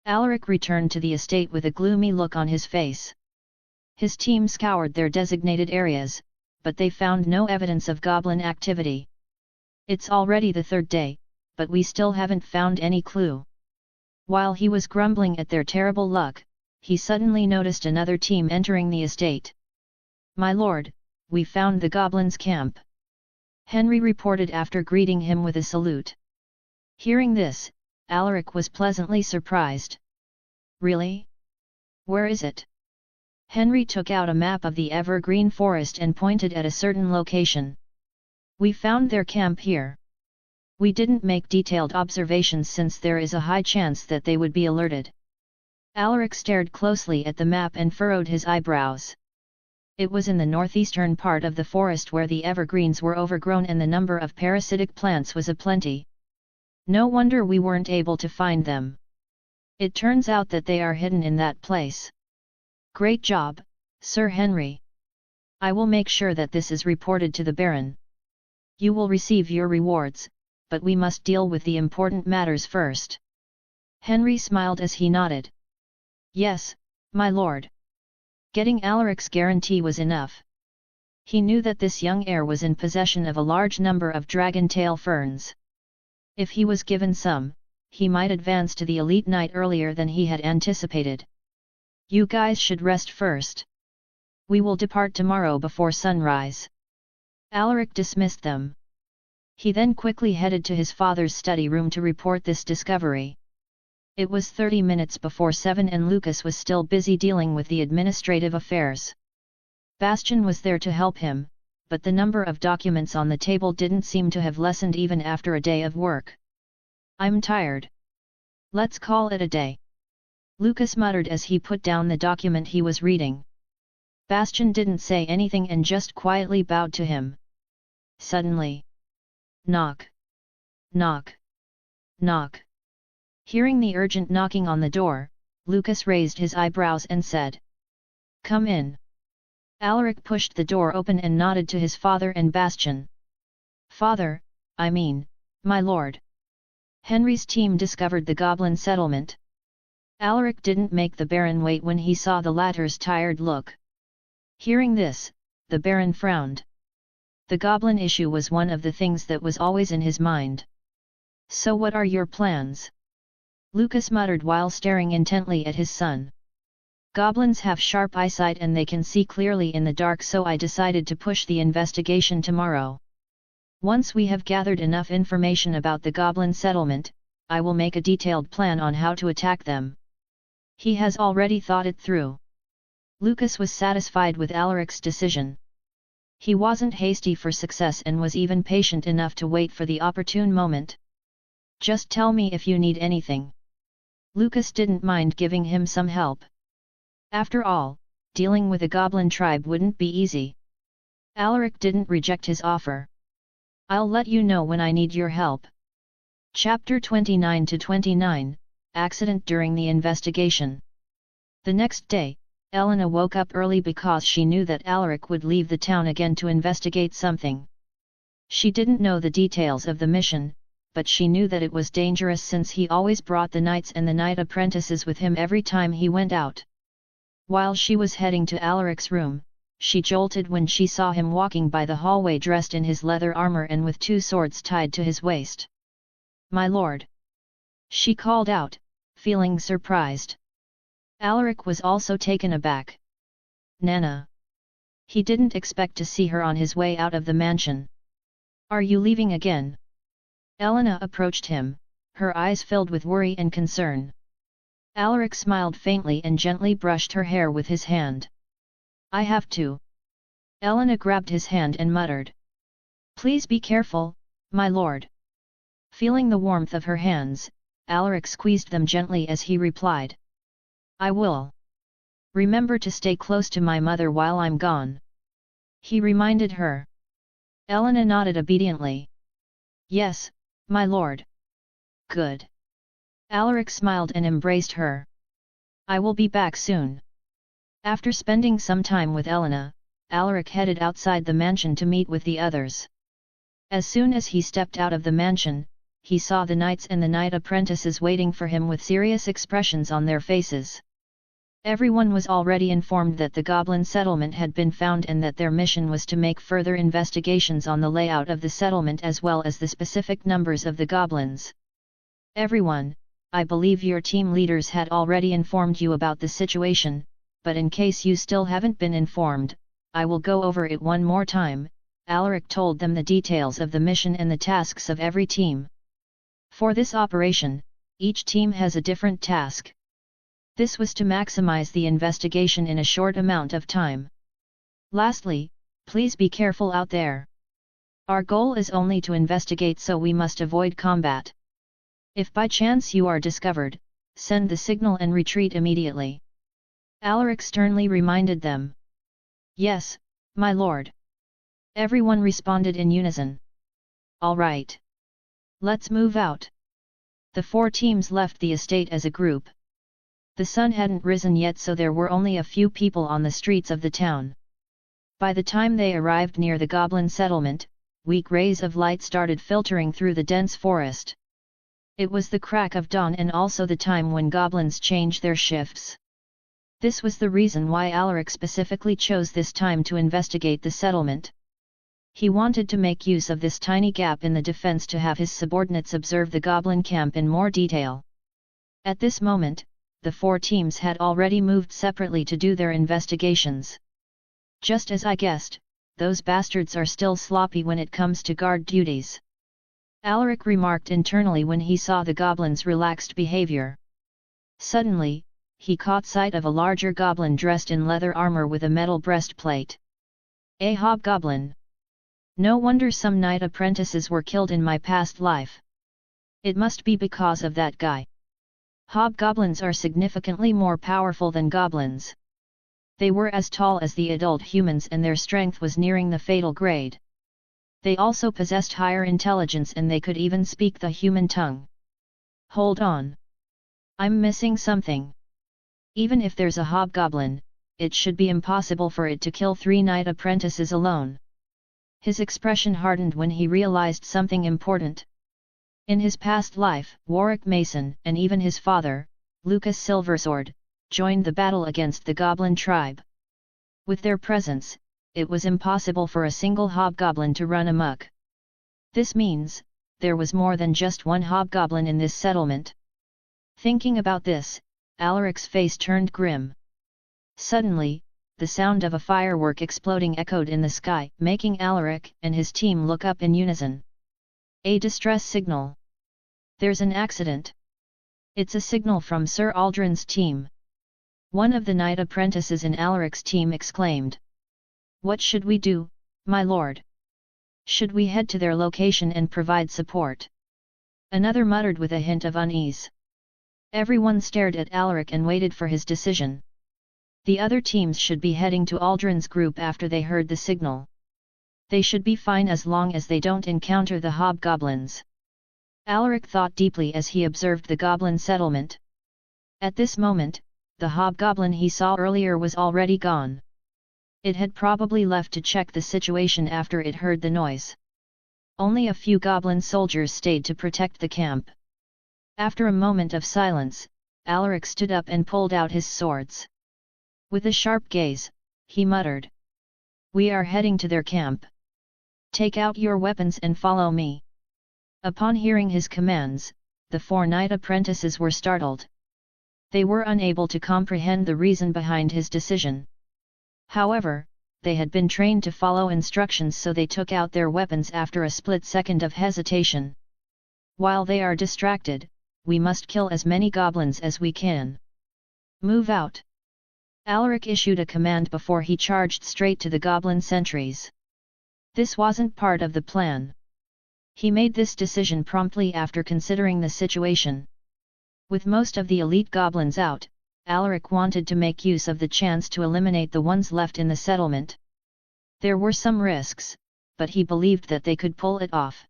Alaric returned to the estate with a gloomy look on his face. His team scoured their designated areas, but they found no evidence of goblin activity. "It's already the 3rd day, but we still haven't found any clue." While he was grumbling at their terrible luck, he suddenly noticed another team entering the estate. "My lord, we found the goblins' camp," Henry reported after greeting him with a salute. Hearing this, Alaric was pleasantly surprised. "Really? Where is it?" Henry took out a map of the evergreen forest and pointed at a certain location. "We found their camp here. We didn't make detailed observations since there is a high chance that they would be alerted." Alaric stared closely at the map and furrowed his eyebrows. It was in the northeastern part of the forest where the evergreens were overgrown and the number of parasitic plants was aplenty. "No wonder we weren't able to find them. It turns out that they are hidden in that place. Great job, Sir Henry. I will make sure that this is reported to the Baron. You will receive your rewards, but we must deal with the important matters first." Henry smiled as he nodded. "Yes, my lord." Getting Alaric's guarantee was enough. He knew that this young heir was in possession of a large number of dragon tail ferns. If he was given some, he might advance to the elite knight earlier than he had anticipated. "You guys should rest first. We will depart tomorrow before sunrise." Alaric dismissed them. He then quickly headed to his father's study room to report this discovery. It was 30 minutes before 7 and Lucas was still busy dealing with the administrative affairs. Bastian was there to help him, but the number of documents on the table didn't seem to have lessened even after a day of work. "I'm tired. Let's call it a day," Lucas muttered as he put down the document he was reading. Bastian didn't say anything and just quietly bowed to him. Suddenly, knock, knock, knock. Hearing the urgent knocking on the door, Lucas raised his eyebrows and said, "Come in." Alaric pushed the door open and nodded to his father and Bastian. "Father, my lord." Henry's team discovered the goblin settlement. Alaric didn't make the Baron wait when he saw the latter's tired look. Hearing this, the Baron frowned. The goblin issue was one of the things that was always in his mind. "So what are your plans?" Lucas muttered while staring intently at his son. "Goblins have sharp eyesight and they can see clearly in the dark, so I decided to push the investigation tomorrow. Once we have gathered enough information about the goblin settlement, I will make a detailed plan on how to attack them." He has already thought it through. Lucas was satisfied with Alaric's decision. He wasn't hasty for success and was even patient enough to wait for the opportune moment. Just tell me if you need anything. Lucas didn't mind giving him some help. After all, dealing with a goblin tribe wouldn't be easy. Alaric didn't reject his offer. I'll let you know when I need your help. Chapter 29-29, Accident during the investigation. The next day, Elena woke up early because she knew that Alaric would leave the town again to investigate something. She didn't know the details of the mission, but she knew that it was dangerous since he always brought the knights and the knight apprentices with him every time he went out. While she was heading to Alaric's room, she jolted when she saw him walking by the hallway dressed in his leather armor and with 2 swords tied to his waist. "My lord!" she called out, feeling surprised. Alaric was also taken aback. "Nana!" He didn't expect to see her on his way out of the mansion. "Are you leaving again?" Elena approached him, her eyes filled with worry and concern. Alaric smiled faintly and gently brushed her hair with his hand. "I have to." Elena grabbed his hand and muttered. "Please be careful, my lord." Feeling the warmth of her hands, Alaric squeezed them gently as he replied. "I will. Remember to stay close to my mother while I'm gone," he reminded her. Elena nodded obediently. "Yes, my lord." "Good." Alaric smiled and embraced her. "I will be back soon." After spending some time with Elena, Alaric headed outside the mansion to meet with the others. As soon as he stepped out of the mansion, he saw the knights and the knight apprentices waiting for him with serious expressions on their faces. Everyone was already informed that the goblin settlement had been found and that their mission was to make further investigations on the layout of the settlement as well as the specific numbers of the goblins. "Everyone, I believe your team leaders had already informed you about the situation, but in case you still haven't been informed, I will go over it one more time," Alaric told them the details of the mission and the tasks of every team. For this operation, each team has a different task. This was to maximize the investigation in a short amount of time. "Lastly, please be careful out there. Our goal is only to investigate, so we must avoid combat. If by chance you are discovered, send the signal and retreat immediately." Alaric sternly reminded them. "Yes, my lord." Everyone responded in unison. "All right. Let's move out." The 4 teams left the estate as a group. The sun hadn't risen yet, so there were only a few people on the streets of the town. By the time they arrived near the goblin settlement, weak rays of light started filtering through the dense forest. It was the crack of dawn and also the time when goblins change their shifts. This was the reason why Alaric specifically chose this time to investigate the settlement. He wanted to make use of this tiny gap in the defense to have his subordinates observe the goblin camp in more detail. At this moment, the 4 teams had already moved separately to do their investigations. "Just as I guessed, those bastards are still sloppy when it comes to guard duties," Alaric remarked internally when he saw the goblins' relaxed behavior. Suddenly, he caught sight of a larger goblin dressed in leather armor with a metal breastplate. "A hobgoblin! No wonder some knight apprentices were killed in my past life. It must be because of that guy. Hobgoblins are significantly more powerful than goblins. They were as tall as the adult humans and their strength was nearing the fatal grade. They also possessed higher intelligence and they could even speak the human tongue. Hold on. I'm missing something. Even if there's a hobgoblin, it should be impossible for it to kill 3 knight apprentices alone." His expression hardened when he realized something important. In his past life, Warwick Mason, and even his father, Lucas Silversword, joined the battle against the goblin tribe. With their presence, it was impossible for a single hobgoblin to run amok. This means, there was more than just one hobgoblin in this settlement. Thinking about this, Alaric's face turned grim. Suddenly, the sound of a firework exploding echoed in the sky, making Alaric and his team look up in unison. A distress signal. "There's an accident." "It's a signal from Sir Aldrin's team," one of the knight apprentices in Alaric's team exclaimed. "What should we do, My lord. Should we head to their location and provide support? Another muttered with a hint of unease. Everyone stared at Alaric and waited for his decision. The other teams should be heading to Aldrin's group after they heard the signal. They should be fine as long as they don't encounter the hobgoblins. Alaric thought deeply as he observed the goblin settlement. At this moment, the hobgoblin he saw earlier was already gone. It had probably left to check the situation after it heard the noise. Only a few goblin soldiers stayed to protect the camp. After a moment of silence, Alaric stood up and pulled out his swords. With a sharp gaze, he muttered. "We are heading to their camp. Take out your weapons and follow me." Upon hearing his commands, the 4 knight apprentices were startled. They were unable to comprehend the reason behind his decision. However, they had been trained to follow instructions, so they took out their weapons after a split second of hesitation. "While they are distracted, we must kill as many goblins as we can. Move out!" Alaric issued a command before he charged straight to the goblin sentries. This wasn't part of the plan. He made this decision promptly after considering the situation. With most of the elite goblins out, Alaric wanted to make use of the chance to eliminate the ones left in the settlement. There were some risks, but he believed that they could pull it off.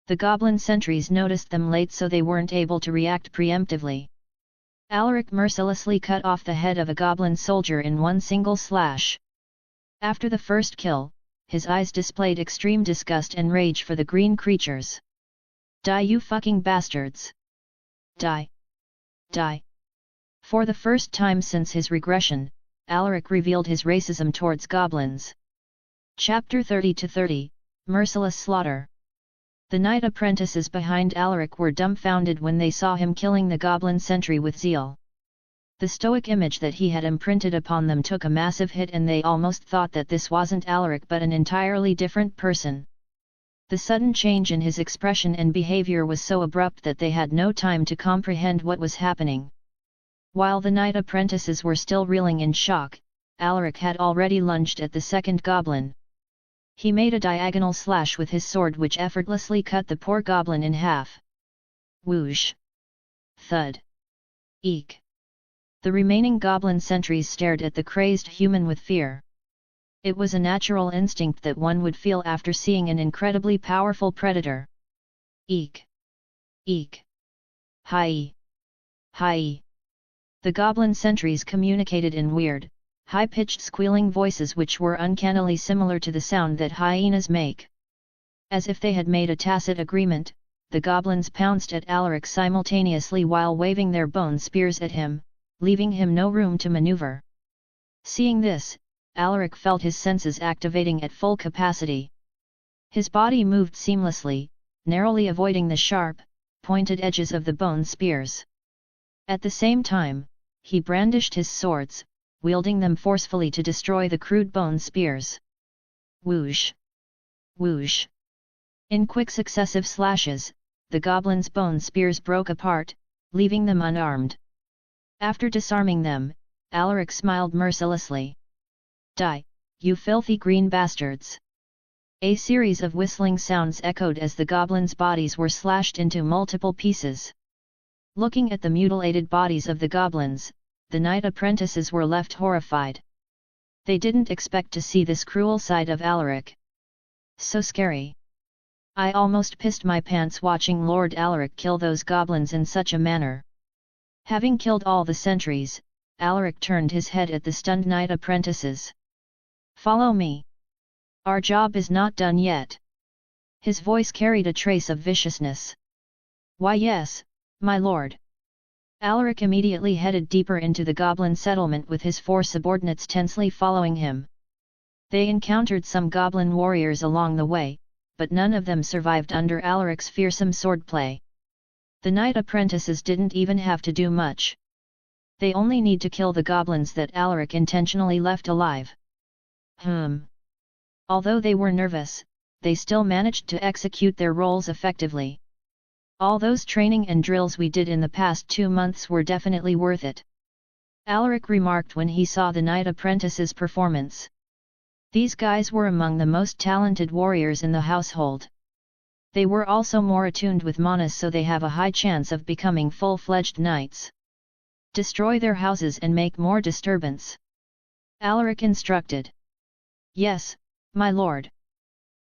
The goblin sentries noticed them late, so they weren't able to react preemptively. Alaric mercilessly cut off the head of a goblin soldier in one single slash. After the first kill, his eyes displayed extreme disgust and rage for the green creatures. "Die, you fucking bastards! Die! Die!" For the first time since his regression, Alaric revealed his racism towards goblins. Chapter 30-30, Merciless Slaughter. The knight apprentices behind Alaric were dumbfounded when they saw him killing the goblin sentry with zeal. The stoic image that he had imprinted upon them took a massive hit, and they almost thought that this wasn't Alaric but an entirely different person. The sudden change in his expression and behavior was so abrupt that they had no time to comprehend what was happening. While the knight apprentices were still reeling in shock, Alaric had already lunged at the second goblin. He made a diagonal slash with his sword which effortlessly cut the poor goblin in half. Whoosh! Thud! Eek! The remaining goblin sentries stared at the crazed human with fear. It was a natural instinct that one would feel after seeing an incredibly powerful predator. Eek! Eek! Hi! Hi! The goblin sentries communicated in weird, high-pitched squealing voices which were uncannily similar to the sound that hyenas make. As if they had made a tacit agreement, the goblins pounced at Alaric simultaneously while waving their bone spears at him, leaving him no room to maneuver. Seeing this, Alaric felt his senses activating at full capacity. His body moved seamlessly, narrowly avoiding the sharp, pointed edges of the bone spears. At the same time, he brandished his swords, wielding them forcefully to destroy the crude bone spears. Whoosh! Whoosh! In quick successive slashes, the goblins' bone spears broke apart, leaving them unarmed. After disarming them, Alaric smiled mercilessly. "Die, you filthy green bastards!" A series of whistling sounds echoed as the goblins' bodies were slashed into multiple pieces. Looking at the mutilated bodies of the goblins, the knight apprentices were left horrified. They didn't expect to see this cruel side of Alaric. So scary. I almost pissed my pants watching Lord Alaric kill those goblins in such a manner. Having killed all the sentries, Alaric turned his head at the stunned knight apprentices. "Follow me. Our job is not done yet." His voice carried a trace of viciousness. "Why yes, my lord." Alaric immediately headed deeper into the goblin settlement with his 4 subordinates tensely following him. They encountered some goblin warriors along the way, but none of them survived under Alaric's fearsome swordplay. The knight apprentices didn't even have to do much. They only need to kill the goblins that Alaric intentionally left alive. Although they were nervous, they still managed to execute their roles effectively. "All those training and drills we did in the past 2 months were definitely worth it," Alaric remarked when he saw the knight apprentices' performance. These guys were among the most talented warriors in the household. They were also more attuned with manas, so they have a high chance of becoming full-fledged knights. Destroy their houses and make more disturbance. Alaric instructed. Yes, my lord.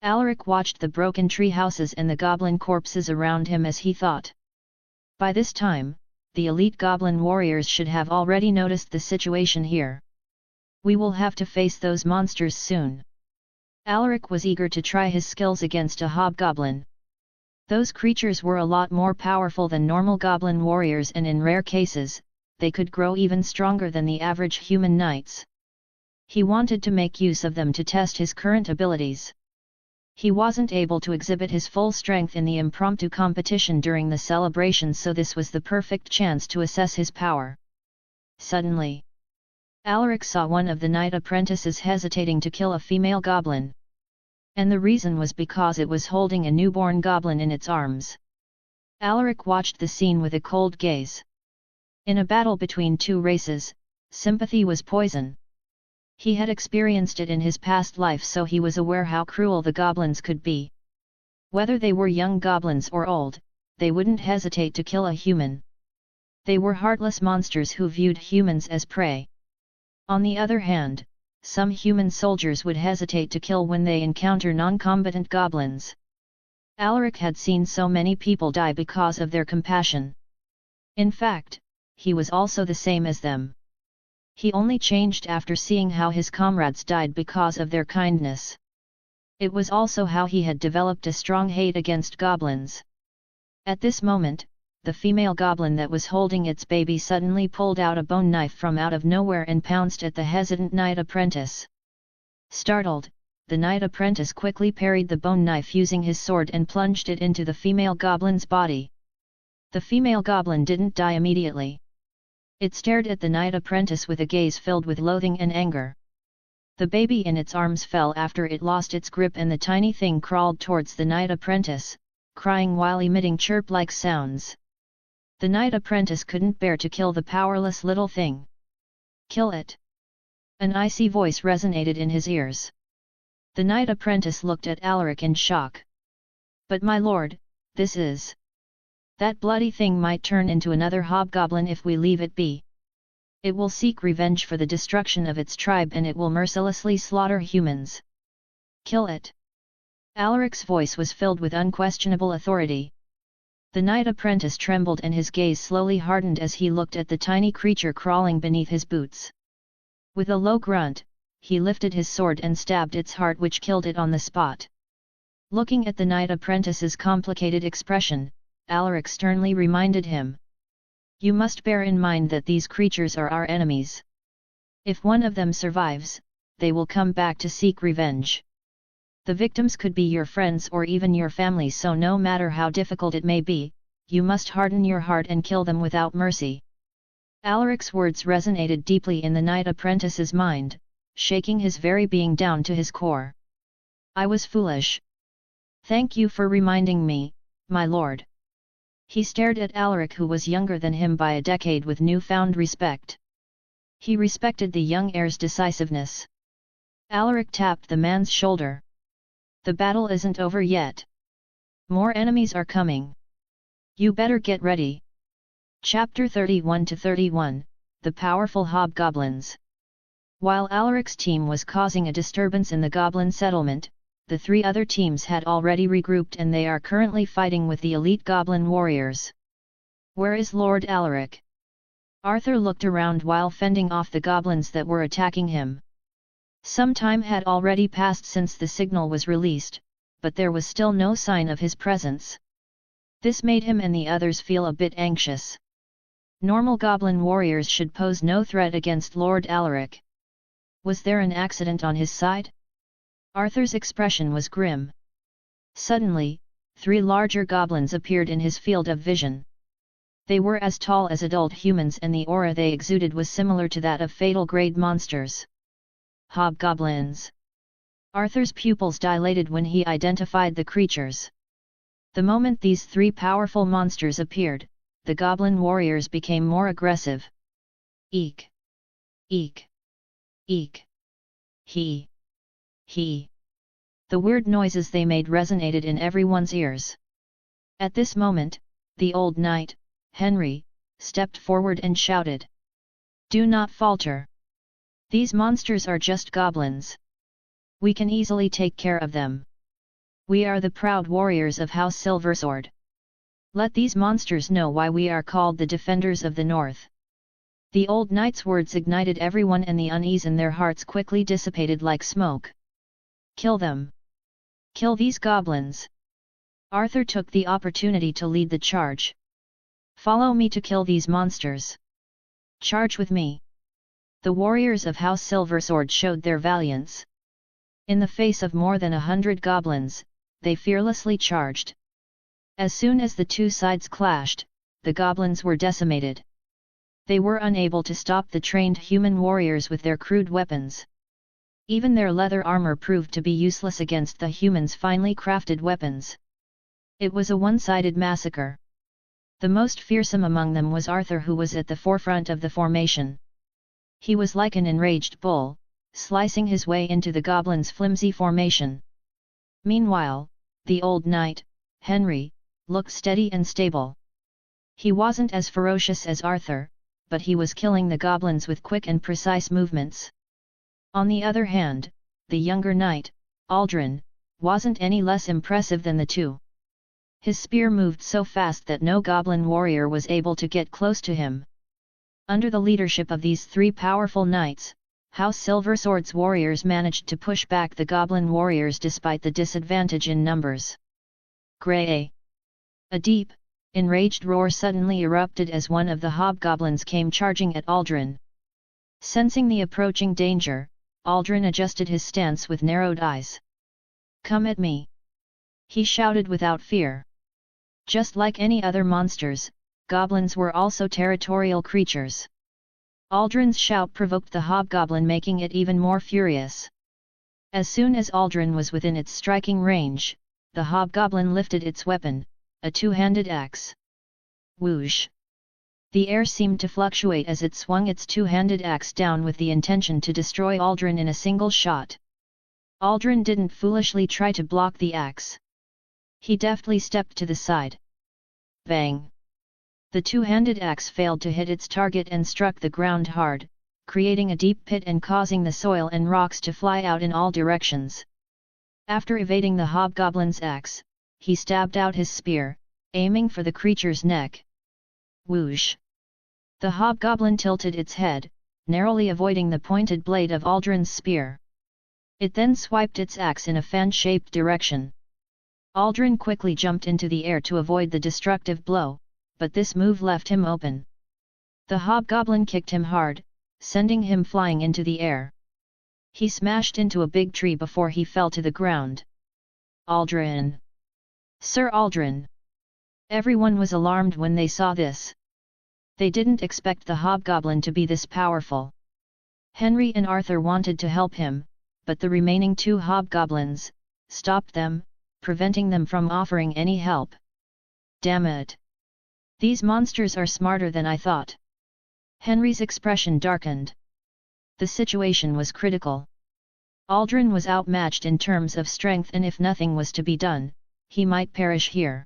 Alaric watched the broken tree houses and the goblin corpses around him as he thought. By this time, the elite goblin warriors should have already noticed the situation here. We will have to face those monsters soon. Alaric was eager to try his skills against a hobgoblin. Those creatures were a lot more powerful than normal goblin warriors, and in rare cases, they could grow even stronger than the average human knights. He wanted to make use of them to test his current abilities. He wasn't able to exhibit his full strength in the impromptu competition during the celebration, so this was the perfect chance to assess his power. Suddenly, Alaric saw one of the knight apprentices hesitating to kill a female goblin. And the reason was because it was holding a newborn goblin in its arms. Alaric watched the scene with a cold gaze. In a battle between two races, sympathy was poison. He had experienced it in his past life, so he was aware how cruel the goblins could be. Whether they were young goblins or old, they wouldn't hesitate to kill a human. They were heartless monsters who viewed humans as prey. On the other hand, some human soldiers would hesitate to kill when they encounter non-combatant goblins. Alaric had seen so many people die because of their compassion. In fact, he was also the same as them. He only changed after seeing how his comrades died because of their kindness. It was also how he had developed a strong hate against goblins. At this moment, the female goblin that was holding its baby suddenly pulled out a bone knife from out of nowhere and pounced at the hesitant knight apprentice. Startled, the knight apprentice quickly parried the bone knife using his sword and plunged it into the female goblin's body. The female goblin didn't die immediately. It stared at the knight apprentice with a gaze filled with loathing and anger. The baby in its arms fell after it lost its grip, and the tiny thing crawled towards the knight apprentice, crying while emitting chirp-like sounds. The knight apprentice couldn't bear to kill the powerless little thing. Kill it! An icy voice resonated in his ears. The knight apprentice looked at Alaric in shock. But my lord, this is... That bloody thing might turn into another hobgoblin if we leave it be. It will seek revenge for the destruction of its tribe, and it will mercilessly slaughter humans. Kill it! Alaric's voice was filled with unquestionable authority. The knight apprentice trembled and his gaze slowly hardened as he looked at the tiny creature crawling beneath his boots. With a low grunt, he lifted his sword and stabbed its heart, which killed it on the spot. Looking at the knight apprentice's complicated expression, Alaric sternly reminded him. You must bear in mind that these creatures are our enemies. If one of them survives, they will come back to seek revenge. The victims could be your friends or even your family, so no matter how difficult it may be, you must harden your heart and kill them without mercy. Alaric's words resonated deeply in the knight apprentice's mind, shaking his very being down to his core. I was foolish. Thank you for reminding me, my lord. He stared at Alaric, who was younger than him by a decade, with newfound respect. He respected the young heir's decisiveness. Alaric tapped the man's shoulder. The battle isn't over yet. More enemies are coming. You better get ready. Chapter 31-31, The Powerful Hobgoblins. While Alaric's team was causing a disturbance in the goblin settlement, the three other teams had already regrouped and they are currently fighting with the elite goblin warriors. Where is Lord Alaric? Arthur looked around while fending off the goblins that were attacking him. Some time had already passed since the signal was released, but there was still no sign of his presence. This made him and the others feel a bit anxious. Normal goblin warriors should pose no threat against Lord Alaric. Was there an accident on his side? Arthur's expression was grim. Suddenly, three larger goblins appeared in his field of vision. They were as tall as adult humans, and the aura they exuded was similar to that of fatal-grade monsters. Hobgoblins. Arthur's pupils dilated when he identified the creatures. The moment these three powerful monsters appeared, the goblin warriors became more aggressive. Eek! Eek! Eek! He! he. The weird noises they made resonated in everyone's ears. At this moment, the old knight, Henry, stepped forward and shouted. Do not falter. These monsters are just goblins. We can easily take care of them. We are the proud warriors of House Silversword. Let these monsters know why we are called the Defenders of the North. The old knight's words ignited everyone, and the unease in their hearts quickly dissipated like smoke. Kill them! Kill these goblins! Arthur took the opportunity to lead the charge. Follow me to kill these monsters. Charge with me! The warriors of House Silversword showed their valiance. In the face of more than 100 goblins, they fearlessly charged. As soon as the two sides clashed, the goblins were decimated. They were unable to stop the trained human warriors with their crude weapons. Even their leather armor proved to be useless against the humans' finely crafted weapons. It was a one-sided massacre. The most fearsome among them was Arthur, who was at the forefront of the formation. He was like an enraged bull, slicing his way into the goblins' flimsy formation. Meanwhile, the old knight, Henry, looked steady and stable. He wasn't as ferocious as Arthur, but he was killing the goblins with quick and precise movements. On the other hand, the younger knight, Aldrin, wasn't any less impressive than the two. His spear moved so fast that no goblin warrior was able to get close to him. Under the leadership of these three powerful knights, House Silversword's warriors managed to push back the goblin warriors despite the disadvantage in numbers. Grey! A deep, enraged roar suddenly erupted as one of the hobgoblins came charging at Aldrin. Sensing the approaching danger, Aldrin adjusted his stance with narrowed eyes. Come at me! He shouted without fear. Just like any other monsters, goblins were also territorial creatures. Aldrin's shout provoked the hobgoblin, making it even more furious. As soon as Aldrin was within its striking range, the hobgoblin lifted its weapon, a two-handed axe. Whoosh! The air seemed to fluctuate as it swung its two-handed axe down with the intention to destroy Aldrin in a single shot. Aldrin didn't foolishly try to block the axe. He deftly stepped to the side. Bang! The two-handed axe failed to hit its target and struck the ground hard, creating a deep pit and causing the soil and rocks to fly out in all directions. After evading the hobgoblin's axe, he stabbed out his spear, aiming for the creature's neck. Whoosh! The hobgoblin tilted its head, narrowly avoiding the pointed blade of Aldrin's spear. It then swiped its axe in a fan-shaped direction. Aldrin quickly jumped into the air to avoid the destructive blow, but this move left him open. The hobgoblin kicked him hard, sending him flying into the air. He smashed into a big tree before he fell to the ground. Aldrin! Sir Aldrin! Everyone was alarmed when they saw this. They didn't expect the hobgoblin to be this powerful. Henry and Arthur wanted to help him, but the remaining two hobgoblins stopped them, preventing them from offering any help. Damn it! These monsters are smarter than I thought. Henry's expression darkened. The situation was critical. Aldrin was outmatched in terms of strength, and if nothing was to be done, he might perish here.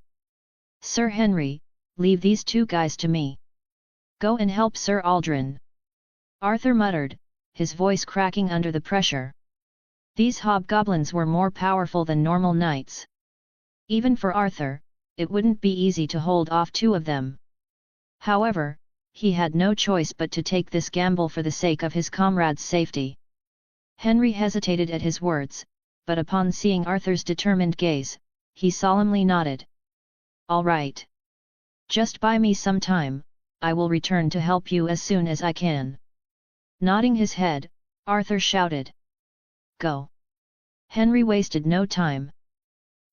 Sir Henry, leave these two guys to me. Go and help Sir Aldrin. Arthur muttered, his voice cracking under the pressure. These hobgoblins were more powerful than normal knights. Even for Arthur, it wouldn't be easy to hold off two of them. However, he had no choice but to take this gamble for the sake of his comrades' safety. Henry hesitated at his words, but upon seeing Arthur's determined gaze, he solemnly nodded. All right. Just buy me some time, I will return to help you as soon as I can. Nodding his head, Arthur shouted. Go! Henry wasted no time.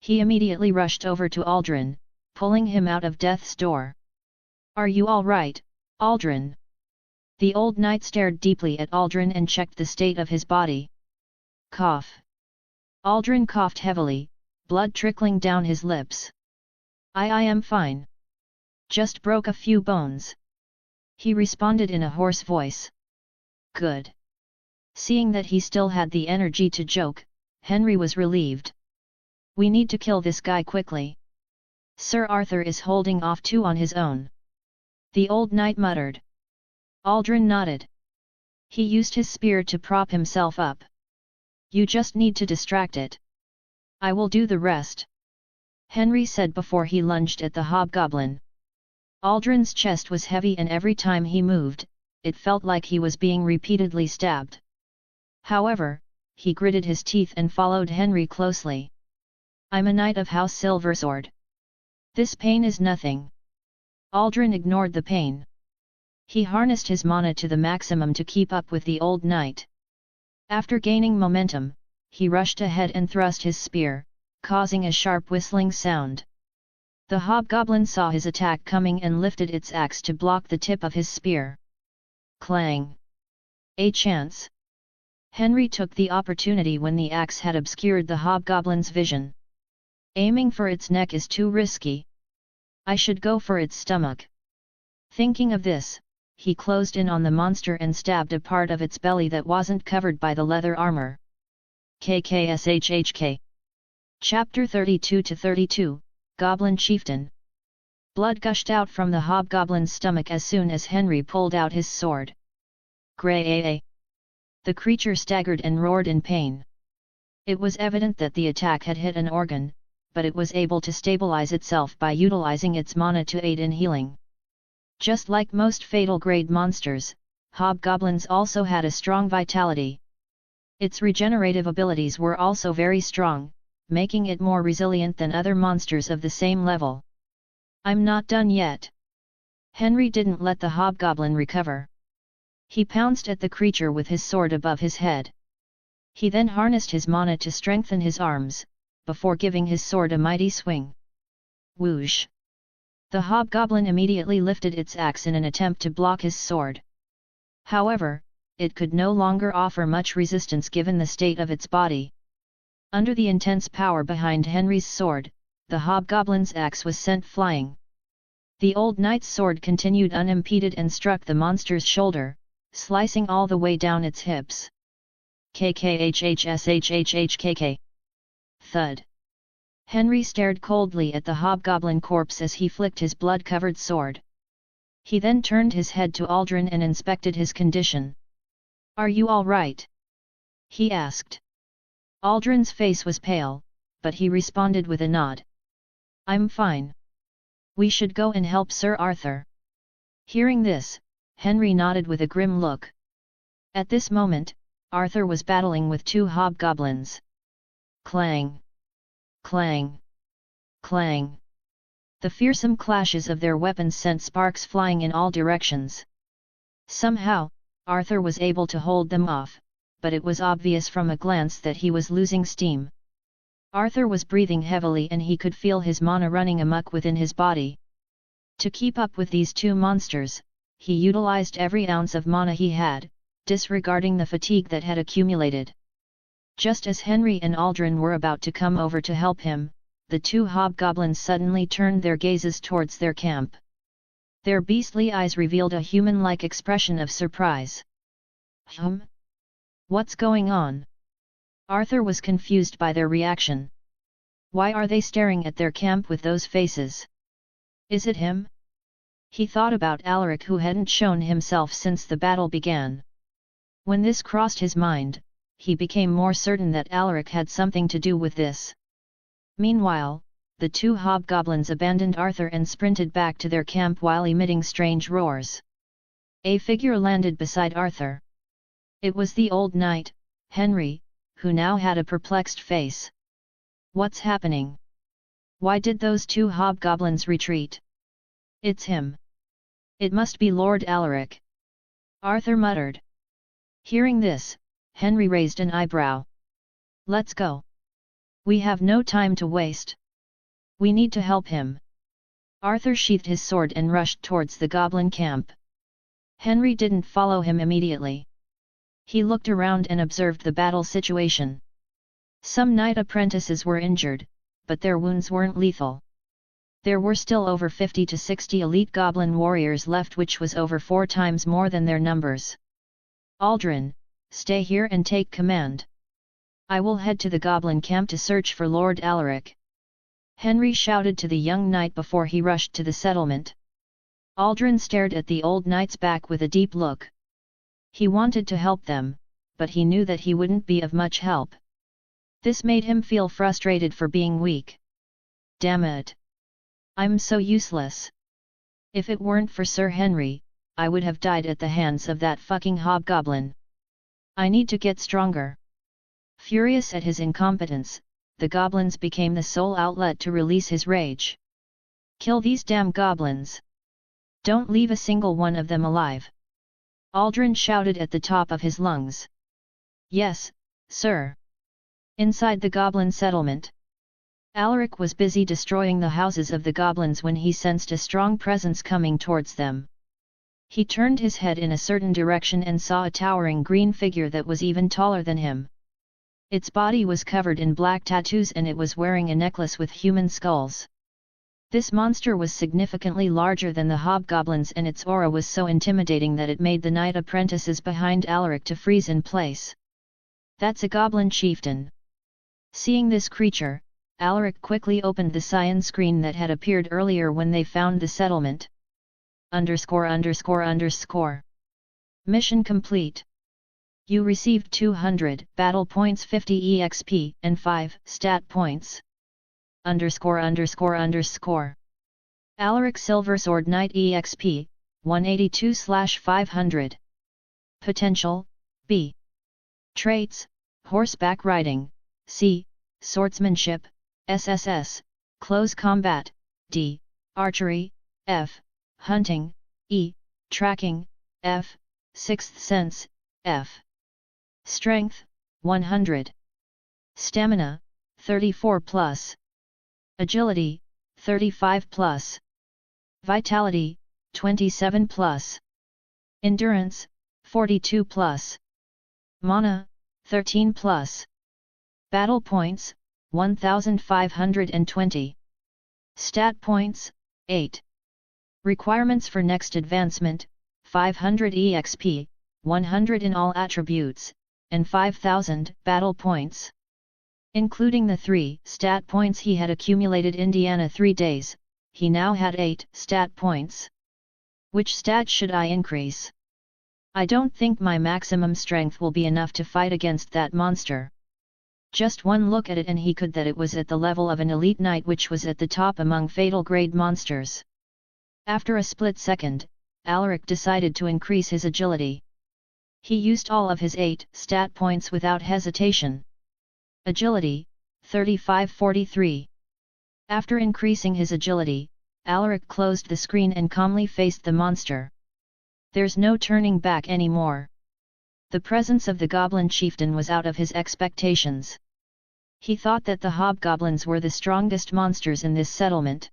He immediately rushed over to Aldrin, pulling him out of death's door. Are you all right, Aldrin? The old knight stared deeply at Aldrin and checked the state of his body. Cough. Aldrin coughed heavily, blood trickling down his lips. I am fine. Just broke a few bones. He responded in a hoarse voice. Good. Seeing that he still had the energy to joke, Henry was relieved. "We need to kill this guy quickly. Sir Arthur is holding off too on his own," the old knight muttered. Aldrin nodded. He used his spear to prop himself up. "You just need to distract it. I will do the rest," Henry said before he lunged at the hobgoblin. Aldrin's chest was heavy and every time he moved, it felt like he was being repeatedly stabbed. However, he gritted his teeth and followed Henry closely. "I'm a knight of House Silversword. This pain is nothing." Aldrin ignored the pain. He harnessed his mana to the maximum to keep up with the old knight. After gaining momentum, he rushed ahead and thrust his spear, causing a sharp whistling sound. The hobgoblin saw his attack coming and lifted its axe to block the tip of his spear. Clang! A chance! Henry took the opportunity when the axe had obscured the hobgoblin's vision. "Aiming for its neck is too risky. I should go for its stomach." Thinking of this, he closed in on the monster and stabbed a part of its belly that wasn't covered by the leather armor. KKSHHK. Chapter 32-32, Goblin Chieftain. Blood gushed out from the hobgoblin's stomach as soon as Henry pulled out his sword. Gray. The creature staggered and roared in pain. It was evident that the attack had hit an organ, but it was able to stabilize itself by utilizing its mana to aid in healing. Just like most fatal-grade monsters, hobgoblins also had a strong vitality. Its regenerative abilities were also very strong, making it more resilient than other monsters of the same level. "I'm not done yet." Henry didn't let the hobgoblin recover. He pounced at the creature with his sword above his head. He then harnessed his mana to strengthen his arms, before giving his sword a mighty swing. Whoosh! The hobgoblin immediately lifted its axe in an attempt to block his sword. However, it could no longer offer much resistance given the state of its body. Under the intense power behind Henry's sword, the hobgoblin's axe was sent flying. The old knight's sword continued unimpeded and struck the monster's shoulder, slicing all the way down its hips. KKHHSHHHKK. Thud. Henry stared coldly at the hobgoblin corpse as he flicked his blood-covered sword. He then turned his head to Aldrin and inspected his condition. "Are you all right?" he asked. Aldrin's face was pale, but he responded with a nod. "I'm fine. We should go and help Sir Arthur." Hearing this, Henry nodded with a grim look. At this moment, Arthur was battling with two hobgoblins. Clang! Clang! Clang! The fearsome clashes of their weapons sent sparks flying in all directions. Somehow, Arthur was able to hold them off, but it was obvious from a glance that he was losing steam. Arthur was breathing heavily and he could feel his mana running amok within his body. To keep up with these two monsters, he utilized every ounce of mana he had, disregarding the fatigue that had accumulated. Just as Henry and Aldrin were about to come over to help him, the two hobgoblins suddenly turned their gazes towards their camp. Their beastly eyes revealed a human-like expression of surprise. What's going on?" Arthur was confused by their reaction. Why are they staring at their camp with those faces? Is it him? He thought about Alaric, who hadn't shown himself since the battle began. When this crossed his mind, he became more certain that Alaric had something to do with this. Meanwhile, the two hobgoblins abandoned Arthur and sprinted back to their camp while emitting strange roars. A figure landed beside Arthur. It was the old knight, Henry, who now had a perplexed face. What's happening? Why did those two hobgoblins retreat? It's him. It must be Lord Alaric. Arthur muttered. Hearing this, Henry raised an eyebrow. Let's go. We have no time to waste. We need to help him. Arthur sheathed his sword and rushed towards the goblin camp. Henry didn't follow him immediately. He looked around and observed the battle situation. Some knight apprentices were injured, but their wounds weren't lethal. There were still over 50 to 60 elite goblin warriors left, which was over 4 times more than their numbers. Aldrin, stay here and take command. I will head to the goblin camp to search for Lord Alaric." Henry shouted to the young knight before he rushed to the settlement. Aldrin stared at the old knight's back with a deep look. He wanted to help them, but he knew that he wouldn't be of much help. This made him feel frustrated for being weak. "Damn it! I'm so useless. If it weren't for Sir Henry, I would have died at the hands of that fucking hobgoblin. I need to get stronger." Furious at his incompetence, the goblins became the sole outlet to release his rage. "Kill these damn goblins! Don't leave a single one of them alive!" Aldrin shouted at the top of his lungs. "Yes, sir." Inside the goblin settlement, Alaric was busy destroying the houses of the goblins when he sensed a strong presence coming towards them. He turned his head in a certain direction and saw a towering green figure that was even taller than him. Its body was covered in black tattoos and it was wearing a necklace with human skulls. This monster was significantly larger than the hobgoblins and its aura was so intimidating that it made the knight apprentices behind Alaric to freeze in place. "That's a goblin chieftain." Seeing this creature, Alaric quickly opened the cyan screen that had appeared earlier when they found the settlement. _____. Mission complete. You received 200 battle points, 50 EXP, and 5 stat points. _____. Alaric Silversword Knight EXP, 182/500. Potential, B. Traits, Horseback Riding, C. Swordsmanship, SSS, Close Combat, D. Archery, F. Hunting, E. Tracking, F. Sixth Sense, F. Strength, 100. Stamina, 34+. Agility, 35+. Vitality, 27+. Endurance, 42+. Mana, 13+. Battle points, 1520. Stat points, 8. Requirements for next advancement, 500 EXP, 100 in all attributes, and 5000 battle points. Including the 3 stat points he had accumulated Indiana 3 days, he now had 8 stat points. Which stat should I increase? I don't think my maximum strength will be enough to fight against that monster. Just one look at it and he could that it was at the level of an elite knight, which was at the top among fatal grade monsters. After a split second, Alaric decided to increase his agility. He used all of his 8 stat points without hesitation. Agility, 35-43. After increasing his agility, Alaric closed the screen and calmly faced the monster. There's no turning back anymore. The presence of the goblin chieftain was out of his expectations. He thought that the hobgoblins were the strongest monsters in this settlement.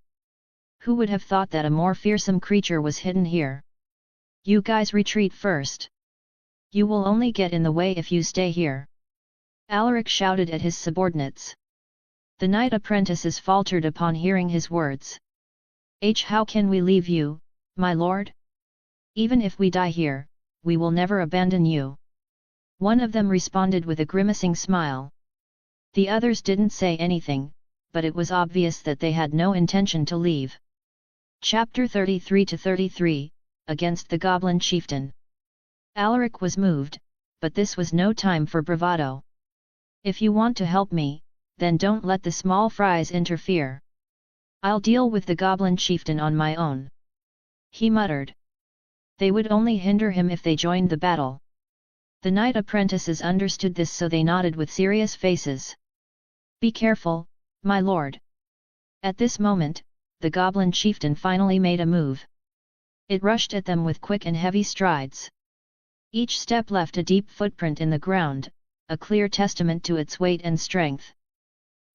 Who would have thought that a more fearsome creature was hidden here? "You guys retreat first. You will only get in the way if you stay here," Alaric shouted at his subordinates. The knight apprentices faltered upon hearing his words. How can we leave you, my lord? Even if we die here, we will never abandon you." One of them responded with a grimacing smile. The others didn't say anything, but it was obvious that they had no intention to leave. Chapter 33-33, Against the Goblin Chieftain. Alaric was moved, but this was no time for bravado. "If you want to help me, then don't let the small fries interfere. I'll deal with the Goblin Chieftain on my own," he muttered. They would only hinder him if they joined the battle. The knight apprentices understood this, so they nodded with serious faces. "Be careful, my lord." At this moment, the Goblin Chieftain finally made a move. It rushed at them with quick and heavy strides. Each step left a deep footprint in the ground, a clear testament to its weight and strength.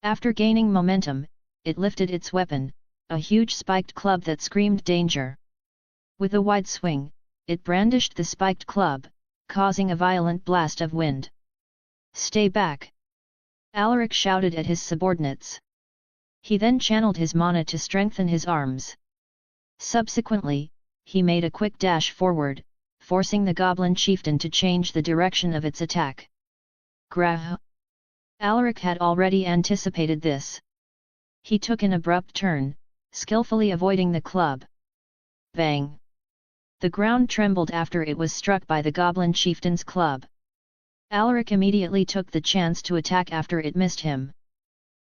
After gaining momentum, it lifted its weapon, a huge spiked club that screamed danger. With a wide swing, it brandished the spiked club, causing a violent blast of wind. "Stay back!" Alaric shouted at his subordinates. He then channeled his mana to strengthen his arms. Subsequently, he made a quick dash forward, forcing the Goblin Chieftain to change the direction of its attack. Grah! Alaric had already anticipated this. He took an abrupt turn, skillfully avoiding the club. Bang! The ground trembled after it was struck by the goblin chieftain's club. Alaric immediately took the chance to attack after it missed him.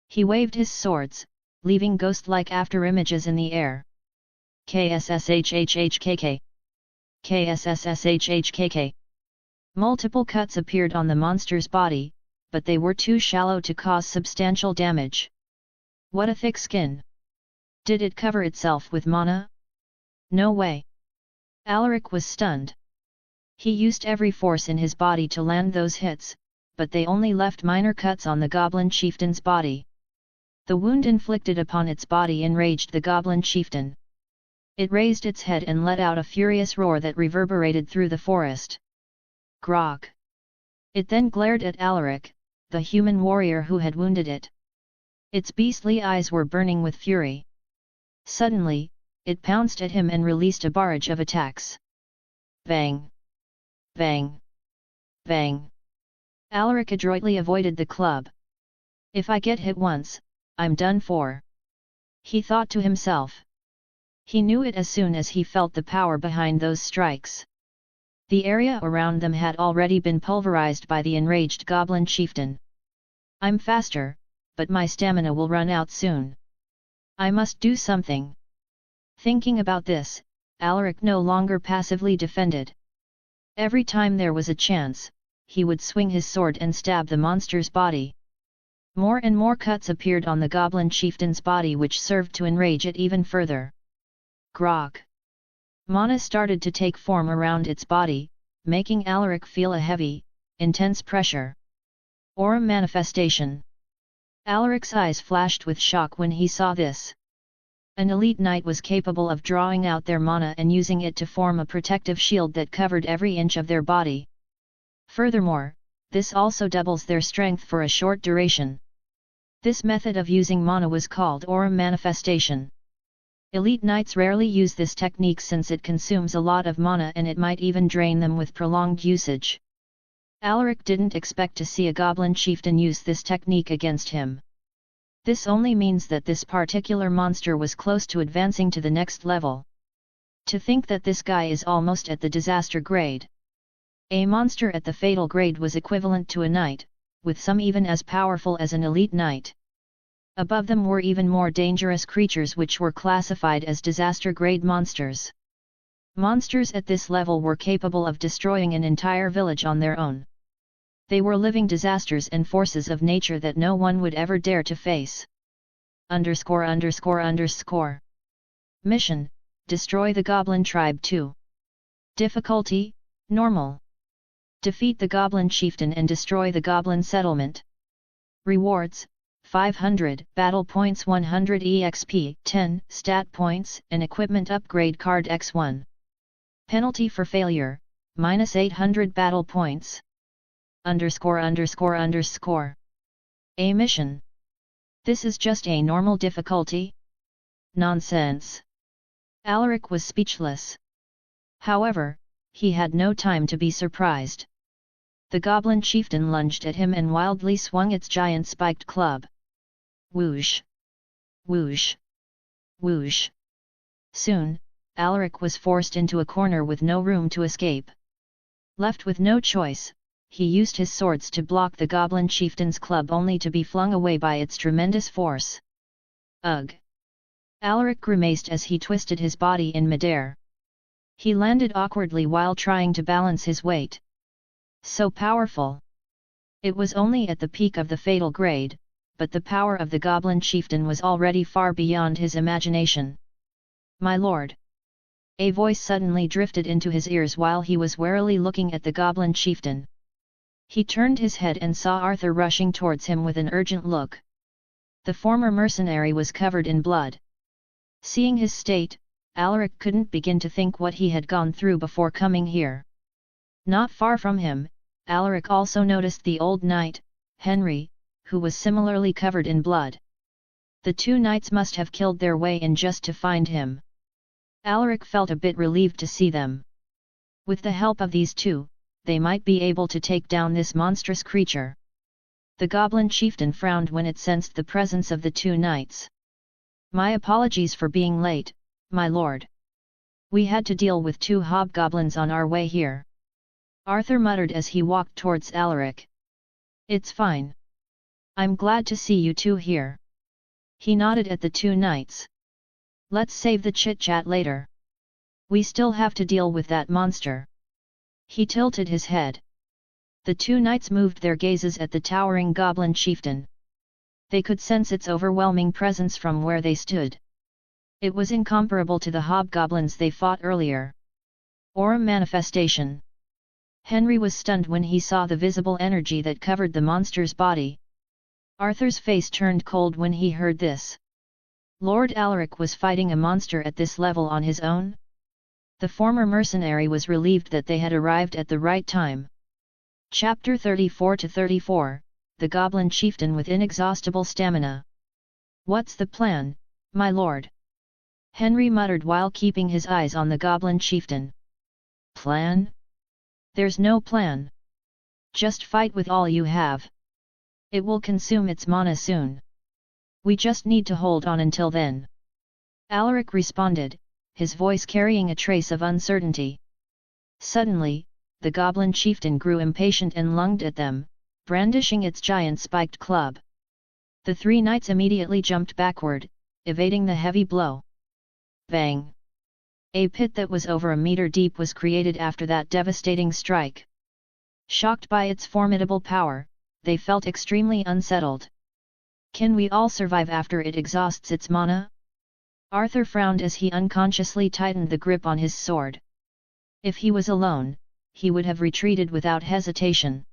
He waved his swords, leaving ghost-like afterimages in the air. KSSHHKK. KSSSHHKK. Multiple cuts appeared on the monster's body, but they were too shallow to cause substantial damage. What a thick skin! Did it cover itself with mana? No way! Alaric was stunned. He used every force in his body to land those hits, but they only left minor cuts on the goblin chieftain's body. The wound inflicted upon its body enraged the goblin chieftain. It raised its head and let out a furious roar that reverberated through the forest. Grog! It then glared at Alaric, the human warrior who had wounded it. Its beastly eyes were burning with fury. Suddenly, it pounced at him and released a barrage of attacks. Bang! Bang! Bang! Alaric adroitly avoided the club. If I get hit once, I'm done for. He thought to himself. He knew it as soon as he felt the power behind those strikes. The area around them had already been pulverized by the enraged goblin chieftain. I'm faster, but my stamina will run out soon. I must do something. Thinking about this, Alaric no longer passively defended. Every time there was a chance, he would swing his sword and stab the monster's body. More and more cuts appeared on the goblin chieftain's body, which served to enrage it even further. Grog! Mana started to take form around its body, making Alaric feel a heavy, intense pressure. Aura manifestation. Alaric's eyes flashed with shock when he saw this. An elite knight was capable of drawing out their mana and using it to form a protective shield that covered every inch of their body. Furthermore, this also doubles their strength for a short duration. This method of using mana was called aura manifestation. Elite knights rarely use this technique since it consumes a lot of mana and it might even drain them with prolonged usage. Alaric didn't expect to see a goblin chieftain use this technique against him. This only means that this particular monster was close to advancing to the next level. To think that this guy is almost at the disaster grade. A monster at the fatal grade was equivalent to a knight, with some even as powerful as an elite knight. Above them were even more dangerous creatures which were classified as disaster grade monsters. Monsters at this level were capable of destroying an entire village on their own. They were living disasters and forces of nature that no one would ever dare to face. _____. Mission: destroy the Goblin Tribe 2. Difficulty: normal. Defeat the Goblin Chieftain and destroy the Goblin Settlement. Rewards: 500 Battle Points, 100 EXP, 10 Stat Points, and Equipment Upgrade Card X1. Penalty for failure: -800 Battle Points. _____. A mission. This is just a normal difficulty? Nonsense. Alaric was speechless. However, he had no time to be surprised. The Goblin Chieftain lunged at him and wildly swung its giant spiked club. Whoosh! Whoosh! Whoosh! Soon, Alaric was forced into a corner with no room to escape. Left with no choice, he used his swords to block the Goblin Chieftain's club only to be flung away by its tremendous force. Ugh! Alaric grimaced as he twisted his body in midair. He landed awkwardly while trying to balance his weight. So powerful! It was only at the peak of the fatal grade, but the power of the Goblin Chieftain was already far beyond his imagination. My lord! A voice suddenly drifted into his ears while he was warily looking at the Goblin Chieftain. He turned his head and saw Arthur rushing towards him with an urgent look. The former mercenary was covered in blood. Seeing his state, Alaric couldn't begin to think what he had gone through before coming here. Not far from him, Alaric also noticed the old knight, Henry, who was similarly covered in blood. The two knights must have killed their way in just to find him. Alaric felt a bit relieved to see them. With the help of these two, they might be able to take down this monstrous creature. The goblin chieftain frowned when it sensed the presence of the two knights. "My apologies for being late, my lord. We had to deal with two hobgoblins on our way here," Arthur muttered as he walked towards Alaric. "It's fine. I'm glad to see you two here." He nodded at the two knights. "Let's save the chit-chat later. We still have to deal with that monster." He tilted his head. The two knights moved their gazes at the towering goblin chieftain. They could sense its overwhelming presence from where they stood. It was incomparable to the hobgoblins they fought earlier. Aura manifestation. Henry was stunned when he saw the visible energy that covered the monster's body. Arthur's face turned cold when he heard this. Lord Alaric was fighting a monster at this level on his own? The former mercenary was relieved that they had arrived at the right time. Chapter 34-34, The Goblin Chieftain with Inexhaustible Stamina. "What's the plan, my lord?" Henry muttered while keeping his eyes on the Goblin Chieftain. "Plan? There's no plan. Just fight with all you have. It will consume its mana soon. We just need to hold on until then." Alaric responded, his voice carrying a trace of uncertainty. Suddenly, the Goblin Chieftain grew impatient and lunged at them, brandishing its giant spiked club. The three knights immediately jumped backward, evading the heavy blow. Bang! A pit that was over a meter deep was created after that devastating strike. Shocked by its formidable power, they felt extremely unsettled. "Can we all survive after it exhausts its mana?" Arthur frowned as he unconsciously tightened the grip on his sword. If he was alone, he would have retreated without hesitation.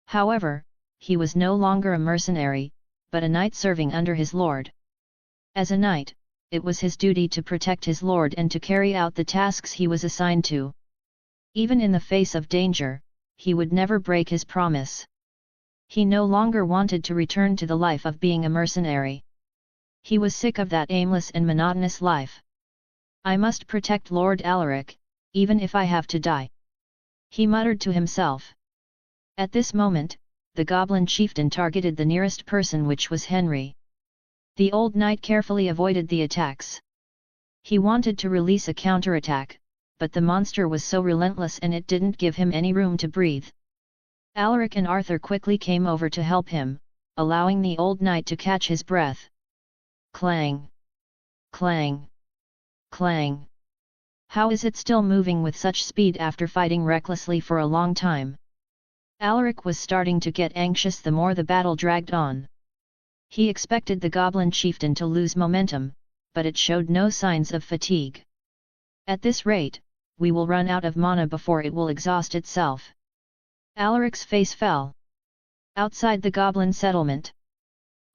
However, he was no longer a mercenary, but a knight serving under his lord. As a knight, it was his duty to protect his lord and to carry out the tasks he was assigned to. Even in the face of danger, he would never break his promise. He no longer wanted to return to the life of being a mercenary. He was sick of that aimless and monotonous life. "I must protect Lord Alaric, even if I have to die," he muttered to himself. At this moment, the Goblin Chieftain targeted the nearest person, which was Henry. The old knight carefully avoided the attacks. He wanted to release a counterattack, but the monster was so relentless and it didn't give him any room to breathe. Alaric and Arthur quickly came over to help him, allowing the old knight to catch his breath. Clang! Clang! Clang! How is it still moving with such speed after fighting recklessly for a long time? Alaric was starting to get anxious the more the battle dragged on. He expected the Goblin Chieftain to lose momentum, but it showed no signs of fatigue. "At this rate, we will run out of mana before it will exhaust itself." Alaric's face fell. Outside the Goblin settlement,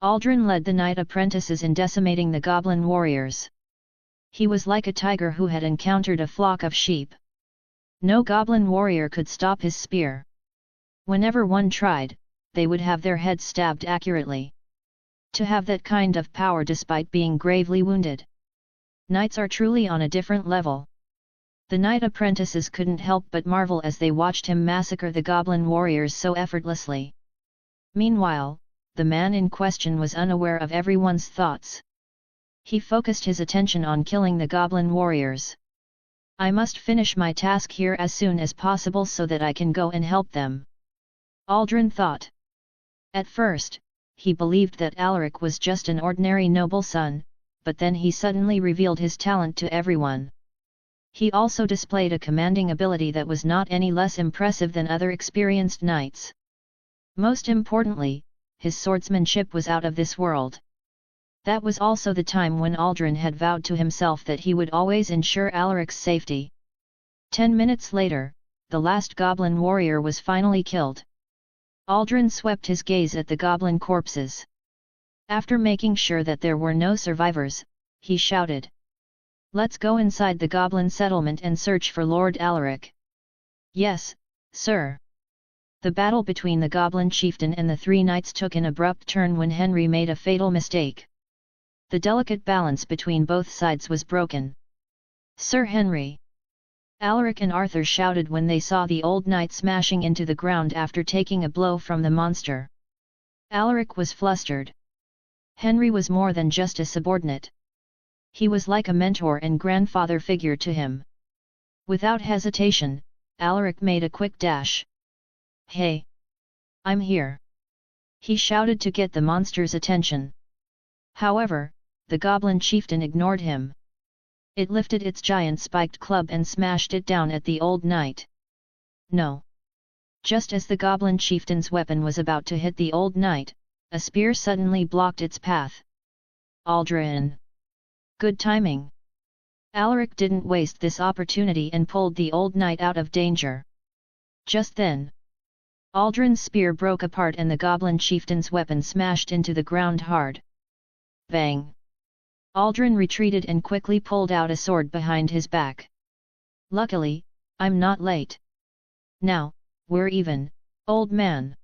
Aldrin led the knight apprentices in decimating the Goblin warriors. He was like a tiger who had encountered a flock of sheep. No Goblin warrior could stop his spear. Whenever one tried, they would have their heads stabbed accurately. To have that kind of power despite being gravely wounded. Knights are truly on a different level. The knight apprentices couldn't help but marvel as they watched him massacre the Goblin warriors so effortlessly. Meanwhile, the man in question was unaware of everyone's thoughts. He focused his attention on killing the Goblin warriors. "I must finish my task here as soon as possible so that I can go and help them," Aldrin thought. At first, he believed that Alaric was just an ordinary noble son, but then he suddenly revealed his talent to everyone. He also displayed a commanding ability that was not any less impressive than other experienced knights. Most importantly, his swordsmanship was out of this world. That was also the time when Aldrin had vowed to himself that he would always ensure Alaric's safety. 10 minutes later, the last Goblin warrior was finally killed. Aldrin swept his gaze at the Goblin corpses. After making sure that there were no survivors, he shouted, "Let's go inside the Goblin settlement and search for Lord Alaric." "Yes, sir." The battle between the Goblin chieftain and the three knights took an abrupt turn when Henry made a fatal mistake. The delicate balance between both sides was broken. "Sir Henry!" Alaric and Arthur shouted when they saw the old knight smashing into the ground after taking a blow from the monster. Alaric was flustered. Henry was more than just a subordinate. He was like a mentor and grandfather figure to him. Without hesitation, Alaric made a quick dash. "Hey! I'm here!" he shouted to get the monster's attention. However, the goblin chieftain ignored him. It lifted its giant spiked club and smashed it down at the old knight. No! Just as the goblin chieftain's weapon was about to hit the old knight, a spear suddenly blocked its path. Aldrin! Good timing! Alaric didn't waste this opportunity and pulled the old knight out of danger. Just then, Aldrin's spear broke apart and the goblin chieftain's weapon smashed into the ground hard. Bang! Aldrin retreated and quickly pulled out a sword behind his back. "Luckily, I'm not late. Now, we're even, old man."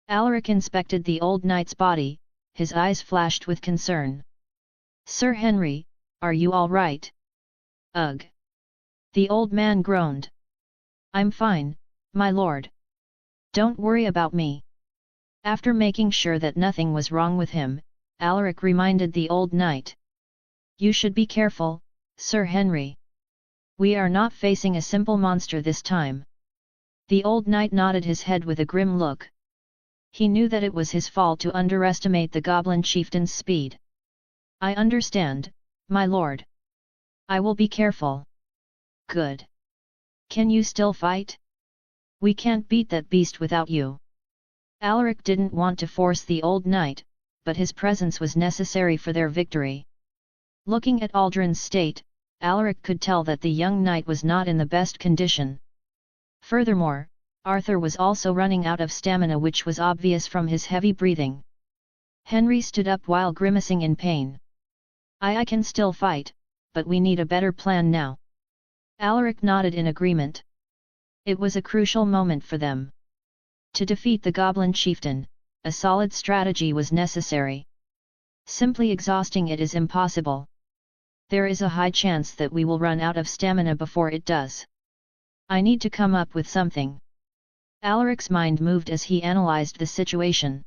Alaric inspected the old knight's body, his eyes flashed with concern. "Sir Henry, are you all right?" "Ugh!" the old man groaned. "I'm fine, my lord. Don't worry about me." After making sure that nothing was wrong with him, Alaric reminded the old knight. "You should be careful, Sir Henry. We are not facing a simple monster this time." The old knight nodded his head with a grim look. He knew that it was his fault to underestimate the goblin chieftain's speed. "I understand, my lord. I will be careful." "Good. Can you still fight?" "We can't beat that beast without you." Alaric didn't want to force the old knight, but his presence was necessary for their victory. Looking at Aldrin's state, Alaric could tell that the young knight was not in the best condition. Furthermore, Arthur was also running out of stamina, which was obvious from his heavy breathing. Henry stood up while grimacing in pain. I can still fight, but we need a better plan now." Alaric nodded in agreement. It was a crucial moment for them. To defeat the goblin chieftain, a solid strategy was necessary. Simply exhausting it is impossible. There is a high chance that we will run out of stamina before it does. I need to come up with something. Alaric's mind moved as he analyzed the situation.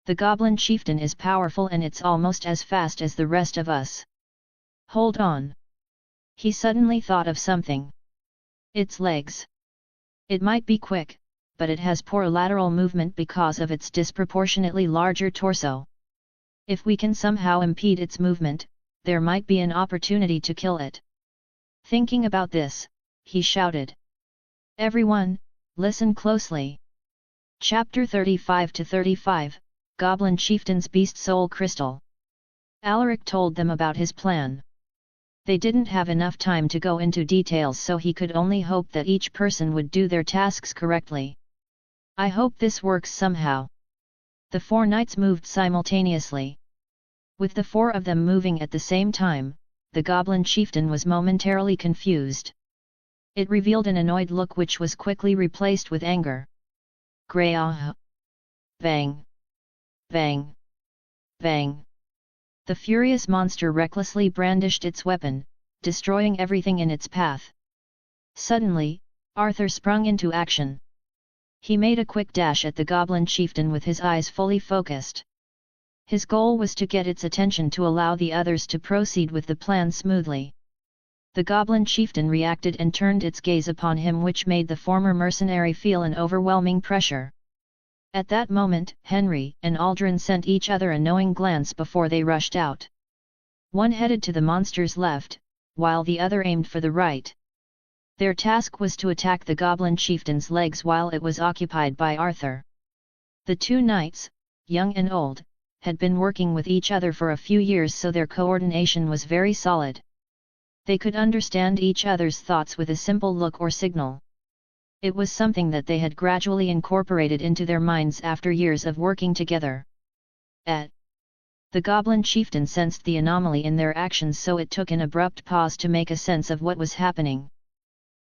The goblin chieftain is powerful and it's almost as fast as the rest of us. Hold on. He suddenly thought of something. Its legs. It might be quick, but it has poor lateral movement because of its disproportionately larger torso. If we can somehow impede its movement, there might be an opportunity to kill it. Thinking about this, he shouted. "Everyone, listen closely." Chapter 35-35, Goblin Chieftain's Beast Soul Crystal. Alaric told them about his plan. They didn't have enough time to go into details, so he could only hope that each person would do their tasks correctly. "I hope this works somehow." The four knights moved simultaneously. With the four of them moving at the same time, the goblin chieftain was momentarily confused. It revealed an annoyed look which was quickly replaced with anger. Grayah! Bang! Bang! Bang! The furious monster recklessly brandished its weapon, destroying everything in its path. Suddenly, Arthur sprung into action. He made a quick dash at the goblin chieftain with his eyes fully focused. His goal was to get its attention to allow the others to proceed with the plan smoothly. The goblin chieftain reacted and turned its gaze upon him, which made the former mercenary feel an overwhelming pressure. At that moment, Henry and Aldrin sent each other a knowing glance before they rushed out. One headed to the monster's left, while the other aimed for the right. Their task was to attack the goblin chieftain's legs while it was occupied by Arthur. The two knights, young and old, had been working with each other for a few years, so their coordination was very solid. They could understand each other's thoughts with a simple look or signal. It was something that they had gradually incorporated into their minds after years of working together. The goblin chieftain sensed the anomaly in their actions, so it took an abrupt pause to make a sense of what was happening.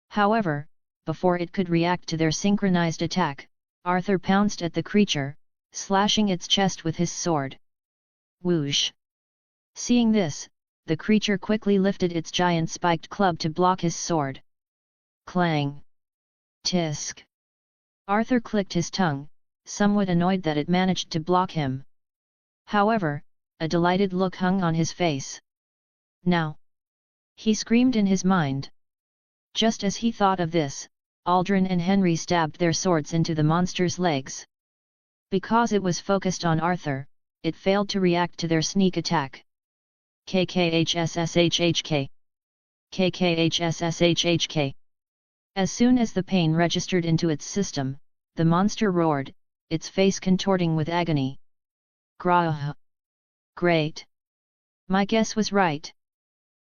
However, before it could react to their synchronized attack, Arthur pounced at the creature, slashing its chest with his sword. Whoosh! Seeing this, the creature quickly lifted its giant spiked club to block his sword. Clang! Tisk! Arthur clicked his tongue, somewhat annoyed that it managed to block him. However, a delighted look hung on his face. "Now!" he screamed in his mind. Just as he thought of this, Aldrin and Henry stabbed their swords into the monster's legs. Because it was focused on Arthur, it failed to react to their sneak attack. KKHSSHHK. KKHSSHHK. As soon as the pain registered into its system, the monster roared, its face contorting with agony. Grah! Great! My guess was right.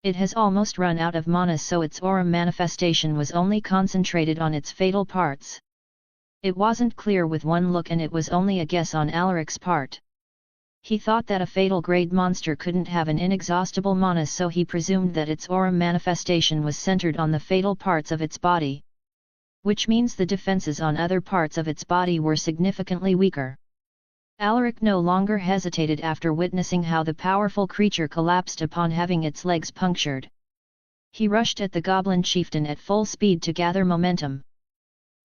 It has almost run out of mana, so its aura manifestation was only concentrated on its fatal parts. It wasn't clear with one look, and it was only a guess on Alaric's part. He thought that a fatal grade monster couldn't have an inexhaustible mana, so he presumed that its aura manifestation was centered on the fatal parts of its body. Which means the defenses on other parts of its body were significantly weaker. Alaric no longer hesitated after witnessing how the powerful creature collapsed upon having its legs punctured. He rushed at the goblin chieftain at full speed to gather momentum.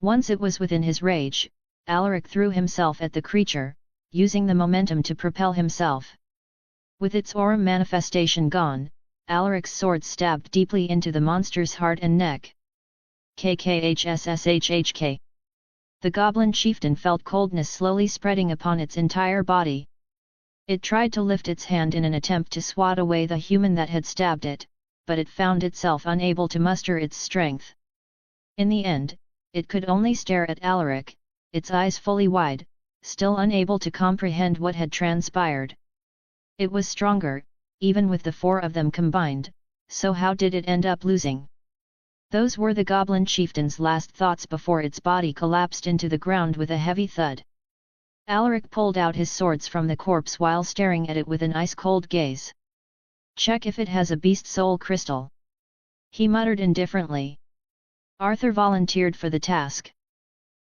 Once it was within his rage, Alaric threw himself at the creature, using the momentum to propel himself. With its aura manifestation gone, Alaric's sword stabbed deeply into the monster's heart and neck. KKHSSHHK. The goblin chieftain felt coldness slowly spreading upon its entire body. It tried to lift its hand in an attempt to swat away the human that had stabbed it, but it found itself unable to muster its strength. In the end, it could only stare at Alaric, its eyes fully wide, still unable to comprehend what had transpired. It was stronger, even with the four of them combined, so how did it end up losing? Those were the goblin chieftain's last thoughts before its body collapsed into the ground with a heavy thud. Alaric pulled out his swords from the corpse while staring at it with an ice-cold gaze. "Check if it has a beast soul crystal," he muttered indifferently. Arthur volunteered for the task.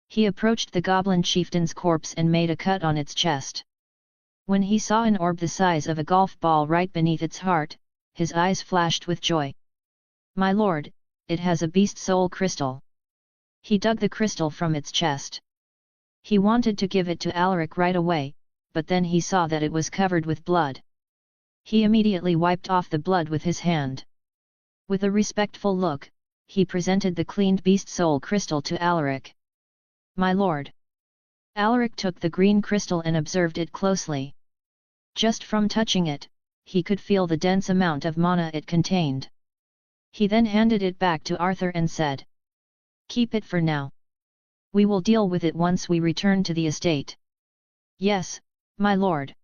He approached the goblin chieftain's corpse and made a cut on its chest. When he saw an orb the size of a golf ball right beneath its heart, his eyes flashed with joy. "My lord, it has a beast soul crystal." He dug the crystal from its chest. He wanted to give it to Alaric right away, but then he saw that it was covered with blood. He immediately wiped off the blood with his hand. With a respectful look, he presented the cleaned beast soul crystal to Alaric. "My lord." Alaric took the green crystal and observed it closely. Just from touching it, he could feel the dense amount of mana it contained. He then handed it back to Arthur and said, "Keep it for now. We will deal with it once we return to the estate." "Yes, my lord."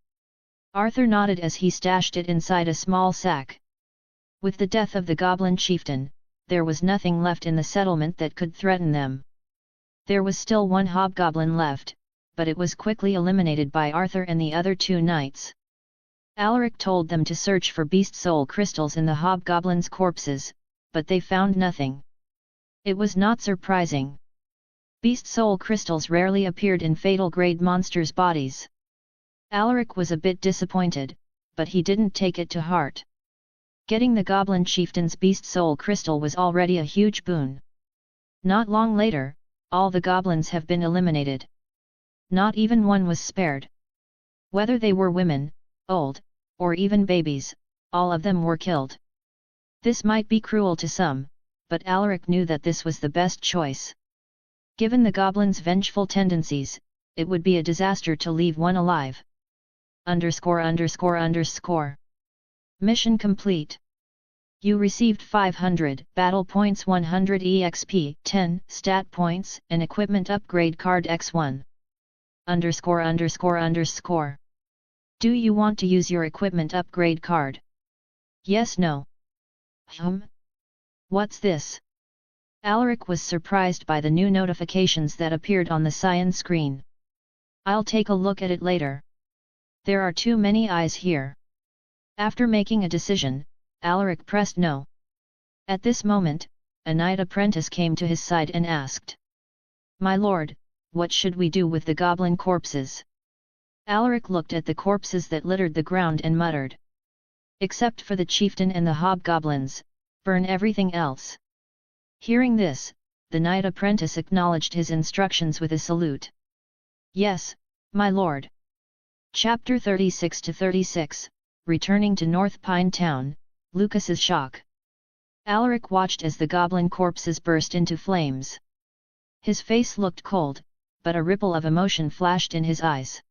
Arthur nodded as he stashed it inside a small sack. With the death of the goblin chieftain, there was nothing left in the settlement that could threaten them. There was still one hobgoblin left, but it was quickly eliminated by Arthur and the other two knights. Alaric told them to search for beast soul crystals in the hobgoblins' corpses, but they found nothing. It was not surprising. Beast soul crystals rarely appeared in fatal grade monsters' bodies. Alaric was a bit disappointed, but he didn't take it to heart. Getting the goblin chieftain's beast soul crystal was already a huge boon. Not long later, all the goblins have been eliminated. Not even one was spared. Whether they were women, old, or even babies, all of them were killed. This might be cruel to some, but Alaric knew that this was the best choice. Given the goblins' vengeful tendencies, it would be a disaster to leave one alive. ______. Mission complete. You received 500 battle points, 100 EXP, 10 stat points, and equipment upgrade card X1. _____. Do you want to use your equipment upgrade card? Yes, no. What's this? Alaric was surprised by the new notifications that appeared on the cyan screen. I'll take a look at it later. There are too many eyes here. After making a decision, Alaric pressed no. At this moment, a knight apprentice came to his side and asked, "My lord, what should we do with the goblin corpses?" Alaric looked at the corpses that littered the ground and muttered, "Except for the chieftain and the hobgoblins, burn everything else." Hearing this, the knight apprentice acknowledged his instructions with a salute. Yes, my lord. Chapter 36-36, Returning to North Pine Town, Lucas's shock. Alaric watched as the goblin corpses burst into flames. His face looked cold, but a ripple of emotion flashed in his eyes.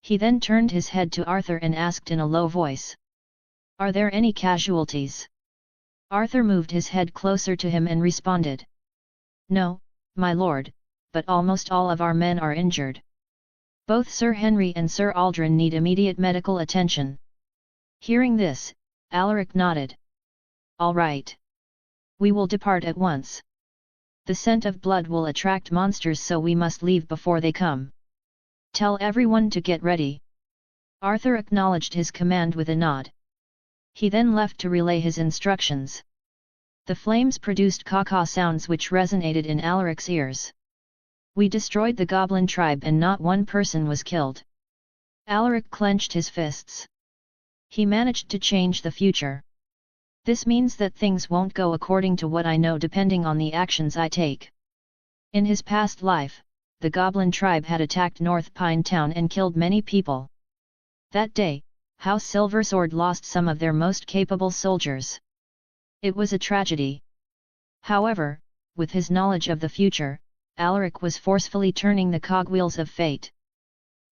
He then turned his head to Arthur and asked in a low voice, "Are there any casualties?" Arthur moved his head closer to him and responded, "No, my lord, but almost all of our men are injured. Both Sir Henry and Sir Aldrin need immediate medical attention." Hearing this, Alaric nodded. "All right. We will depart at once. The scent of blood will attract monsters, so we must leave before they come. Tell everyone to get ready." Arthur acknowledged his command with a nod. He then left to relay his instructions. The flames produced caw-caw sounds which resonated in Alaric's ears. "We destroyed the goblin tribe and not one person was killed." Alaric clenched his fists. He managed to change the future. This means that things won't go according to what I know depending on the actions I take. In his past life, the goblin tribe had attacked North Pine Town and killed many people. That day, House Silversword lost some of their most capable soldiers. It was a tragedy. However, with his knowledge of the future, Alaric was forcefully turning the cogwheels of fate.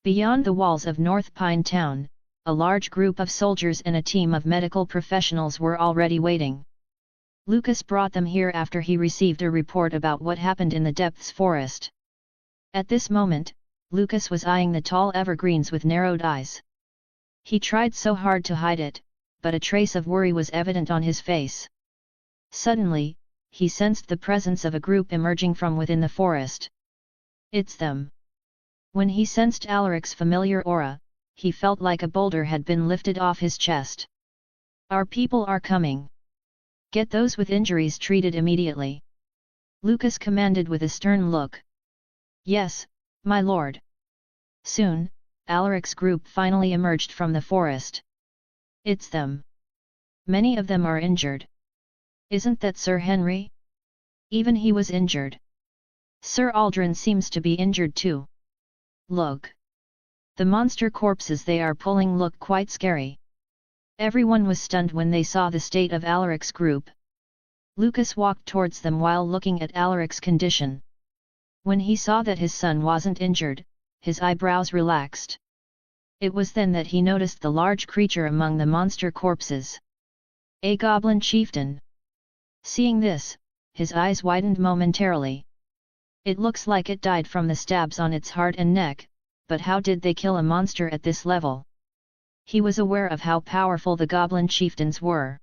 Beyond the walls of North Pine Town, a large group of soldiers and a team of medical professionals were already waiting. Lucas brought them here after he received a report about what happened in the Depths Forest. At this moment, Lucas was eyeing the tall evergreens with narrowed eyes. He tried so hard to hide it, but a trace of worry was evident on his face. Suddenly, he sensed the presence of a group emerging from within the forest. "It's them." When he sensed Alaric's familiar aura, he felt like a boulder had been lifted off his chest. "Our people are coming. Get those with injuries treated immediately," Lucas commanded with a stern look. "Yes, my lord." Soon, Alaric's group finally emerged from the forest. "It's them. Many of them are injured. Isn't that Sir Henry? Even he was injured. Sir Aldrin seems to be injured too. Look. The monster corpses they are pulling look quite scary." Everyone was stunned when they saw the state of Alaric's group. Lucas walked towards them while looking at Alaric's condition. When he saw that his son wasn't injured, his eyebrows relaxed. It was then that he noticed the large creature among the monster corpses. A goblin chieftain. Seeing this, his eyes widened momentarily. It looks like it died from the stabs on its heart and neck, but how did they kill a monster at this level? He was aware of how powerful the goblin chieftains were.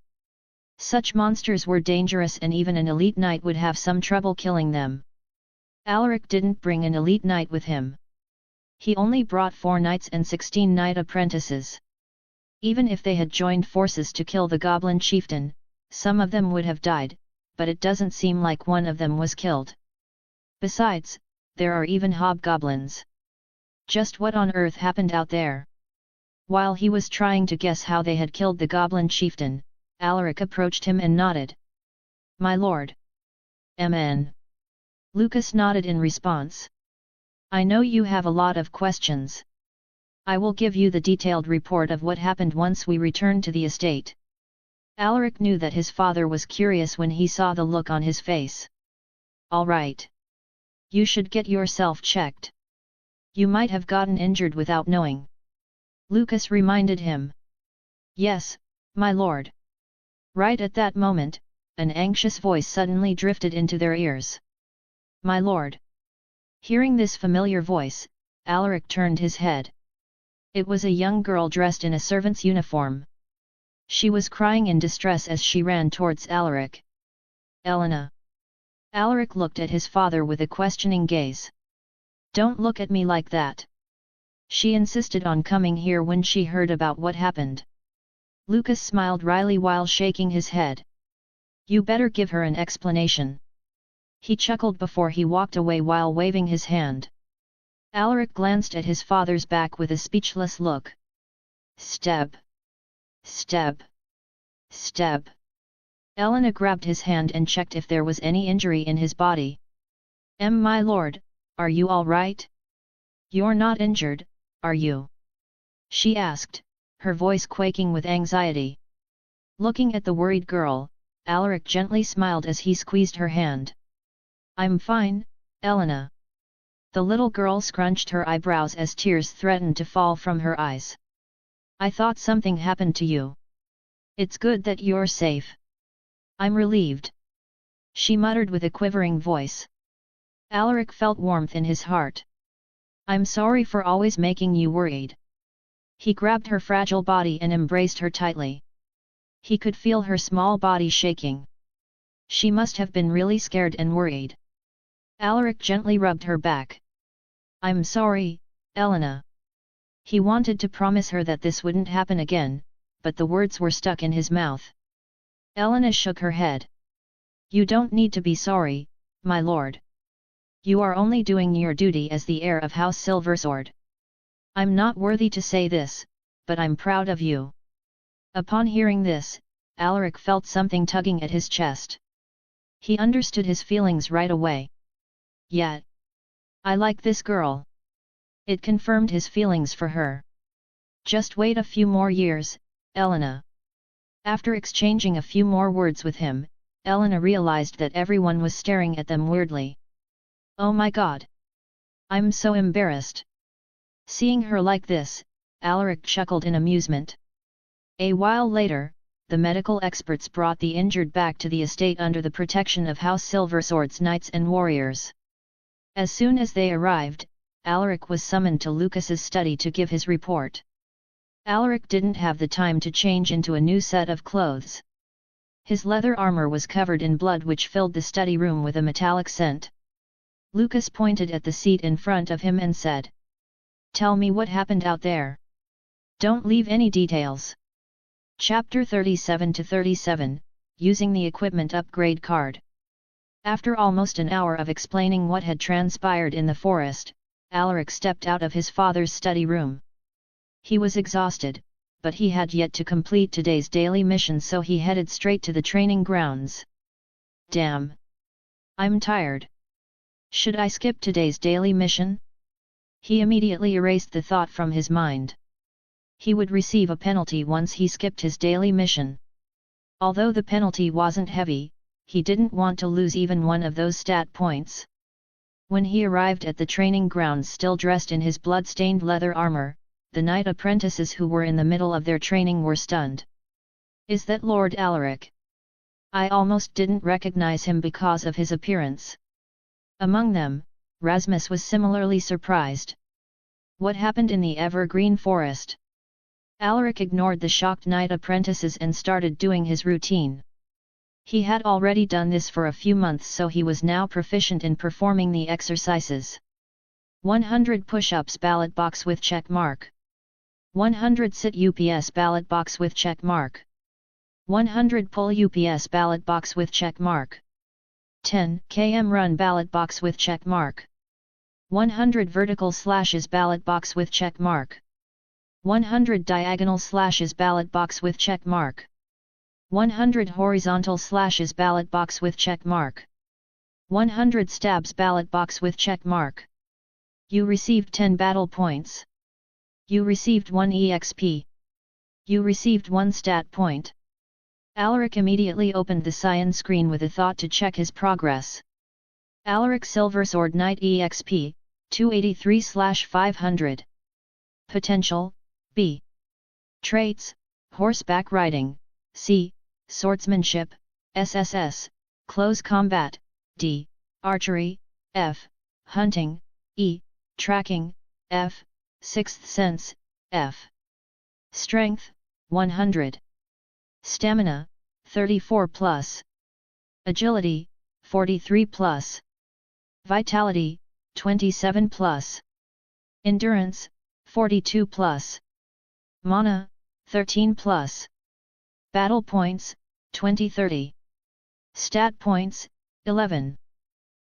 Such monsters were dangerous and even an elite knight would have some trouble killing them. Alaric didn't bring an elite knight with him. He only brought 4 knights and 16 knight apprentices. Even if they had joined forces to kill the goblin chieftain, some of them would have died, but it doesn't seem like one of them was killed. Besides, there are even hobgoblins. Just what on earth happened out there? While he was trying to guess how they had killed the goblin chieftain, Alaric approached him and nodded. "My lord." "Mn." Lucas nodded in response. "I know you have a lot of questions. I will give you the detailed report of what happened once we return to the estate." Alaric knew that his father was curious when he saw the look on his face. "All right. You should get yourself checked. You might have gotten injured without knowing," Lucas reminded him. "Yes, my lord." Right at that moment, an anxious voice suddenly drifted into their ears. "My lord." Hearing this familiar voice, Alaric turned his head. It was a young girl dressed in a servant's uniform. She was crying in distress as she ran towards Alaric. "Elena." Alaric looked at his father with a questioning gaze. "Don't look at me like that. She insisted on coming here when she heard about what happened." Lucas smiled wryly while shaking his head. "You better give her an explanation." He chuckled before he walked away while waving his hand. Alaric glanced at his father's back with a speechless look. Step. Step. Step. Elena grabbed his hand and checked if there was any injury in his body. My lord, are you all right?" You're not injured, are you? She asked, her voice quaking with anxiety. Looking at the worried girl, Alaric gently smiled as he squeezed her hand. I'm fine, Elena. The little girl scrunched her eyebrows as tears threatened to fall from her eyes. I thought something happened to you. It's good that you're safe. I'm relieved. She muttered with a quivering voice. Alaric felt warmth in his heart. I'm sorry for always making you worried. He grabbed her fragile body and embraced her tightly. He could feel her small body shaking. She must have been really scared and worried. Alaric gently rubbed her back. I'm sorry, Elena. He wanted to promise her that this wouldn't happen again, but the words were stuck in his mouth. Elena shook her head. You don't need to be sorry, my lord. You are only doing your duty as the heir of House Silversword. I'm not worthy to say this, but I'm proud of you. Upon hearing this, Alaric felt something tugging at his chest. He understood his feelings right away. Yet, I like this girl. It confirmed his feelings for her. Just wait a few more years, Elena. After exchanging a few more words with him, Elena realized that everyone was staring at them weirdly. Oh my god! I'm so embarrassed. Seeing her like this, Alaric chuckled in amusement. A while later, the medical experts brought the injured back to the estate under the protection of House Silversword's knights and warriors. As soon as they arrived, Alaric was summoned to Lucas's study to give his report. Alaric didn't have the time to change into a new set of clothes. His leather armor was covered in blood which filled the study room with a metallic scent. Lucas pointed at the seat in front of him and said, "Tell me what happened out there. Don't leave any details." Chapter 37-37, Using the Equipment Upgrade Card. After almost an hour of explaining what had transpired in the forest, Alaric stepped out of his father's study room. He was exhausted, but he had yet to complete today's daily mission, so he headed straight to the training grounds. Damn! I'm tired. Should I skip today's daily mission? He immediately erased the thought from his mind. He would receive a penalty once he skipped his daily mission. Although the penalty wasn't heavy, he didn't want to lose even one of those stat points. When he arrived at the training grounds still dressed in his blood-stained leather armor, the knight apprentices who were in the middle of their training were stunned. Is that Lord Alaric? I almost didn't recognize him because of his appearance. Among them, Rasmus was similarly surprised. What happened in the evergreen forest? Alaric ignored the shocked knight apprentices and started doing his routine. He had already done this for a few months, so he was now proficient in performing the exercises. 100 push-ups ballot box with check mark. 100 sit UPS ballot box with check mark. 100 pull UPS ballot box with check mark. 10 km run ballot box with check mark. 100 vertical slashes ballot box with check mark. 100 diagonal slashes ballot box with check mark. 100 horizontal slashes ballot box with check mark. 100 stabs ballot box with check mark. You received 10 battle points. You received 1 EXP. You received 1 stat point. Alaric immediately opened the cyan screen with a thought to check his progress. Alaric Silversword Knight EXP, 283/500. Potential, B. Traits, Horseback Riding, C. Swordsmanship, SSS, Close Combat, D. Archery, F. Hunting, E. Tracking, F. Sixth Sense, F. Strength, 100. Stamina, 34+. Agility, 43+. Vitality, 27+. Endurance, 42+. Mana, 13+. Battle points, 20-30. Stat points, 11.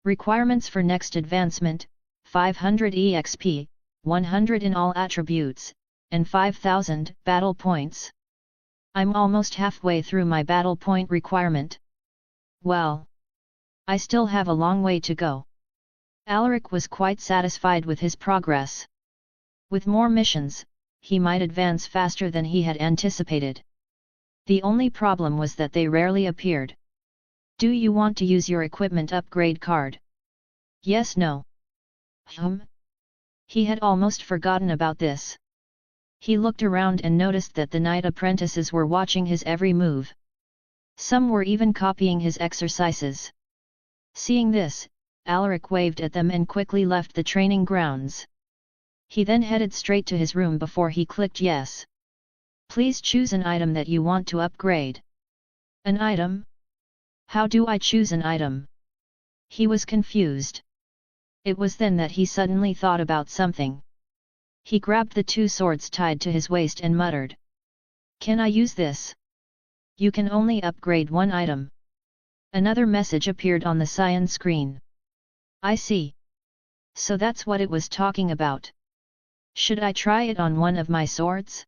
Requirements for next advancement, 500 EXP, 100 in all attributes, and 5,000 battle points. I'm almost halfway through my battle point requirement. Well, I still have a long way to go. Alaric was quite satisfied with his progress. With more missions, he might advance faster than he had anticipated. The only problem was that they rarely appeared. Do you want to use your equipment upgrade card? Yes, no. He had almost forgotten about this. He looked around and noticed that the knight apprentices were watching his every move. Some were even copying his exercises. Seeing this, Alaric waved at them and quickly left the training grounds. He then headed straight to his room before he clicked yes. Please choose an item that you want to upgrade. An item? How do I choose an item? He was confused. It was then that he suddenly thought about something. He grabbed the 2 swords tied to his waist and muttered. Can I use this? You can only upgrade 1 item. Another message appeared on the cyan screen. I see. So that's what it was talking about. Should I try it on one of my swords?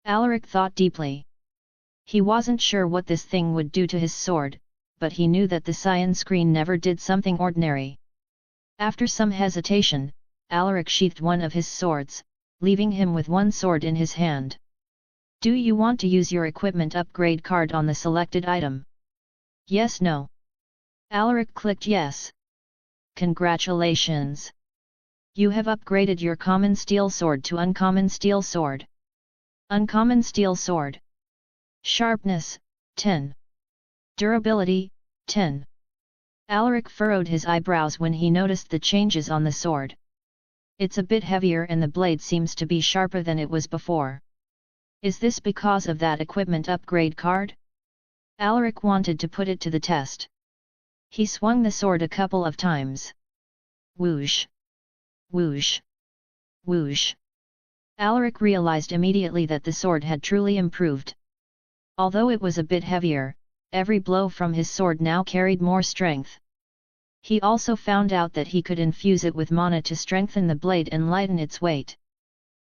Alaric thought deeply. He wasn't sure what this thing would do to his sword, but he knew that the cyan screen never did something ordinary. After some hesitation, Alaric sheathed one of his swords, leaving him with 1 sword in his hand. Do you want to use your equipment upgrade card on the selected item? Yes, no. Alaric clicked yes. Congratulations! You have upgraded your common steel sword to uncommon steel sword. Uncommon steel sword. Sharpness, 10. Durability, 10. Alaric furrowed his eyebrows when he noticed the changes on the sword. It's a bit heavier and the blade seems to be sharper than it was before. Is this because of that equipment upgrade card? Alaric wanted to put it to the test. He swung the sword a couple of times. Whoosh! Whoosh! Whoosh! Alaric realized immediately that the sword had truly improved. Although it was a bit heavier, every blow from his sword now carried more strength. He also found out that he could infuse it with mana to strengthen the blade and lighten its weight.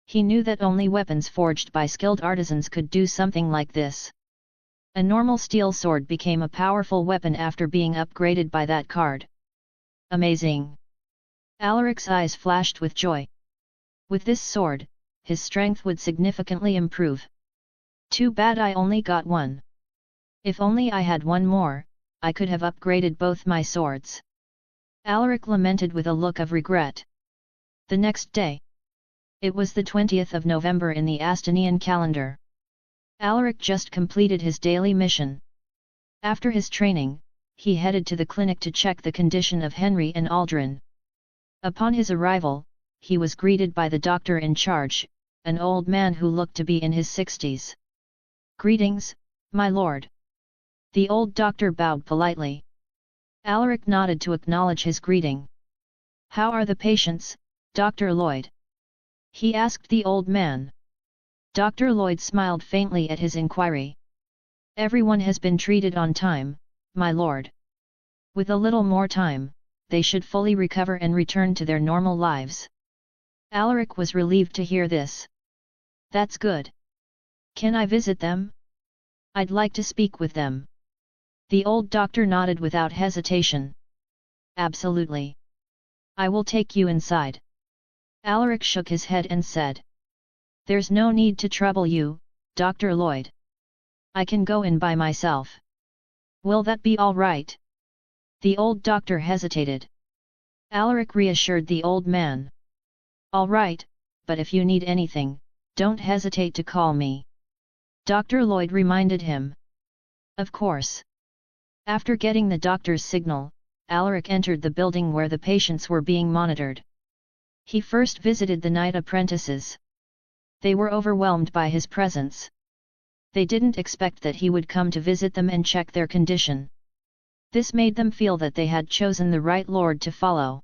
He knew that only weapons forged by skilled artisans could do something like this. A normal steel sword became a powerful weapon after being upgraded by that card. Amazing! Alaric's eyes flashed with joy. With this sword, his strength would significantly improve. Too bad I only got 1. If only I had 1 more, I could have upgraded both my swords. Alaric lamented with a look of regret. The next day. It was the 20th of November in the Astanian calendar. Alaric just completed his daily mission. After his training, he headed to the clinic to check the condition of Henry and Aldrin. Upon his arrival, he was greeted by the doctor in charge, an old man who looked to be in his 60s. Greetings, my lord. The old doctor bowed politely. Alaric nodded to acknowledge his greeting. How are the patients, Dr. Lloyd? He asked the old man. Dr. Lloyd smiled faintly at his inquiry. Everyone has been treated on time, my lord. With a little more time, they should fully recover and return to their normal lives. Alaric was relieved to hear this. That's good. Can I visit them? I'd like to speak with them. The old doctor nodded without hesitation. Absolutely. I will take you inside. Alaric shook his head and said. There's no need to trouble you, Dr. Lloyd. I can go in by myself. Will that be all right? The old doctor hesitated. Alaric reassured the old man. All right, but if you need anything, don't hesitate to call me. Dr. Lloyd reminded him. Of course. After getting the doctor's signal, Alaric entered the building where the patients were being monitored. He first visited the knight apprentices. They were overwhelmed by his presence. They didn't expect that he would come to visit them and check their condition. This made them feel that they had chosen the right lord to follow.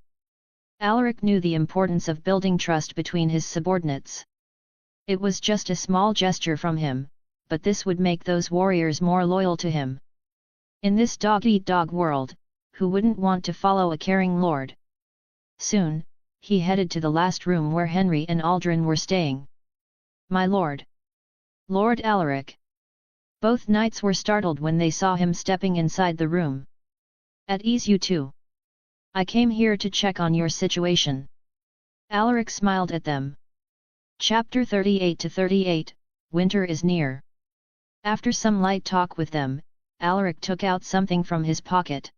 Alaric knew the importance of building trust between his subordinates. It was just a small gesture from him, but this would make those warriors more loyal to him. In this dog-eat-dog world, who wouldn't want to follow a caring lord? Soon, he headed to the last room where Henry and Aldrin were staying. My lord! Lord Alaric! Both knights were startled when they saw him stepping inside the room. At ease you two. I came here to check on your situation. Alaric smiled at them. Chapter 38-38, Winter is near. After some light talk with them, Alaric took out something from his pocket.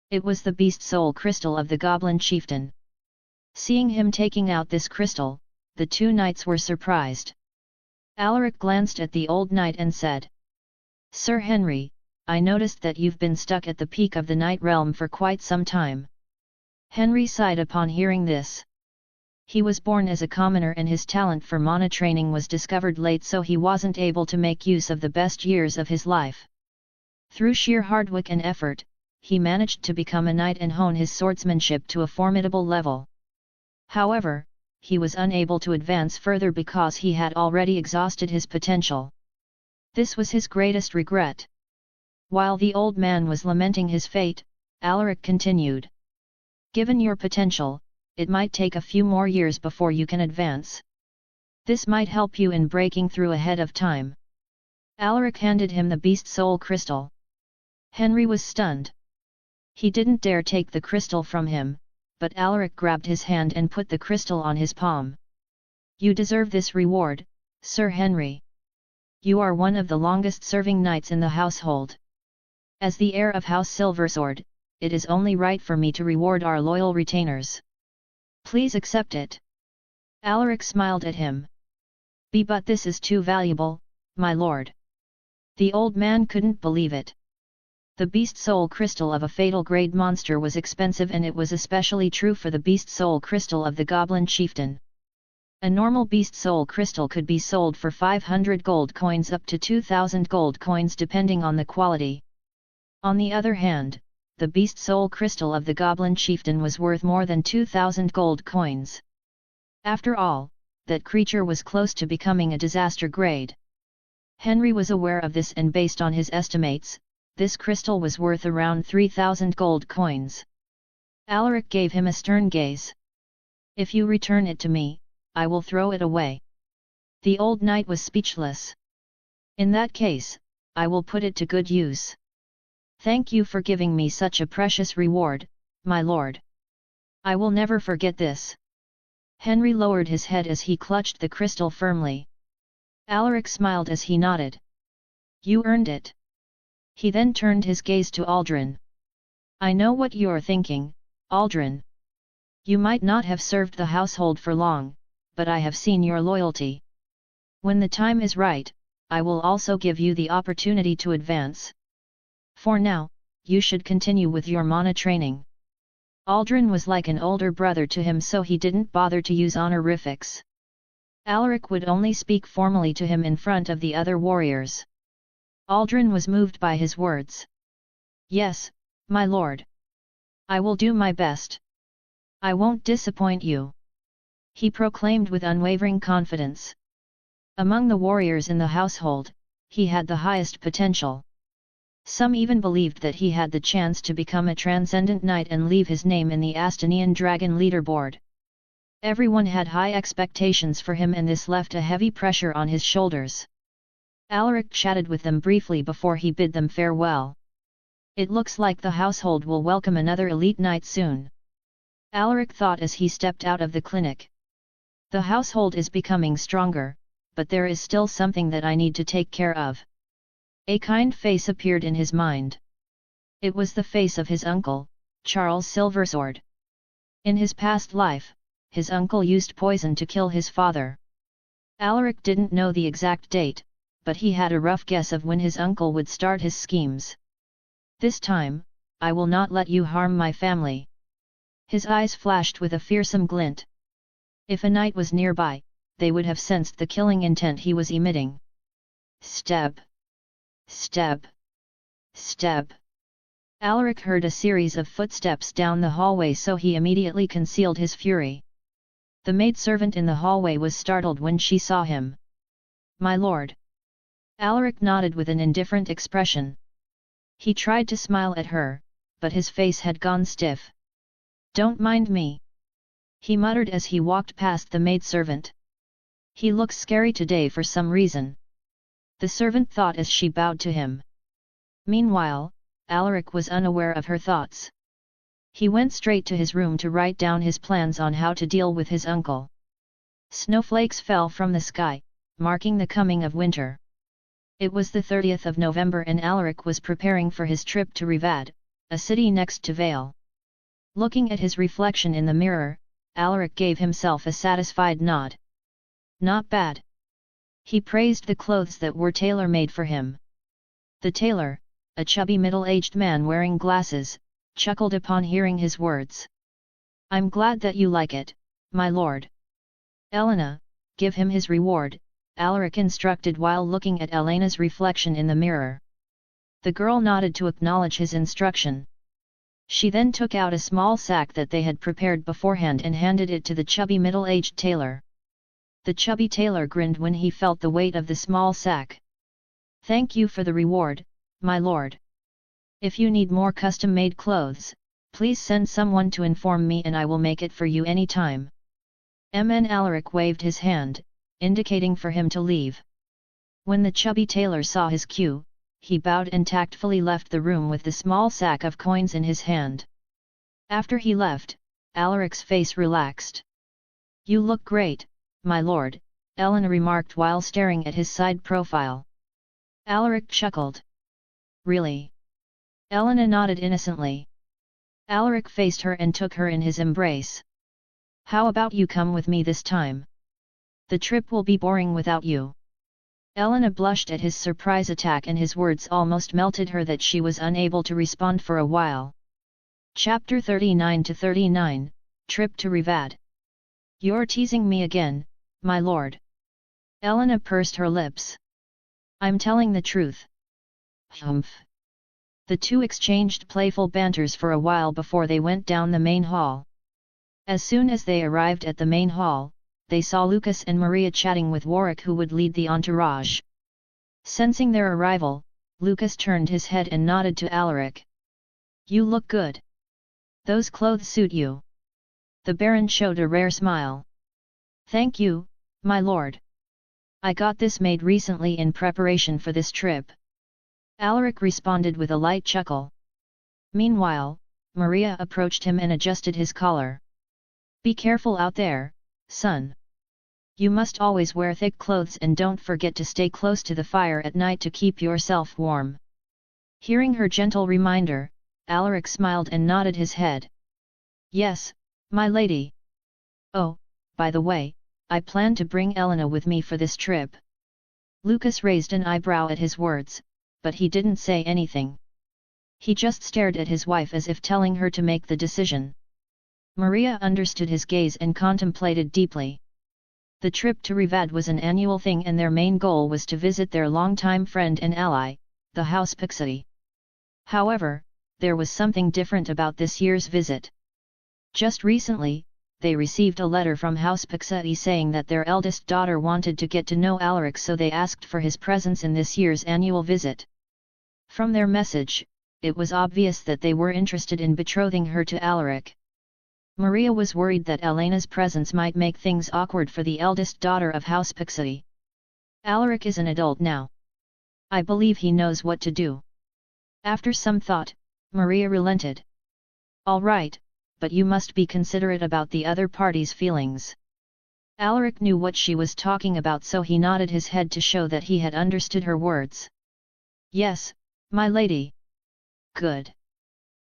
It was the beast soul crystal of the goblin chieftain. Seeing him taking out this crystal, the two knights were surprised. Alaric glanced at the old knight and said, "Sir Henry, I noticed that you've been stuck at the peak of the Night Realm for quite some time." Henry sighed upon hearing this. He was born as a commoner and his talent for mana training was discovered late, so he wasn't able to make use of the best years of his life. Through sheer hard work and effort, he managed to become a knight and hone his swordsmanship to a formidable level. However, he was unable to advance further because he had already exhausted his potential. This was his greatest regret. While the old man was lamenting his fate, Alaric continued. "Given your potential, it might take a few more years before you can advance. This might help you in breaking through ahead of time." Alaric handed him the beast soul crystal. Henry was stunned. He didn't dare take the crystal from him, but Alaric grabbed his hand and put the crystal on his palm. "You deserve this reward, Sir Henry. You are one of the longest-serving knights in the household. As the heir of House Silversword, it is only right for me to reward our loyal retainers. Please accept it." Alaric smiled at him. But this is too valuable, my lord." The old man couldn't believe it. The beast soul crystal of a fatal grade monster was expensive, and it was especially true for the beast soul crystal of the goblin chieftain. A normal beast soul crystal could be sold for 500 gold coins up to 2,000 gold coins depending on the quality. On the other hand, the beast soul crystal of the goblin chieftain was worth more than 2,000 gold coins. After all, that creature was close to becoming a disaster grade. Henry was aware of this, and based on his estimates, this crystal was worth around 3,000 gold coins. Alaric gave him a stern gaze. "If you return it to me, I will throw it away." The old knight was speechless. "In that case, I will put it to good use. Thank you for giving me such a precious reward, my lord. I will never forget this." Henry lowered his head as he clutched the crystal firmly. Alaric smiled as he nodded. "You earned it." He then turned his gaze to Aldrin. "I know what you're thinking, Aldrin. You might not have served the household for long, but I have seen your loyalty. When the time is right, I will also give you the opportunity to advance. For now, you should continue with your mana training." Aldrin was like an older brother to him, so he didn't bother to use honorifics. Alaric would only speak formally to him in front of the other warriors. Aldrin was moved by his words. "Yes, my lord. I will do my best. I won't disappoint you," he proclaimed with unwavering confidence. Among the warriors in the household, he had the highest potential. Some even believed that he had the chance to become a transcendent knight and leave his name in the Astanian Dragon leaderboard. Everyone had high expectations for him, and this left a heavy pressure on his shoulders. Alaric chatted with them briefly before he bid them farewell. "It looks like the household will welcome another elite knight soon," Alaric thought as he stepped out of the clinic. "The household is becoming stronger, but there is still something that I need to take care of." A kind face appeared in his mind. It was the face of his uncle, Charles Silversword. In his past life, his uncle used poison to kill his father. Alaric didn't know the exact date, but he had a rough guess of when his uncle would start his schemes. "This time, I will not let you harm my family." His eyes flashed with a fearsome glint. If a knight was nearby, they would have sensed the killing intent he was emitting. Step. Step. Step. Alaric heard a series of footsteps down the hallway, so he immediately concealed his fury. The maidservant in the hallway was startled when she saw him. "My lord." Alaric nodded with an indifferent expression. He tried to smile at her, but his face had gone stiff. "Don't mind me," he muttered as he walked past the maidservant. "He looks scary today for some reason," the servant thought as she bowed to him. Meanwhile, Alaric was unaware of her thoughts. He went straight to his room to write down his plans on how to deal with his uncle. Snowflakes fell from the sky, marking the coming of winter. It was the 30th of November and Alaric was preparing for his trip to Rivad, a city next to Vale. Looking at his reflection in the mirror, Alaric gave himself a satisfied nod. Not bad. He praised the clothes that were tailor-made for him. The tailor, a chubby middle-aged man wearing glasses, chuckled upon hearing his words. I'm glad that you like it, my lord. Elena, give him his reward, Alaric instructed while looking at Elena's reflection in the mirror. The girl nodded to acknowledge his instruction. She then took out a small sack that they had prepared beforehand and handed it to the chubby middle-aged tailor. The chubby tailor grinned when he felt the weight of the small sack. Thank you for the reward, my lord. If you need more custom-made clothes, please send someone to inform me and I will make it for you any time. Mn Alaric waved his hand, indicating for him to leave. When the chubby tailor saw his cue, he bowed and tactfully left the room with the small sack of coins in his hand. After he left, Alaric's face relaxed. You look great, my lord, Elena remarked while staring at his side profile. Alaric chuckled. Really? Elena nodded innocently. Alaric faced her and took her in his embrace. How about you come with me this time? The trip will be boring without you. Elena blushed at his surprise attack and his words almost melted her that she was unable to respond for a while. Chapter 39-39, Trip to Rivad. You're teasing me again, my lord. Elena pursed her lips. I'm telling the truth. Humph. The two exchanged playful banters for a while before they went down the main hall. As soon as they arrived at the main hall, they saw Lucas and Maria chatting with Warwick who would lead the entourage. Sensing their arrival, Lucas turned his head and nodded to Alaric. You look good. Those clothes suit you. The Baron showed a rare smile. Thank you, my lord. I got this made recently in preparation for this trip. Alaric responded with a light chuckle. Meanwhile, Maria approached him and adjusted his collar. Be careful out there, son. You must always wear thick clothes and don't forget to stay close to the fire at night to keep yourself warm. Hearing her gentle reminder, Alaric smiled and nodded his head. Yes, my lady. Oh, by the way, I plan to bring Elena with me for this trip. Lucas raised an eyebrow at his words, but he didn't say anything. He just stared at his wife as if telling her to make the decision. Maria understood his gaze and contemplated deeply. The trip to Rivad was an annual thing and their main goal was to visit their longtime friend and ally, the House Pixity. However, there was something different about this year's visit. Just recently, they received a letter from House Pixity saying that their eldest daughter wanted to get to know Alaric, so they asked for his presence in this year's annual visit. From their message, it was obvious that they were interested in betrothing her to Alaric. Maria was worried that Elena's presence might make things awkward for the eldest daughter of House Pixity. Alaric is an adult now. I believe he knows what to do. After some thought, Maria relented. All right, but you must be considerate about the other party's feelings. Alaric knew what she was talking about, so he nodded his head to show that he had understood her words. Yes, my lady. Good.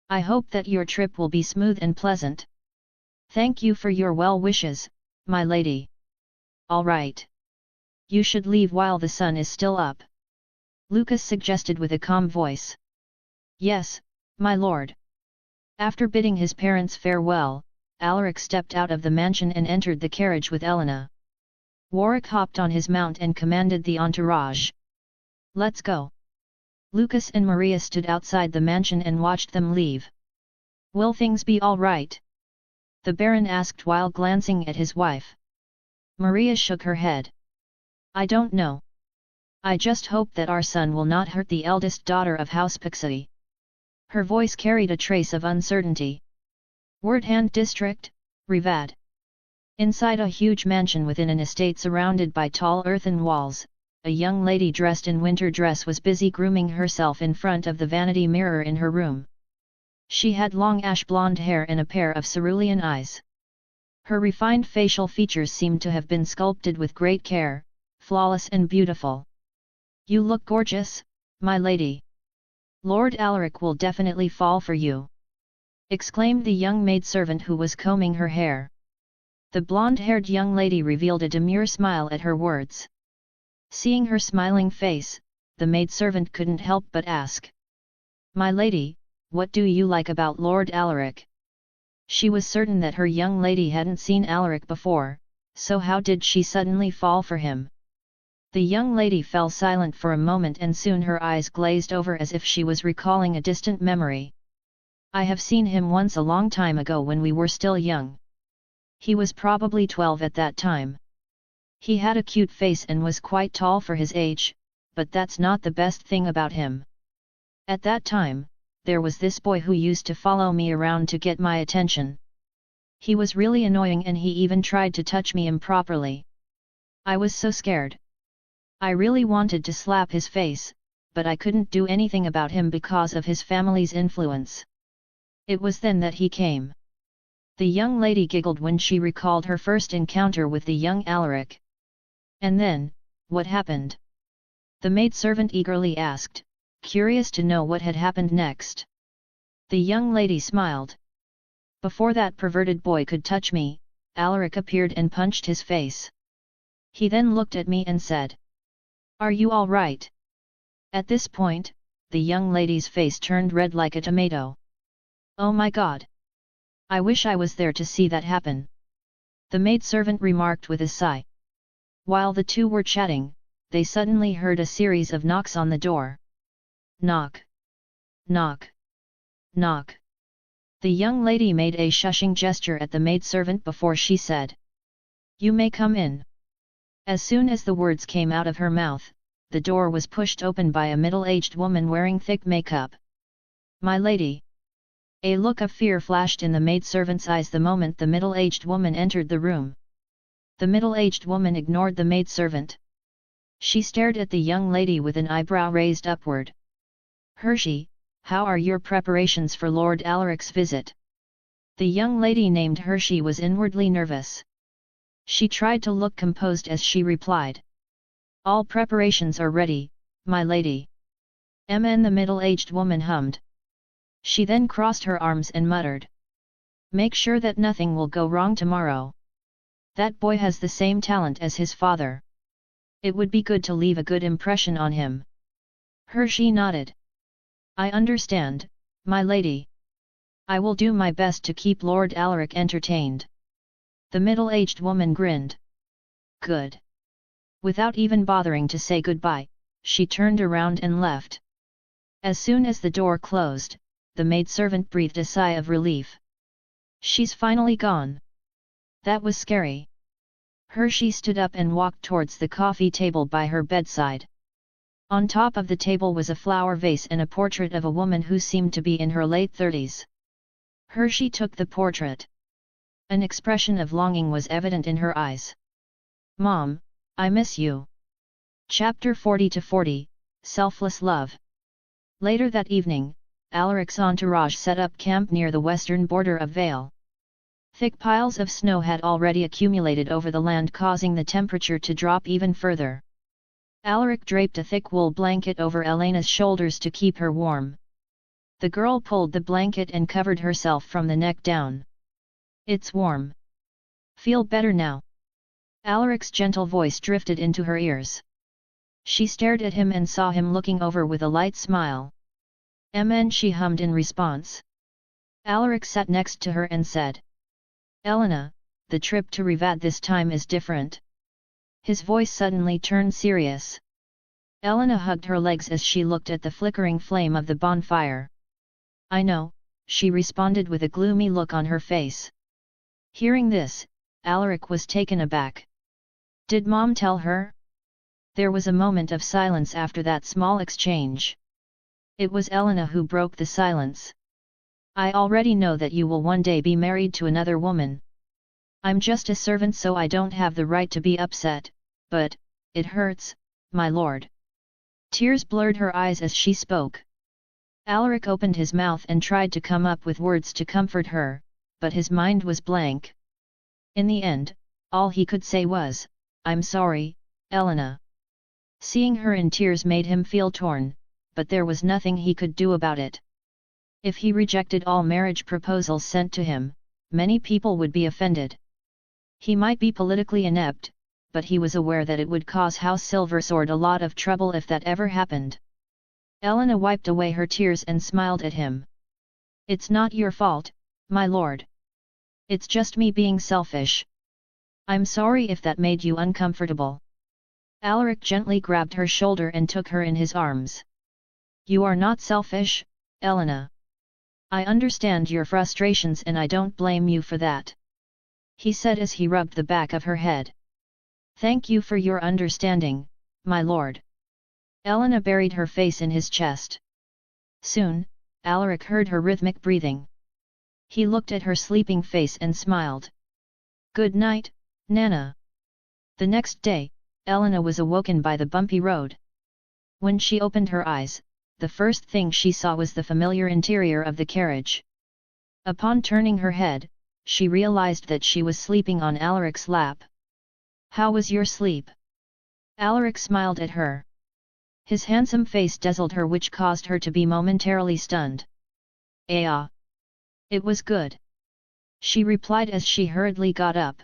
I hope that your trip will be smooth and pleasant. Thank you for your well wishes, my lady. All right. You should leave while the sun is still up. Lucas suggested with a calm voice. Yes, my lord. After bidding his parents farewell, Alaric stepped out of the mansion and entered the carriage with Elena. Warwick hopped on his mount and commanded the entourage. Let's go. Lucas and Maria stood outside the mansion and watched them leave. Will things be all right? The Baron asked while glancing at his wife. Maria shook her head. I don't know. I just hope that our son will not hurt the eldest daughter of House Pixity. Her voice carried a trace of uncertainty. Wordhand District, Rivad. Inside a huge mansion within an estate surrounded by tall earthen walls, a young lady dressed in winter dress was busy grooming herself in front of the vanity mirror in her room. She had long ash-blonde hair and a pair of cerulean eyes. Her refined facial features seemed to have been sculpted with great care, flawless and beautiful. "You look gorgeous, my lady. Lord Alaric will definitely fall for you," exclaimed the young maidservant who was combing her hair. The blonde-haired young lady revealed a demure smile at her words. Seeing her smiling face, the maidservant couldn't help but ask, "My lady, what do you like about Lord Alaric?" She was certain that her young lady hadn't seen Alaric before, so how did she suddenly fall for him? The young lady fell silent for a moment and soon her eyes glazed over as if she was recalling a distant memory. "I have seen him once a long time ago when we were still young. He was probably 12 at that time. He had a cute face and was quite tall for his age, but that's not the best thing about him. At that time, there was this boy who used to follow me around to get my attention. He was really annoying and he even tried to touch me improperly. I was so scared. I really wanted to slap his face, but I couldn't do anything about him because of his family's influence. It was then that he came." The young lady giggled when she recalled her first encounter with the young Alaric. "And then, what happened?" the maidservant eagerly asked, curious to know what had happened next. The young lady smiled. "Before that perverted boy could touch me, Alaric appeared and punched his face. He then looked at me and said, 'Are you all right?' At this point, the young lady's face turned red like a tomato. "Oh my God! I wish I was there to see that happen," the maidservant remarked with a sigh. While the two were chatting, they suddenly heard a series of knocks on the door. Knock! Knock! Knock! The young lady made a shushing gesture at the maidservant before she said, "You may come in." As soon as the words came out of her mouth, the door was pushed open by a middle-aged woman wearing thick makeup. "My lady!" A look of fear flashed in the maidservant's eyes the moment the middle-aged woman entered the room. The middle-aged woman ignored the maidservant. She stared at the young lady with an eyebrow raised upward. "Hershey, how are your preparations for Lord Alaric's visit?" The young lady named Hershey was inwardly nervous. She tried to look composed as she replied, "All preparations are ready, my lady." The middle-aged woman hummed. She then crossed her arms and muttered, "Make sure that nothing will go wrong tomorrow. That boy has the same talent as his father. It would be good to leave a good impression on him." Hershey nodded. "I understand, my lady. I will do my best to keep Lord Alaric entertained." The middle-aged woman grinned. "Good." Without even bothering to say goodbye, she turned around and left. As soon as the door closed, the maidservant breathed a sigh of relief. "She's finally gone. That was scary." Hershey stood up and walked towards the coffee table by her bedside. On top of the table was a flower vase and a portrait of a woman who seemed to be in her late 30s. Hershey took the portrait. An expression of longing was evident in her eyes. "Mom, I miss you." Chapter 40-40, Selfless Love. Later that evening, Alaric's entourage set up camp near the western border of Vale. Thick piles of snow had already accumulated over the land, causing the temperature to drop even further. Alaric draped a thick wool blanket over Elena's shoulders to keep her warm. The girl pulled the blanket and covered herself from the neck down. "It's warm. Feel better now?" Alaric's gentle voice drifted into her ears. She stared at him and saw him looking over with a light smile. She hummed in response. Alaric sat next to her and said, "Elena, the trip to Rivad this time is different." His voice suddenly turned serious. Elena hugged her legs as she looked at the flickering flame of the bonfire. "I know," she responded with a gloomy look on her face. Hearing this, Alaric was taken aback. "Did Mom tell her?" There was a moment of silence after that small exchange. It was Elena who broke the silence. "I already know that you will one day be married to another woman. I'm just a servant, so I don't have the right to be upset, but it hurts, my lord." Tears blurred her eyes as she spoke. Alaric opened his mouth and tried to come up with words to comfort her, but his mind was blank. In the end, all he could say was, "I'm sorry, Elena." Seeing her in tears made him feel torn, but there was nothing he could do about it. If he rejected all marriage proposals sent to him, many people would be offended. He might be politically inept, but he was aware that it would cause House Silversword a lot of trouble if that ever happened. Elena wiped away her tears and smiled at him. "It's not your fault, my lord. It's just me being selfish. I'm sorry if that made you uncomfortable." Alaric gently grabbed her shoulder and took her in his arms. "You are not selfish, Elena. I understand your frustrations and I don't blame you for that," he said as he rubbed the back of her head. "Thank you for your understanding, my lord." Elena buried her face in his chest. Soon, Alaric heard her rhythmic breathing. He looked at her sleeping face and smiled. "Good night, Nana." The next day, Elena was awoken by the bumpy road. When she opened her eyes, the first thing she saw was the familiar interior of the carriage. Upon turning her head, she realized that she was sleeping on Alaric's lap. "How was your sleep?" Alaric smiled at her. His handsome face dazzled her, which caused her to be momentarily stunned. "Ah! It was good," she replied as she hurriedly got up.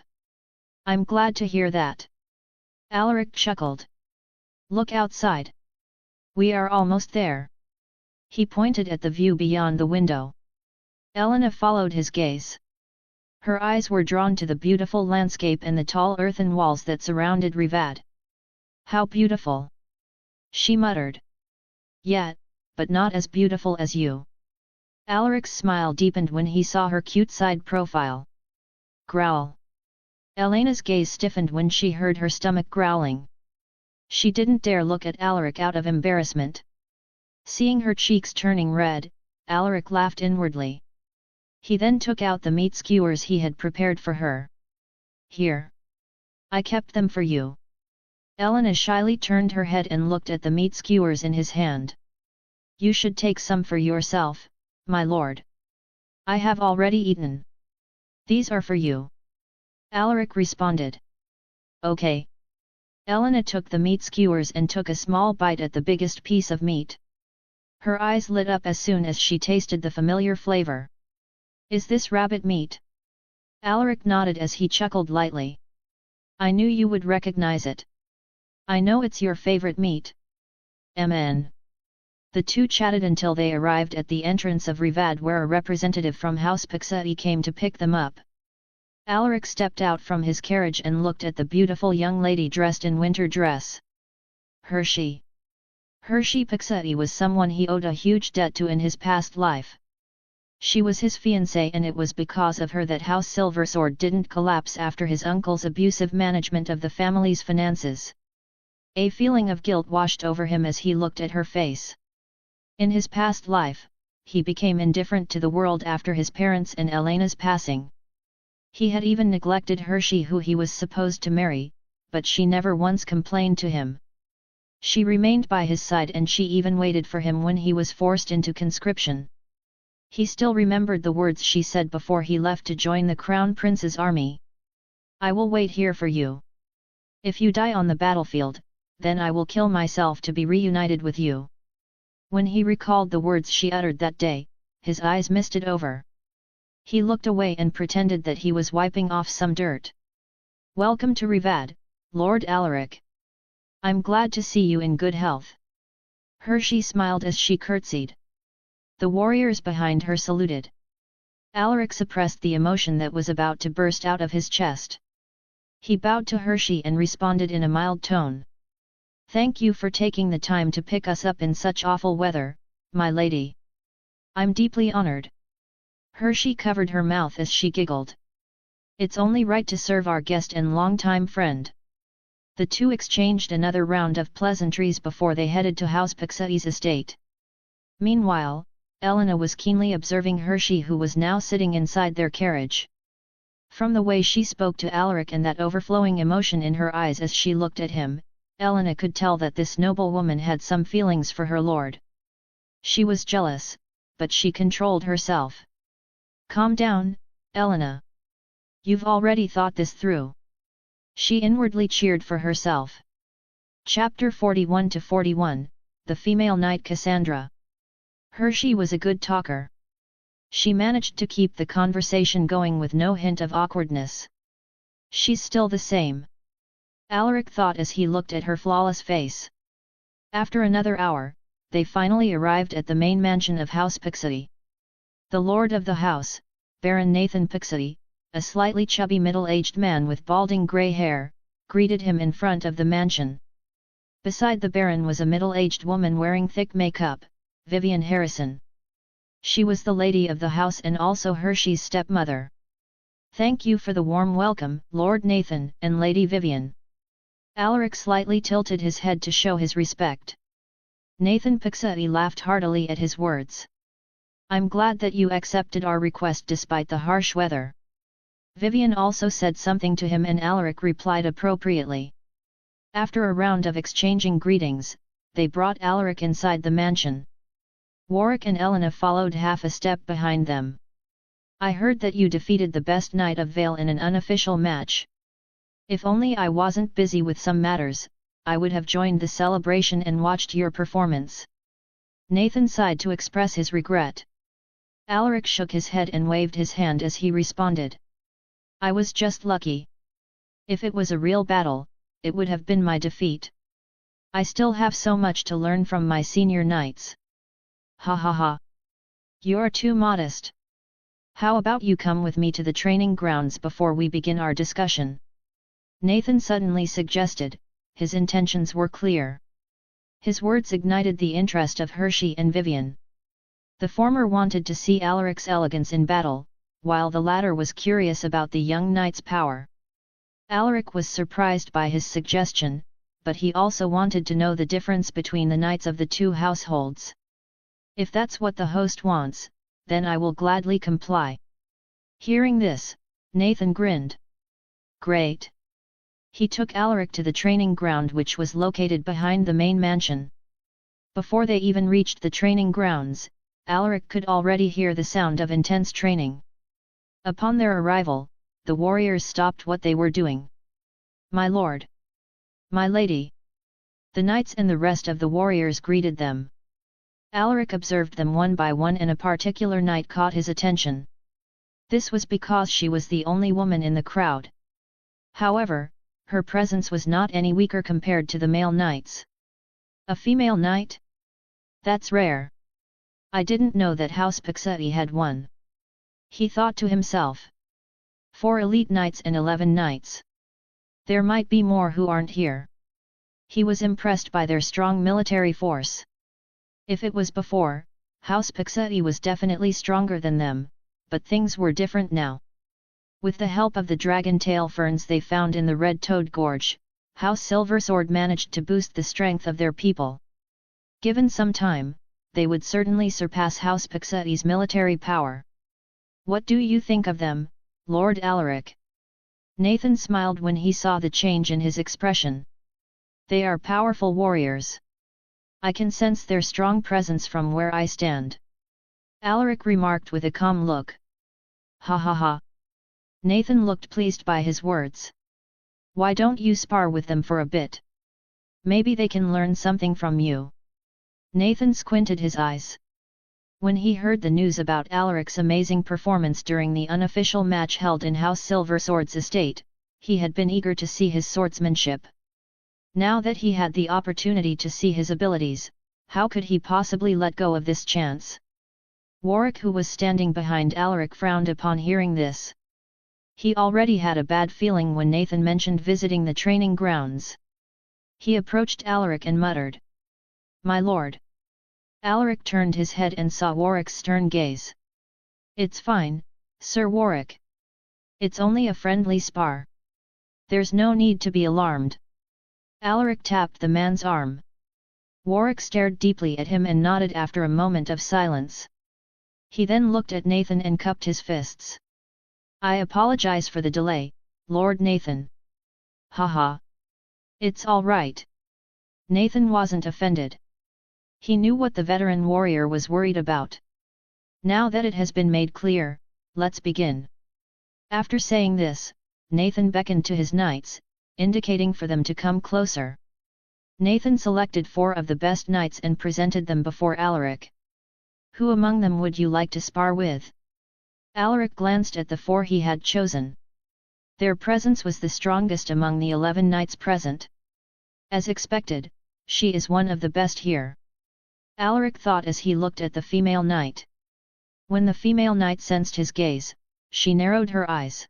"I'm glad to hear that." Alaric chuckled. "Look outside. We are almost there." He pointed at the view beyond the window. Elena followed his gaze. Her eyes were drawn to the beautiful landscape and the tall earthen walls that surrounded Rivad. "How beautiful!" she muttered. "Yet, but not as beautiful as you." Alaric's smile deepened when he saw her cute side profile. "Growl." Elena's gaze stiffened when she heard her stomach growling. She didn't dare look at Alaric out of embarrassment. Seeing her cheeks turning red, Alaric laughed inwardly. He then took out the meat skewers he had prepared for her. "Here. I kept them for you." Elena shyly turned her head and looked at the meat skewers in his hand. "You should take some for yourself, my lord. I have already eaten." "These are for you," Alaric responded. "Okay." Elena took the meat skewers and took a small bite at the biggest piece of meat. Her eyes lit up as soon as she tasted the familiar flavor. "Is this rabbit meat?" Alaric nodded as he chuckled lightly. "I knew you would recognize it. I know it's your favorite meat." "Mn." The two chatted until they arrived at the entrance of Rivad, where a representative from House Paxai came to pick them up. Alaric stepped out from his carriage and looked at the beautiful young lady dressed in winter dress. Hershey. Hershey Paxai was someone he owed a huge debt to in his past life. She was his fiancée, and it was because of her that House Silversword didn't collapse after his uncle's abusive management of the family's finances. A feeling of guilt washed over him as he looked at her face. In his past life, he became indifferent to the world after his parents' and Elena's passing. He had even neglected Hershey, who he was supposed to marry, but she never once complained to him. She remained by his side, and she even waited for him when he was forced into conscription. He still remembered the words she said before he left to join the Crown Prince's army. "I will wait here for you. If you die on the battlefield, then I will kill myself to be reunited with you." When he recalled the words she uttered that day, his eyes misted over. He looked away and pretended that he was wiping off some dirt. "Welcome to Rivad, Lord Alaric. I'm glad to see you in good health." Hershey smiled as she curtsied. The warriors behind her saluted. Alaric suppressed the emotion that was about to burst out of his chest. He bowed to Hershey and responded in a mild tone. "Thank you for taking the time to pick us up in such awful weather, my lady. I'm deeply honored." Hershey covered her mouth as she giggled. "It's only right to serve our guest and longtime friend." The two exchanged another round of pleasantries before they headed to House Paxai's estate. Meanwhile, Elena was keenly observing Hershey, who was now sitting inside their carriage. From the way she spoke to Alaric and that overflowing emotion in her eyes as she looked at him, Elena could tell that this noble woman had some feelings for her lord. She was jealous, but she controlled herself. Calm down, Elena. You've already thought this through. She inwardly cheered for herself. Chapter 41-41, The Female Knight Cassandra. Hershey was a good talker. She managed to keep the conversation going with no hint of awkwardness. She's still the same, Alaric thought as he looked at her flawless face. After another hour, they finally arrived at the main mansion of House Pixity. The lord of the house, Baron Nathan Pixity, a slightly chubby middle-aged man with balding grey hair, greeted him in front of the mansion. Beside the Baron was a middle-aged woman wearing thick makeup, Vivian Harrison. She was the lady of the house and also Hershey's stepmother. Thank you for the warm welcome, Lord Nathan and Lady Vivian. Alaric slightly tilted his head to show his respect. Nathan Pixity laughed heartily at his words. I'm glad that you accepted our request despite the harsh weather. Vivian also said something to him and Alaric replied appropriately. After a round of exchanging greetings, they brought Alaric inside the mansion. Warwick and Elena followed half a step behind them. I heard that you defeated the best knight of Vale in an unofficial match. If only I wasn't busy with some matters, I would have joined the celebration and watched your performance. Nathan sighed to express his regret. Alaric shook his head and waved his hand as he responded. I was just lucky. If it was a real battle, it would have been my defeat. I still have so much to learn from my senior knights. Ha ha ha. You're too modest. How about you come with me to the training grounds before we begin our discussion? Nathan suddenly suggested. His intentions were clear. His words ignited the interest of Hershey and Vivian. The former wanted to see Alaric's elegance in battle, while the latter was curious about the young knight's power. Alaric was surprised by his suggestion, but he also wanted to know the difference between the knights of the two households. If that's what the host wants, then I will gladly comply. Hearing this, Nathan grinned. Great! He took Alaric to the training ground which was located behind the main mansion. Before they even reached the training grounds, Alaric could already hear the sound of intense training. Upon their arrival, the warriors stopped what they were doing. My lord! My lady! The knights and the rest of the warriors greeted them. Alaric observed them one by one and a particular knight caught his attention. This was because she was the only woman in the crowd. However, her presence was not any weaker compared to the male knights. A female knight? That's rare. I didn't know that House Pixety had one. He thought to himself. 4 elite knights and 11 knights. There might be more who aren't here. He was impressed by their strong military force. If it was before, House Pixety was definitely stronger than them, but things were different now. With the help of the dragon tail ferns they found in the Red Toad Gorge, House Silversword managed to boost the strength of their people. Given some time, they would certainly surpass House Pixity's military power. What do you think of them, Lord Alaric? Nathan smiled when he saw the change in his expression. They are powerful warriors. I can sense their strong presence from where I stand. Alaric remarked with a calm look. Ha ha ha. Nathan looked pleased by his words. Why don't you spar with them for a bit? Maybe they can learn something from you. Nathan squinted his eyes. When he heard the news about Alaric's amazing performance during the unofficial match held in House Silversword's estate, he had been eager to see his swordsmanship. Now that he had the opportunity to see his abilities, how could he possibly let go of this chance? Warwick, who was standing behind Alaric, frowned upon hearing this. He already had a bad feeling when Nathan mentioned visiting the training grounds. He approached Alaric and muttered. My lord. Alaric turned his head and saw Warwick's stern gaze. It's fine, Sir Warwick. It's only a friendly spar. There's no need to be alarmed. Alaric tapped the man's arm. Warwick stared deeply at him and nodded after a moment of silence. He then looked at Nathan and cupped his fists. I apologize for the delay, Lord Nathan. Haha. It's all right. Nathan wasn't offended. He knew what the veteran warrior was worried about. Now that it has been made clear, let's begin. After saying this, Nathan beckoned to his knights, indicating for them to come closer. Nathan selected 4 of the best knights and presented them before Alaric. Who among them would you like to spar with? Alaric glanced at the 4 he had chosen. Their presence was the strongest among the 11 knights present. As expected, she is one of the best here. Alaric thought as he looked at the female knight. When the female knight sensed his gaze, she narrowed her eyes.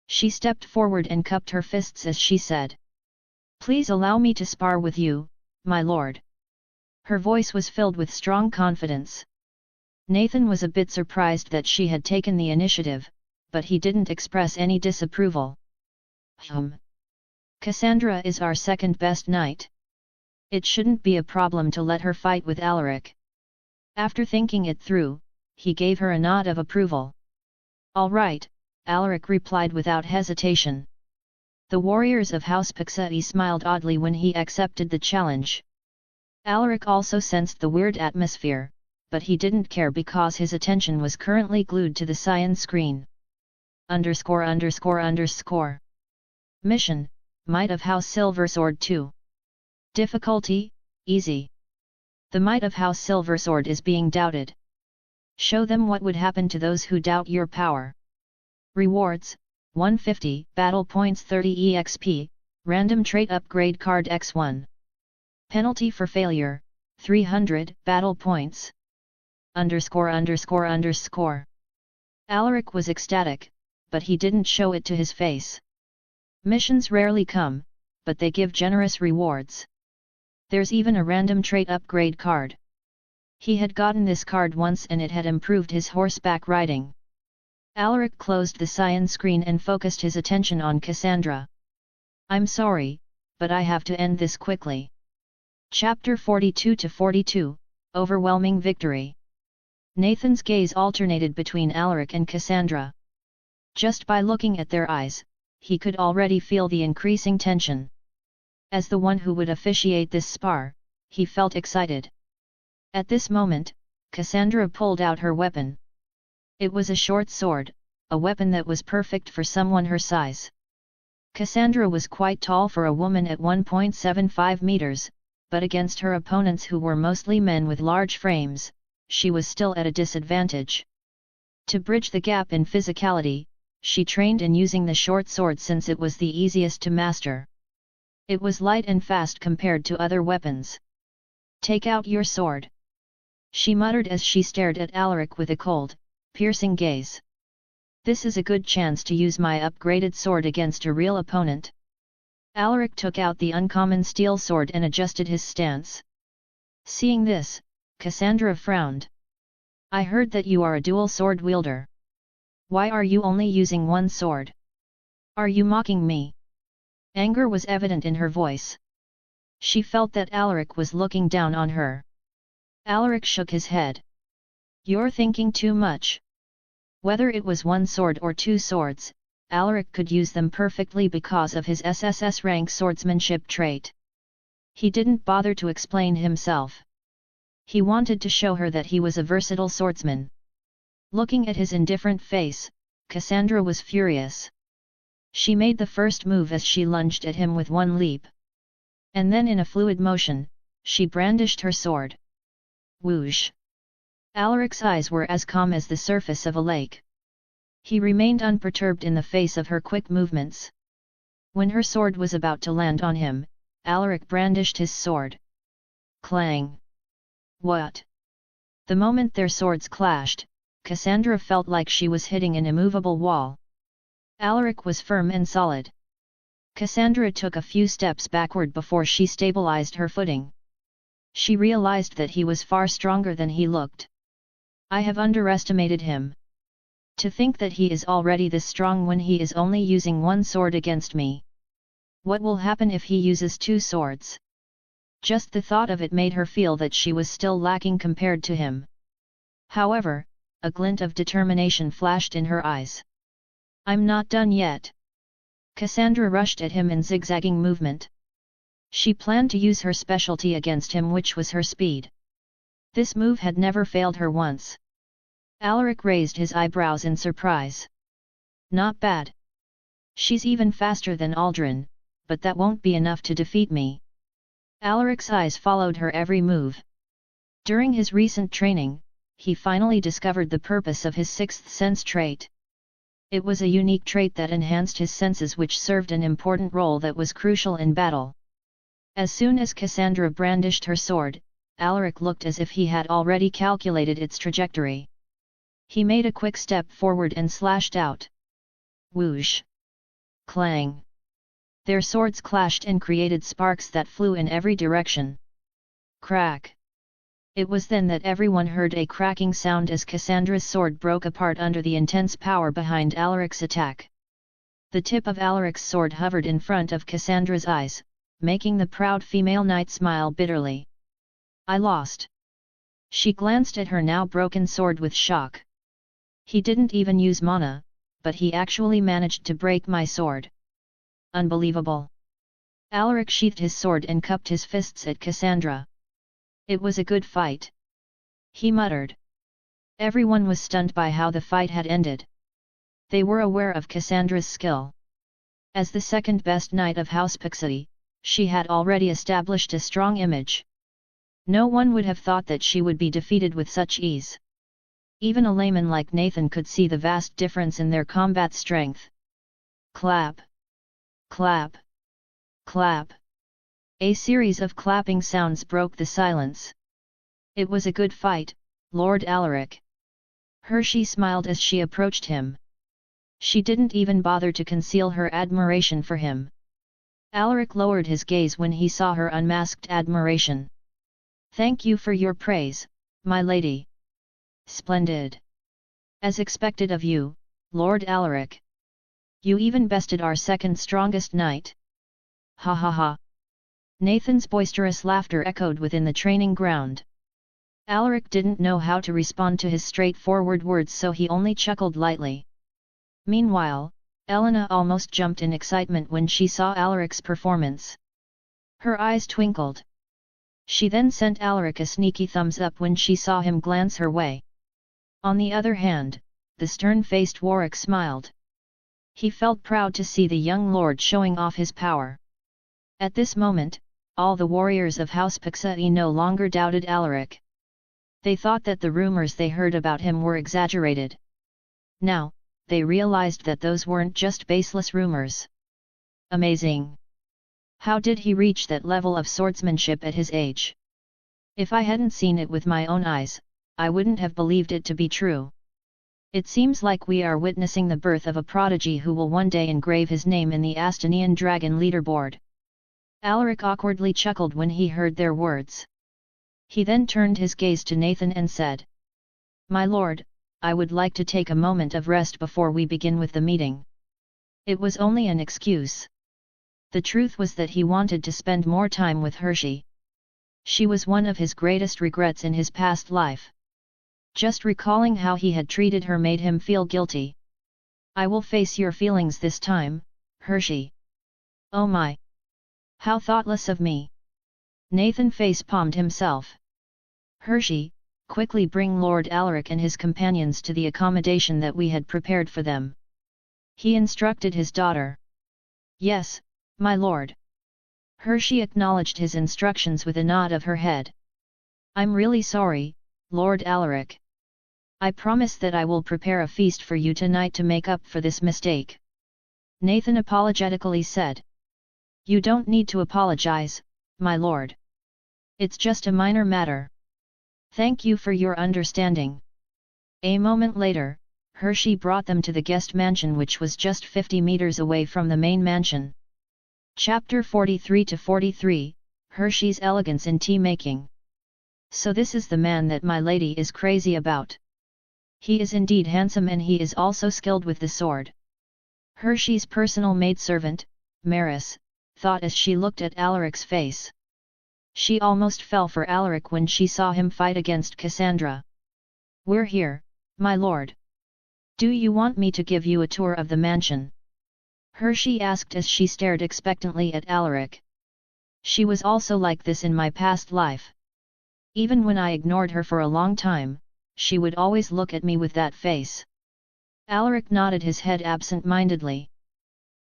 She stepped forward and cupped her fists as she said, "Please allow me to spar with you, my lord." Her voice was filled with strong confidence. Nathan was a bit surprised that she had taken the initiative, but he didn't express any disapproval. Cassandra is our second best knight. It shouldn't be a problem to let her fight with Alaric." After thinking it through, he gave her a nod of approval. "All right," Alaric replied without hesitation. The warriors of House Paxai smiled oddly when he accepted the challenge. Alaric also sensed the weird atmosphere, but he didn't care because his attention was currently glued to the cyan screen. _____. Mission, Might of House Silversword 2. Difficulty, Easy. The might of House Silversword is being doubted. Show them what would happen to those who doubt your power. Rewards, 150, Battle Points 30 EXP, Random Trait Upgrade Card X1. Penalty for failure, 300, Battle Points. _____. Alaric was ecstatic, but he didn't show it to his face. Missions rarely come, but they give generous rewards. There's even a random trait upgrade card. He had gotten this card once and it had improved his horseback riding. Alaric closed the cyan screen and focused his attention on Cassandra. "I'm sorry, but I have to end this quickly." Chapter 42-42, Overwhelming Victory. Nathan's gaze alternated between Alaric and Cassandra. Just by looking at their eyes, he could already feel the increasing tension. As the one who would officiate this spar, he felt excited. At this moment, Cassandra pulled out her weapon. It was a short sword, a weapon that was perfect for someone her size. Cassandra was quite tall for a woman at 1.75 meters, but against her opponents who were mostly men with large frames, she was still at a disadvantage. To bridge the gap in physicality, she trained in using the short sword since it was the easiest to master. It was light and fast compared to other weapons. "Take out your sword," she muttered as she stared at Alaric with a cold, piercing gaze. "This is a good chance to use my upgraded sword against a real opponent." Alaric took out the uncommon steel sword and adjusted his stance. Seeing this, Cassandra frowned. "I heard that you are a dual sword wielder. Why are you only using one sword? Are you mocking me?" Anger was evident in her voice. She felt that Alaric was looking down on her. Alaric shook his head. "You're thinking too much." Whether it was one sword or 2 swords, Alaric could use them perfectly because of his SSS rank swordsmanship trait. He didn't bother to explain himself. He wanted to show her that he was a versatile swordsman. Looking at his indifferent face, Cassandra was furious. She made the first move as she lunged at him with one leap. And then in a fluid motion, she brandished her sword. Whoosh! Alaric's eyes were as calm as the surface of a lake. He remained unperturbed in the face of her quick movements. When her sword was about to land on him, Alaric brandished his sword. Clang! What? The moment their swords clashed, Cassandra felt like she was hitting an immovable wall. Alaric was firm and solid. Cassandra took a few steps backward before she stabilized her footing. She realized that he was far stronger than he looked. "I have underestimated him. To think that he is already this strong when he is only using one sword against me. What will happen if he uses 2 swords?" Just the thought of it made her feel that she was still lacking compared to him. However, a glint of determination flashed in her eyes. "I'm not done yet." Cassandra rushed at him in zigzagging movement. She planned to use her specialty against him, which was her speed. This move had never failed her once. Alaric raised his eyebrows in surprise. Not bad. She's even faster than Aldrin, but that won't be enough to defeat me. Alaric's eyes followed her every move. During his recent training, he finally discovered the purpose of his sixth sense trait. It was a unique trait that enhanced his senses, which served an important role that was crucial in battle. As soon as Cassandra brandished her sword, Alaric looked as if he had already calculated its trajectory. He made a quick step forward and slashed out. Whoosh! Clang! Their swords clashed and created sparks that flew in every direction. Crack! It was then that everyone heard a cracking sound as Cassandra's sword broke apart under the intense power behind Alaric's attack. The tip of Alaric's sword hovered in front of Cassandra's eyes, making the proud female knight smile bitterly. I lost. She glanced at her now broken sword with shock. He didn't even use mana, but he actually managed to break my sword. Unbelievable. Alaric sheathed his sword and cupped his fists at Cassandra. It was a good fight, he muttered. Everyone was stunned by how the fight had ended. They were aware of Cassandra's skill. As the second best knight of House Pixie, she had already established a strong image. No one would have thought that she would be defeated with such ease. Even a layman like Nathan could see the vast difference in their combat strength. Clap! Clap! Clap! A series of clapping sounds broke the silence. It was a good fight, Lord Alaric. Hershey smiled as she approached him. She didn't even bother to conceal her admiration for him. Alaric lowered his gaze when he saw her unmasked admiration. Thank you for your praise, my lady. Splendid. As expected of you, Lord Alaric. You even bested our second strongest knight. Ha ha ha. Nathan's boisterous laughter echoed within the training ground. Alaric didn't know how to respond to his straightforward words, so he only chuckled lightly. Meanwhile, Elena almost jumped in excitement when she saw Alaric's performance. Her eyes twinkled. She then sent Alaric a sneaky thumbs up when she saw him glance her way. On the other hand, the stern-faced Warwick smiled. He felt proud to see the young lord showing off his power. At this moment, all the warriors of House Pixie no longer doubted Alaric. They thought that the rumors they heard about him were exaggerated. Now, they realized that those weren't just baseless rumors. Amazing! How did he reach that level of swordsmanship at his age? If I hadn't seen it with my own eyes, I wouldn't have believed it to be true. It seems like we are witnessing the birth of a prodigy who will one day engrave his name in the Astanian Dragon leaderboard. Alaric awkwardly chuckled when he heard their words. He then turned his gaze to Nathan and said, My lord, I would like to take a moment of rest before we begin with the meeting. It was only an excuse. The truth was that he wanted to spend more time with Hershey. She was one of his greatest regrets in his past life. Just recalling how he had treated her made him feel guilty. I will face your feelings this time, Hershey. Oh my! How thoughtless of me! Nathan face-palmed himself. Hershey, quickly bring Lord Alaric and his companions to the accommodation that we had prepared for them. He instructed his daughter. Yes, my lord. Hershey acknowledged his instructions with a nod of her head. I'm really sorry, Lord Alaric. I promise that I will prepare a feast for you tonight to make up for this mistake. Nathan apologetically said. You don't need to apologize, my lord. It's just a minor matter. Thank you for your understanding. A moment later, Hershey brought them to the guest mansion, which was just 50 meters away from the main mansion. Chapter 43-43, Hershey's Elegance in Tea Making. So this is the man that my lady is crazy about. He is indeed handsome, and he is also skilled with the sword. Hershey's personal maidservant, Maris, thought as she looked at Alaric's face. She almost fell for Alaric when she saw him fight against Cassandra. We're here, my lord. Do you want me to give you a tour of the mansion? Hershey asked as she stared expectantly at Alaric. She was also like this in my past life. Even when I ignored her for a long time, she would always look at me with that face. Alaric nodded his head absent-mindedly.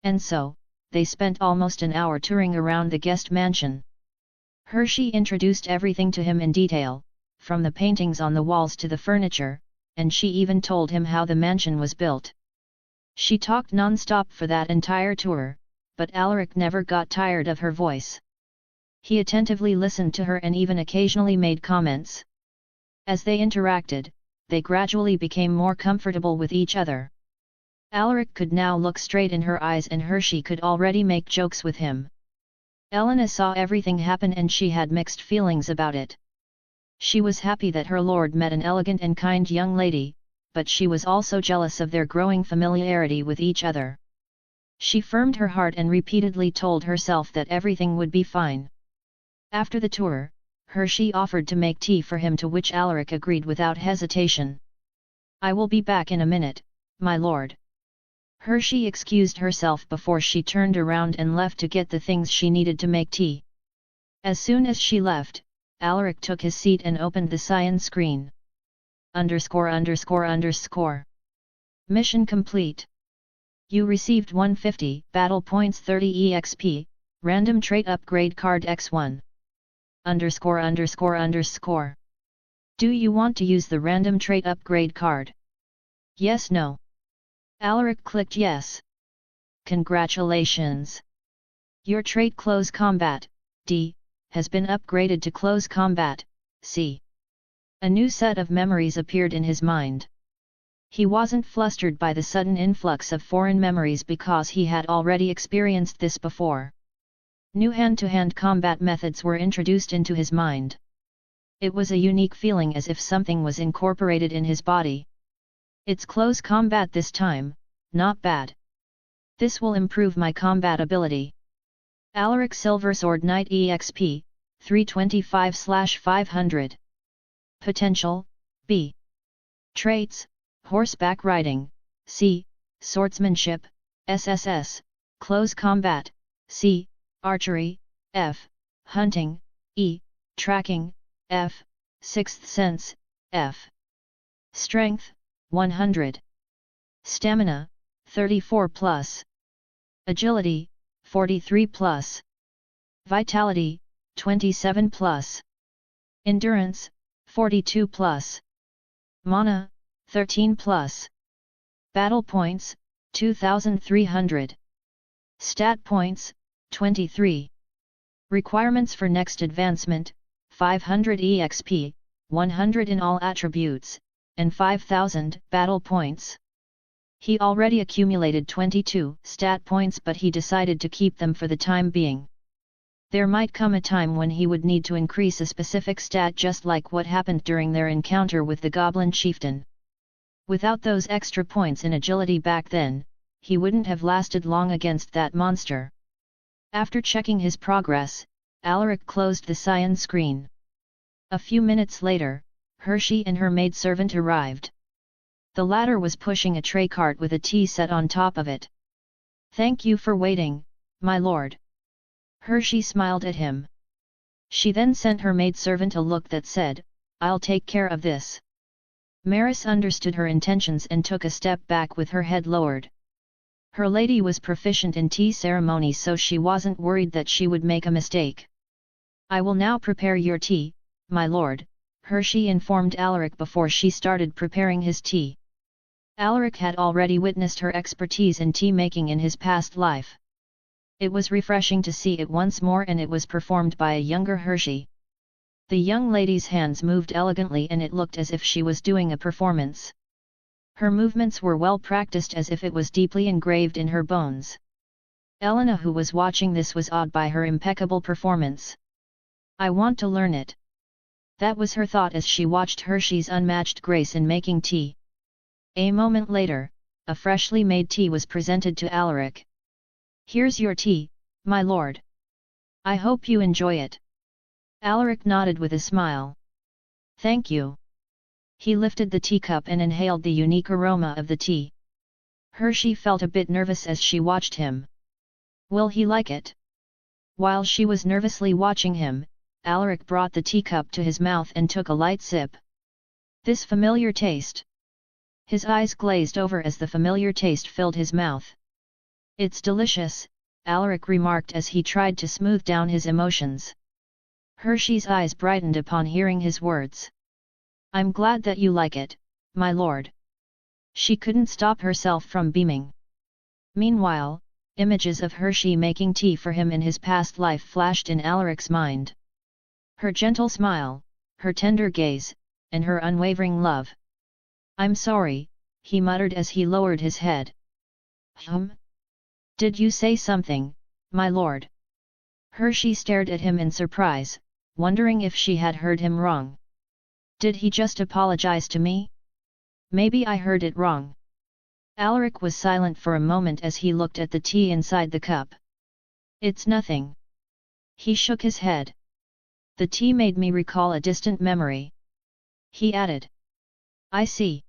And so, they spent almost an hour touring around the guest mansion. Hershey introduced everything to him in detail, from the paintings on the walls to the furniture, and she even told him how the mansion was built. She talked non-stop for that entire tour, but Alaric never got tired of her voice. He attentively listened to her and even occasionally made comments. As they interacted, they gradually became more comfortable with each other. Alaric could now look straight in her eyes and Hershey could already make jokes with him. Elena saw everything happen and she had mixed feelings about it. She was happy that her lord met an elegant and kind young lady, but she was also jealous of their growing familiarity with each other. She firmed her heart and repeatedly told herself that everything would be fine. After the tour, Hershey offered to make tea for him, to which Alaric agreed without hesitation. "I will be back in a minute, my lord." Hershey excused herself before she turned around and left to get the things she needed to make tea. As soon as she left, Alaric took his seat and opened the cyan screen. ______. Mission complete. You received 150 battle points, 30 EXP, random trait upgrade card X1. _____. Do you want to use the random trait upgrade card? Yes, no. Alaric clicked yes. Congratulations! Your trait Close Combat, D, has been upgraded to Close Combat, C. A new set of memories appeared in his mind. He wasn't flustered by the sudden influx of foreign memories because he had already experienced this before. New hand-to-hand combat methods were introduced into his mind. It was a unique feeling, as if something was incorporated in his body. It's close combat this time, not bad. This will improve my combat ability. Alaric Silver Sword Knight EXP, 325/500. Potential, B. Traits, Horseback Riding, C. Swordsmanship, SSS, Close Combat, C. Archery, F. Hunting, E. Tracking, F. Sixth Sense, F. Strength, 100. Stamina, 34+. Agility, 43+. Vitality, 27+. Endurance, 42+. Mana, 13+. Battle points, 2,300. Stat points, 23. Requirements for next advancement, 500 EXP, 100 in all attributes, and 5,000 battle points. He already accumulated 22 stat points, but he decided to keep them for the time being. There might come a time when he would need to increase a specific stat, just like what happened during their encounter with the Goblin Chieftain. Without those extra points in agility back then, he wouldn't have lasted long against that monster. After checking his progress, Alaric closed the cyan screen. A few minutes later, Hershey and her maidservant arrived. The latter was pushing a tray cart with a tea set on top of it. "Thank you for waiting, my lord." Hershey smiled at him. She then sent her maidservant a look that said, "I'll take care of this." Maris understood her intentions and took a step back with her head lowered. Her lady was proficient in tea ceremonies, so she wasn't worried that she would make a mistake. "I will now prepare your tea, my lord," Hershey informed Alaric before she started preparing his tea. Alaric had already witnessed her expertise in tea making in his past life. It was refreshing to see it once more, and it was performed by a younger Hershey. The young lady's hands moved elegantly and it looked as if she was doing a performance. Her movements were well practiced, as if it was deeply engraved in her bones. Elena, who was watching this, was awed by her impeccable performance. "I want to learn it." That was her thought as she watched Hershey's unmatched grace in making tea. A moment later, a freshly made tea was presented to Alaric. "Here's your tea, my lord. I hope you enjoy it." Alaric nodded with a smile. "Thank you." He lifted the teacup and inhaled the unique aroma of the tea. Hershey felt a bit nervous as she watched him. Will he like it? While she was nervously watching him, Alaric brought the teacup to his mouth and took a light sip. This familiar taste. His eyes glazed over as the familiar taste filled his mouth. It's delicious, Alaric remarked as he tried to smooth down his emotions. Hershey's eyes brightened upon hearing his words. I'm glad that you like it, my lord. She couldn't stop herself from beaming. Meanwhile, images of Hershey making tea for him in his past life flashed in Alaric's mind. Her gentle smile, her tender gaze, and her unwavering love. I'm sorry, he muttered as he lowered his head. Did you say something, my lord? Hershey stared at him in surprise, wondering if she had heard him wrong. Did he just apologize to me? Maybe I heard it wrong. Alaric was silent for a moment as he looked at the tea inside the cup. It's nothing. He shook his head. The tea made me recall a distant memory. He added. I see.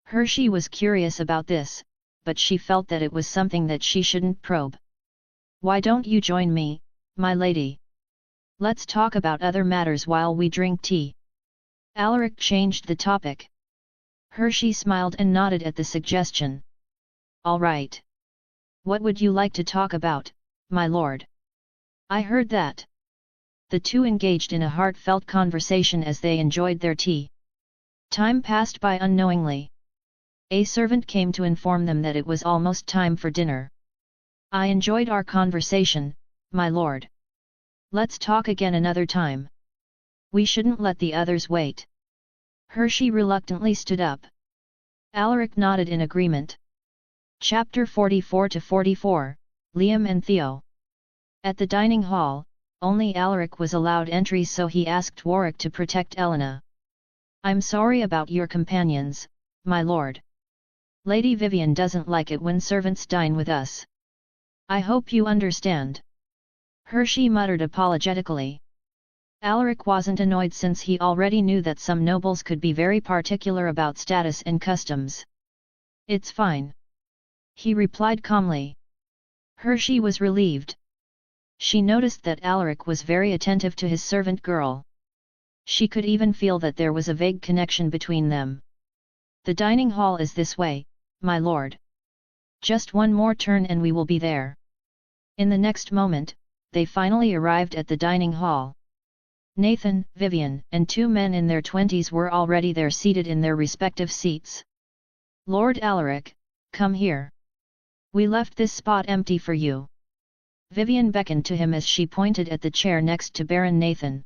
Hershey was curious about this, but she felt that it was something that she shouldn't probe. Why don't you join me, my lady? Let's talk about other matters while we drink tea. Alaric changed the topic. Hershey smiled and nodded at the suggestion. All right. What would you like to talk about, my lord? I heard that. The two engaged in a heartfelt conversation as they enjoyed their tea. Time passed by unknowingly. A servant came to inform them that it was almost time for dinner. I enjoyed our conversation, my lord. Let's talk again another time. We shouldn't let the others wait. Hershey reluctantly stood up. Alaric nodded in agreement. Chapter 44-44, Liam and Theo. At the dining hall, only Alaric was allowed entry, so he asked Warwick to protect Elena. I'm sorry about your companions, my lord. Lady Vivian doesn't like it when servants dine with us. I hope you understand. Hershey muttered apologetically. Alaric wasn't annoyed since he already knew that some nobles could be very particular about status and customs. It's fine. He replied calmly. Hershey was relieved. She noticed that Alaric was very attentive to his servant girl. She could even feel that there was a vague connection between them. The dining hall is this way, my lord. Just one more turn and we will be there. In the next moment, they finally arrived at the dining hall. Nathan, Vivian, and two men in their 20s were already there, seated in their respective seats. Lord Alaric, come here. We left this spot empty for you. Vivian beckoned to him as she pointed at the chair next to Baron Nathan.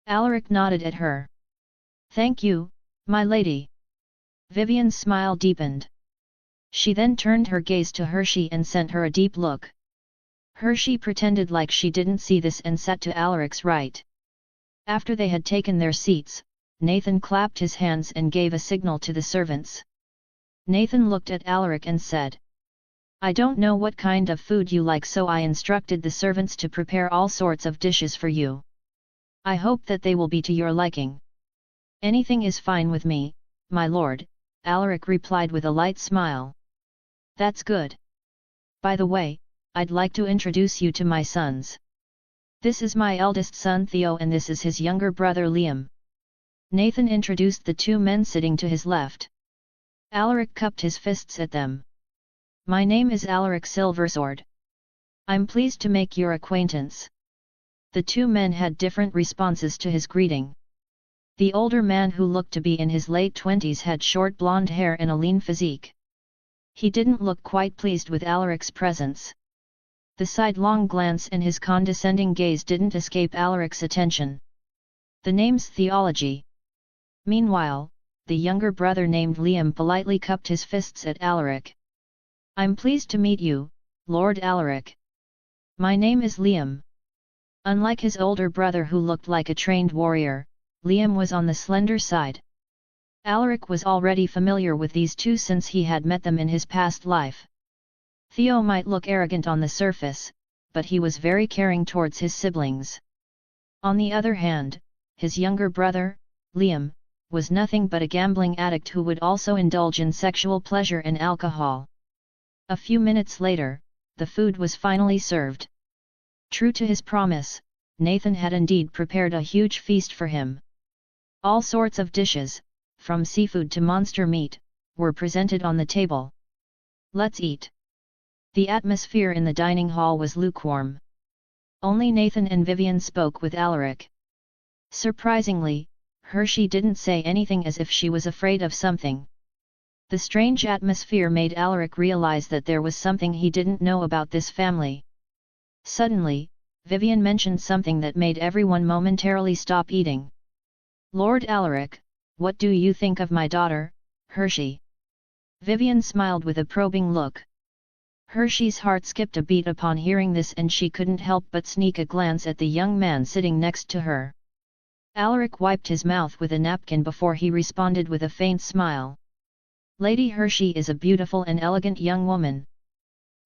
Alaric nodded at her. Thank you, my lady. Vivian's smile deepened. She then turned her gaze to Hershey and sent her a deep look. Hershey pretended like she didn't see this and sat to Alaric's right. After they had taken their seats, Nathan clapped his hands and gave a signal to the servants. Nathan looked at Alaric and said, I don't know what kind of food you like, so I instructed the servants to prepare all sorts of dishes for you. I hope that they will be to your liking. Anything is fine with me, my lord, Alaric replied with a light smile. That's good. By the way, I'd like to introduce you to my sons. This is my eldest son Theo and this is his younger brother Liam. Nathan introduced the two men sitting to his left. Alaric cupped his fists at them. My name is Alaric Silversword. I'm pleased to make your acquaintance. The two men had different responses to his greeting. The older man, who looked to be in his late 20s, had short blonde hair and a lean physique. He didn't look quite pleased with Alaric's presence. The sidelong glance and his condescending gaze didn't escape Alaric's attention. The name's theology. Meanwhile, the younger brother named Liam politely cupped his fists at Alaric. I'm pleased to meet you, Lord Alaric. My name is Liam. Unlike his older brother, who looked like a trained warrior, Liam was on the slender side. Alaric was already familiar with these two since he had met them in his past life. Theo might look arrogant on the surface, but he was very caring towards his siblings. On the other hand, his younger brother, Liam, was nothing but a gambling addict who would also indulge in sexual pleasure and alcohol. A few minutes later, the food was finally served. True to his promise, Nathan had indeed prepared a huge feast for him. All sorts of dishes, from seafood to monster meat, were presented on the table. "Let's eat." The atmosphere in the dining hall was lukewarm. Only Nathan and Vivian spoke with Alaric. Surprisingly, Hershey didn't say anything, as if she was afraid of something. The strange atmosphere made Alaric realize that there was something he didn't know about this family. Suddenly, Vivian mentioned something that made everyone momentarily stop eating. "Lord Alaric, what do you think of my daughter, Hershey?" Vivian smiled with a probing look. Hershey's heart skipped a beat upon hearing this, and she couldn't help but sneak a glance at the young man sitting next to her. Alaric wiped his mouth with a napkin before he responded with a faint smile. "Lady Hershey is a beautiful and elegant young woman.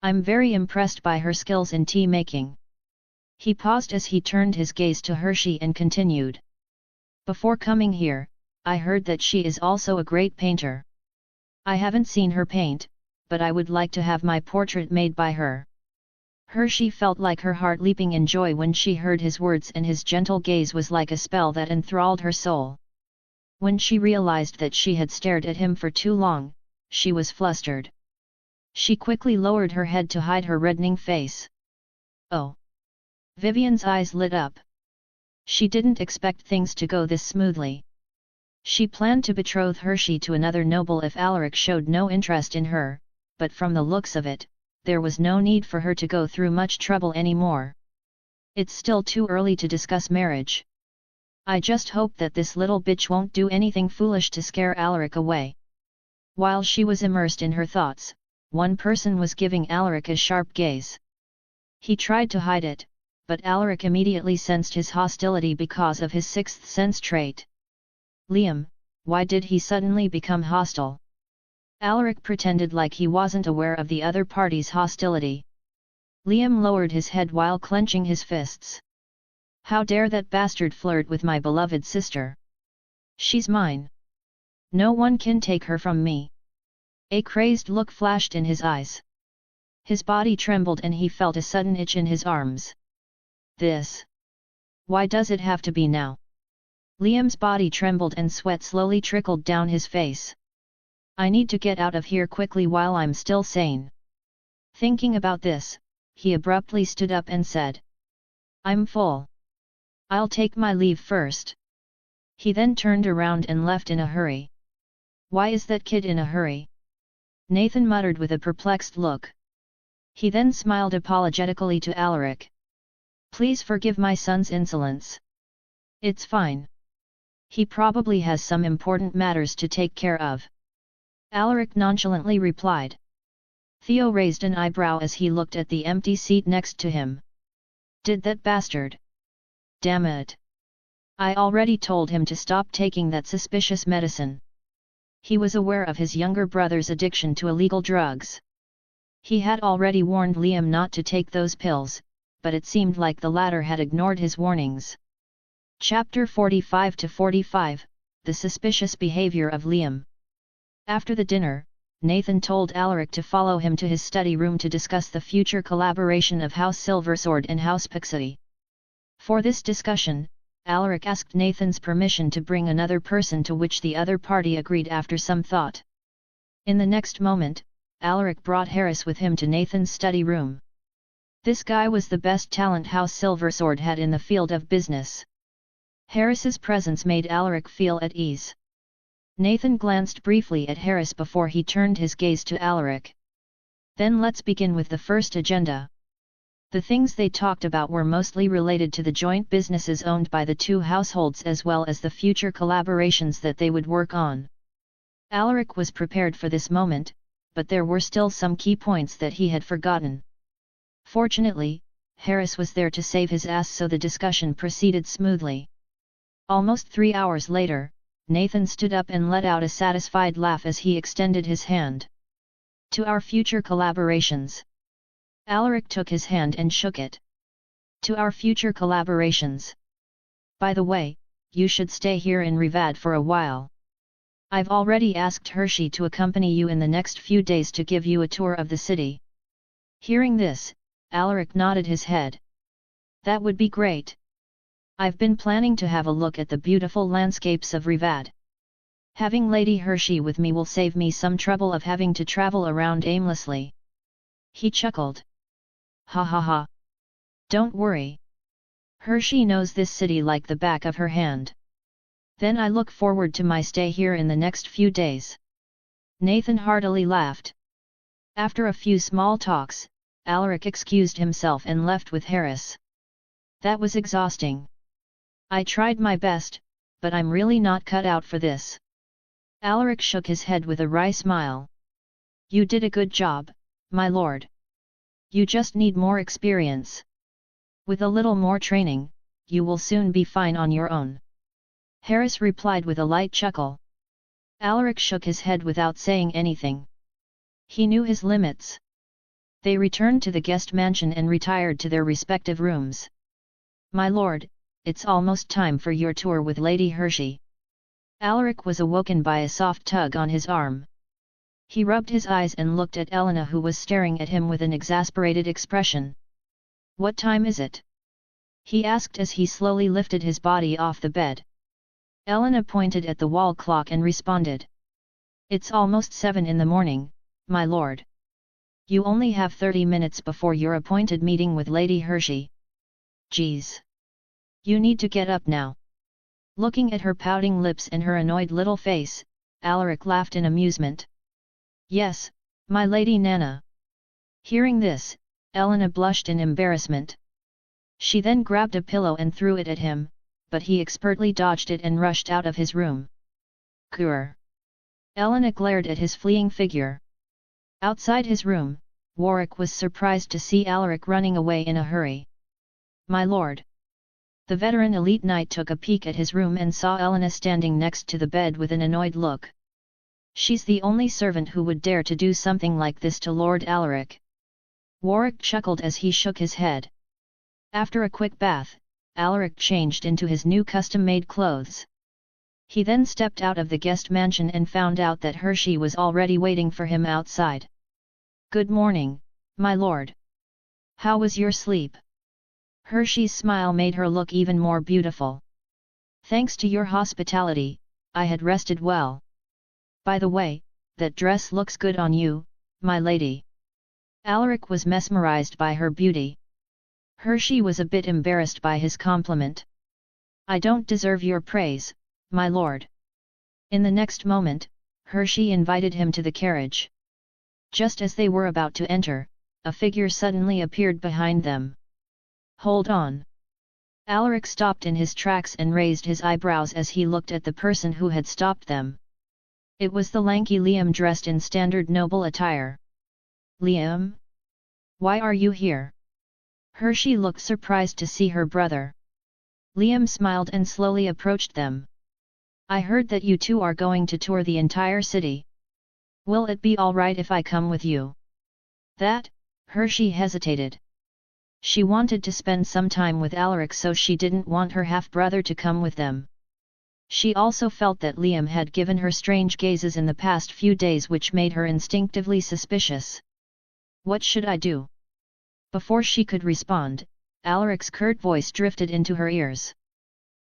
I'm very impressed by her skills in tea making." He paused as he turned his gaze to Hershey and continued. "Before coming here, I heard that she is also a great painter. I haven't seen her paint, but I would like to have my portrait made by her." Hershey felt like her heart leaping in joy when she heard his words, and his gentle gaze was like a spell that enthralled her soul. When she realized that she had stared at him for too long, she was flustered. She quickly lowered her head to hide her reddening face. "Oh!" Vivian's eyes lit up. She didn't expect things to go this smoothly. She planned to betroth Hershey to another noble if Alaric showed no interest in her, but from the looks of it, there was no need for her to go through much trouble anymore. "It's still too early to discuss marriage. I just hope that this little bitch won't do anything foolish to scare Alaric away." While she was immersed in her thoughts, one person was giving Alaric a sharp gaze. He tried to hide it, but Alaric immediately sensed his hostility because of his sixth sense trait. "Liam, why did he suddenly become hostile?" Alaric pretended like he wasn't aware of the other party's hostility. Liam lowered his head while clenching his fists. "How dare that bastard flirt with my beloved sister? She's mine. No one can take her from me." A crazed look flashed in his eyes. His body trembled and he felt a sudden itch in his arms. "This? Why does it have to be now?" Liam's body trembled and sweat slowly trickled down his face. "I need to get out of here quickly while I'm still sane." Thinking about this, he abruptly stood up and said, "I'm full. I'll take my leave first." He then turned around and left in a hurry. "Why is that kid in a hurry?" Nathan muttered with a perplexed look. He then smiled apologetically to Alaric. "Please forgive my son's insolence. It's fine. He probably has some important matters to take care of." Alaric nonchalantly replied. Theo raised an eyebrow as he looked at the empty seat next to him. "Did that bastard? Damn it! I already told him to stop taking that suspicious medicine." He was aware of his younger brother's addiction to illegal drugs. He had already warned Liam not to take those pills, but it seemed like the latter had ignored his warnings. Chapter 45-45, The Suspicious Behavior of Liam. After the dinner, Nathan told Alaric to follow him to his study room to discuss the future collaboration of House Silversword and House Pixie. For this discussion, Alaric asked Nathan's permission to bring another person, to which the other party agreed after some thought. In the next moment, Alaric brought Harris with him to Nathan's study room. This guy was the best talent House Silversword had in the field of business. Harris's presence made Alaric feel at ease. Nathan glanced briefly at Harris before he turned his gaze to Alaric. "Then let's begin with the first agenda." The things they talked about were mostly related to the joint businesses owned by the two households, as well as the future collaborations that they would work on. Alaric was prepared for this moment, but there were still some key points that he had forgotten. Fortunately, Harris was there to save his ass, so the discussion proceeded smoothly. Almost 3 hours later, Nathan stood up and let out a satisfied laugh as he extended his hand. "To our future collaborations." Alaric took his hand and shook it. "To our future collaborations. By the way, you should stay here in Rivad for a while. I've already asked Hershey to accompany you in the next few days to give you a tour of the city." Hearing this, Alaric nodded his head. "That would be great. I've been planning to have a look at the beautiful landscapes of Rivad. Having Lady Hershey with me will save me some trouble of having to travel around aimlessly." He chuckled. "Ha ha ha. Don't worry. Hershey knows this city like the back of her hand. Then I look forward to my stay here in the next few days." Nathan heartily laughed. After a few small talks, Alaric excused himself and left with Harris. "That was exhausting. I tried my best, but I'm really not cut out for this." Alaric shook his head with a wry smile. "You did a good job, my lord. You just need more experience. With a little more training, you will soon be fine on your own." Harris replied with a light chuckle. Alaric shook his head without saying anything. He knew his limits. They returned to the guest mansion and retired to their respective rooms. "My lord, it's almost time for your tour with Lady Hershey." Alaric was awoken by a soft tug on his arm. He rubbed his eyes and looked at Elena, who was staring at him with an exasperated expression. "What time is it?" he asked as he slowly lifted his body off the bed. Elena pointed at the wall clock and responded. "It's almost 7 in the morning, my lord. You only have 30 minutes before your appointed meeting with Lady Hershey. Geez. You need to get up now." Looking at her pouting lips and her annoyed little face, Alaric laughed in amusement. "Yes, my lady Nana." Hearing this, Elena blushed in embarrassment. She then grabbed a pillow and threw it at him, but he expertly dodged it and rushed out of his room. "Grr!" Elena glared at his fleeing figure. Outside his room, Warwick was surprised to see Alaric running away in a hurry. "My lord." The veteran elite knight took a peek at his room and saw Elena standing next to the bed with an annoyed look. "She's the only servant who would dare to do something like this to Lord Alaric." Warwick chuckled as he shook his head. After a quick bath, Alaric changed into his new custom-made clothes. He then stepped out of the guest mansion and found out that Hershey was already waiting for him outside. "Good morning, my lord. How was your sleep?" Hershey's smile made her look even more beautiful. "Thanks to your hospitality, I had rested well. By the way, that dress looks good on you, my lady." Alaric was mesmerized by her beauty. Hershey was a bit embarrassed by his compliment. "I don't deserve your praise, my lord." In the next moment, Hershey invited him to the carriage. Just as they were about to enter, a figure suddenly appeared behind them. "Hold on." Alaric stopped in his tracks and raised his eyebrows as he looked at the person who had stopped them. It was the lanky Liam dressed in standard noble attire. "Liam? Why are you here?" Hershey looked surprised to see her brother. Liam smiled and slowly approached them. "I heard that you two are going to tour the entire city. Will it be alright if I come with you?" "That?" Hershey hesitated. She wanted to spend some time with Alaric, so she didn't want her half-brother to come with them. She also felt that Liam had given her strange gazes in the past few days, which made her instinctively suspicious. "What should I do?" Before she could respond, Alaric's curt voice drifted into her ears.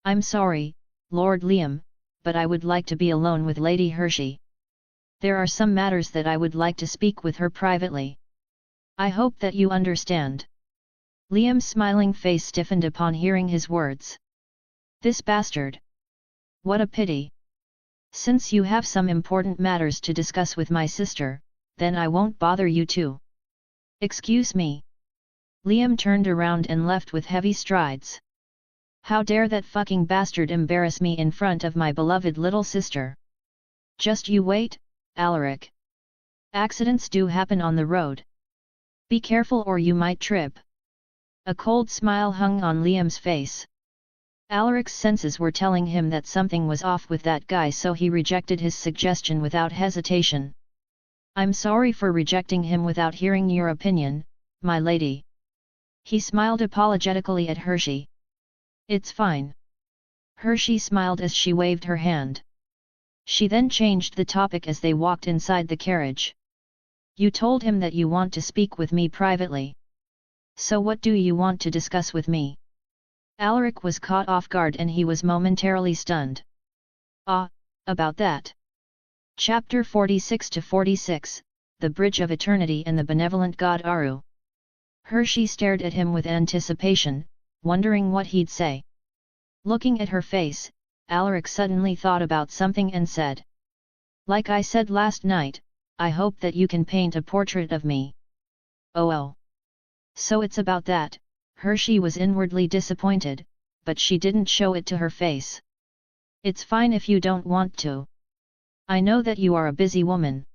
"I'm sorry, Lord Liam, but I would like to be alone with Lady Hershey. There are some matters that I would like to speak with her privately. I hope that you understand." Liam's smiling face stiffened upon hearing his words. "This bastard! What a pity! Since you have some important matters to discuss with my sister, then I won't bother you too." "Excuse me." Liam turned around and left with heavy strides. "How dare that fucking bastard embarrass me in front of my beloved little sister!" "Just you wait, Alaric. Accidents do happen on the road. Be careful or you might trip." A cold smile hung on Liam's face. Alaric's senses were telling him that something was off with that guy, so he rejected his suggestion without hesitation. "I'm sorry for rejecting him without hearing your opinion, my lady." He smiled apologetically at Hershey. "It's fine." Hershey smiled as she waved her hand. She then changed the topic as they walked inside the carriage. "You told him that you want to speak with me privately. So what do you want to discuss with me?" Alaric was caught off guard and he was momentarily stunned. Ah, about that. Chapter 46-46, The Bridge of Eternity and the Benevolent God Aru. Hershey stared at him with anticipation, wondering what he'd say. Looking at her face, Alaric suddenly thought about something and said, "Like I said last night, I hope that you can paint a portrait of me." Oh. So it's about that. Hershey was inwardly disappointed, but she didn't show it to her face. "It's fine if you don't want to. I know that you are a busy woman."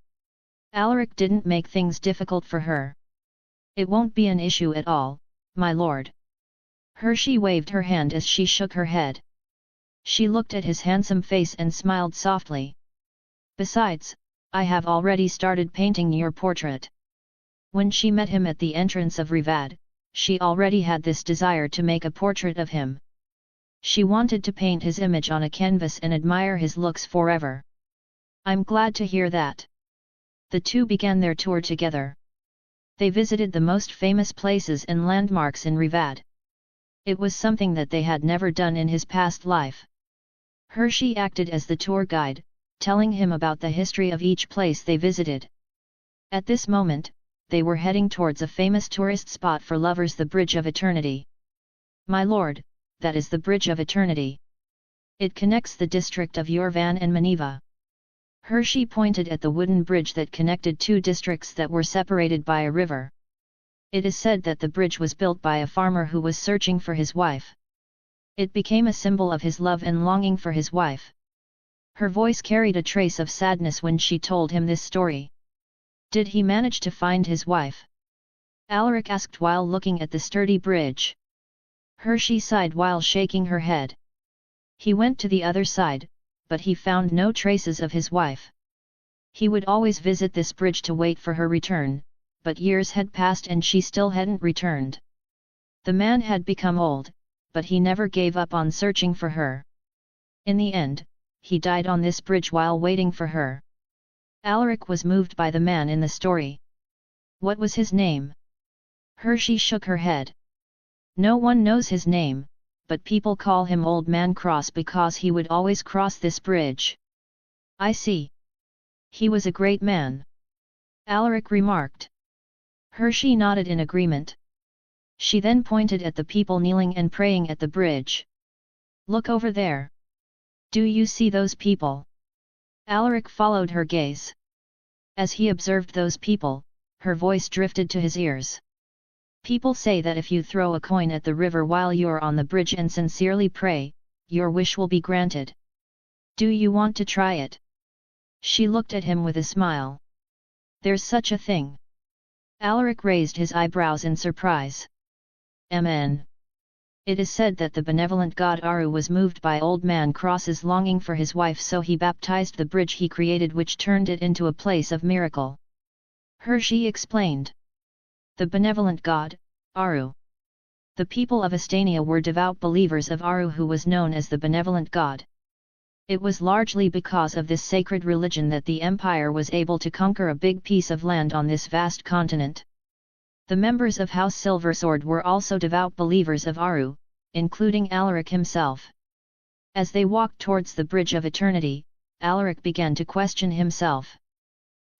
Alaric didn't make things difficult for her. "It won't be an issue at all, my lord." Hershey waved her hand as she shook her head. She looked at his handsome face and smiled softly. "Besides, I have already started painting your portrait." When she met him at the entrance of Rivad, she already had this desire to make a portrait of him. She wanted to paint his image on a canvas and admire his looks forever. "I'm glad to hear that." The two began their tour together. They visited the most famous places and landmarks in Rivad. It was something that they had never done in his past life. Hershey acted as the tour guide, telling him about the history of each place they visited. At this moment, they were heading towards a famous tourist spot for lovers, the Bridge of Eternity. "My lord, that is the Bridge of Eternity. It connects the district of Yorvan and Maneva." Hershey pointed at the wooden bridge that connected two districts that were separated by a river. "It is said that the bridge was built by a farmer who was searching for his wife. It became a symbol of his love and longing for his wife." Her voice carried a trace of sadness when she told him this story. "Did he manage to find his wife?" Alaric asked while looking at the sturdy bridge. Hershey sighed while shaking her head. "He went to the other side, but he found no traces of his wife. He would always visit this bridge to wait for her return, but years had passed and she still hadn't returned. The man had become old, but he never gave up on searching for her. In the end, he died on this bridge while waiting for her." Alaric was moved by the man in the story. "What was his name?" Hershey shook her head. "No one knows his name, but people call him Old Man Cross because he would always cross this bridge." "I see. He was a great man," Alaric remarked. Hershey nodded in agreement. She then pointed at the people kneeling and praying at the bridge. "Look over there. Do you see those people?" Alaric followed her gaze. As he observed those people, her voice drifted to his ears. "People say that if you throw a coin at the river while you're on the bridge and sincerely pray, your wish will be granted. Do you want to try it?" She looked at him with a smile. "There's such a thing?" Alaric raised his eyebrows in surprise. "Amen. It is said that the benevolent god Aru was moved by Old Man Cross's longing for his wife, so he baptized the bridge he created, which turned it into a place of miracle." Hershey explained. "The benevolent god, Aru." The people of Astania were devout believers of Aru, who was known as the benevolent god. It was largely because of this sacred religion that the empire was able to conquer a big piece of land on this vast continent. The members of House Silversword were also devout believers of Aru, including Alaric himself. As they walked towards the Bridge of Eternity, Alaric began to question himself.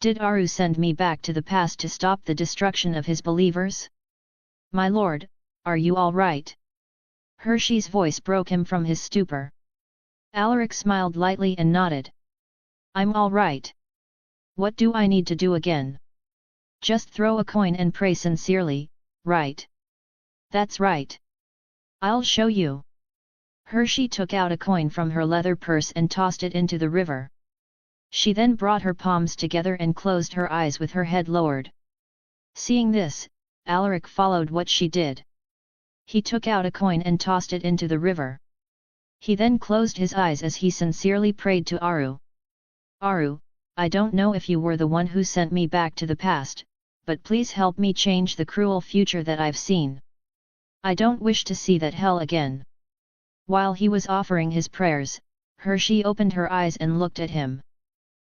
Did Aru send me back to the past to stop the destruction of his believers? My lord, are you all right? Hershey's voice broke him from his stupor. Alaric smiled lightly and nodded. I'm all right. What do I need to do again? Just throw a coin and pray sincerely, right? That's right. I'll show you. Hershey took out a coin from her leather purse and tossed it into the river. She then brought her palms together and closed her eyes with her head lowered. Seeing this, Alaric followed what she did. He took out a coin and tossed it into the river. He then closed his eyes as he sincerely prayed to Aru. Aru, I don't know if you were the one who sent me back to the past, but please help me change the cruel future that I've seen. I don't wish to see that hell again. While he was offering his prayers, Hershey opened her eyes and looked at him.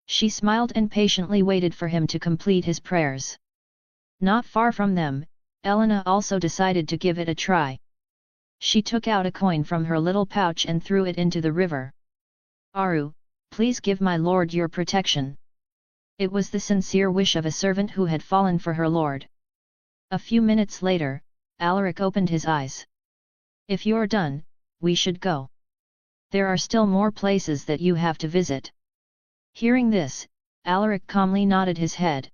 She smiled and patiently waited for him to complete his prayers. Not far from them, Elena also decided to give it a try. She took out a coin from her little pouch and threw it into the river. Aru, please give my lord your protection. It was the sincere wish of a servant who had fallen for her lord. A few minutes later, Alaric opened his eyes. If you're done, we should go. There are still more places that you have to visit. Hearing this, Alaric calmly nodded his head.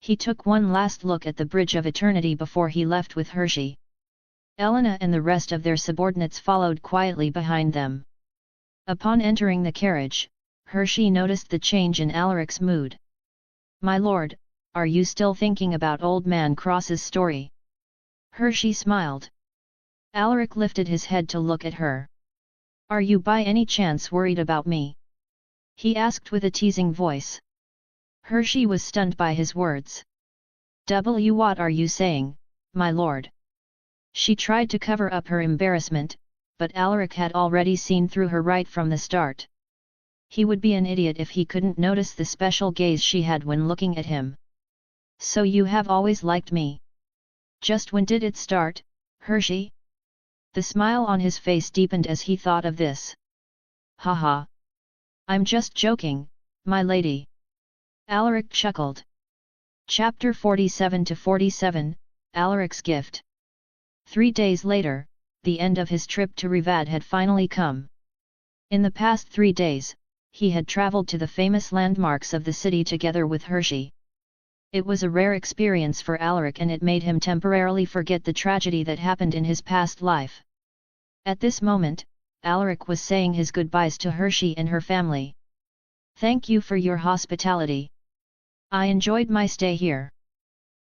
He took one last look at the Bridge of Eternity before he left with Hershey. Elena and the rest of their subordinates followed quietly behind them. Upon entering the carriage, Hershey noticed the change in Alaric's mood. My lord, are you still thinking about Old Man Cross's story? Hershey smiled. Alaric lifted his head to look at her. Are you by any chance worried about me? He asked with a teasing voice. Hershey was stunned by his words. What are you saying, my lord? She tried to cover up her embarrassment, but Alaric had already seen through her right from the start. He would be an idiot if he couldn't notice the special gaze she had when looking at him. So you have always liked me? Just when did it start, Hershey? The smile on his face deepened as he thought of this. Haha. I'm just joking, my lady. Alaric chuckled. Chapter 47-47, Alaric's Gift. 3 days later, the end of his trip to Rivad had finally come. In the past 3 days, he had travelled to the famous landmarks of the city together with Hershey. It was a rare experience for Alaric and it made him temporarily forget the tragedy that happened in his past life. At this moment, Alaric was saying his goodbyes to Hershey and her family. Thank you for your hospitality. I enjoyed my stay here.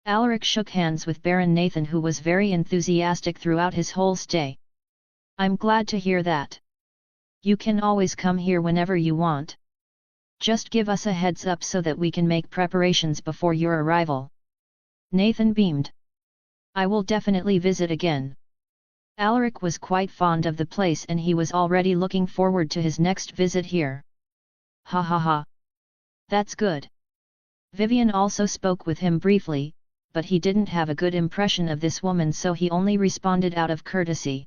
Alaric shook hands with Baron Nathan, who was very enthusiastic throughout his whole stay. I'm glad to hear that. You can always come here whenever you want. Just give us a heads up so that we can make preparations before your arrival. Nathan beamed. I will definitely visit again. Alaric was quite fond of the place and he was already looking forward to his next visit here. Ha ha ha. That's good. Vivian also spoke with him briefly, but he didn't have a good impression of this woman, so he only responded out of courtesy.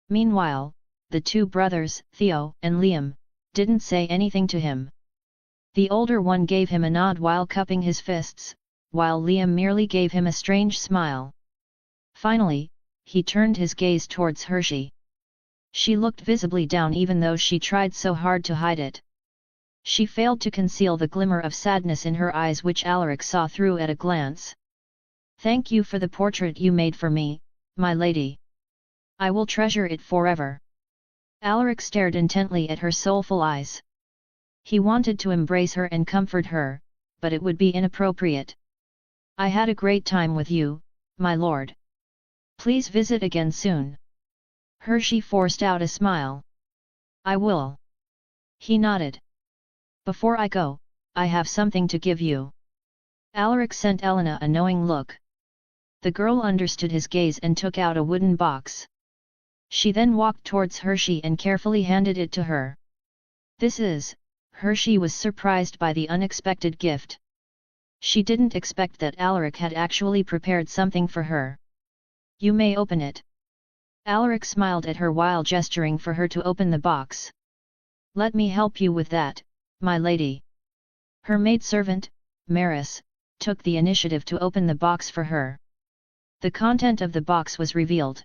Meanwhile, the two brothers, Theo and Liam, didn't say anything to him. The older one gave him a nod while cupping his fists, while Liam merely gave him a strange smile. Finally, he turned his gaze towards Hershey. She looked visibly down even though she tried so hard to hide it. She failed to conceal the glimmer of sadness in her eyes, which Alaric saw through at a glance. Thank you for the portrait you made for me, my lady. I will treasure it forever. Alaric stared intently at her soulful eyes. He wanted to embrace her and comfort her, but it would be inappropriate. I had a great time with you, my lord. Please visit again soon. Hershey forced out a smile. I will. He nodded. Before I go, I have something to give you. Alaric sent Elena a knowing look. The girl understood his gaze and took out a wooden box. She then walked towards Hershey and carefully handed it to her. This is... Hershey was surprised by the unexpected gift. She didn't expect that Alaric had actually prepared something for her. You may open it. Alaric smiled at her while gesturing for her to open the box. Let me help you with that, my lady. Her maidservant, Maris, took the initiative to open the box for her. The content of the box was revealed.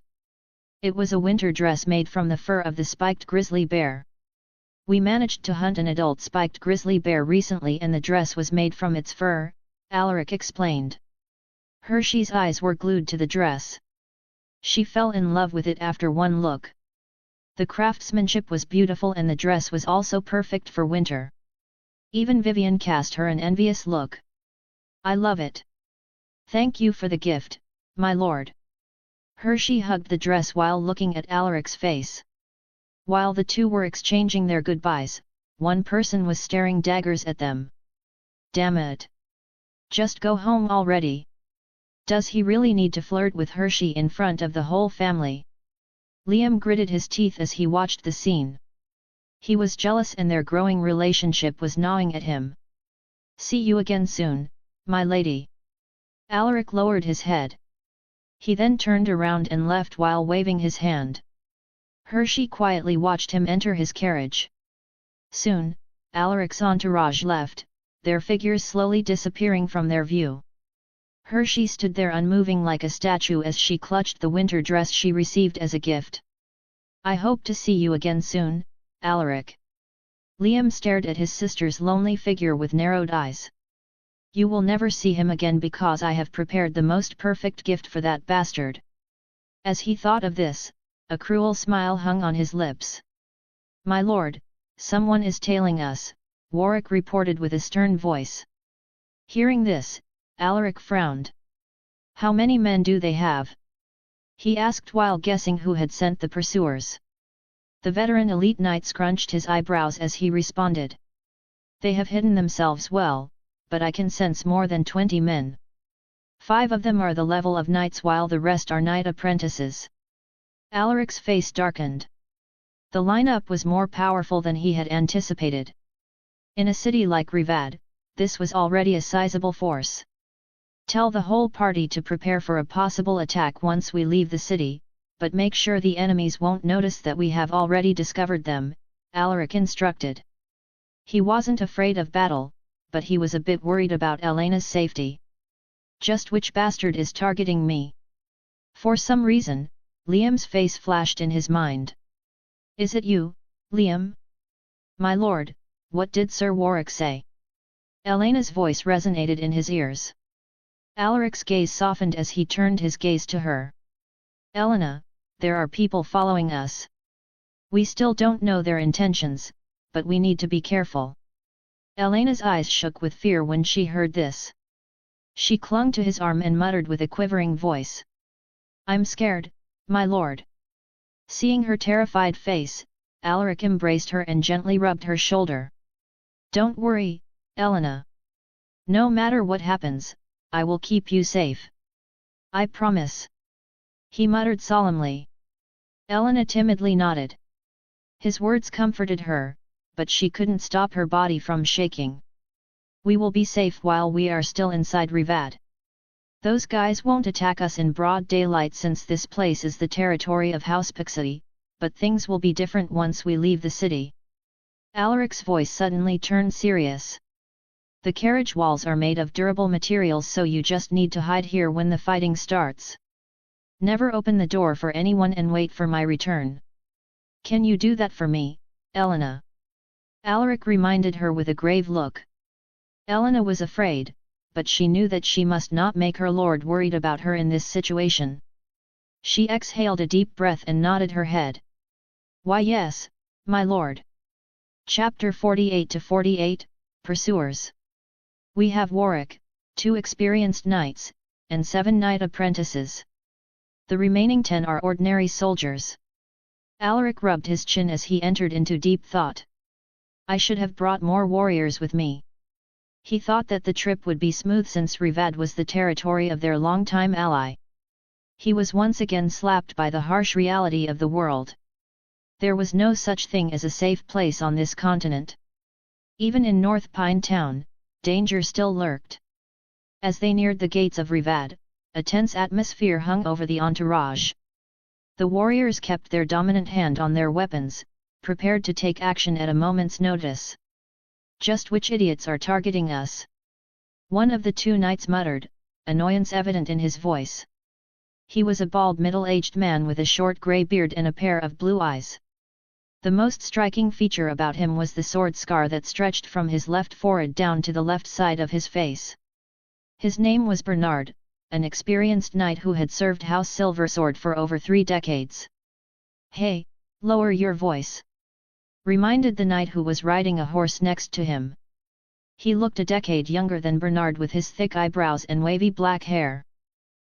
It was a winter dress made from the fur of the spiked grizzly bear. We managed to hunt an adult spiked grizzly bear recently and the dress was made from its fur, Alaric explained. Hershey's eyes were glued to the dress. She fell in love with it after one look. The craftsmanship was beautiful and the dress was also perfect for winter. Even Vivian cast her an envious look. I love it. Thank you for the gift, my lord. Hershey hugged the dress while looking at Alaric's face. While the two were exchanging their goodbyes, one person was staring daggers at them. Damn it! Just go home already. Does he really need to flirt with Hershey in front of the whole family? Liam gritted his teeth as he watched the scene. He was jealous and their growing relationship was gnawing at him. See you again soon, my lady. Alaric lowered his head. He then turned around and left while waving his hand. Hershey quietly watched him enter his carriage. Soon, Alaric's entourage left, their figures slowly disappearing from their view. Hershey stood there unmoving like a statue as she clutched the winter dress she received as a gift. "I hope to see you again soon, Alaric." Liam stared at his sister's lonely figure with narrowed eyes. "You will never see him again because I have prepared the most perfect gift for that bastard." As he thought of this, a cruel smile hung on his lips. "My lord, someone is tailing us," Warwick reported with a stern voice. Hearing this, Alaric frowned. "How many men do they have?" he asked while guessing who had sent the pursuers. The veteran elite knight scrunched his eyebrows as he responded. "They have hidden themselves well, but I can sense more than 20 men. 5 of them are the level of knights while the rest are knight apprentices." Alaric's face darkened. The lineup was more powerful than he had anticipated. In a city like Rivad, this was already a sizable force. "Tell the whole party to prepare for a possible attack once we leave the city, but make sure the enemies won't notice that we have already discovered them," Alaric instructed. He wasn't afraid of battle, but he was a bit worried about Elena's safety. "Just which bastard is targeting me?" For some reason, Liam's face flashed in his mind. "Is it you, Liam?" "My lord, what did Sir Warwick say?" Elena's voice resonated in his ears. Alaric's gaze softened as he turned his gaze to her. "Elena, there are people following us. We still don't know their intentions, but we need to be careful." Elena's eyes shook with fear when she heard this. She clung to his arm and muttered with a quivering voice. "I'm scared, my lord." Seeing her terrified face, Alaric embraced her and gently rubbed her shoulder. "Don't worry, Elena. No matter what happens, I will keep you safe. I promise," he muttered solemnly. Elena timidly nodded. His words comforted her, but she couldn't stop her body from shaking. "We will be safe while we are still inside Rivad. Those guys won't attack us in broad daylight since this place is the territory of House Pixie, but things will be different once we leave the city." Alaric's voice suddenly turned serious. "The carriage walls are made of durable materials, so you just need to hide here when the fighting starts. Never open the door for anyone and wait for my return. Can you do that for me, Elena?" Alaric reminded her with a grave look. Elena was afraid, but she knew that she must not make her lord worried about her in this situation. She exhaled a deep breath and nodded her head. "Why yes, my lord." Chapter 48-48, Pursuers. "We have Warwick, 2 experienced knights, and 7 knight apprentices. The remaining 10 are ordinary soldiers." Alaric rubbed his chin as he entered into deep thought. "I should have brought more warriors with me." He thought that the trip would be smooth since Rivad was the territory of their longtime ally. He was once again slapped by the harsh reality of the world. There was no such thing as a safe place on this continent. Even in North Pine Town, danger still lurked. As they neared the gates of Rivad, a tense atmosphere hung over the entourage. The warriors kept their dominant hand on their weapons, prepared to take action at a moment's notice. "Just which idiots are targeting us?" one of the 2 knights muttered, annoyance evident in his voice. He was a bald middle-aged man with a short grey beard and a pair of blue eyes. The most striking feature about him was the sword scar that stretched from his left forehead down to the left side of his face. His name was Bernard, an experienced knight who had served House Silversword for over 3 decades. "Hey, lower your voice," reminded the knight who was riding a horse next to him. He looked a decade younger than Bernard with his thick eyebrows and wavy black hair.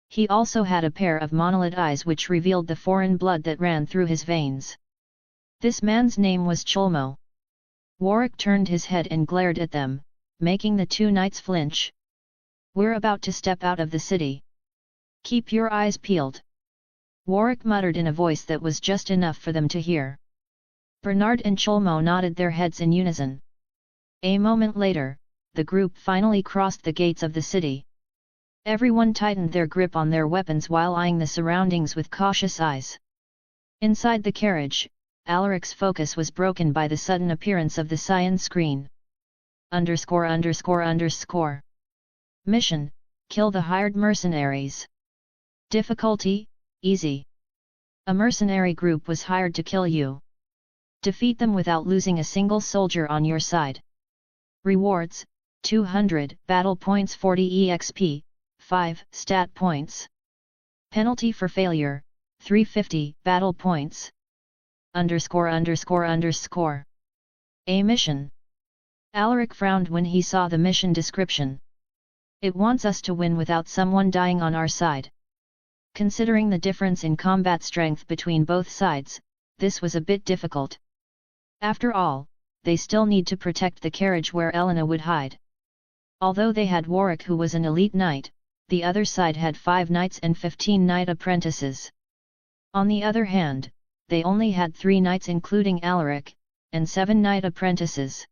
He also had a pair of monolid eyes which revealed the foreign blood that ran through his veins. This man's name was Cholmo. Warwick turned his head and glared at them, making the 2 knights flinch. "We're about to step out of the city. Keep your eyes peeled," Warwick muttered in a voice that was just enough for them to hear. Bernard and Cholmo nodded their heads in unison. A moment later, the group finally crossed the gates of the city. Everyone tightened their grip on their weapons while eyeing the surroundings with cautious eyes. Inside the carriage, Alaric's focus was broken by the sudden appearance of the cyan screen. _____. Mission: kill the hired mercenaries. Difficulty: easy. A mercenary group was hired to kill you. Defeat them without losing a single soldier on your side. Rewards: 200 battle points, 40 exp, 5 stat points. Penalty for failure: 350 battle points. _____. A mission. Alaric frowned when he saw the mission description. It wants us to win without someone dying on our side. Considering the difference in combat strength between both sides, this was a bit difficult. After all, they still need to protect the carriage where Elena would hide. Although they had Warwick, who was an elite knight, the other side had 5 knights and 15 knight apprentices. On the other hand, they only had 3 knights including Alaric, and 7 knight apprentices.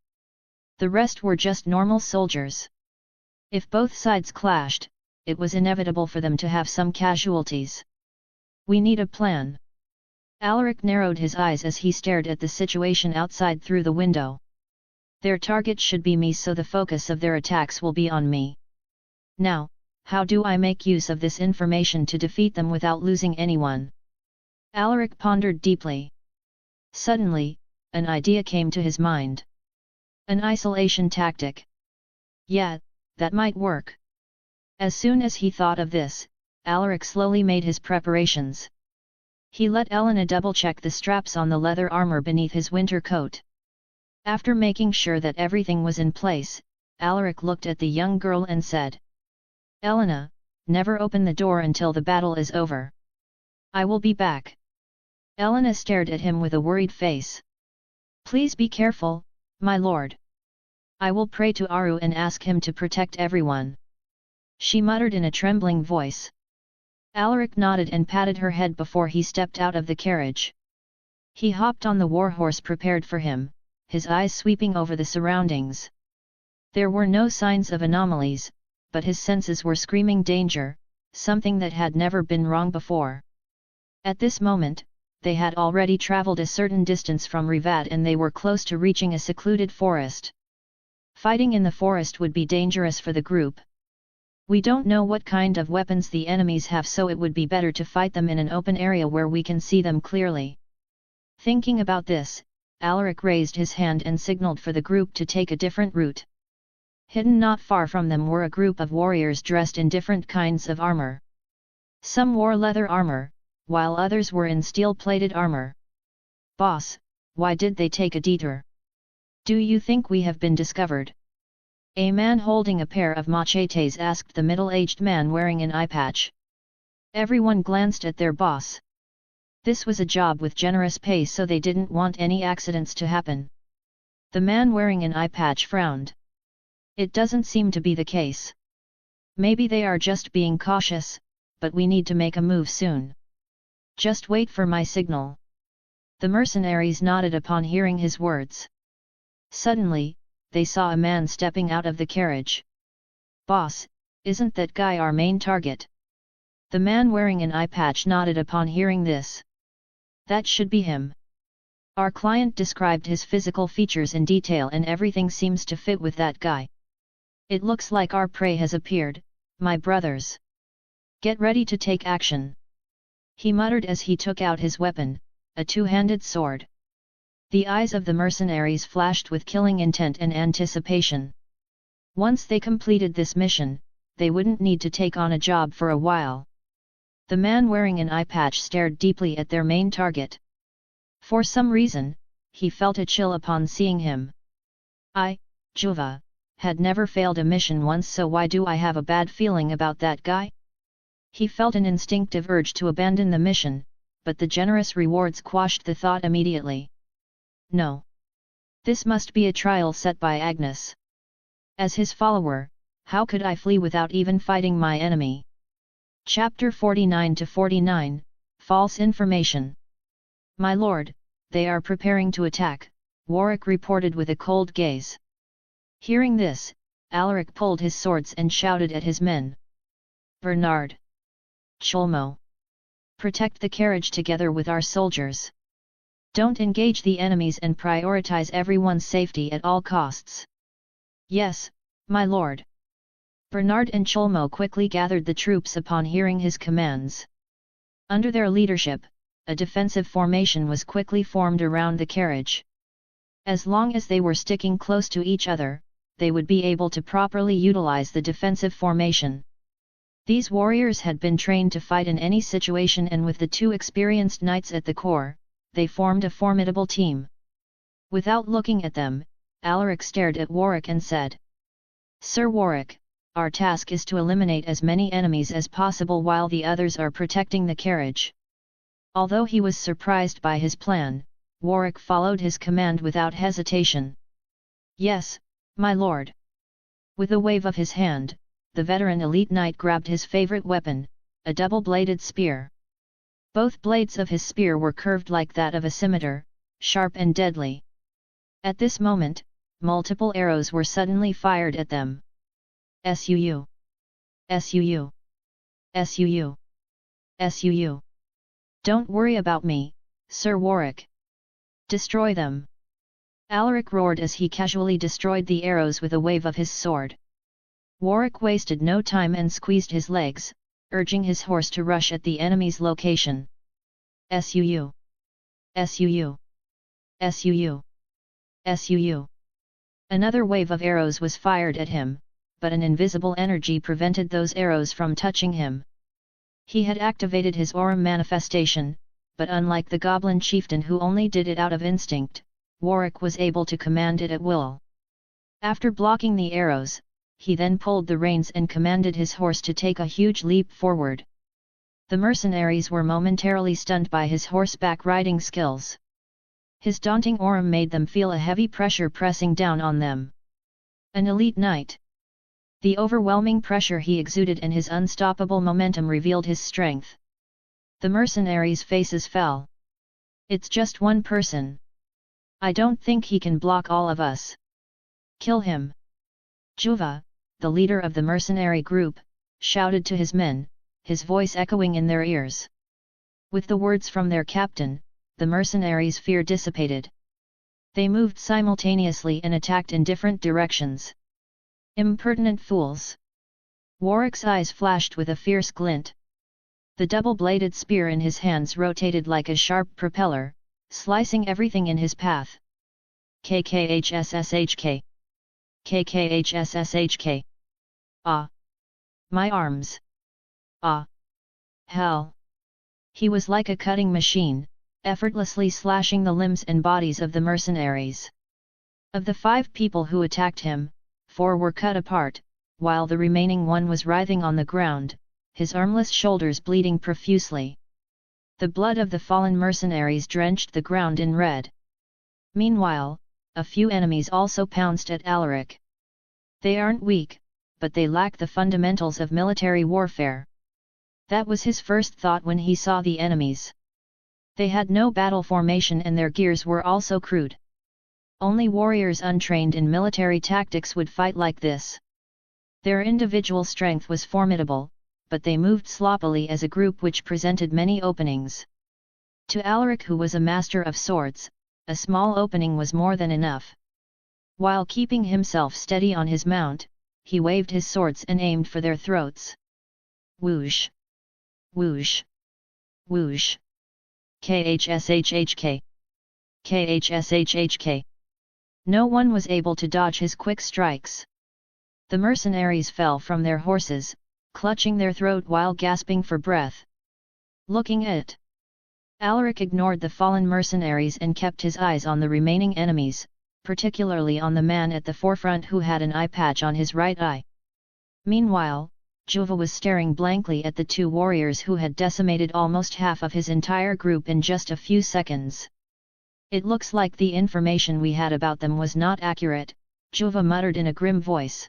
The rest were just normal soldiers. If both sides clashed, it was inevitable for them to have some casualties. We need a plan. Alaric narrowed his eyes as he stared at the situation outside through the window. Their target should be me, so the focus of their attacks will be on me. Now, how do I make use of this information to defeat them without losing anyone? Alaric pondered deeply. Suddenly, an idea came to his mind. An isolation tactic. Yeah, that might work. As soon as he thought of this, Alaric slowly made his preparations. He let Elena double-check the straps on the leather armor beneath his winter coat. After making sure that everything was in place, Alaric looked at the young girl and said, "Elena, never open the door until the battle is over. I will be back." Elena stared at him with a worried face. "Please be careful, my lord. I will pray to Aru and ask him to protect everyone," she muttered in a trembling voice. Alaric nodded and patted her head before he stepped out of the carriage. He hopped on the warhorse prepared for him, his eyes sweeping over the surroundings. There were no signs of anomalies, but his senses were screaming danger, something that had never been wrong before. At this moment, they had already traveled a certain distance from Rivat and they were close to reaching a secluded forest. Fighting in the forest would be dangerous for the group. We don't know what kind of weapons the enemies have, so it would be better to fight them in an open area where we can see them clearly. Thinking about this, Alaric raised his hand and signaled for the group to take a different route. Hidden not far from them were a group of warriors dressed in different kinds of armor. Some wore leather armor, while others were in steel-plated armor. "Boss, why did they take a detour? Do you think we have been discovered?" A man holding a pair of machetes asked the middle-aged man wearing an eye patch. Everyone glanced at their boss. This was a job with generous pay, so they didn't want any accidents to happen. The man wearing an eye patch frowned. "It doesn't seem to be the case. Maybe they are just being cautious, but we need to make a move soon. Just wait for my signal." The mercenaries nodded upon hearing his words. Suddenly, they saw a man stepping out of the carriage. "Boss, isn't that guy our main target?" The man wearing an eye patch nodded upon hearing this. "That should be him. Our client described his physical features in detail and everything seems to fit with that guy. It looks like our prey has appeared, my brothers. Get ready to take action," he muttered as he took out his weapon, a two-handed sword. The eyes of the mercenaries flashed with killing intent and anticipation. Once they completed this mission, they wouldn't need to take on a job for a while. The man wearing an eye patch stared deeply at their main target. For some reason, he felt a chill upon seeing him. "I, Juva, had never failed a mission once, so why do I have a bad feeling about that guy?" He felt an instinctive urge to abandon the mission, but the generous rewards quashed the thought immediately. No. This must be a trial set by Agnes. As his follower, how could I flee without even fighting my enemy? Chapter 49-49, False Information. "My lord, they are preparing to attack," Warwick reported with a cold gaze. Hearing this, Alaric pulled his swords and shouted at his men. Bernard. Cholmo. Protect the carriage together with our soldiers. Don't engage the enemies and prioritize everyone's safety at all costs. Yes, my lord. Bernard and Cholmo quickly gathered the troops upon hearing his commands. Under their leadership, a defensive formation was quickly formed around the carriage. As long as they were sticking close to each other, they would be able to properly utilize the defensive formation. These warriors had been trained to fight in any situation, and with the two experienced knights at the core, they formed a formidable team. Without looking at them, Alaric stared at Warwick and said, "Sir Warwick, our task is to eliminate as many enemies as possible while the others are protecting the carriage." Although he was surprised by his plan, Warwick followed his command without hesitation. "Yes, my lord." With a wave of his hand, the veteran elite knight grabbed his favorite weapon, a double-bladed spear. Both blades of his spear were curved like that of a scimitar, sharp and deadly. At this moment, multiple arrows were suddenly fired at them. Suu! Suu! Suu! Suu! Don't worry about me, Sir Warwick. Destroy them! Alaric roared as he casually destroyed the arrows with a wave of his sword. Warwick wasted no time and squeezed his legs, urging his horse to rush at the enemy's location. Suu! Suu! Suu! Suu! Another wave of arrows was fired at him, but an invisible energy prevented those arrows from touching him. He had activated his Aurum manifestation, but unlike the goblin chieftain who only did it out of instinct, Warwick was able to command it at will. After blocking the arrows, he then pulled the reins and commanded his horse to take a huge leap forward. The mercenaries were momentarily stunned by his horseback riding skills. His daunting Aurum made them feel a heavy pressure pressing down on them. An elite knight. The overwhelming pressure he exuded and his unstoppable momentum revealed his strength. The mercenaries' faces fell. "It's just one person. I don't think he can block all of us. Kill him!" Juva, the leader of the mercenary group, shouted to his men, his voice echoing in their ears. With the words from their captain, the mercenaries' fear dissipated. They moved simultaneously and attacked in different directions. Impertinent fools! Warwick's eyes flashed with a fierce glint. The double-bladed spear in his hands rotated like a sharp propeller, slicing everything in his path. KKHSSHK! KKHSSHK! Ah! My arms! Ah! Hell! He was like a cutting machine, effortlessly slashing the limbs and bodies of the mercenaries. Of the 5 people who attacked him, 4 were cut apart, while the remaining one was writhing on the ground, his armless shoulders bleeding profusely. The blood of the fallen mercenaries drenched the ground in red. Meanwhile, a few enemies also pounced at Alaric. They aren't weak, but they lack the fundamentals of military warfare. That was his first thought when he saw the enemies. They had no battle formation and their gears were also crude. Only warriors untrained in military tactics would fight like this. Their individual strength was formidable, but they moved sloppily as a group which presented many openings. To Alaric, who was a master of swords, a small opening was more than enough. While keeping himself steady on his mount, he waved his swords and aimed for their throats. Whoosh! Whoosh! Whoosh! KHSHHK! KHSHHK! No one was able to dodge his quick strikes. The mercenaries fell from their horses, clutching their throat while gasping for breath. Looking at Alaric ignored the fallen mercenaries and kept his eyes on the remaining enemies, particularly on the man at the forefront who had an eye patch on his right eye. Meanwhile, Juva was staring blankly at the 2 warriors who had decimated almost half of his entire group in just a few seconds. "It looks like the information we had about them was not accurate," Juva muttered in a grim voice.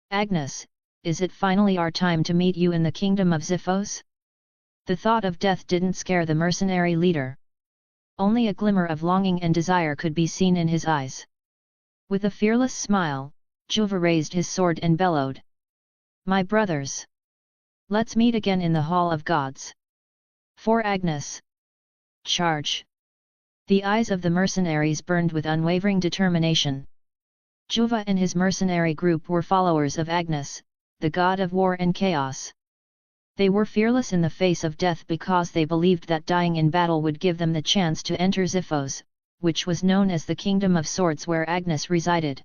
"Agnes, is it finally our time to meet you in the kingdom of Xiphos?" The thought of death didn't scare the mercenary leader. Only a glimmer of longing and desire could be seen in his eyes. With a fearless smile, Juva raised his sword and bellowed. "My brothers! Let's meet again in the Hall of Gods. For Agnes. Charge! The eyes of the mercenaries burned with unwavering determination. Juva and his mercenary group were followers of Agnes, the god of war and chaos. They were fearless in the face of death because they believed that dying in battle would give them the chance to enter Xiphos, which was known as the Kingdom of Swords where Agnes resided.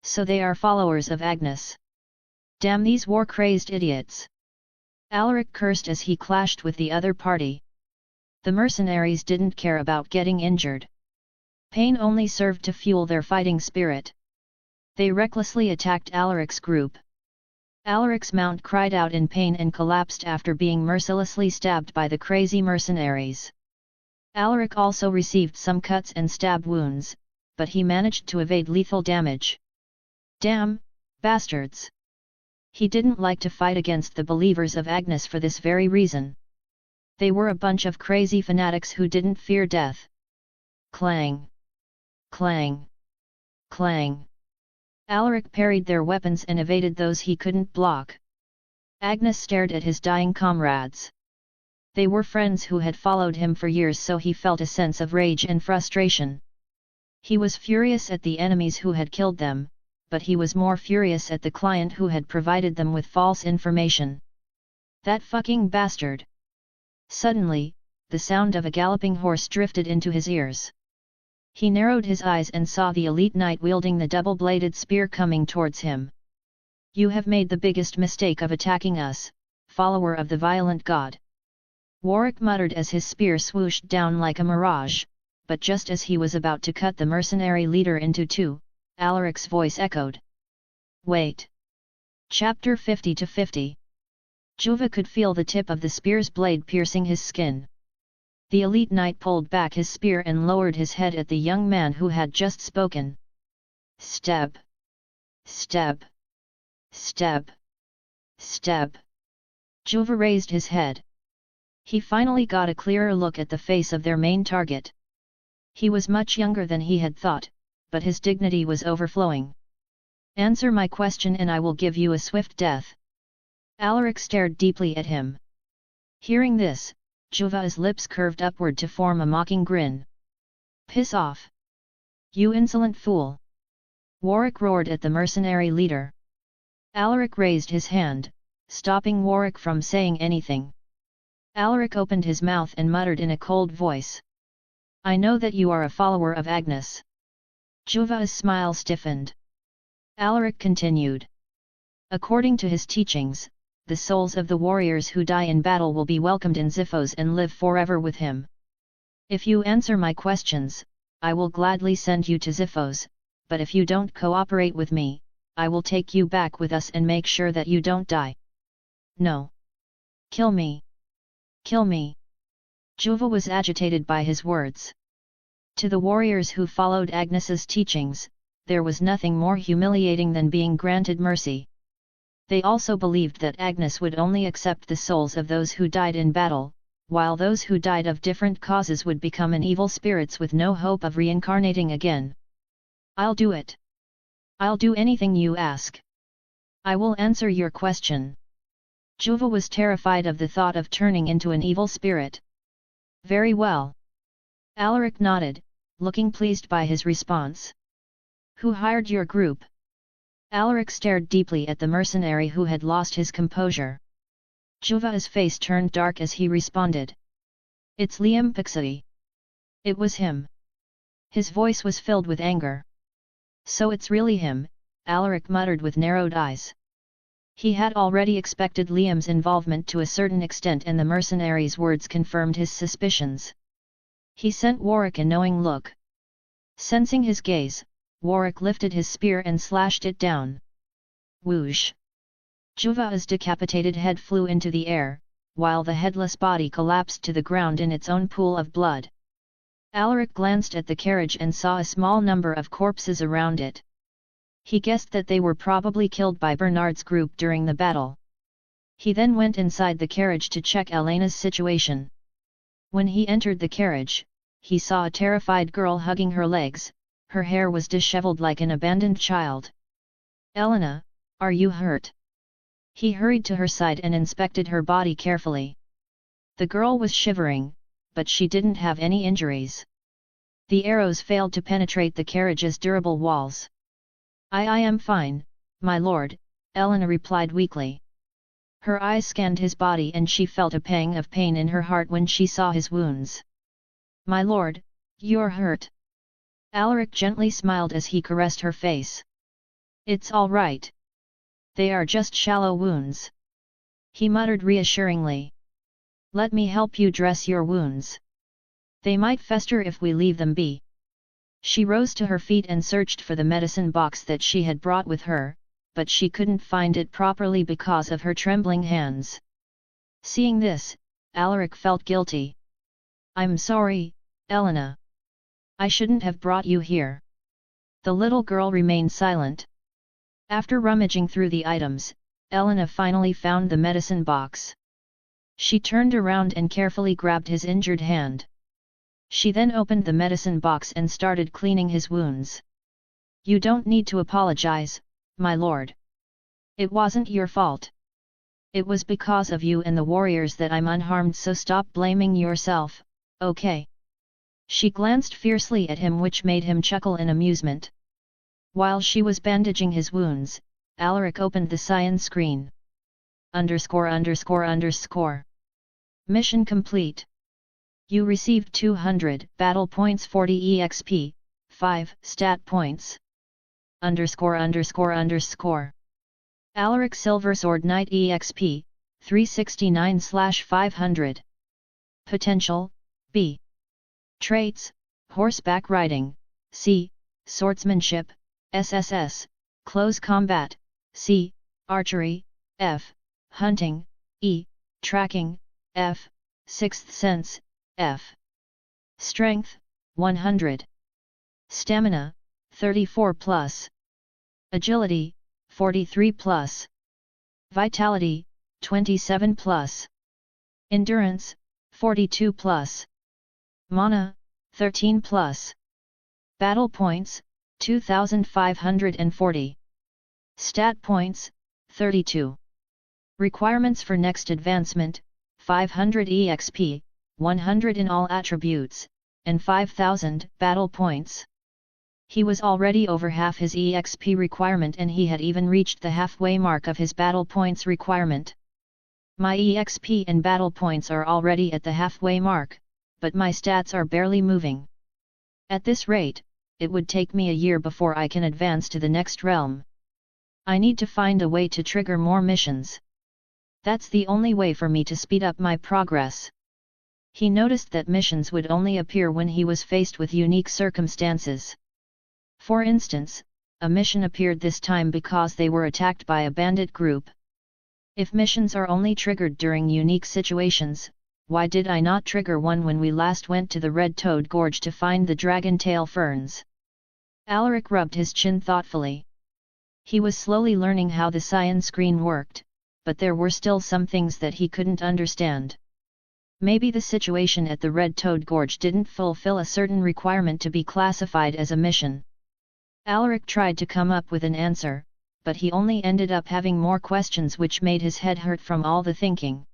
So they are followers of Agnes. Damn these war-crazed idiots! Alaric cursed as he clashed with the other party. The mercenaries didn't care about getting injured. Pain only served to fuel their fighting spirit. They recklessly attacked Alaric's group. Alaric's mount cried out in pain and collapsed after being mercilessly stabbed by the crazy mercenaries. Alaric also received some cuts and stab wounds, but he managed to evade lethal damage. Damn, bastards! He didn't like to fight against the believers of Agnes for this very reason. They were a bunch of crazy fanatics who didn't fear death. Clang! Clang! Clang! Alaric parried their weapons and evaded those he couldn't block. Agnes stared at his dying comrades. They were friends who had followed him for years, so he felt a sense of rage and frustration. He was furious at the enemies who had killed them, but he was more furious at the client who had provided them with false information. That fucking bastard! Suddenly, the sound of a galloping horse drifted into his ears. He narrowed his eyes and saw the elite knight wielding the double-bladed spear coming towards him. You have made the biggest mistake of attacking us, follower of the violent god. Warwick muttered as his spear swooshed down like a mirage, but just as he was about to cut the mercenary leader into two, Alaric's voice echoed. Wait! Chapter 50-50. Juva could feel the tip of the spear's blade piercing his skin. The elite knight pulled back his spear and lowered his head at the young man who had just spoken. Step! Step! Step! Step! Juva raised his head. He finally got a clearer look at the face of their main target. He was much younger than he had thought, but his dignity was overflowing. Answer my question and I will give you a swift death. Alaric stared deeply at him. Hearing this, Juva's lips curved upward to form a mocking grin. Piss off! You insolent fool! Warwick roared at the mercenary leader. Alaric raised his hand, stopping Warwick from saying anything. Alaric opened his mouth and muttered in a cold voice. I know that you are a follower of Agnes. Juva's smile stiffened. Alaric continued. According to his teachings, the souls of the warriors who die in battle will be welcomed in Xiphos and live forever with him. If you answer my questions, I will gladly send you to Xiphos, but if you don't cooperate with me, I will take you back with us and make sure that you don't die. No. Kill me. Kill me. Juva was agitated by his words. To the warriors who followed Agnes's teachings, there was nothing more humiliating than being granted mercy. They also believed that Agnes would only accept the souls of those who died in battle, while those who died of different causes would become an evil spirits with no hope of reincarnating again. I'll do it. I'll do anything you ask. I will answer your question. Juva was terrified of the thought of turning into an evil spirit. Very well. Alaric nodded, looking pleased by his response. Who hired your group? Alaric stared deeply at the mercenary who had lost his composure. Juva's face turned dark as he responded. It's Liam Pixie. It was him. His voice was filled with anger. So it's really him, Alaric muttered with narrowed eyes. He had already expected Liam's involvement to a certain extent and the mercenary's words confirmed his suspicions. He sent Warwick a knowing look. Sensing his gaze, Warwick lifted his spear and slashed it down. Whoosh! Juva's decapitated head flew into the air, while the headless body collapsed to the ground in its own pool of blood. Alaric glanced at the carriage and saw a small number of corpses around it. He guessed that they were probably killed by Bernard's group during the battle. He then went inside the carriage to check Elena's situation. When he entered the carriage, he saw a terrified girl hugging her legs. Her hair was disheveled like an abandoned child. Elena, are you hurt? He hurried to her side and inspected her body carefully. The girl was shivering, but she didn't have any injuries. The arrows failed to penetrate the carriage's durable walls. I am fine, my lord," Elena replied weakly. Her eyes scanned his body and she felt a pang of pain in her heart when she saw his wounds. "My lord, you're hurt." Alaric gently smiled as he caressed her face. "It's all right. They are just shallow wounds," he muttered reassuringly. "Let me help you dress your wounds. They might fester if we leave them be." She rose to her feet and searched for the medicine box that she had brought with her, but she couldn't find it properly because of her trembling hands. Seeing this, Alaric felt guilty. "I'm sorry, Elena. I shouldn't have brought you here." The little girl remained silent. After rummaging through the items, Elena finally found the medicine box. She turned around and carefully grabbed his injured hand. She then opened the medicine box and started cleaning his wounds. "You don't need to apologize, my lord. It wasn't your fault. It was because of you and the warriors that I'm unharmed, so stop blaming yourself, okay?" She glanced fiercely at him, which made him chuckle in amusement. While she was bandaging his wounds, Alaric opened the cyan screen. ______. Mission complete. You received 200 battle points, 40 EXP, 5 stat points. ______. Alaric Silver Sword Knight EXP, 369/500. Potential, B. Traits, Horseback Riding, C. Swordsmanship, SSS, Close Combat, C. Archery, F. Hunting, E. Tracking, F. Sixth Sense, F. Strength, 100. Stamina, 34+. Agility, 43+. Vitality, 27+. Endurance, 42+. Mana, 13+. Battle points, 2540. Stat points, 32. Requirements for next advancement, 500 EXP, 100 in all attributes, and 5000 battle points. He was already over half his EXP requirement and he had even reached the halfway mark of his battle points requirement. My EXP and battle points are already at the halfway mark, but my stats are barely moving. At this rate, it would take me a year before I can advance to the next realm. I need to find a way to trigger more missions. That's the only way for me to speed up my progress. He noticed that missions would only appear when he was faced with unique circumstances. For instance, a mission appeared this time because they were attacked by a bandit group. If missions are only triggered during unique situations, why did I not trigger one when we last went to the Red Toad Gorge to find the dragon tail ferns? Alaric rubbed his chin thoughtfully. He was slowly learning how the cyan screen worked, but there were still some things that he couldn't understand. Maybe the situation at the Red Toad Gorge didn't fulfill a certain requirement to be classified as a mission. Alaric tried to come up with an answer, but he only ended up having more questions, which made his head hurt from all the thinking.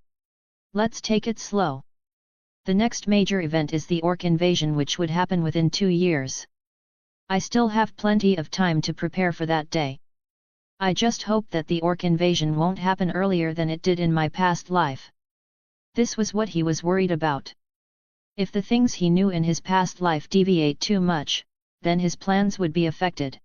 Let's take it slow. The next major event is the orc invasion, which would happen within 2 years. I still have plenty of time to prepare for that day. I just hope that the orc invasion won't happen earlier than it did in my past life. This was what he was worried about. If the things he knew in his past life deviate too much, then his plans would be affected.